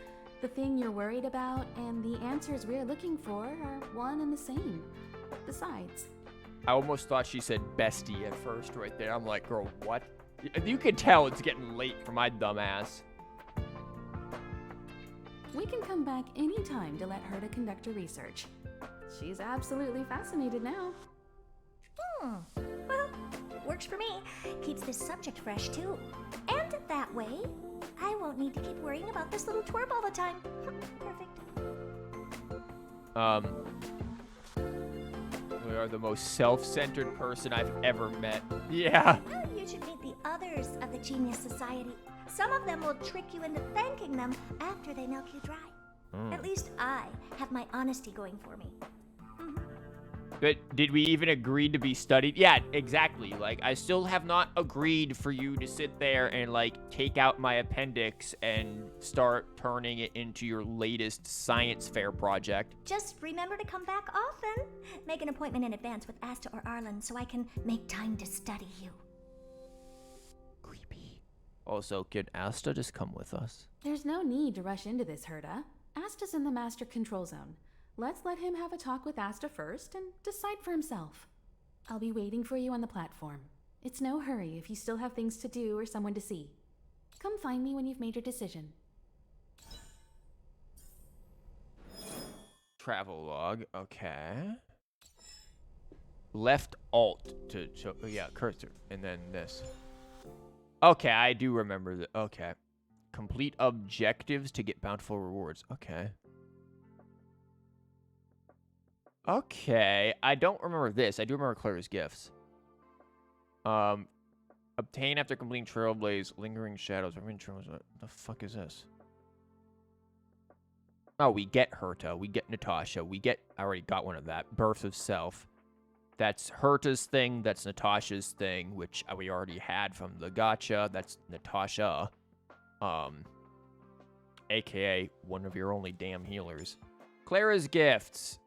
The thing you're worried about and the answers we're looking for are one and the same. Besides, I almost thought she said bestie at first right there. I'm like, girl, what? You could tell it's getting late for my dumb ass. we can come back anytime to let her to conduct her research. She's absolutely fascinated now. Well, works for me. Keeps this subject fresh, too. And that way, I won't need to keep worrying about this little twerp all the time. Perfect. We are the most self-centered person I've ever met. Yeah. Well, you should meet the others of the Genius Society. Some of them will trick you into thanking them after they milk you dry. At least I have my honesty going for me. But did we even agree to be studied? Yeah, exactly. Like, I still have not agreed for you to sit there and, like, take out my appendix and start turning it into your latest science fair project. Just remember to come back often. Make an appointment in advance with Asta or Arlen so I can make time to study you. Creepy. Also, could Asta just come with us? There's no need to rush into this, Herta. Asta's in the master control zone. Let's let him have a talk with Asta first and decide for himself. I'll be waiting for you on the platform. It's no hurry if you still have things to do or someone to see. Come find me when you've made your decision. Travel log, okay. Left alt to show, yeah, cursor, and then this. Okay, I do remember that. Okay. Complete objectives to get bountiful rewards. Okay. Okay, I don't remember this. I do remember Claire's gifts. Obtain after completing Trailblaze, Lingering Shadows. What the fuck is this? Oh, we get Herta. We get Natasha. We get... I already got one of that. Birth of Self. That's Herta's thing. That's Natasha's thing, which we already had from the gacha. That's Natasha. AKA one of your only damn healers. Clara's gifts.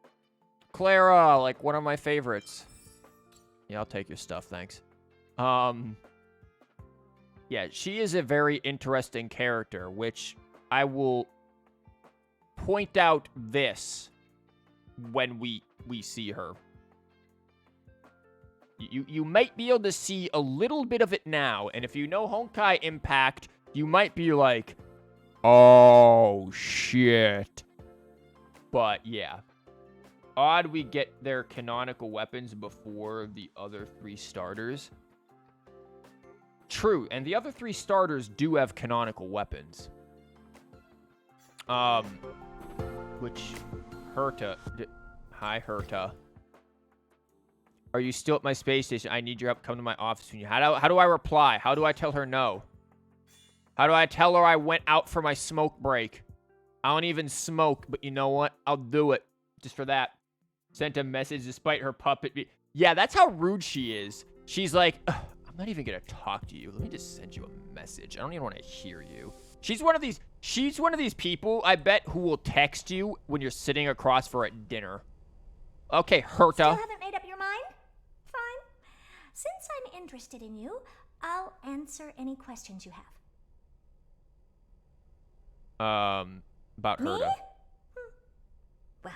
Clara, like one of my favorites. Yeah, I'll take your stuff, thanks. Yeah, she is a very interesting character, which I will point out this when we see her. You might be able to see a little bit of it now, and if you know Honkai Impact, you might be like, oh, shit. But, yeah. Odd we get their canonical weapons before the other three starters. True, and the other three starters do have canonical weapons. Which, Herta... Hi, Herta. Are you still at my space station? I need your help. Come to my office. How do I reply? How do I tell her no? How do I tell her I went out for my smoke break? I don't even smoke, but you know what? I'll do it. Just for that. Sent a message despite her puppet. Yeah, that's how rude she is. She's like, I'm not even gonna talk to you. Let me just send you a message. I don't even want to hear you. She's one of these people, I bet, who will text you when you're sitting across for a dinner. Okay, Herta. Still haven't made up your mind? Fine. Since I'm interested in you, I'll answer any questions you have. About Me? Herta. Well,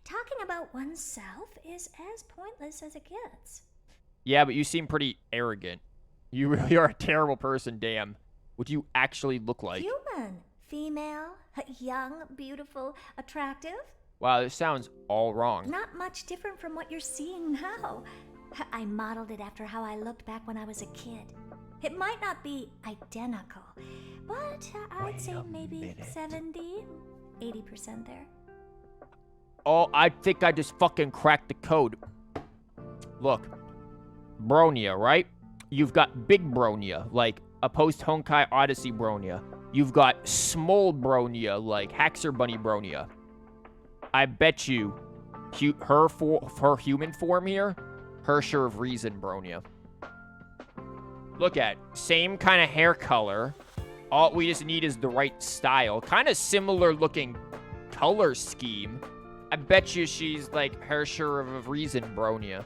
talking about oneself is as pointless as it gets. Yeah, but you seem pretty arrogant. You really are a terrible person, damn. What do you actually look like? Human. Female, young, beautiful, attractive? Wow, this sounds all wrong. Not much different from what you're seeing now. I modeled it after how I looked back when I was a kid. It might not be identical, but I'd say maybe 70, 80% there. Oh, I think I just fucking cracked the code. Look, Bronia, right? You've got Big Bronia, like a post-Honkai Odyssey Bronia. You've got small Bronia, like Haxor Bunny Bronia. I bet you, her human form here, Hersher of Reason Bronia. Look at, same kind of hair color. All we just need is the right style. Kind of similar looking color scheme. I bet you she's like Hersher of Reason Bronia.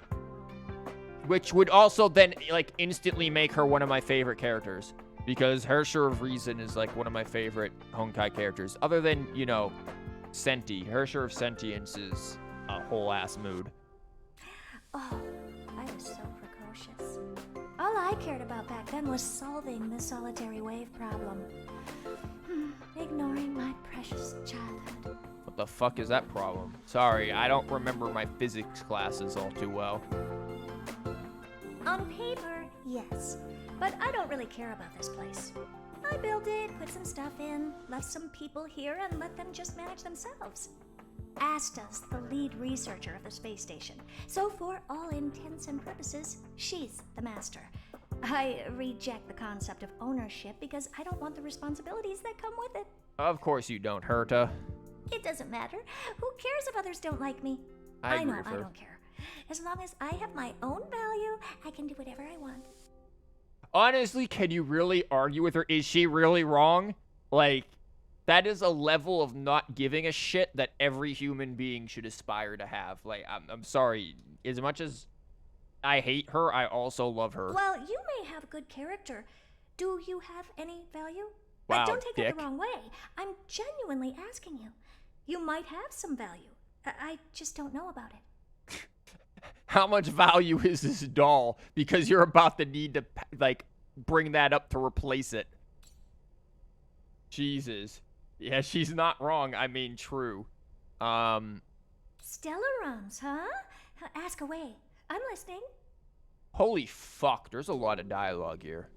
Which would also then like instantly make her one of my favorite characters. Because Hersher of Reason is like one of my favorite Honkai characters. Other than, you know, Senti. Hersher of Sentience is a whole ass mood. Oh, I was so precocious. All I cared about back then was solving the solitary wave problem. Ignoring my precious childhood. What the fuck is that problem? Sorry, I don't remember my physics classes all too well. On paper, yes. But I don't really care about this place. I built it, put some stuff in, left some people here, and let them just manage themselves. Asta's the lead researcher of the space station, so for all intents and purposes, she's the master. I reject the concept of ownership because I don't want the responsibilities that come with it. Of course you don't, Herta. It doesn't matter. Who cares if others don't like me? I agree know, with I her. don't care. As long as I have my own value, I can do whatever I want. Honestly, can you really argue with her? Is she really wrong? Like, that is a level of not giving a shit that every human being should aspire to have. Like, I'm sorry. As much as I hate her, I also love her. Well, you may have good character. Do you have any value? Wow, Don't take dick. that the wrong way. I'm genuinely asking you. You might have some value. I just don't know about it. How much value is this doll? Because you're about to need to, like, bring that up to replace it. Jesus. Yeah, she's not wrong. I mean, true. Stellarons, huh? Ask away. I'm listening. Holy fuck, there's a lot of dialogue here.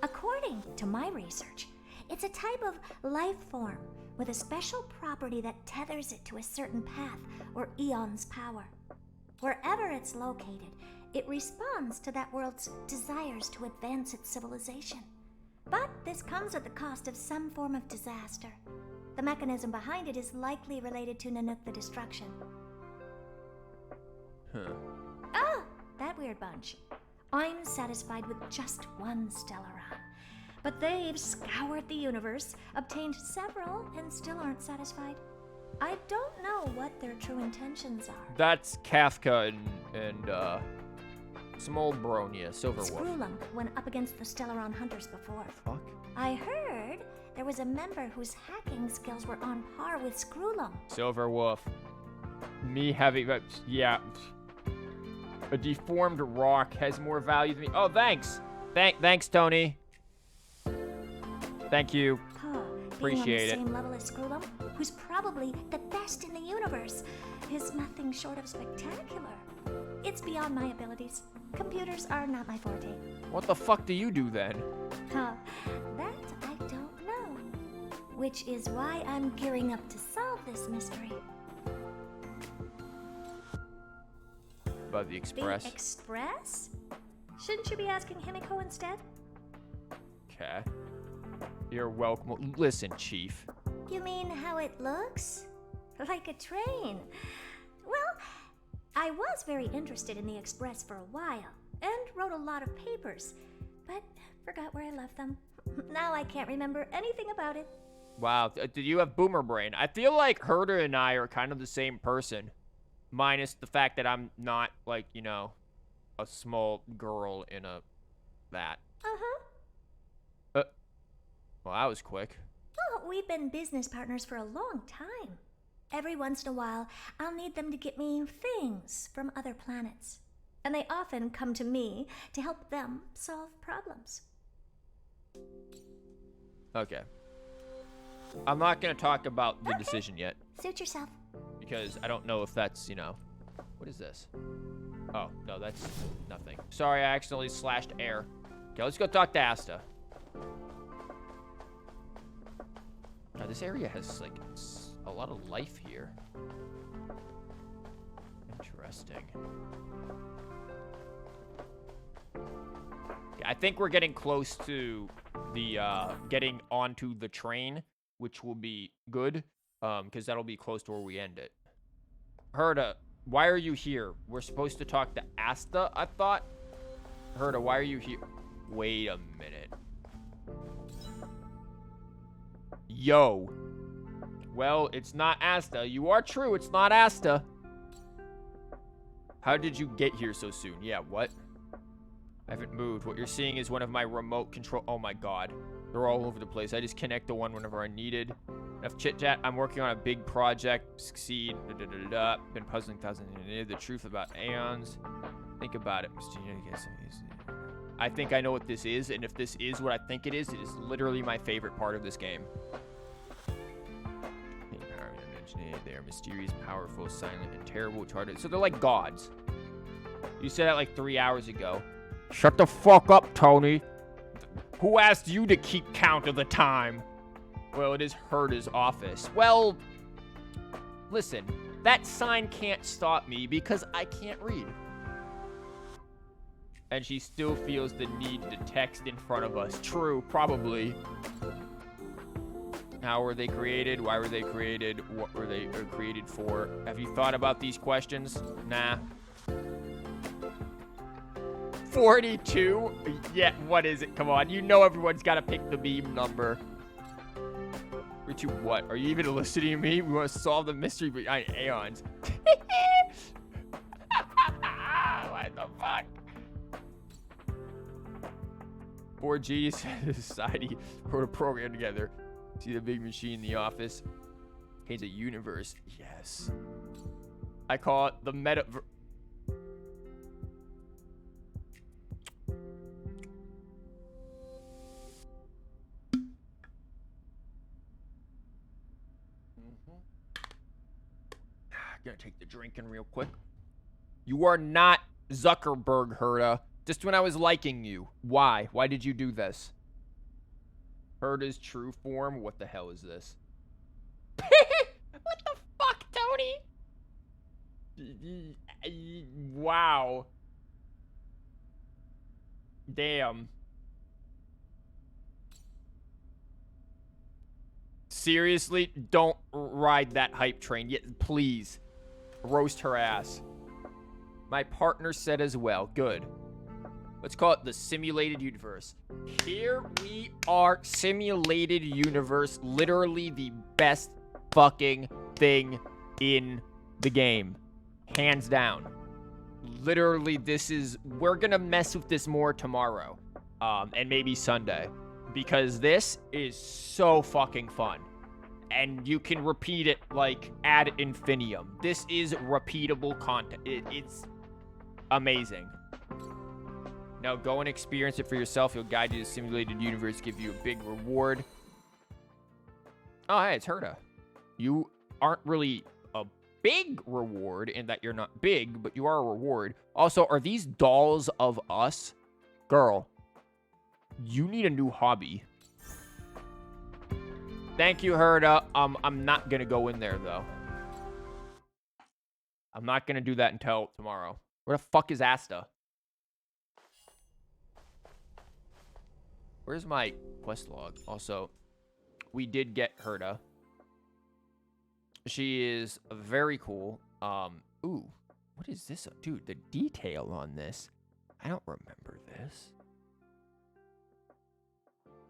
According to my research, it's a type of life form with a special property that tethers it to a certain path or eon's power. Wherever it's located, it responds to that world's desires to advance its civilization. But this comes at the cost of some form of disaster. The mechanism behind it is likely related to Nanook the Destruction. Huh. Oh, that weird bunch. I'm satisfied with just one Stellaron. But they've scoured the universe, obtained several, and still aren't satisfied. I don't know what their true intentions are. That's Kafka and some old Bronia, Silverwolf. Screwlum went up against the Stellaron hunters before. Fuck. I heard there was a member whose hacking skills were on par with Screwlum. Silverwolf. Me having, yeah. A deformed rock has more value than me. Oh, thanks. Thanks, Tony. Thank you. Appreciate it. Being on the same level as Screwlum, who's probably the best in the universe, is nothing short of spectacular. It's beyond my abilities. Computers are not my forte. What the fuck do you do then? That I don't know. Which is why I'm gearing up to solve this mystery. About the Express? The Express? Shouldn't you be asking Himiko instead? Okay. You're welcome. Listen, Chief. You mean how it looks? Like a train. Well, I was very interested in the Express for a while, and wrote a lot of papers, but forgot where I left them. Now I can't remember anything about it. Wow. Do you have boomer brain? I feel like Herta and I are kind of the same person. Minus the fact that I'm not, like, you know, a small girl in a that. Uh-huh. Well, that was quick. Oh, we've been business partners for a long time. Every once in a while, I'll need them to get me things from other planets. And they often come to me to help them solve problems. Okay. I'm not gonna talk about the decision yet Suit yourself. because I don't know if that's, you know, what is this? Oh, no, that's nothing. Sorry, I accidentally slashed air. Okay, let's go talk to Asta. Now, this area has, like, a lot of life here. Interesting. Yeah, I think we're getting close to the, getting onto the train, which will be good, because that'll be close to where we end it. Herda, why are you here? We're supposed to talk to Asta, I thought? Herda, why are you here? Wait a minute. Yo. Well, it's not Asta. You are true, it's not Asta. How did you get here so soon? Yeah, what? I haven't moved. What you're seeing is one of my remote control. Oh my god. They're all over the place. I just connect to one whenever I needed. Enough chit chat. I'm working on a big project. Succeed. Been puzzling thousands. The truth about aeons. Think about it. I think I know what this is, and if this is what I think it is literally my favorite part of this game. They are mysterious, powerful, silent, and terrible. So they're like gods. You said that like 3 hours ago. Shut the fuck up, Tony. Who asked you to keep count of the time? Well, it is Herda's office. Well, listen, that sign can't stop me because I can't read. And she still feels the need to text in front of us. True, probably. How were they created? Why were they created? What were they created for? Have you thought about these questions? Nah. 42? Yeah, what is it? Come on. You know everyone's got to pick the meme number. 42 what? Are you even listening to me? We want to solve the mystery behind aeons. What the fuck? 4G Society wrote a program together. See the big machine in the office? It's a universe. Yes. I call it the metaverse. Gonna take the drinking real quick. You are not Zuckerberg, Herda. Just when I was liking you. Why? Why did you do this? Herda's true form? What the hell is this? What the fuck, Tony? Wow. Damn. Seriously, don't ride that hype train yet, please. Roast her ass. My partner said as well. Good. Let's call it the simulated universe. Here we are, simulated universe. Literally the best fucking thing in the game. Hands down. Literally, this is... We're gonna mess with this more tomorrow. And maybe Sunday. Because this is so fucking fun. And you can repeat it, like, ad infinitum. This is repeatable content. It's amazing. Now go and experience it for yourself. He'll guide you to the simulated universe, give you a big reward. Oh, hey, it's Herda. You aren't really a big reward in that you're not big, but you are a reward. Also, are these dolls of us? Girl, you need a new hobby. Thank you, Herda. I'm not gonna go in there, though. I'm not gonna do that until tomorrow. Where the fuck is Asta? Where's my quest log? Also, we did get Herda. She is very cool. Ooh, what is this? Dude, the detail on this. I don't remember this.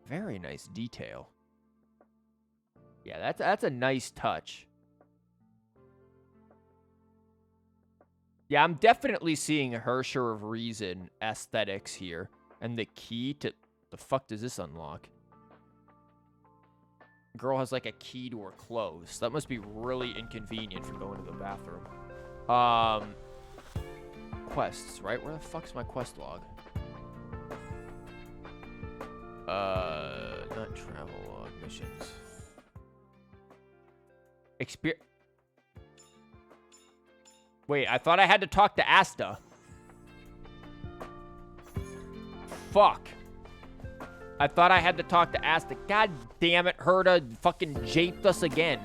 Very nice detail. Yeah, that's a nice touch. Yeah, I'm definitely seeing Hersher of Reason aesthetics here. And the key to... The fuck does this unlock? Girl has like a key to her clothes. That must be really inconvenient for going to the bathroom. Quests, right? Where the fuck's my quest log? Not travel log missions. Wait, I thought I had to talk to Asta. Fuck. I thought I had to talk to Asta. God damn it, Herta fucking japed us again.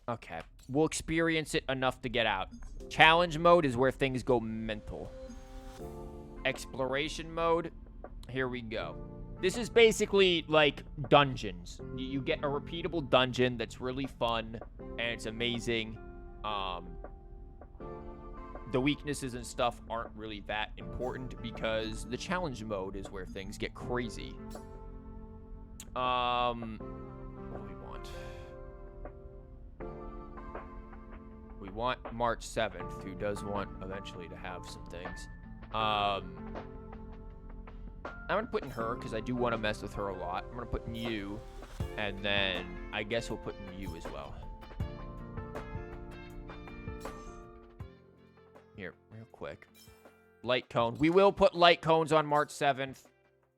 Okay. We'll experience it enough to get out. Challenge mode is where things go mental. Exploration mode. Here we go. This is basically like dungeons. You get a repeatable dungeon that's really fun and it's amazing. The weaknesses and stuff aren't really that important because the challenge mode is where things get crazy. What do we want? We want March 7th, who does want eventually to have some things. I'm gonna put in her because I do want to mess with her a lot. I'm gonna put in you, and then I guess we'll put in you as well. Here, real quick. Light cone. We will put light cones on March 7th.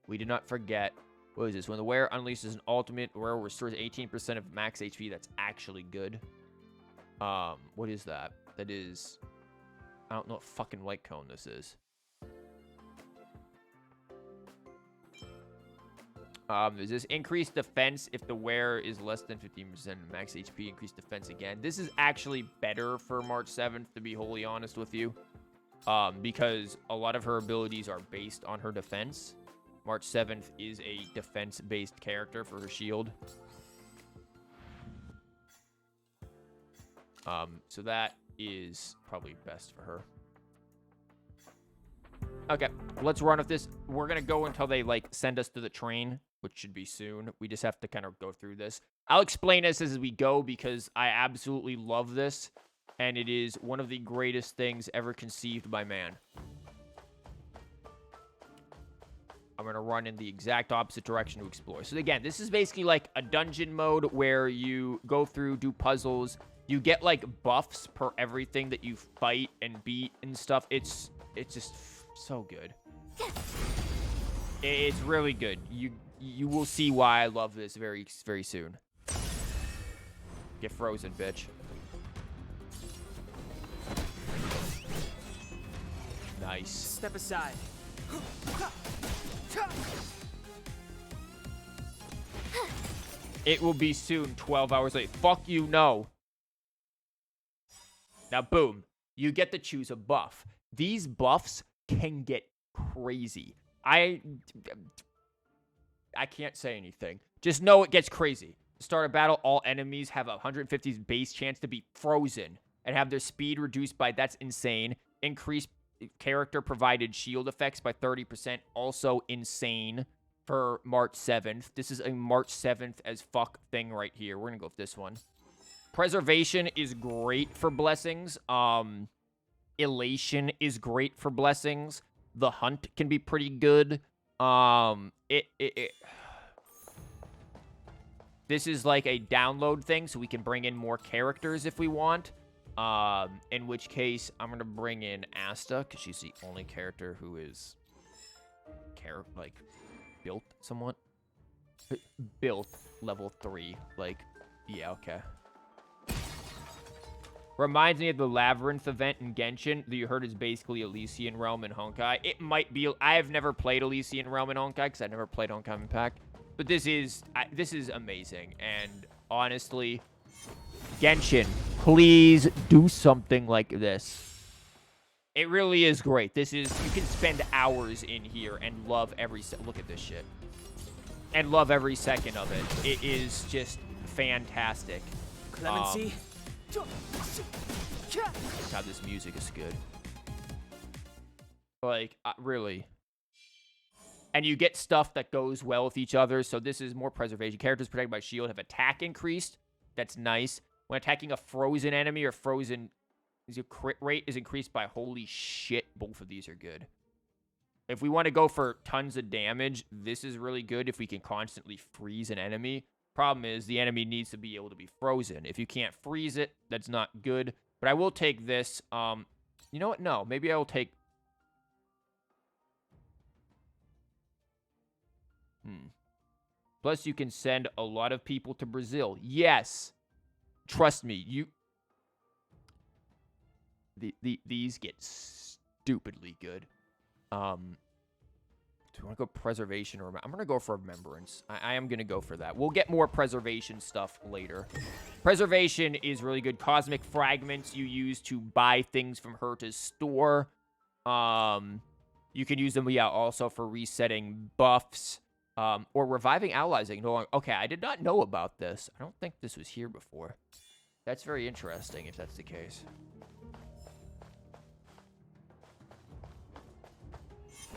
We did not forget. What is this? When the wearer unleashes an ultimate, the wearer restores 18% of max HP. That's actually good. What is that? That is... I don't know what fucking light cone this is. Does this increase defense if the wearer is less than 15% max HP? Increase defense again. This is actually better for March 7th, to be wholly honest with you. Because a lot of her abilities are based on her defense. March 7th is a defense-based character for her shield. So that is probably best for her. Okay, let's run with this. We're going to go until they, like, send us to the train, which should be soon. We just have to kind of go through this. I'll explain this as we go because I absolutely love this, and it is one of the greatest things ever conceived by man. I'm going to run in the exact opposite direction to explore. So, again, this is basically like a dungeon mode where you go through, do puzzles. You get, like, buffs per everything that you fight and beat and stuff. It's just so good. It's really good. You will see why I love this very, very soon. Get frozen, bitch. Nice. Step aside. It will be soon, 12 hours late. Fuck you, no. Now, boom. You get to choose a buff. These buffs can get crazy. I can't say anything. Just know it gets crazy. To start a battle, all enemies have a 150 base chance to be frozen and have their speed reduced by, that's insane. Increase character provided shield effects by 30%. Also insane for March 7th. This is a March 7th as fuck thing right here. We're going to go with this one. Preservation is great for blessings. Elation is great for blessings. The hunt can be pretty good. This is like a download thing, so we can bring in more characters if we want. In which case, I'm gonna bring in Asta, because she's the only character who is built somewhat. Built level 3. Like, yeah, okay. Reminds me of the Labyrinth event in Genshin that you heard is basically Elysian Realm in Honkai. It might be. I have never played Elysian Realm in Honkai because I never played Honkai Impact. But this is amazing. And honestly, Genshin, please do something like this. It really is great. This is, you can spend hours in here and love every look at this shit. And love every second of it. It is just fantastic. Clemency. God, this music is good. Like, really. And you get stuff that goes well with each other. So this is more preservation. Characters protected by shield have attack increased. That's nice. When attacking a frozen enemy or frozen, your crit rate is increased by, holy shit, both of these are good. If we want to go for tons of damage, this is really good if we can constantly freeze an enemy. Problem is, the enemy needs to be able to be frozen. If you can't freeze it, that's not good. But I will take this. You know what? No, maybe I will take... Plus, you can send a lot of people to Brazil. Yes. Trust me, these get stupidly good. Do you want to go preservation or... I'm going to go for remembrance. I am going to go for that. We'll get more preservation stuff later. Preservation is really good. Cosmic fragments you use to buy things from Herta's store. You can use them, yeah, also for resetting buffs. Or reviving allies. Okay, I did not know about this. I don't think this was here before. That's very interesting if that's the case.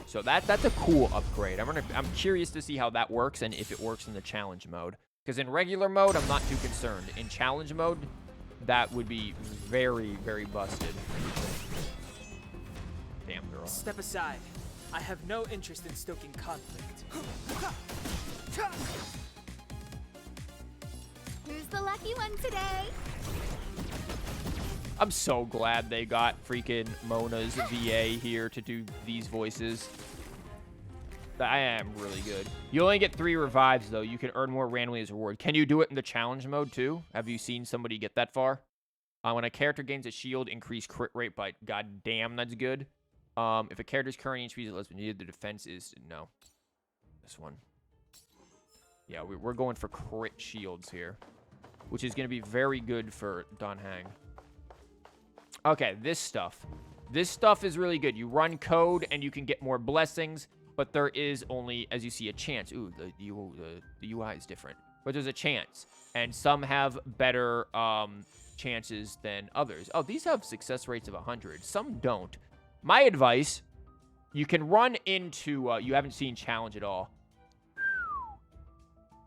So that's a cool upgrade. I'm curious to see how that works and if it works in the challenge mode. Because in regular mode, I'm not too concerned. In challenge mode, that would be very, very busted. Damn, girl. Step aside. I have no interest in stoking conflict. Who's the lucky one today? I'm so glad they got freaking Mona's VA here to do these voices. I am really good. You only get 3 revives, though. You can earn more randomly as a reward. Can you do it in the challenge mode, too? Have you seen somebody get that far? When a character gains a shield, increase crit rate by... God damn, that's good. If a character's current HP is less than needed, the defense is... No. This one. Yeah, we're going for crit shields here. Which is going to be very good for Dan Hang. Okay, this stuff. This stuff is really good. You run code and you can get more blessings, but there is only, as you see, a chance. Ooh, the UI is different. But there's a chance. And some have better chances than others. Oh, these have success rates of 100. Some don't. My advice, you can run into, you haven't seen challenge at all.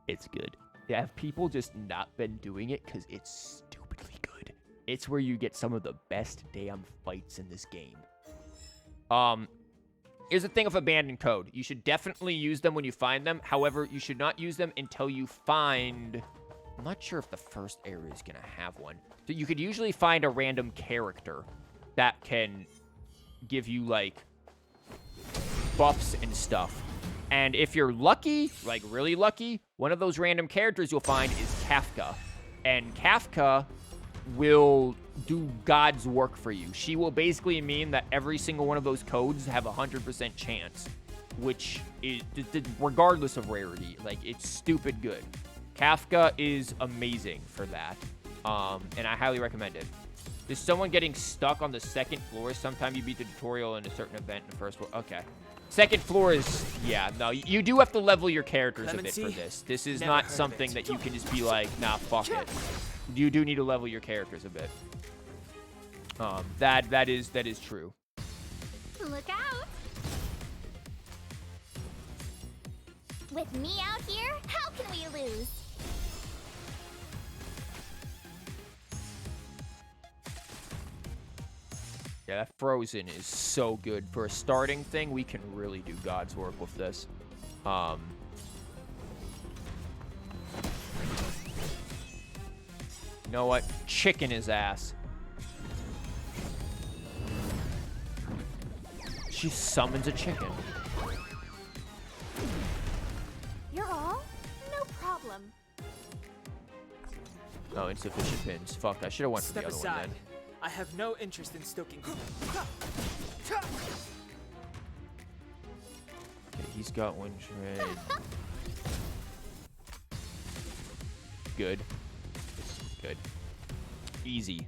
It's good. Yeah, have people just not been doing it because it's stupidly good. It's where you get some of the best damn fights in this game. Here's the thing of abandoned code. You should definitely use them when you find them. However, you should not use them until you find... I'm not sure if the first area is going to have one. So you could usually find a random character that can give you, like, buffs and stuff. And if you're lucky, like really lucky, one of those random characters you'll find is Kafka. And Kafka will do God's work for you. She will basically mean that every single one of those codes have a 100% chance, which is regardless of rarity. Like, it's stupid good. Kafka is amazing for that, and I highly recommend it. Is someone getting stuck on the second floor? Sometime you beat the tutorial in a certain event in the first floor. Okay. Second floor is, yeah, no, you do have to level your characters a bit for this. This is not something that you can just be like, nah, fuck it. You do need to level your characters a bit. That is true. Look out! With me out here, how can we lose? Yeah, that Frozen is so good. For a starting thing, we can really do God's work with this. You know what? Chicken his ass. She summons a chicken. You're all? No problem. Oh, insufficient pins. Fuck, I should have went for the other one then. I have no interest in stoking. Okay, he's got one trade. Good. Good. Easy.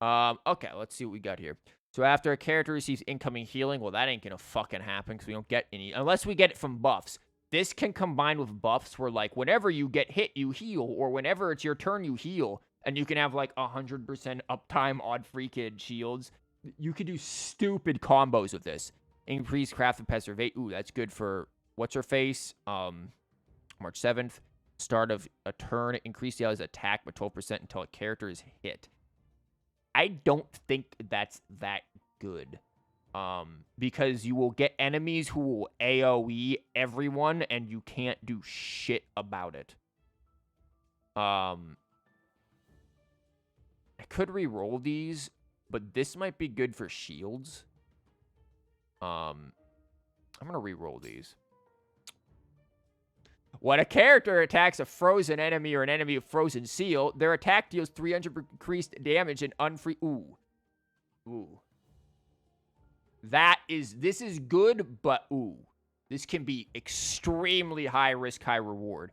Okay, let's see what we got here. So after a character receives incoming healing, well, that ain't gonna fucking happen because we don't get any, unless we get it from buffs. This can combine with buffs where, like, whenever you get hit, you heal, or whenever it's your turn, you heal, and you can have, like, 100% uptime odd freaking shields. You can do stupid combos with this. Increase craft and preservate. Ooh, that's good for what's-her-face? March 7th. Start of a turn. Increase the other's attack by 12% until a character is hit. I don't think that's that good. Because you will get enemies who will AoE everyone, and you can't do shit about it. I could re-roll these, but this might be good for shields. I'm gonna re-roll these. When a character attacks a frozen enemy or an enemy of frozen seal, their attack deals 300 increased damage and unfree. Ooh. Ooh. This is good, but ooh. This can be extremely high risk, high reward.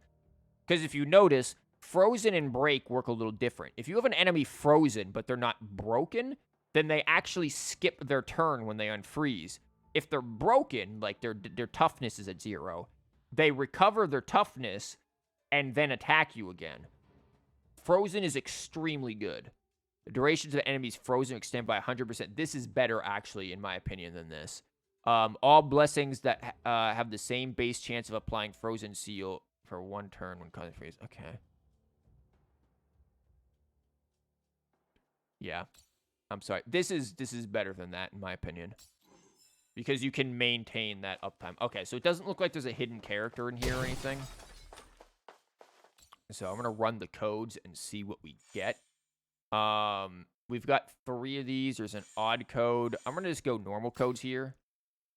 Because if you notice, frozen and break work a little different. If you have an enemy frozen, but they're not broken, then they actually skip their turn when they unfreeze. If they're broken, like their toughness is at 0, they recover their toughness and then attack you again. Frozen is extremely good. The durations of the enemies frozen extend by 100%. This is better, actually, in my opinion, than this. All blessings that have the same base chance of applying frozen seal for 1 turn when causing freeze. Okay. Yeah. I'm sorry. This is better than that, in my opinion. Because you can maintain that uptime. Okay, so it doesn't look like there's a hidden character in here or anything. So I'm going to run the codes and see what we get. We've got 3 of these. There's an odd code. I'm going to just go normal codes here.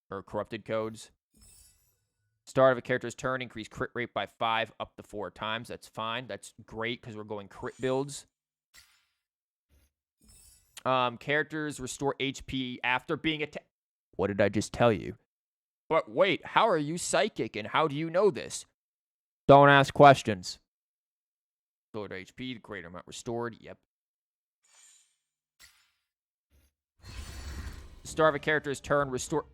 Or corrupted codes. Start of a character's turn, increase crit rate by 5 up to 4 times. That's fine. That's great because we're going crit builds. Characters restore HP after being attacked. What did I just tell you? But wait, how are you psychic and how do you know this? Don't ask questions. Lower HP, greater amount restored. Yep. Start of a character's turn, restore.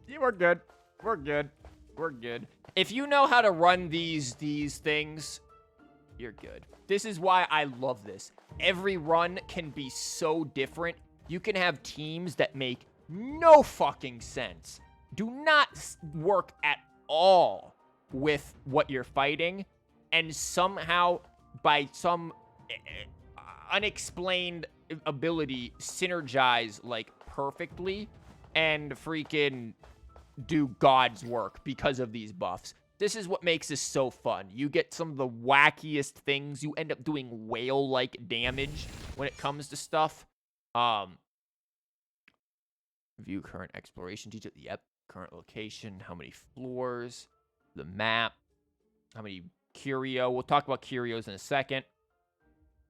Yeah, we're good. We're good. We're good. If you know how to run these things, you're good. This is why I love this. Every run can be so different. You can have teams that make no fucking sense. Do not work at all with what you're fighting. And somehow, by some unexplained ability, synergize, like, perfectly. And freaking do God's work because of these buffs. This is what makes this so fun. You get some of the wackiest things. You end up doing whale-like damage when it comes to stuff. View current exploration detail. Yep. Current location. How many floors. The map. How many curio. We'll talk about curios in a second.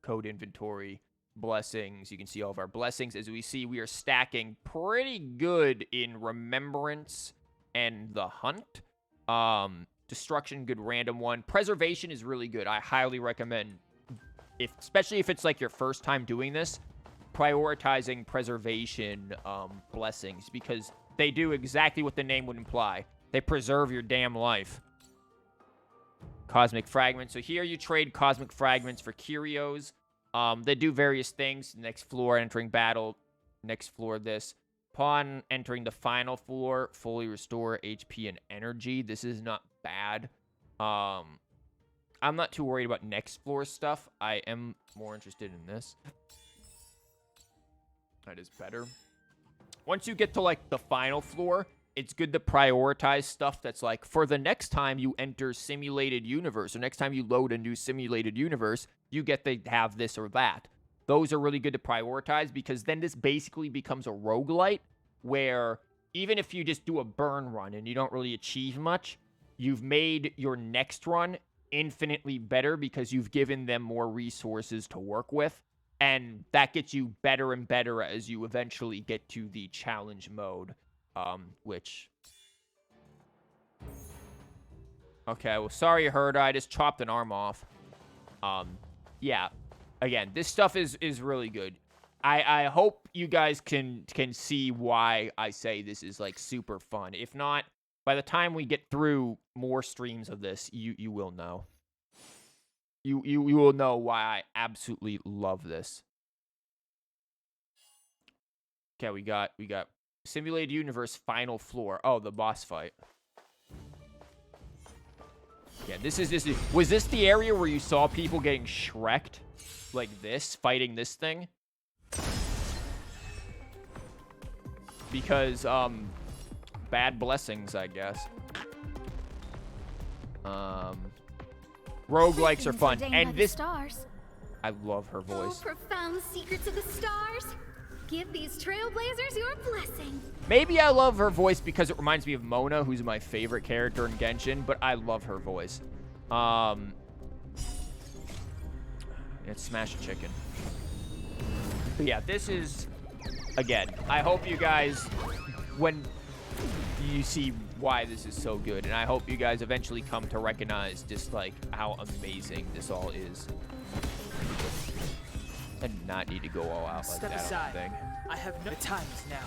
Code inventory. Blessings. You can see all of our blessings. As we see, we are stacking pretty good in remembrance and the hunt. Destruction, good random one. Preservation is really good. I highly recommend, especially if it's like your first time doing this, prioritizing preservation blessings, because they do exactly what the name would imply. They preserve your damn life. Cosmic fragments. So here you trade cosmic fragments for curios. They do various things. Next floor, entering battle. Next floor, this. Upon entering the final floor, fully restore HP and energy. This is not bad. I'm not too worried about next floor stuff. I am more interested in this. That is better. Once you get to, like, the final floor, it's good to prioritize stuff that's like, for the next time you enter simulated universe, or next time you load a new simulated universe, you get to have this or that. Those are really good to prioritize, because then this basically becomes a roguelite, where even if you just do a burn run and you don't really achieve much, you've made your next run infinitely better because you've given them more resources to work with. And that gets you better and better as you eventually get to the challenge mode, which... Okay, well, sorry, Herda, I just chopped an arm off. Yeah. Again, this stuff is really good. I hope you guys can see why I say this is, like, super fun. If not, by the time we get through more streams of this, you will know. You will know why I absolutely love this. Okay, we got Simulated Universe final floor. Oh, the boss fight. Yeah, was this the area where you saw people getting Shrek'd like this, fighting this thing? Because bad blessings, I guess. Roguelikes are fun, and this... Stars. I love her voice. Oh, profound secrets of the stars. Give these trailblazers your blessing. Maybe I love her voice because it reminds me of Mona, who's my favorite character in Genshin, but I love her voice. Let's smash a chicken. But yeah, this is, again, I hope you guys, when you see why this is so good, and I hope you guys eventually come to recognize just, like, how amazing this all is. I do not need to go all out like Step that, aside. I don't think. I have no time now.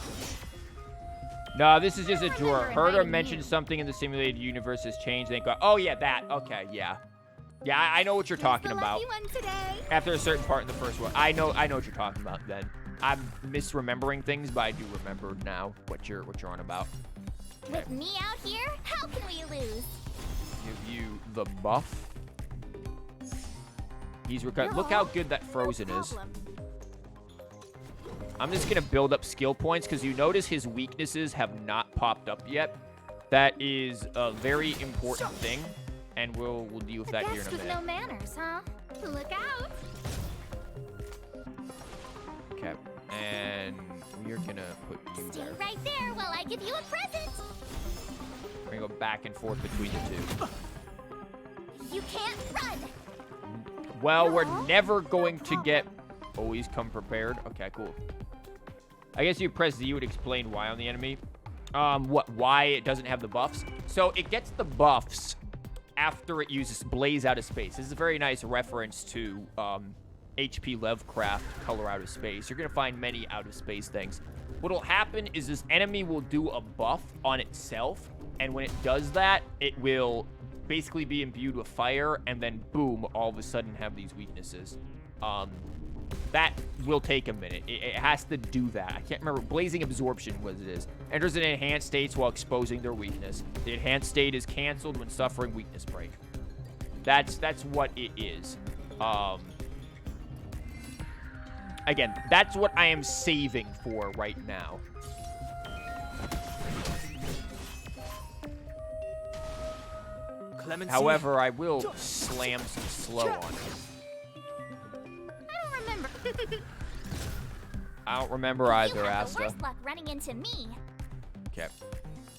No, this is just a drawer. Heard her mention something in the simulated universe has changed. They go, oh yeah, that. Okay, yeah. Yeah, I know what you're talking about. After a certain part in the first one. I know what you're talking about then. I'm misremembering things, but I do remember now what you're on about. Okay. With me out here, how can we lose? Give you the buff. He's recovered. Look how good that Frozen is. I'm just going to build up skill points because you notice his weaknesses have not popped up yet. That is a very important thing, and we'll deal with that here in a minute. No manners, huh? Look out! Okay, and we're going to put you Stay there. right there while I give you a present. We're going to go back and forth between the two. You can't run. Well, we're never going to get... Always come prepared. Okay, cool. I guess you press Z would explain why on the enemy. Why it doesn't have the buffs. So it gets the buffs after it uses Blaze Out of Space. This is a very nice reference to H.P. Lovecraft, Color Out of Space. You're going to find many Out of Space things. What'll happen is this enemy will do a buff on itself, and when it does that, it will basically be imbued with fire, and then boom, all of a sudden have these weaknesses. That will take a minute. It has to do that. I can't remember. Blazing Absorption was it is. Enters in enhanced states while exposing their weakness. The enhanced state is canceled when suffering weakness break. That's what it is. Again, that's what I am saving for right now. Clemency. However, I will slam some slow on it. I don't remember either, You have the Asta. worst luck running into me. Okay.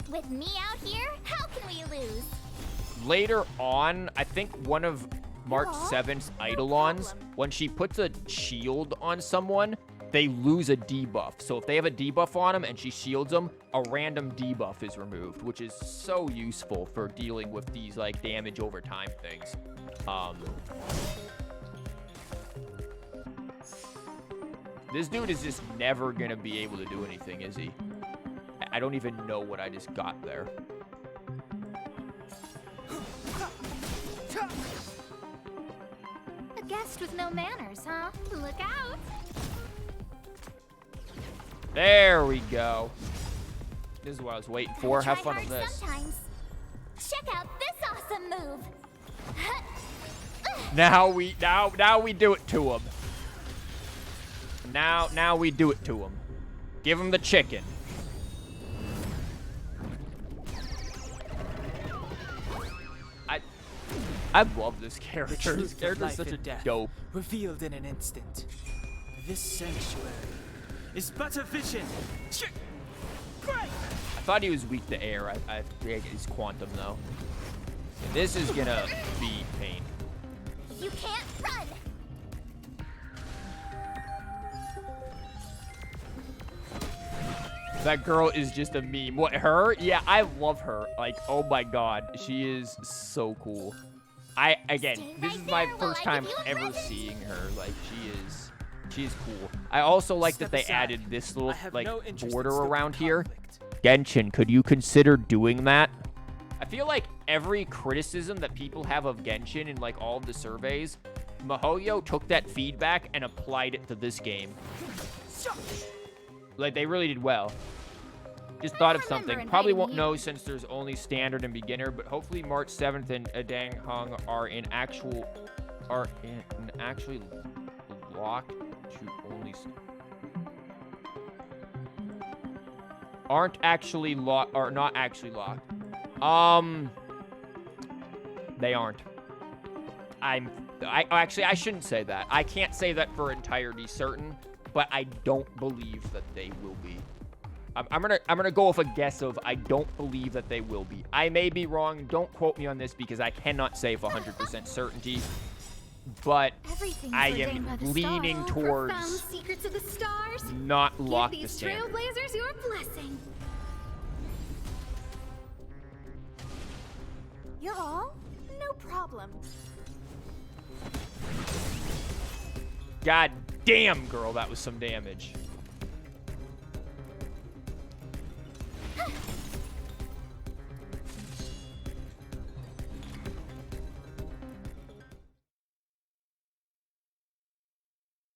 With me out here, how can we lose? Later on, I think one of March 7th's Eidolons, when she puts a shield on someone, they lose a debuff. So if they have a debuff on them and she shields them, a random debuff is removed, which is so useful for dealing with these like damage over time things. This dude is just never gonna be able to do anything, is he? I don't even know what I just got there. A guest with no manners, huh? Look out! There we go. This is what I was waiting for. Have fun with Try hard this. sometimes. Check out this awesome move. Now we do it to him. Now we do it to him. Give him the chicken. I love this character. This character is such a dope. Revealed in an instant. This sanctuary is but a vision. I thought he was weak to air. I think he's quantum though. And this is gonna be pain. You can't run. That girl is just a meme. What, her? Yeah, I love her. Like, oh my god. She is so cool. Again, this is my first time ever seeing her. Like, she is cool. I also like that they added this little, like, border around here. Genshin, could you consider doing that? I feel like every criticism that people have of Genshin in, like, all of the surveys, MiHoYo took that feedback and applied it to this game. Like, they really did well. Just thought of something. Probably won't know since there's only standard and beginner, but hopefully March 7th and Adang Hung are actually locked to only... Aren't actually locked, or not actually locked. They aren't. Actually, I shouldn't say that. I can't say that for entirety certain. but I don't believe that they will be. I'm gonna go with a guess of I don't believe that they will be. I may be wrong. Don't quote me on this because I cannot say with 100% certainty. But I am leaning towards secrets of the stars. not lock Give the these standard. trailblazers your blessing. You're all? No problem. God damn, girl, that was some damage.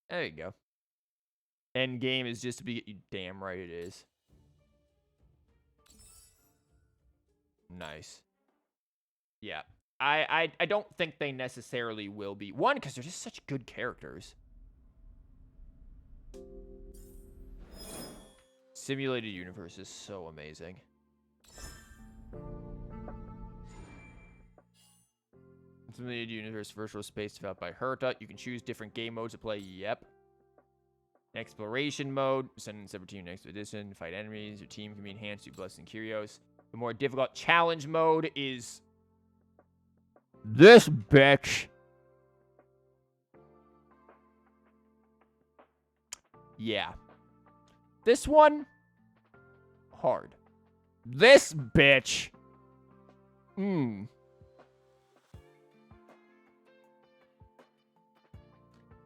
There you go. End game is just to be you. Damn right it is. Nice. Yeah. I don't think they necessarily will be. One, because they're just such good characters. Simulated universe is so amazing. Simulated universe virtual space developed by Herta. You can choose different game modes to play. Yep. Exploration mode. Send in separate team next edition. Fight enemies. Your team can be enhanced to Blessed and Curios. The more difficult challenge mode is this bitch. Yeah. This one, hard. This bitch.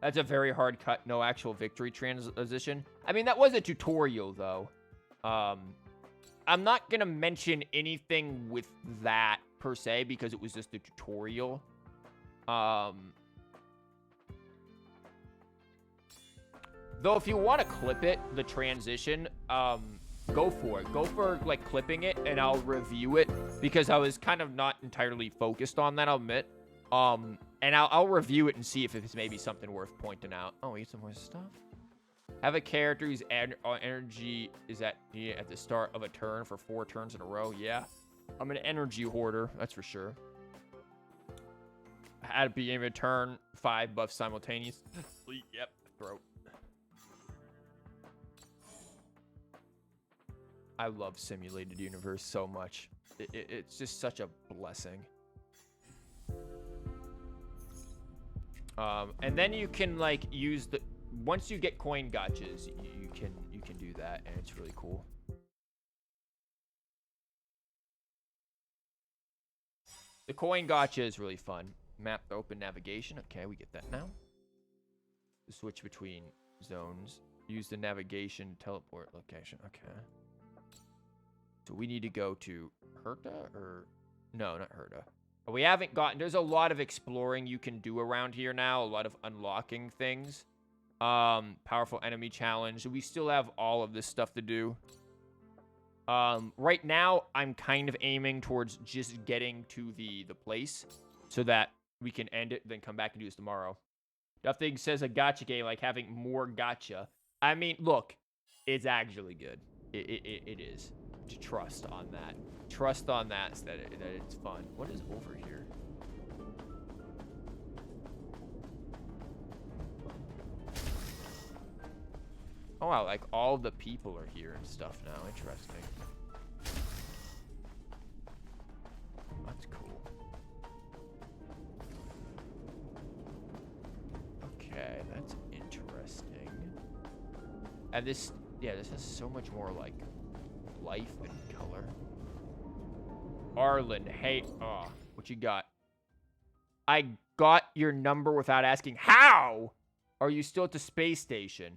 That's a very hard cut, no actual victory transition. I mean, that was a tutorial, though. I'm not going to mention anything with that, per se, because it was just a tutorial. Though, if you want to clip it, the transition, go for it. Go for, like, clipping it, and I'll review it, because I was kind of not entirely focused on that, I'll admit. And I'll review it and see if it's maybe something worth pointing out. Oh, we get some more stuff. Have a character whose energy is at the start of a turn for 4 turns in a row. Yeah. I'm an energy hoarder, that's for sure. At the beginning of a turn, 5 buffs simultaneous. Yep, throat. I love Simulated Universe so much. It's just such a blessing. And then you can like use the once you get coin gotchas, you can do that, and it's really cool. The coin gotcha is really fun. Map to open navigation. Okay, we get that now. Switch between zones. Use the navigation teleport location. Okay. So we need to go to Herta or no, not Herta. We haven't gotten... There's a lot of exploring you can do around here now. A lot of unlocking things. Powerful enemy challenge. We still have all of this stuff to do. Right now, I'm kind of aiming towards just getting to the place so that we can end it, then come back and do this tomorrow. Nothing says a gacha game like having more gacha. I mean, look, it's actually good. It is. To trust on that. Trust on that it's fun. What is over here? Oh wow, like all the people are here and stuff now. Interesting. That's cool. Okay, that's interesting. And this, yeah, this has so much more like life and color. Arlen, hey, what you got? I got your number without asking. How? Are you still at the space station?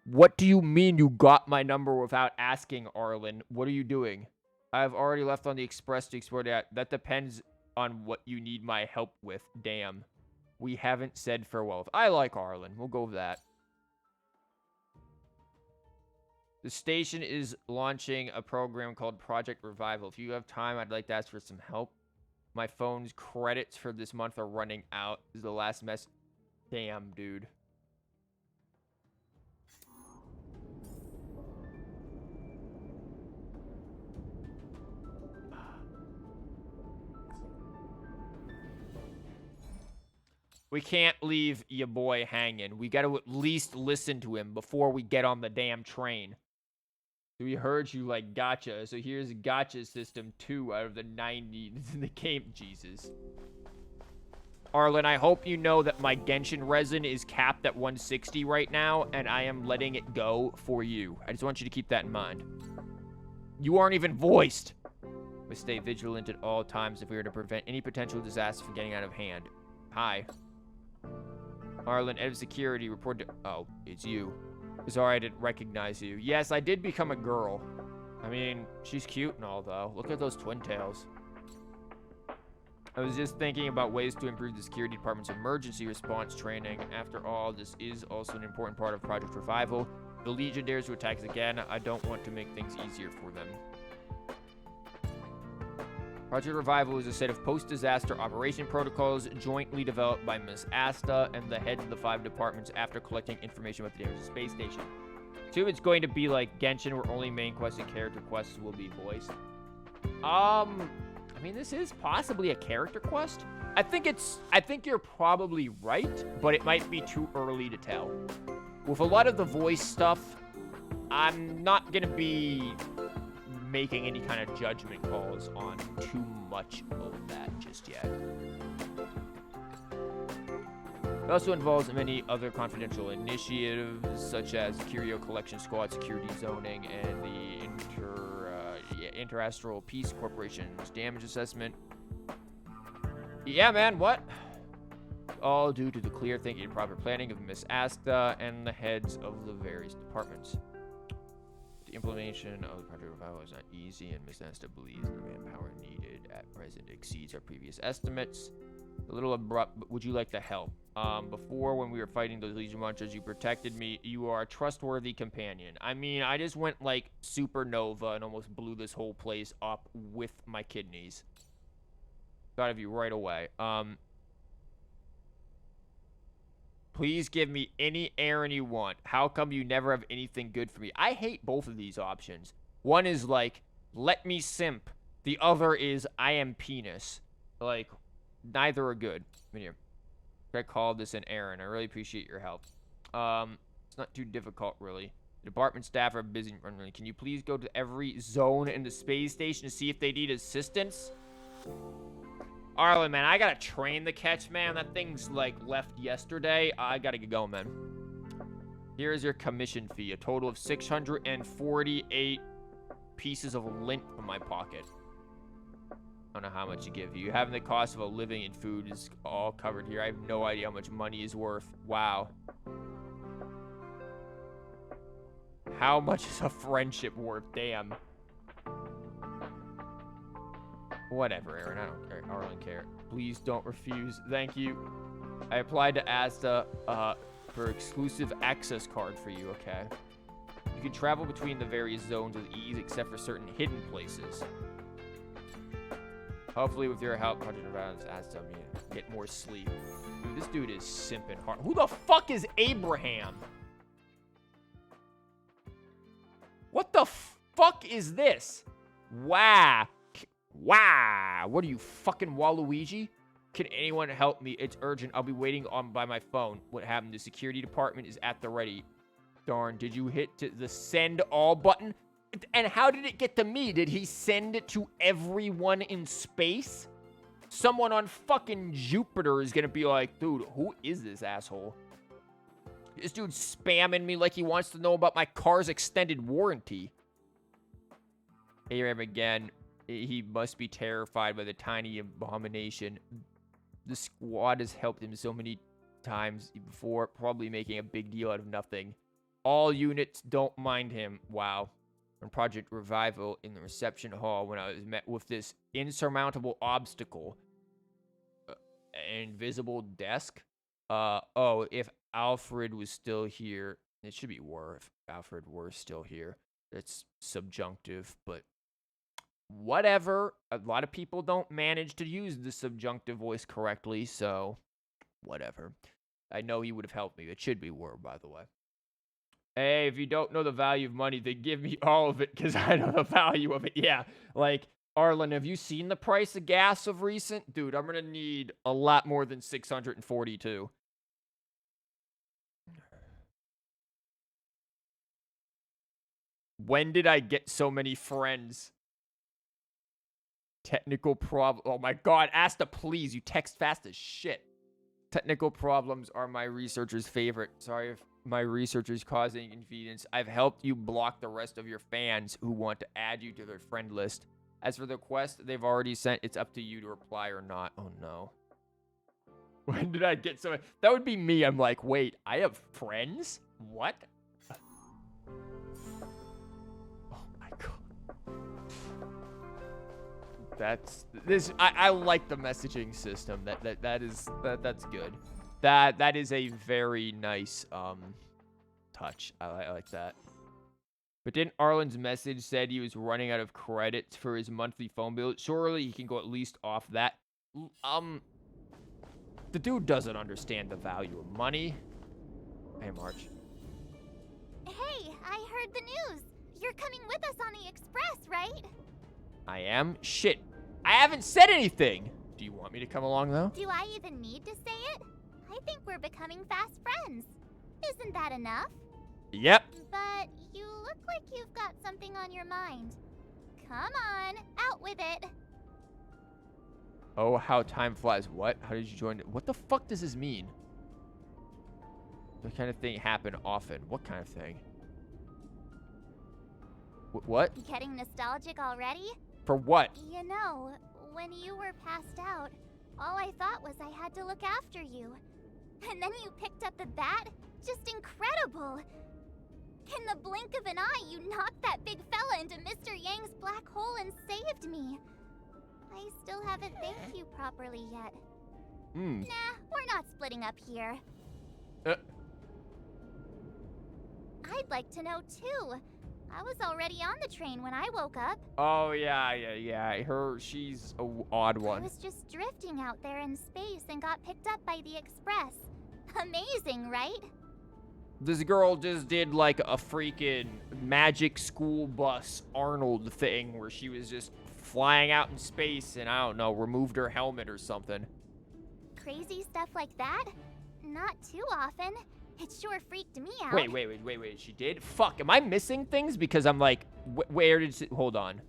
What do you mean you got my number without asking, Arlen? What are you doing? I've already left on the express to explore that. That depends on what you need my help with. Damn. We haven't said farewell. I like Arlen. We'll go with that. The station is launching a program called Project Revival. If you have time, I'd like to ask for some help. My phone's credits for this month are running out. This is the last mess. Damn, dude. We can't leave your boy hanging. We gotta at least listen to him before we get on the damn train. So we heard you like gotcha. So here's gotcha system 2 out of the 90 in the game. Jesus. Arlen, I hope you know that my Genshin resin is capped at 160 right now, and I am letting it go for you. I just want you to keep that in mind. You aren't even voiced. We stay vigilant at all times if we are to prevent any potential disaster from getting out of hand. Hi. Arlen, head of security, report to... Oh, it's you. Sorry I didn't recognize you. Yes, I did become a girl. I mean, she's cute and all, though. Look at those twin tails. I was just thinking about ways to improve the security department's emergency response training. After all, this is also an important part of Project Revival. If the Legion dares to attack us again, I don't want to make things easier for them. Project Revival is a set of post-disaster operation protocols jointly developed by Miss Asta and the heads of the 5 departments after collecting information about the damaged space station. So it's going to be like Genshin, where only main quests and character quests will be voiced. I mean, this is possibly a character quest. I think you're probably right, but it might be too early to tell. With a lot of the voice stuff, I'm not gonna be making any kind of judgment calls on too much of that just yet. It also involves many other confidential initiatives, such as Curio Collection Squad, Security Zoning, and the Inter-Astral Peace Corporation's damage assessment. Yeah, man, what? All due to the clear thinking and proper planning of Miss Asta and the heads of the various departments. The implementation of the Project Revival is not easy, and Miss Asta believes the manpower needed at present exceeds our previous estimates. A little abrupt, but would you like the help? Before, when we were fighting those Legion monsters, you protected me. You are a trustworthy companion. I mean, I just went like supernova and almost blew this whole place up with my kidneys. Thought of you right away. Please give me any errand you want. How come you never have anything good for me? I hate both of these options. One is like, let me simp. The other is, I am penis. Like, neither are good. Come here. I called this an errand. I really appreciate your help. It's not too difficult, really. The department staff are busy. Can you please go to every zone in the space station to see if they need assistance? Arlen, man, I got a train to catch, man. That thing's, like, left yesterday. I gotta get going, man. Here's your commission fee. A total of 648 pieces of lint from my pocket. I don't know how much to give you. Having the cost of a living and food is all covered here. I have no idea how much money is worth. Wow. How much is a friendship worth? Damn. Whatever, Aaron. I don't care. Arlen care. Please don't refuse. Thank you. I applied to Asta for exclusive access card for you, okay? You can travel between the various zones with ease except for certain hidden places. Hopefully, with your help, Project Revival has to get more sleep. Dude, this dude is simping hard. Who the fuck is Abraham? What the fuck is this? Wow. Wow. What are you, fucking Waluigi? Can anyone help me? It's urgent. I'll be waiting on by my phone. What happened? The security department is at the ready. Darn, did you hit the send all button? And how did it get to me? Did he send it to everyone in space? Someone on fucking Jupiter is gonna be like, dude, who is this asshole? This dude's spamming me like he wants to know about my car's extended warranty. Here I am again. He must be terrified by the tiny abomination. The squad has helped him so many times before, probably making a big deal out of nothing. All units don't mind him. Wow. On Project Revival in the reception hall, when I was met with this insurmountable obstacle, an invisible desk. Oh, if Alfred was still here, it should be were if Alfred were still here. It's subjunctive, but whatever. A lot of people don't manage to use the subjunctive voice correctly, so whatever. I know he would have helped me. It should be were, by the way. Hey, if you don't know the value of money, then give me all of it, because I know the value of it. Yeah, like, Arlen, have you seen the price of gas of recent? Dude, I'm gonna need a lot more than 642. When did I get so many friends? Technical problem. Oh my god, Asta, please. You text fast as shit. Technical problems are my researcher's favorite. Sorry if my researcher's causing inconvenience. I've helped you block the rest of your fans who want to add you to their friend list. As for the quest they've already sent, it's up to you to reply or not. Oh no. When did I get so... That would be me. I'm like, wait, I have friends? What? Oh my god. That's... this. I like the messaging system. That's good. That is a very nice touch. I like that. But didn't Arlen's message said he was running out of credits for his monthly phone bill? Surely he can go at least off that. The dude doesn't understand the value of money. Hey, March. Hey, I heard the news. You're coming with us on the express, right? I am? Shit. I haven't said anything. Do you want me to come along, though? Do I even need to say it? I think we're becoming fast friends. Isn't that enough? Yep. But you look like you've got something on your mind. Come on, out with it. Oh, how time flies. What? How did you join it? What the fuck does this mean? That kind of thing happen often. What kind of thing? What? Getting nostalgic already? For what? You know, when you were passed out, all I thought was I had to look after you. And then you picked up the bat? Just incredible! In the blink of an eye, you knocked that big fella into Mr. Yang's black hole and saved me. I still haven't thanked you properly yet. Nah, we're not splitting up here. I'd like to know, too. I was already on the train when I woke up. Oh, yeah. She's a odd one. I was just drifting out there in space and got picked up by the express. Amazing, right? This girl just did like a freaking magic school bus Arnold thing where she was just flying out in space and, I don't know, removed her helmet or something. Crazy stuff like that? Not too often. It sure freaked me out. Wait. She did? Fuck, am I missing things? Because I'm like, where did she... Hold on.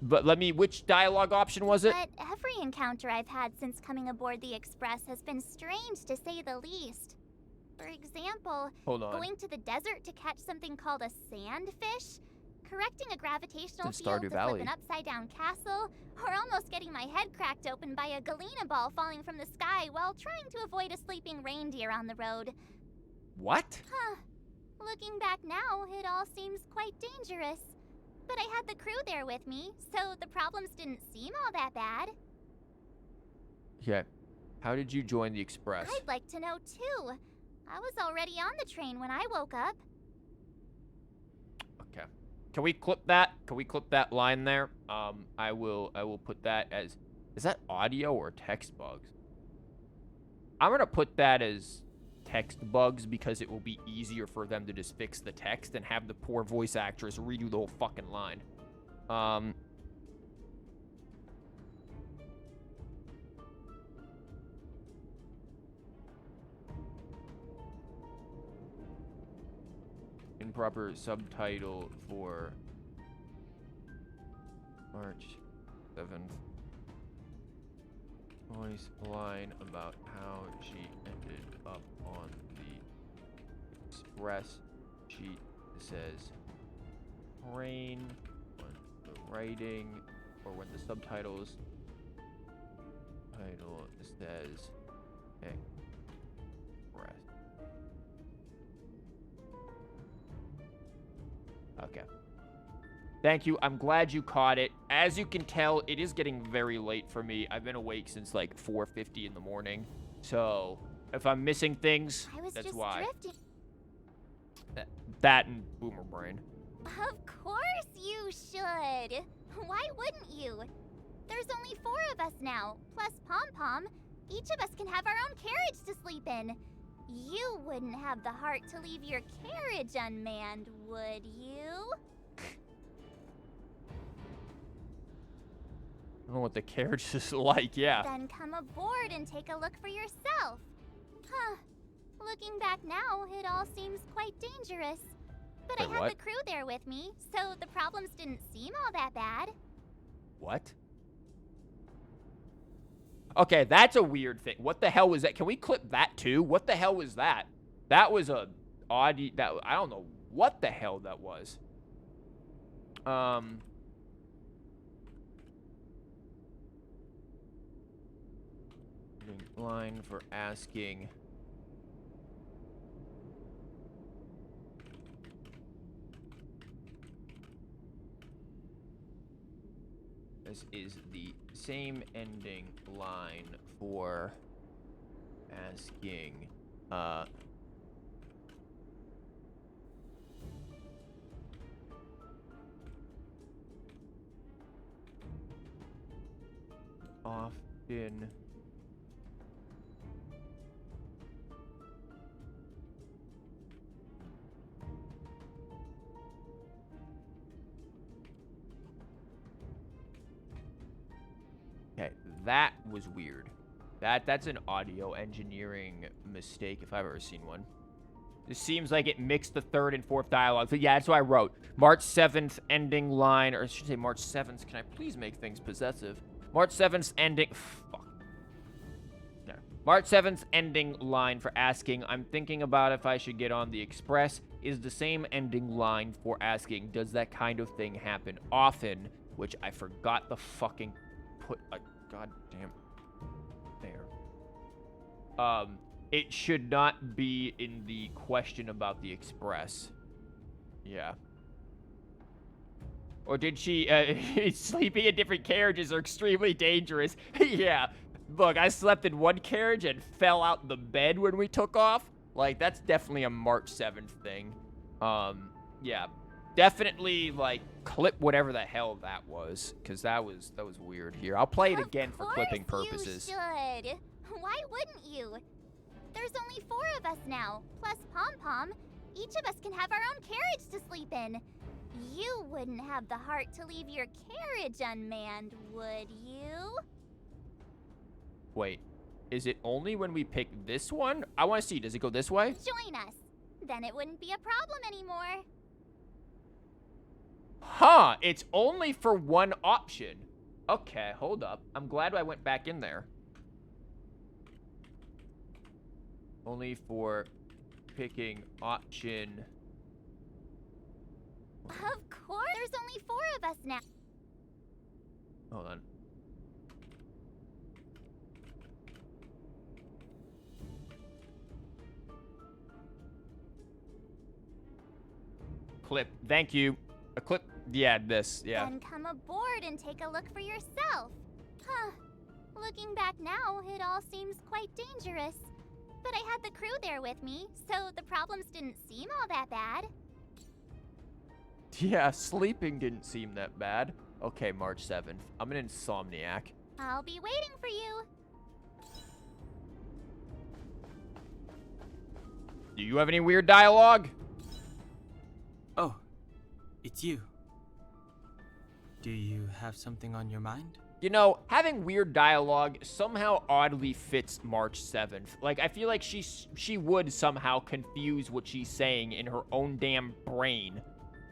But which dialogue option was it? But every encounter I've had since coming aboard the Express has been strange, to say the least. For example, going to the desert to catch something called a sandfish, correcting a gravitational field to flip an upside-down castle, or almost getting my head cracked open by a galena ball falling from the sky while trying to avoid a sleeping reindeer on the road. What? Huh. Looking back now, it all seems quite dangerous. But I had the crew there with me, so the problems didn't seem all that bad. Yeah. How did you join the Express? I'd like to know, too. I was already on the train when I woke up. Okay. Can we clip that? Can we clip that line there? I will put that as... Is that audio or text bugs? I'm going to put that as text bugs because it will be easier for them to just fix the text and have the poor voice actress redo the whole fucking line. Improper subtitle for March 7th. Voice line about how she ended up on the Express. She says rain when the writing or when the subtitles title says Express. Okay. Thank you. I'm glad you caught it. As you can tell, it is getting very late for me. I've been awake since like 4:50 in the morning. So, if I'm missing things, that's why. Drifting. That and Boomer Brain. Of course you should. Why wouldn't you? There's only 4 of us now, plus Pom Pom. Each of us can have our own carriage to sleep in. You wouldn't have the heart to leave your carriage unmanned, would you? don't know what the carriage is like, yeah. Then come aboard and take a look for yourself. Huh. Looking back now, it all seems quite dangerous. But Wait, I had what? the crew there with me, so the problems didn't seem all that bad. What? Okay, that's a weird thing. What the hell was that? Can we clip that too? What the hell was that? That was a audio that I don't know what the hell that was. Line for asking. This is the same ending line for asking, often okay, that was weird. That's an audio engineering mistake if I've ever seen one. This seems like it mixed the third and fourth dialogue. So yeah, that's what I wrote. March 7th ending line, or I should say March 7th. Can I please make things possessive? March 7th ending. Fuck. No. March 7th ending line for asking, I'm thinking about if I should get on the express, is the same ending line for asking, does that kind of thing happen often? Which I forgot the fucking put a goddamn there. It should not be in the question about the express. Yeah. Or did she, sleeping in different carriages are extremely dangerous. Yeah. Look, I slept in one carriage and fell out the bed when we took off. Like, that's definitely a March 7th thing. Yeah. Definitely, like, clip whatever the hell that was. Because that was weird here. I'll play it again for clipping purposes. You should. Why wouldn't you? There's only 4 of us now, plus Pom Pom. Each of us can have our own carriage to sleep in. You wouldn't have the heart to leave your carriage unmanned, would you? Wait, is it only when we pick this one? I want to see, does it go this way? Join us. Then it wouldn't be a problem anymore. Huh, it's only for one option. Okay, hold up. I'm glad I went back in there. Only for picking option. Of course. There's only 4 of us now. Hold on. Clip. Thank you. A clip. Yeah, this. Yeah. Then come aboard and take a look for yourself. Huh. Looking back now, it all seems quite dangerous. But I had the crew there with me, so the problems didn't seem all that bad. Yeah, sleeping didn't seem that bad. Okay, March 7th. I'm an insomniac. I'll be waiting for you. Do you have any weird dialogue? Oh, it's you. Do you have something on your mind? You know, having weird dialogue somehow oddly fits March 7th. Like, I feel like she would somehow confuse what she's saying in her own damn brain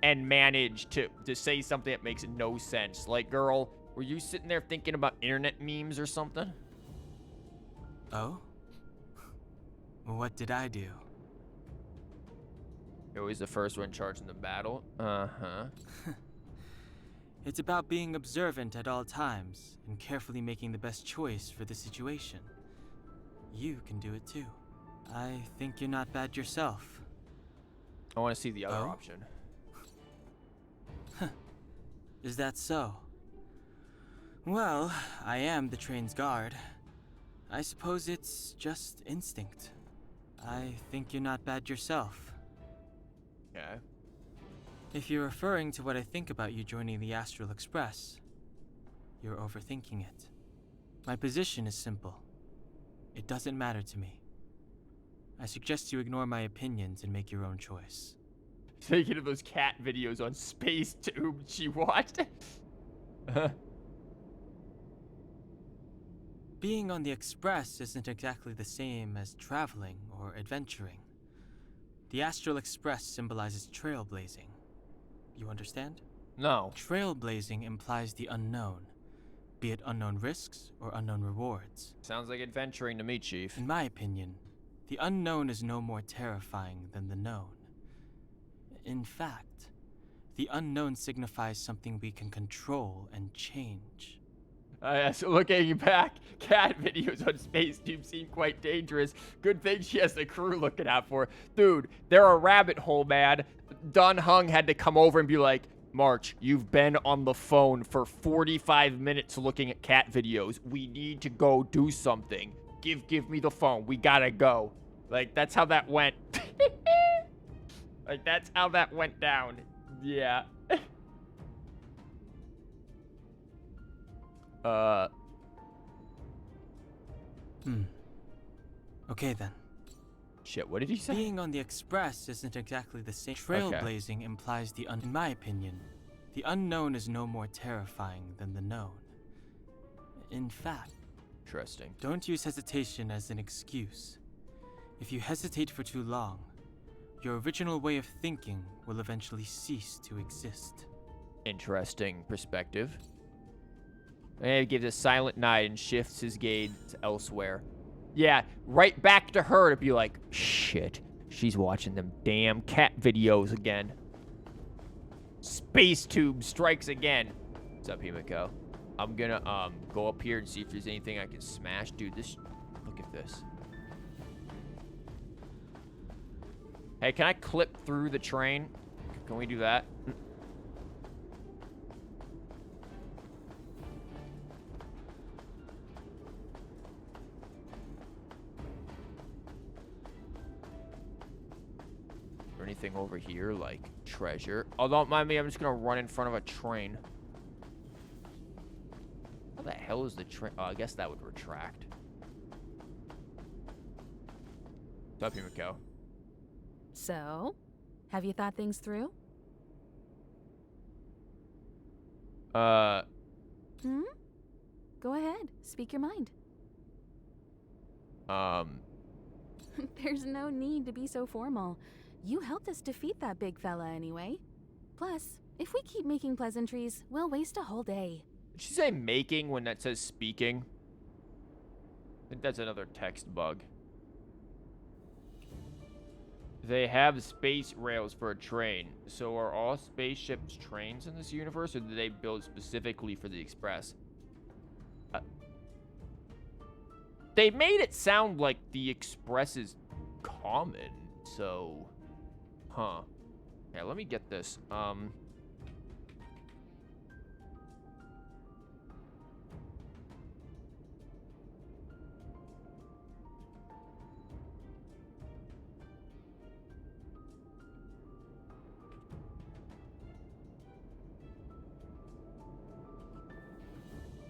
and manage to say something that makes no sense. Like, girl, were you sitting there thinking about internet memes or something? Oh? What did I do? You're always the first one charging the battle. Uh-huh. It's about being observant at all times and carefully making the best choice for the situation. You can do it too. I think you're not bad yourself. I want to see the other Oh? option. Is that so? Well, I am the train's guard. I suppose it's just instinct. I think you're not bad yourself. Okay. If you're referring to what I think about you joining the Astral Express, you're overthinking it. My position is simple. It doesn't matter to me. I suggest you ignore my opinions and make your own choice. Thinking of those cat videos on SpaceTube she watched. Being on the Express isn't exactly the same as traveling or adventuring. The Astral Express symbolizes trailblazing. You understand? No. Trailblazing implies the unknown, be it unknown risks or unknown rewards. Sounds like adventuring to me, Chief. In my opinion, the unknown is no more terrifying than the known. In fact, the unknown signifies something we can control and change. So looking back, cat videos on SpaceTube seem quite dangerous. Good thing she has the crew looking out for her. Dude, they're a rabbit hole, man. Dun Hung had to come over and be like, March, you've been on the phone for 45 minutes looking at cat videos. We need to go do something. Give me the phone. We gotta go. Like, that's how that went. Like, that's how that went down. Yeah. Okay then. Shit, what did he say? Being on the Express isn't exactly the same. Trailblazing implies the in my opinion, the unknown is no more terrifying than the known. In fact, interesting. Don't use hesitation as an excuse. If you hesitate for too long, your original way of thinking will eventually cease to exist. Interesting perspective. And he gives a silent nod and shifts his gaze elsewhere. Yeah, right back to her to be like, shit, she's watching them damn cat videos again. SpaceTube strikes again. What's up, Himiko? I'm gonna go up here and see if there's anything I can smash. Dude, this, look at this. Hey, can I clip through the train? Can we do that? Or anything over here like treasure? Oh, don't mind me, I'm just gonna run in front of a train. How the hell is the train? Oh, I guess that would retract. What's up, Himiko? So, have you thought things through? Go ahead, speak your mind. There's no need to be so formal. You helped us defeat that big fella anyway. Plus, if we keep making pleasantries, we'll waste a whole day. Did she say making when that says speaking? I think that's another text bug. They have space rails for a train. So are all spaceships trains in this universe, or do they build specifically for the Express? They made it sound like the Express is common, so... Huh. Yeah, let me get this.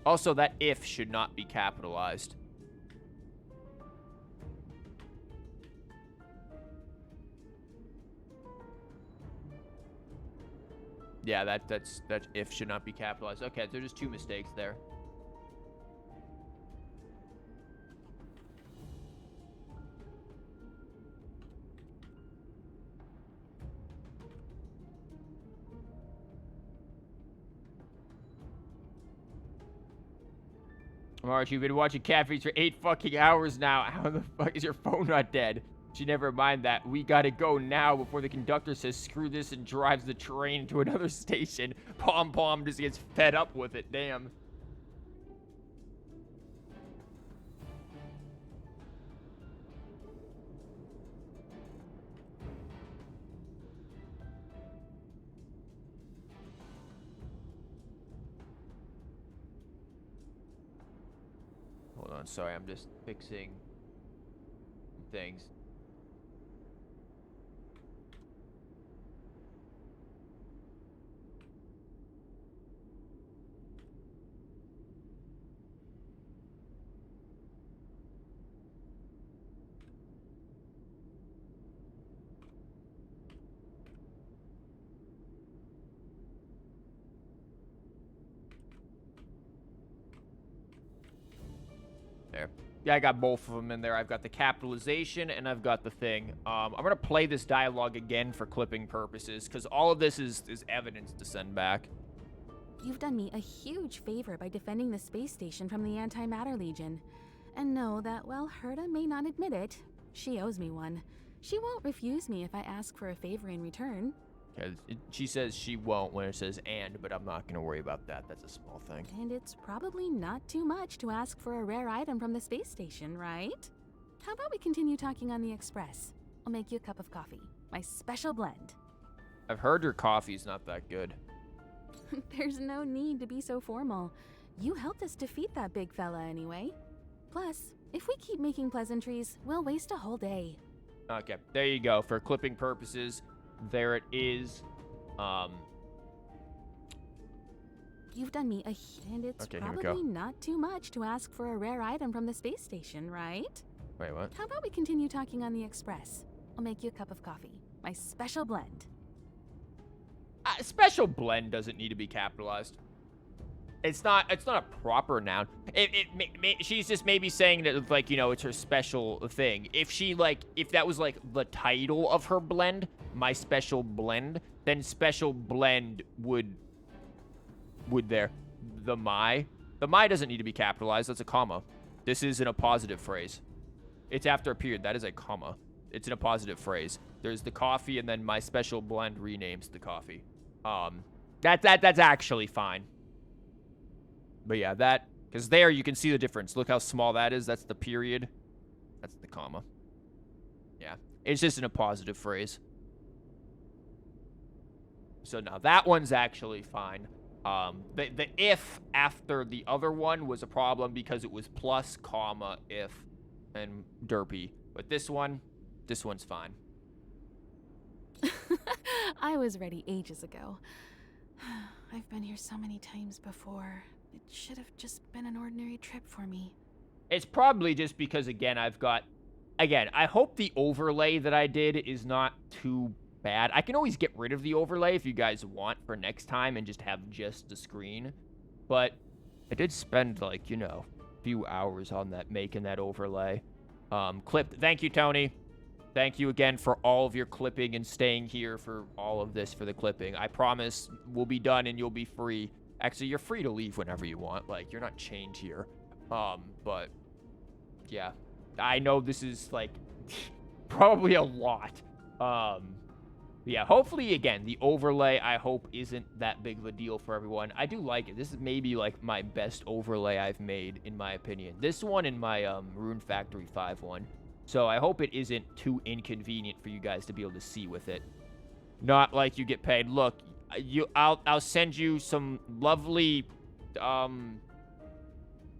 Also, that if should not be capitalized. Yeah, that if should not be capitalized. Okay, so there's two mistakes there. March, you've been watching cat feeds for 8 fucking hours now. How the fuck is your phone not dead? She never mind that. We gotta go now before the conductor says screw this and drives the train to another station. Pom Pom just gets fed up with it. Damn. Hold on, sorry, I'm just fixing things. there. Yeah, I got both of them in there. I've got the capitalization and I've got the thing. I'm going to play this dialogue again for clipping purposes because all of this is evidence to send back. You've done me a huge favor by defending the space station from the Antimatter Legion. And know that while Herta may not admit it, she owes me one. She won't refuse me if I ask for a favor in return. Okay, she says she won't when it says and, but I'm not going to worry about that. That's a small thing. And it's probably not too much to ask for a rare item from the space station, right? How about we continue talking on the express? I'll make you a cup of coffee. My special blend. I've heard your coffee's not that good. There's no need to be so formal. You helped us defeat that big fella anyway. Plus, if we keep making pleasantries, we'll waste a whole day. Okay, there you go. For clipping purposes, there it is. You've done me and it's probably not too much to ask for a rare item from the space station, right? Wait, what? How about we continue talking on the express? I'll make you a cup of coffee. My special blend. Special blend doesn't need to be capitalized. It's not a proper noun. She's just maybe saying that, like, you know, it's her special thing. If that was like the title of her blend, my special blend, then special blend would there. The my doesn't need to be capitalized. That's a comma. This is in a positive phrase. It's after a period. That is a comma. It's in a positive phrase. There's the coffee, and then my special blend renames the coffee. That's actually fine. But yeah, because there you can see the difference. Look how small that is. That's the period. That's the comma. Yeah, it's just in a positive phrase. So now that one's actually fine. The if after the other one was a problem because it was plus, comma, if, and derpy. But this one's fine. I was ready ages ago. I've been here so many times before. It should have just been an ordinary trip for me. It's probably just because, again, I hope the overlay that I did is not too bad. I can always get rid of the overlay if you guys want for next time and just have just the screen. But I did spend, like, you know, a few hours on that, making that overlay. Clipped. Thank you, Tony. Thank you again for all of your clipping and staying here for all of this for the clipping. I promise we'll be done and you'll be free. Actually, you're free to leave whenever you want. Like, you're not chained here. But, yeah. I know this is, like, probably a lot. Yeah, hopefully, again, the overlay, I hope, isn't that big of a deal for everyone. I do like it. This is maybe, like, my best overlay I've made, in my opinion. This one and my Rune Factory 5 one. So I hope it isn't too inconvenient for you guys to be able to see with it. Not like you get paid. Look, I'll send you some lovely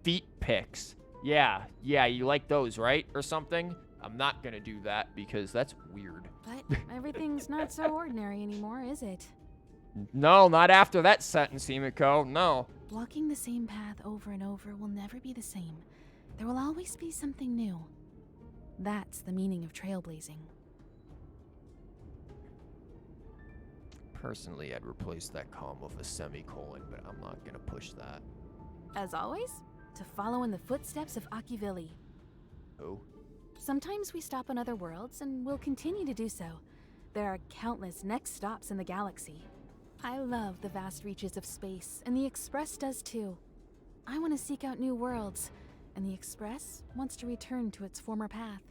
feet pics. Yeah, you like those, right? Or something? I'm not gonna do that because that's weird. But everything's not so ordinary anymore, is it? No, not after that sentence, Himiko. No. Walking the same path over and over will never be the same. There will always be something new. That's the meaning of trailblazing. Personally, I'd replace that comma with a semicolon, but I'm not gonna push that. As always, to follow in the footsteps of Akivili. Who? Sometimes we stop on other worlds, and we'll continue to do so. There are countless next stops in the galaxy. I love the vast reaches of space, and the Express does too. I want to seek out new worlds, and the Express wants to return to its former path.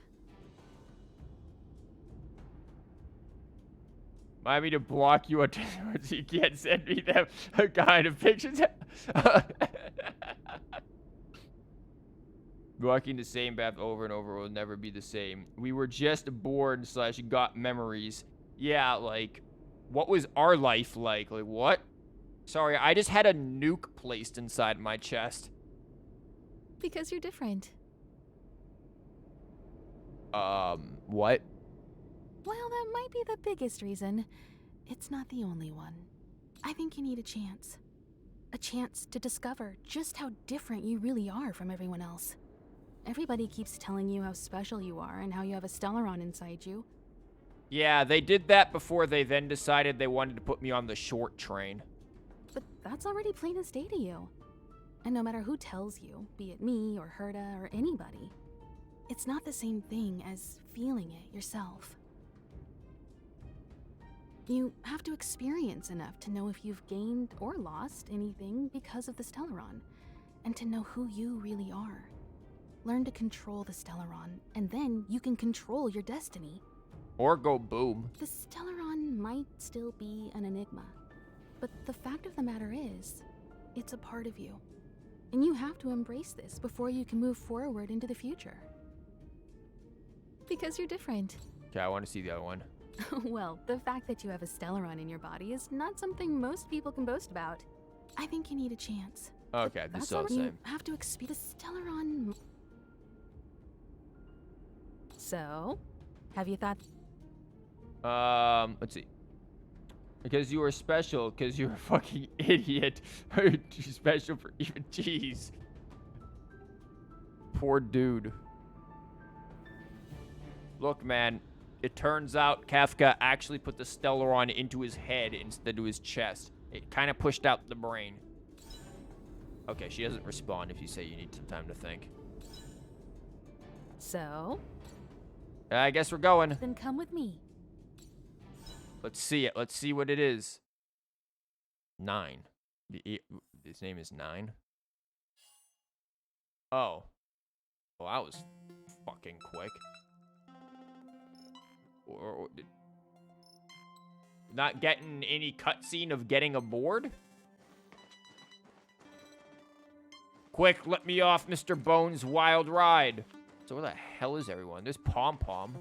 Remind me to block you so you can't send me them kind of pictures. Walking the same path over and over will never be the same. We were just bored / got memories. Yeah, like, what was our life like? Like, what? Sorry, I just had a nuke placed inside my chest. Because you're different. What? Well, that might be the biggest reason. It's not the only one. I think you need a chance. A chance to discover just how different you really are from everyone else. Everybody keeps telling you how special you are and how you have a Stellaron inside you. Yeah, they did that before they then decided they wanted to put me on the short train. But that's already plain as day to you. And no matter who tells you, be it me or Herta or anybody, it's not the same thing as feeling it yourself. You have to experience enough to know if you've gained or lost anything because of the Stellaron, and to know who you really are. Learn to control the Stellaron, and then you can control your destiny. Or go boom. The Stellaron might still be an enigma, but the fact of the matter is, it's a part of you. And you have to embrace this before you can move forward into the future. Because you're different. Okay, I want to see the other one. Well, the fact that you have a Stellaron in your body is not something most people can boast about. I think you need a chance. Okay, this is all the You same. have to experience the Stellaron. So, have you thought? Let's see. Because you were special, because you're a fucking idiot. You're too special for even cheese. Poor dude. Look, man. It turns out Kafka actually put the Stellaron into his head instead of his chest. It kind of pushed out the brain. Okay, she doesn't respond if you say you need some time to think. So? I guess we're going. Then come with me. Let's see it. Let's see what it is. 9. His name is 9. Oh. Well, that was fucking quick. Not getting any cutscene of getting aboard? Quick, let me off Mr. Bones' wild ride. So where the hell is everyone? There's Pom Pom.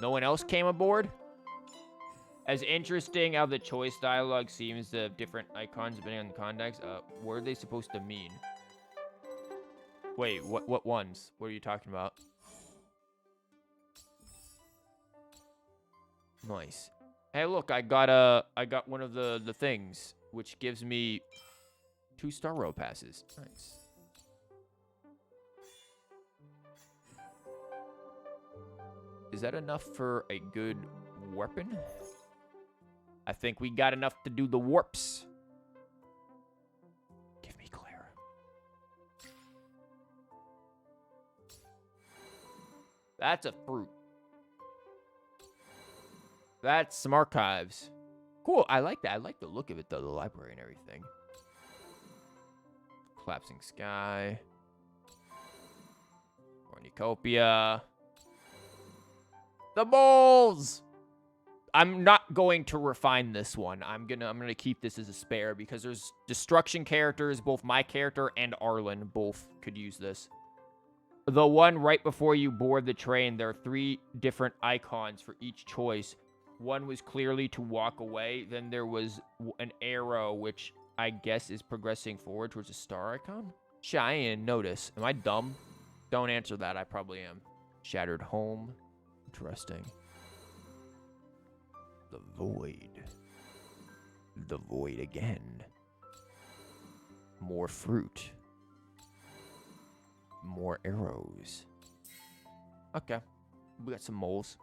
No one else came aboard? As interesting how the choice dialogue seems, the different icons depending on the context, what are they supposed to mean? Wait, what ones? What are you talking about? Nice. Hey, look, I got one of the things, which gives me 2 Star Row passes. Nice. Is that enough for a good weapon? I think we got enough to do the warps. Give me Clara. That's a fruit. That's some archives. Cool, I like that. I like the look of it, though, the library and everything. Collapsing sky. Cornucopia. The moles! I'm not going to refine this one. I'm gonna keep this as a spare because there's destruction characters, both my character and Arlen both could use this. The one right before you board the train, there are 3 different icons for each choice. One was clearly to walk away. Then there was an arrow, which I guess is progressing forward towards a star icon. Cheyenne, notice. Am I dumb? Don't answer that. I probably am. Shattered home. Interesting. The void. The void again. More fruit. More arrows. Okay. We got some moles.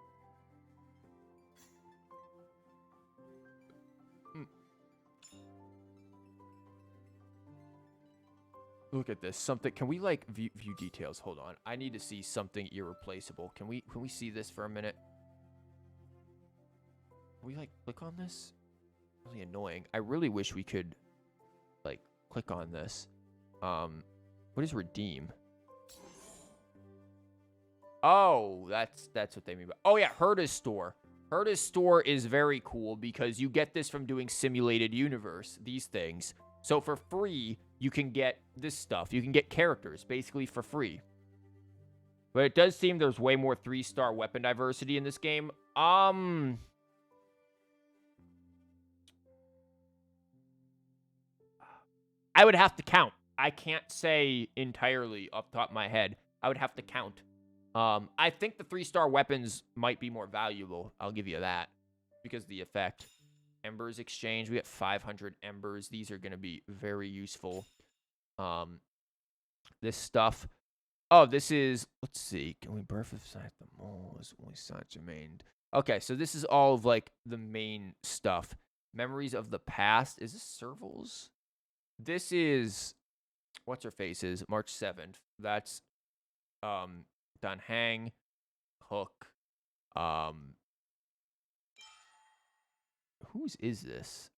Look at this. Something. Can we like view details? Hold on. I need to see something irreplaceable. Can we see this for a minute? Can we like click on this? Really annoying. I really wish we could like click on this. What is redeem? Oh, that's what they mean by. Oh yeah, Herta's store. Herta's store is very cool because you get this from doing simulated universe, these things. So for free, you can get this stuff. You can get characters basically for free. But it does seem there's way more 3-star weapon diversity in this game. I would have to count. I can't say entirely off the top of my head. I would have to count. I think the 3-star weapons might be more valuable. I'll give you that. Because of the effect. Embers exchange. We got 500 embers. These are going to be very useful. This stuff. Oh, this is... Let's see. Can we birth aside the moles? Only sides remained. Okay, so this is all of, like, the main stuff. Memories of the past. Is this servals? This is what's her face is March 7th. That's Dan Hang, Hook. Whose is this?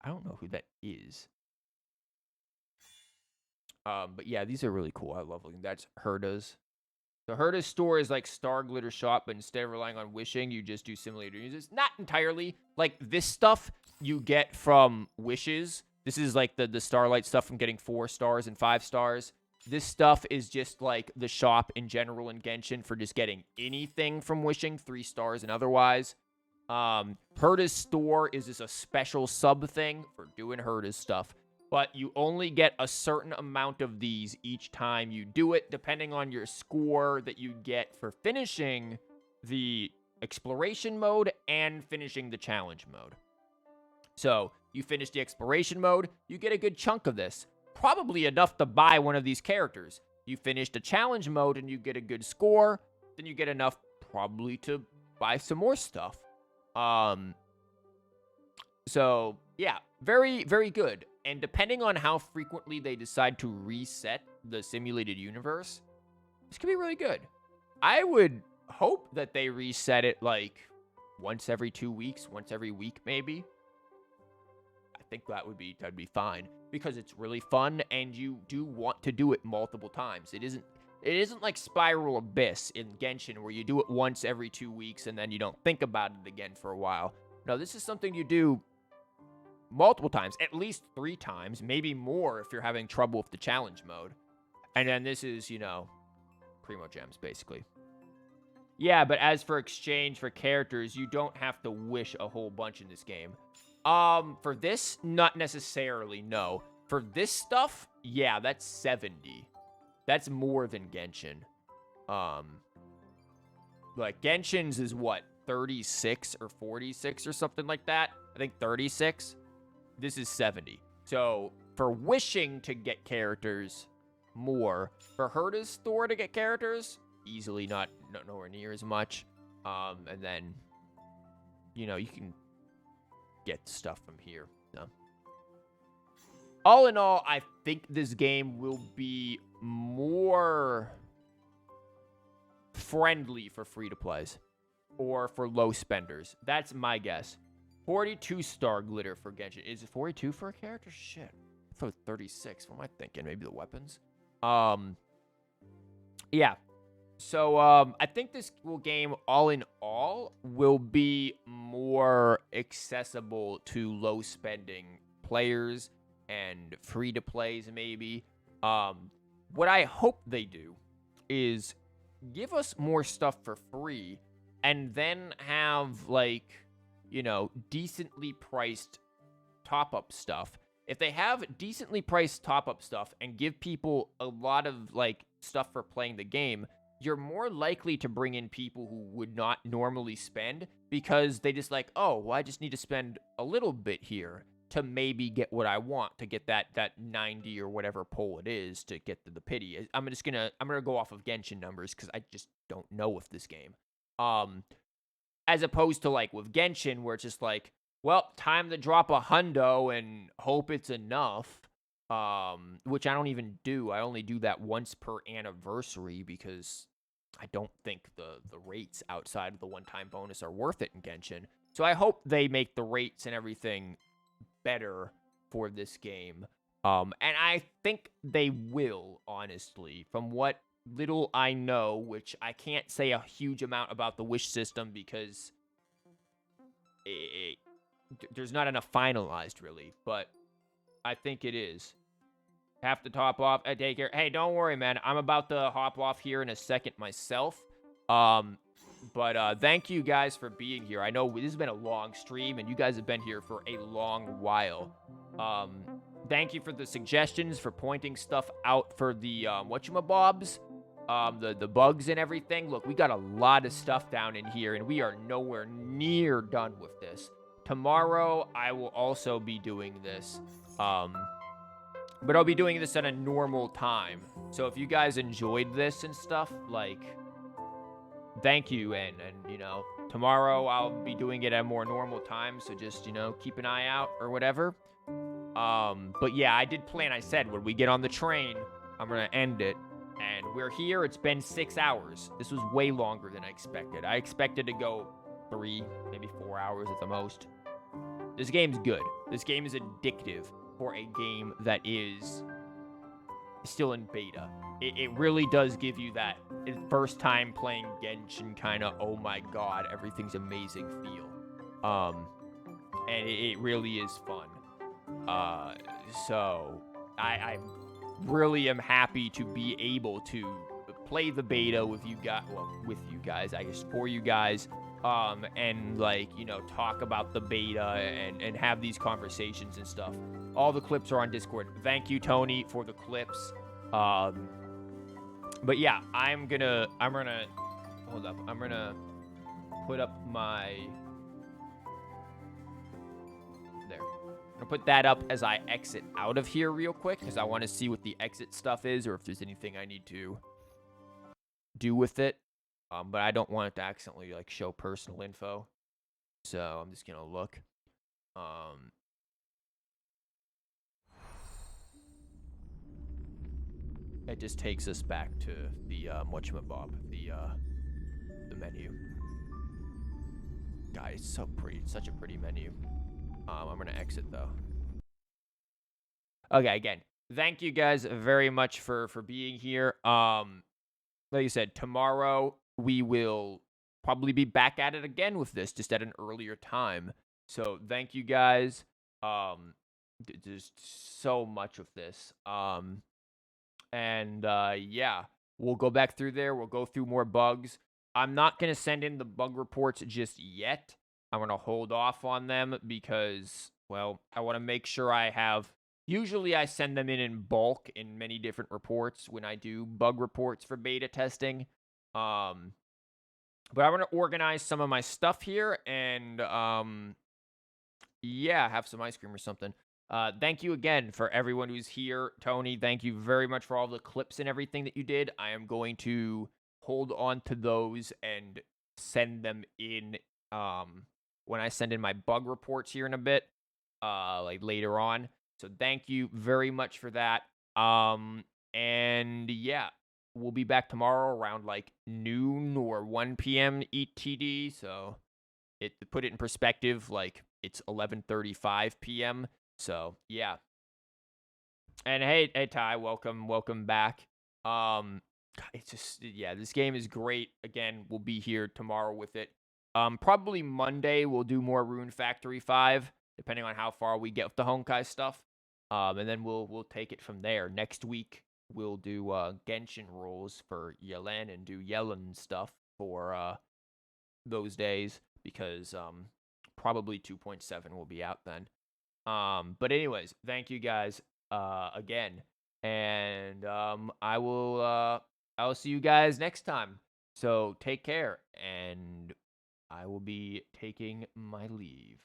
I don't know who that is. But yeah, these are really cool. I love looking. That's Herda's. So Herda's store is like Star Glitter Shop, but instead of relying on wishing, you just do simulator uses. Not entirely. Like this stuff you get from wishes. This is like the Starlight stuff from getting 4 stars and 5 stars. This stuff is just like the shop in general in Genshin for just getting anything from wishing, 3 stars and otherwise. Herda's store is just a special sub thing for doing Herda's stuff. But you only get a certain amount of these each time you do it, depending on your score that you get for finishing the exploration mode and finishing the challenge mode. So, you finish the exploration mode, you get a good chunk of this. Probably enough to buy one of these characters. You finish the challenge mode and you get a good score, then you get enough probably to buy some more stuff. So, yeah, very, very good. And depending on how frequently they decide to reset the simulated universe, this could be really good. I would hope that they reset it like once every 2 weeks, once every week maybe. I think that'd be fine because it's really fun and you do want to do it multiple times. It isn't like Spiral Abyss in Genshin where you do it once every 2 weeks and then you don't think about it again for a while. No, this is something you do multiple times, at least 3 times, maybe more if you're having trouble with the challenge mode. And then this is, Primo Gems, basically. Yeah, but as for exchange for characters, you don't have to wish a whole bunch in this game. For this, not necessarily, no. For this stuff, yeah, that's 70. That's more than Genshin. Like, Genshin's is what, 36 or 46 or something like that? I think 36. This is 70. So, for wishing to get characters, more. For Herda's store to get characters, easily not nowhere near as much. And then, you can get stuff from here. So. All in all, I think this game will be more friendly for free-to-plays or for low spenders. That's my guess. 42 star glitter for Genshin. Is it 42 for a character? Shit. I thought it was 36. What am I thinking? Maybe the weapons? Yeah. So, I think this game, all in all, will be more accessible to low-spending players and free-to-plays, maybe. What I hope they do is give us more stuff for free and then have, like, decently priced top-up stuff. If they have decently priced top-up stuff and give people a lot of, like, stuff for playing the game, you're more likely to bring in people who would not normally spend because they just like, oh, well, I just need to spend a little bit here to maybe get what I want, to get that 90 or whatever pull it is to get to the pity. I'm gonna go off of Genshin numbers because I just don't know with this game. As opposed to like with Genshin where it's just like, well, time to drop a hundo and hope it's enough. Which I don't even do. I only do that once per anniversary because I don't think the rates outside of the one-time bonus are worth it in Genshin. So I hope they make the rates and everything better for this game. And I think they will, honestly. From what little I know, which I can't say a huge amount about the wish system because there's not enough finalized, really. But I think it is. Have to top off at daycare. Hey, don't worry, man. I'm about to hop off here in a second myself. But thank you guys for being here. I know this has been a long stream, and you guys have been here for a long while. Thank you for the suggestions, for pointing stuff out for the, whatchamabobs, the bugs and everything. Look, we got a lot of stuff down in here, and we are nowhere near done with this. Tomorrow, I will also be doing this. But I'll be doing this at a normal time. So if you guys enjoyed this and stuff, like, thank you. And tomorrow I'll be doing it at a more normal time. So just, keep an eye out or whatever. But yeah, I did plan. I said when we get on the train, I'm gonna end it. And we're here. It's been 6 hours. This was way longer than I expected. I expected to go 3, maybe 4 hours at the most. This game's good. This game is addictive for a game that is still in beta. It really does give you that first time playing Genshin kind of, oh my god, everything's amazing feel. And it really is fun. So I really am happy to be able to play the beta with you guys, I guess, for you guys, and like, you know, talk about the beta and have these conversations and stuff. All the clips are on Discord. Thank you, Tony, for the clips. But yeah, I'm gonna hold up. I'm gonna put up my there. I'm gonna put that up as I exit out of here real quick because I want to see what the exit stuff is or if there's anything I need to do with it. But I don't want it to accidentally like show personal info, so I'm just gonna look. It just takes us back to the whatchamabob, the menu. Guys, it's so pretty. It's such a pretty menu. I'm gonna exit though. Okay, again, thank you guys very much for being here. Like you said, tomorrow we will probably be back at it again with this, just at an earlier time. So thank you guys. There's so much of this. And yeah, we'll go back through there. We'll go through more bugs. I'm not going to send in the bug reports just yet. I'm going to hold off on them because, well, I want to make sure I have... Usually I send them in bulk in many different reports when I do bug reports for beta testing. But I'm going to organize some of my stuff here and, yeah, have some ice cream or something. Thank you again for everyone who's here. Tony, thank you very much for all the clips and everything that you did. I am going to hold on to those and send them in when I send in my bug reports here in a bit, like later on. So thank you very much for that. And yeah, we'll be back tomorrow around like noon or 1 p.m. ETD. So to put it in perspective, like it's 11:35 p.m. So yeah. And hey Ty, welcome back. It's just, yeah, this game is great. Again, we'll be here tomorrow with it. Probably Monday we'll do more Rune Factory 5, depending on how far we get with the Honkai stuff. And then we'll take it from there. Next week we'll do Genshin rules for Yellen and do Yellen stuff for those days because probably 2.7 will be out then. But anyways, thank you guys again, and I'll see you guys next time. So take care, and I will be taking my leave.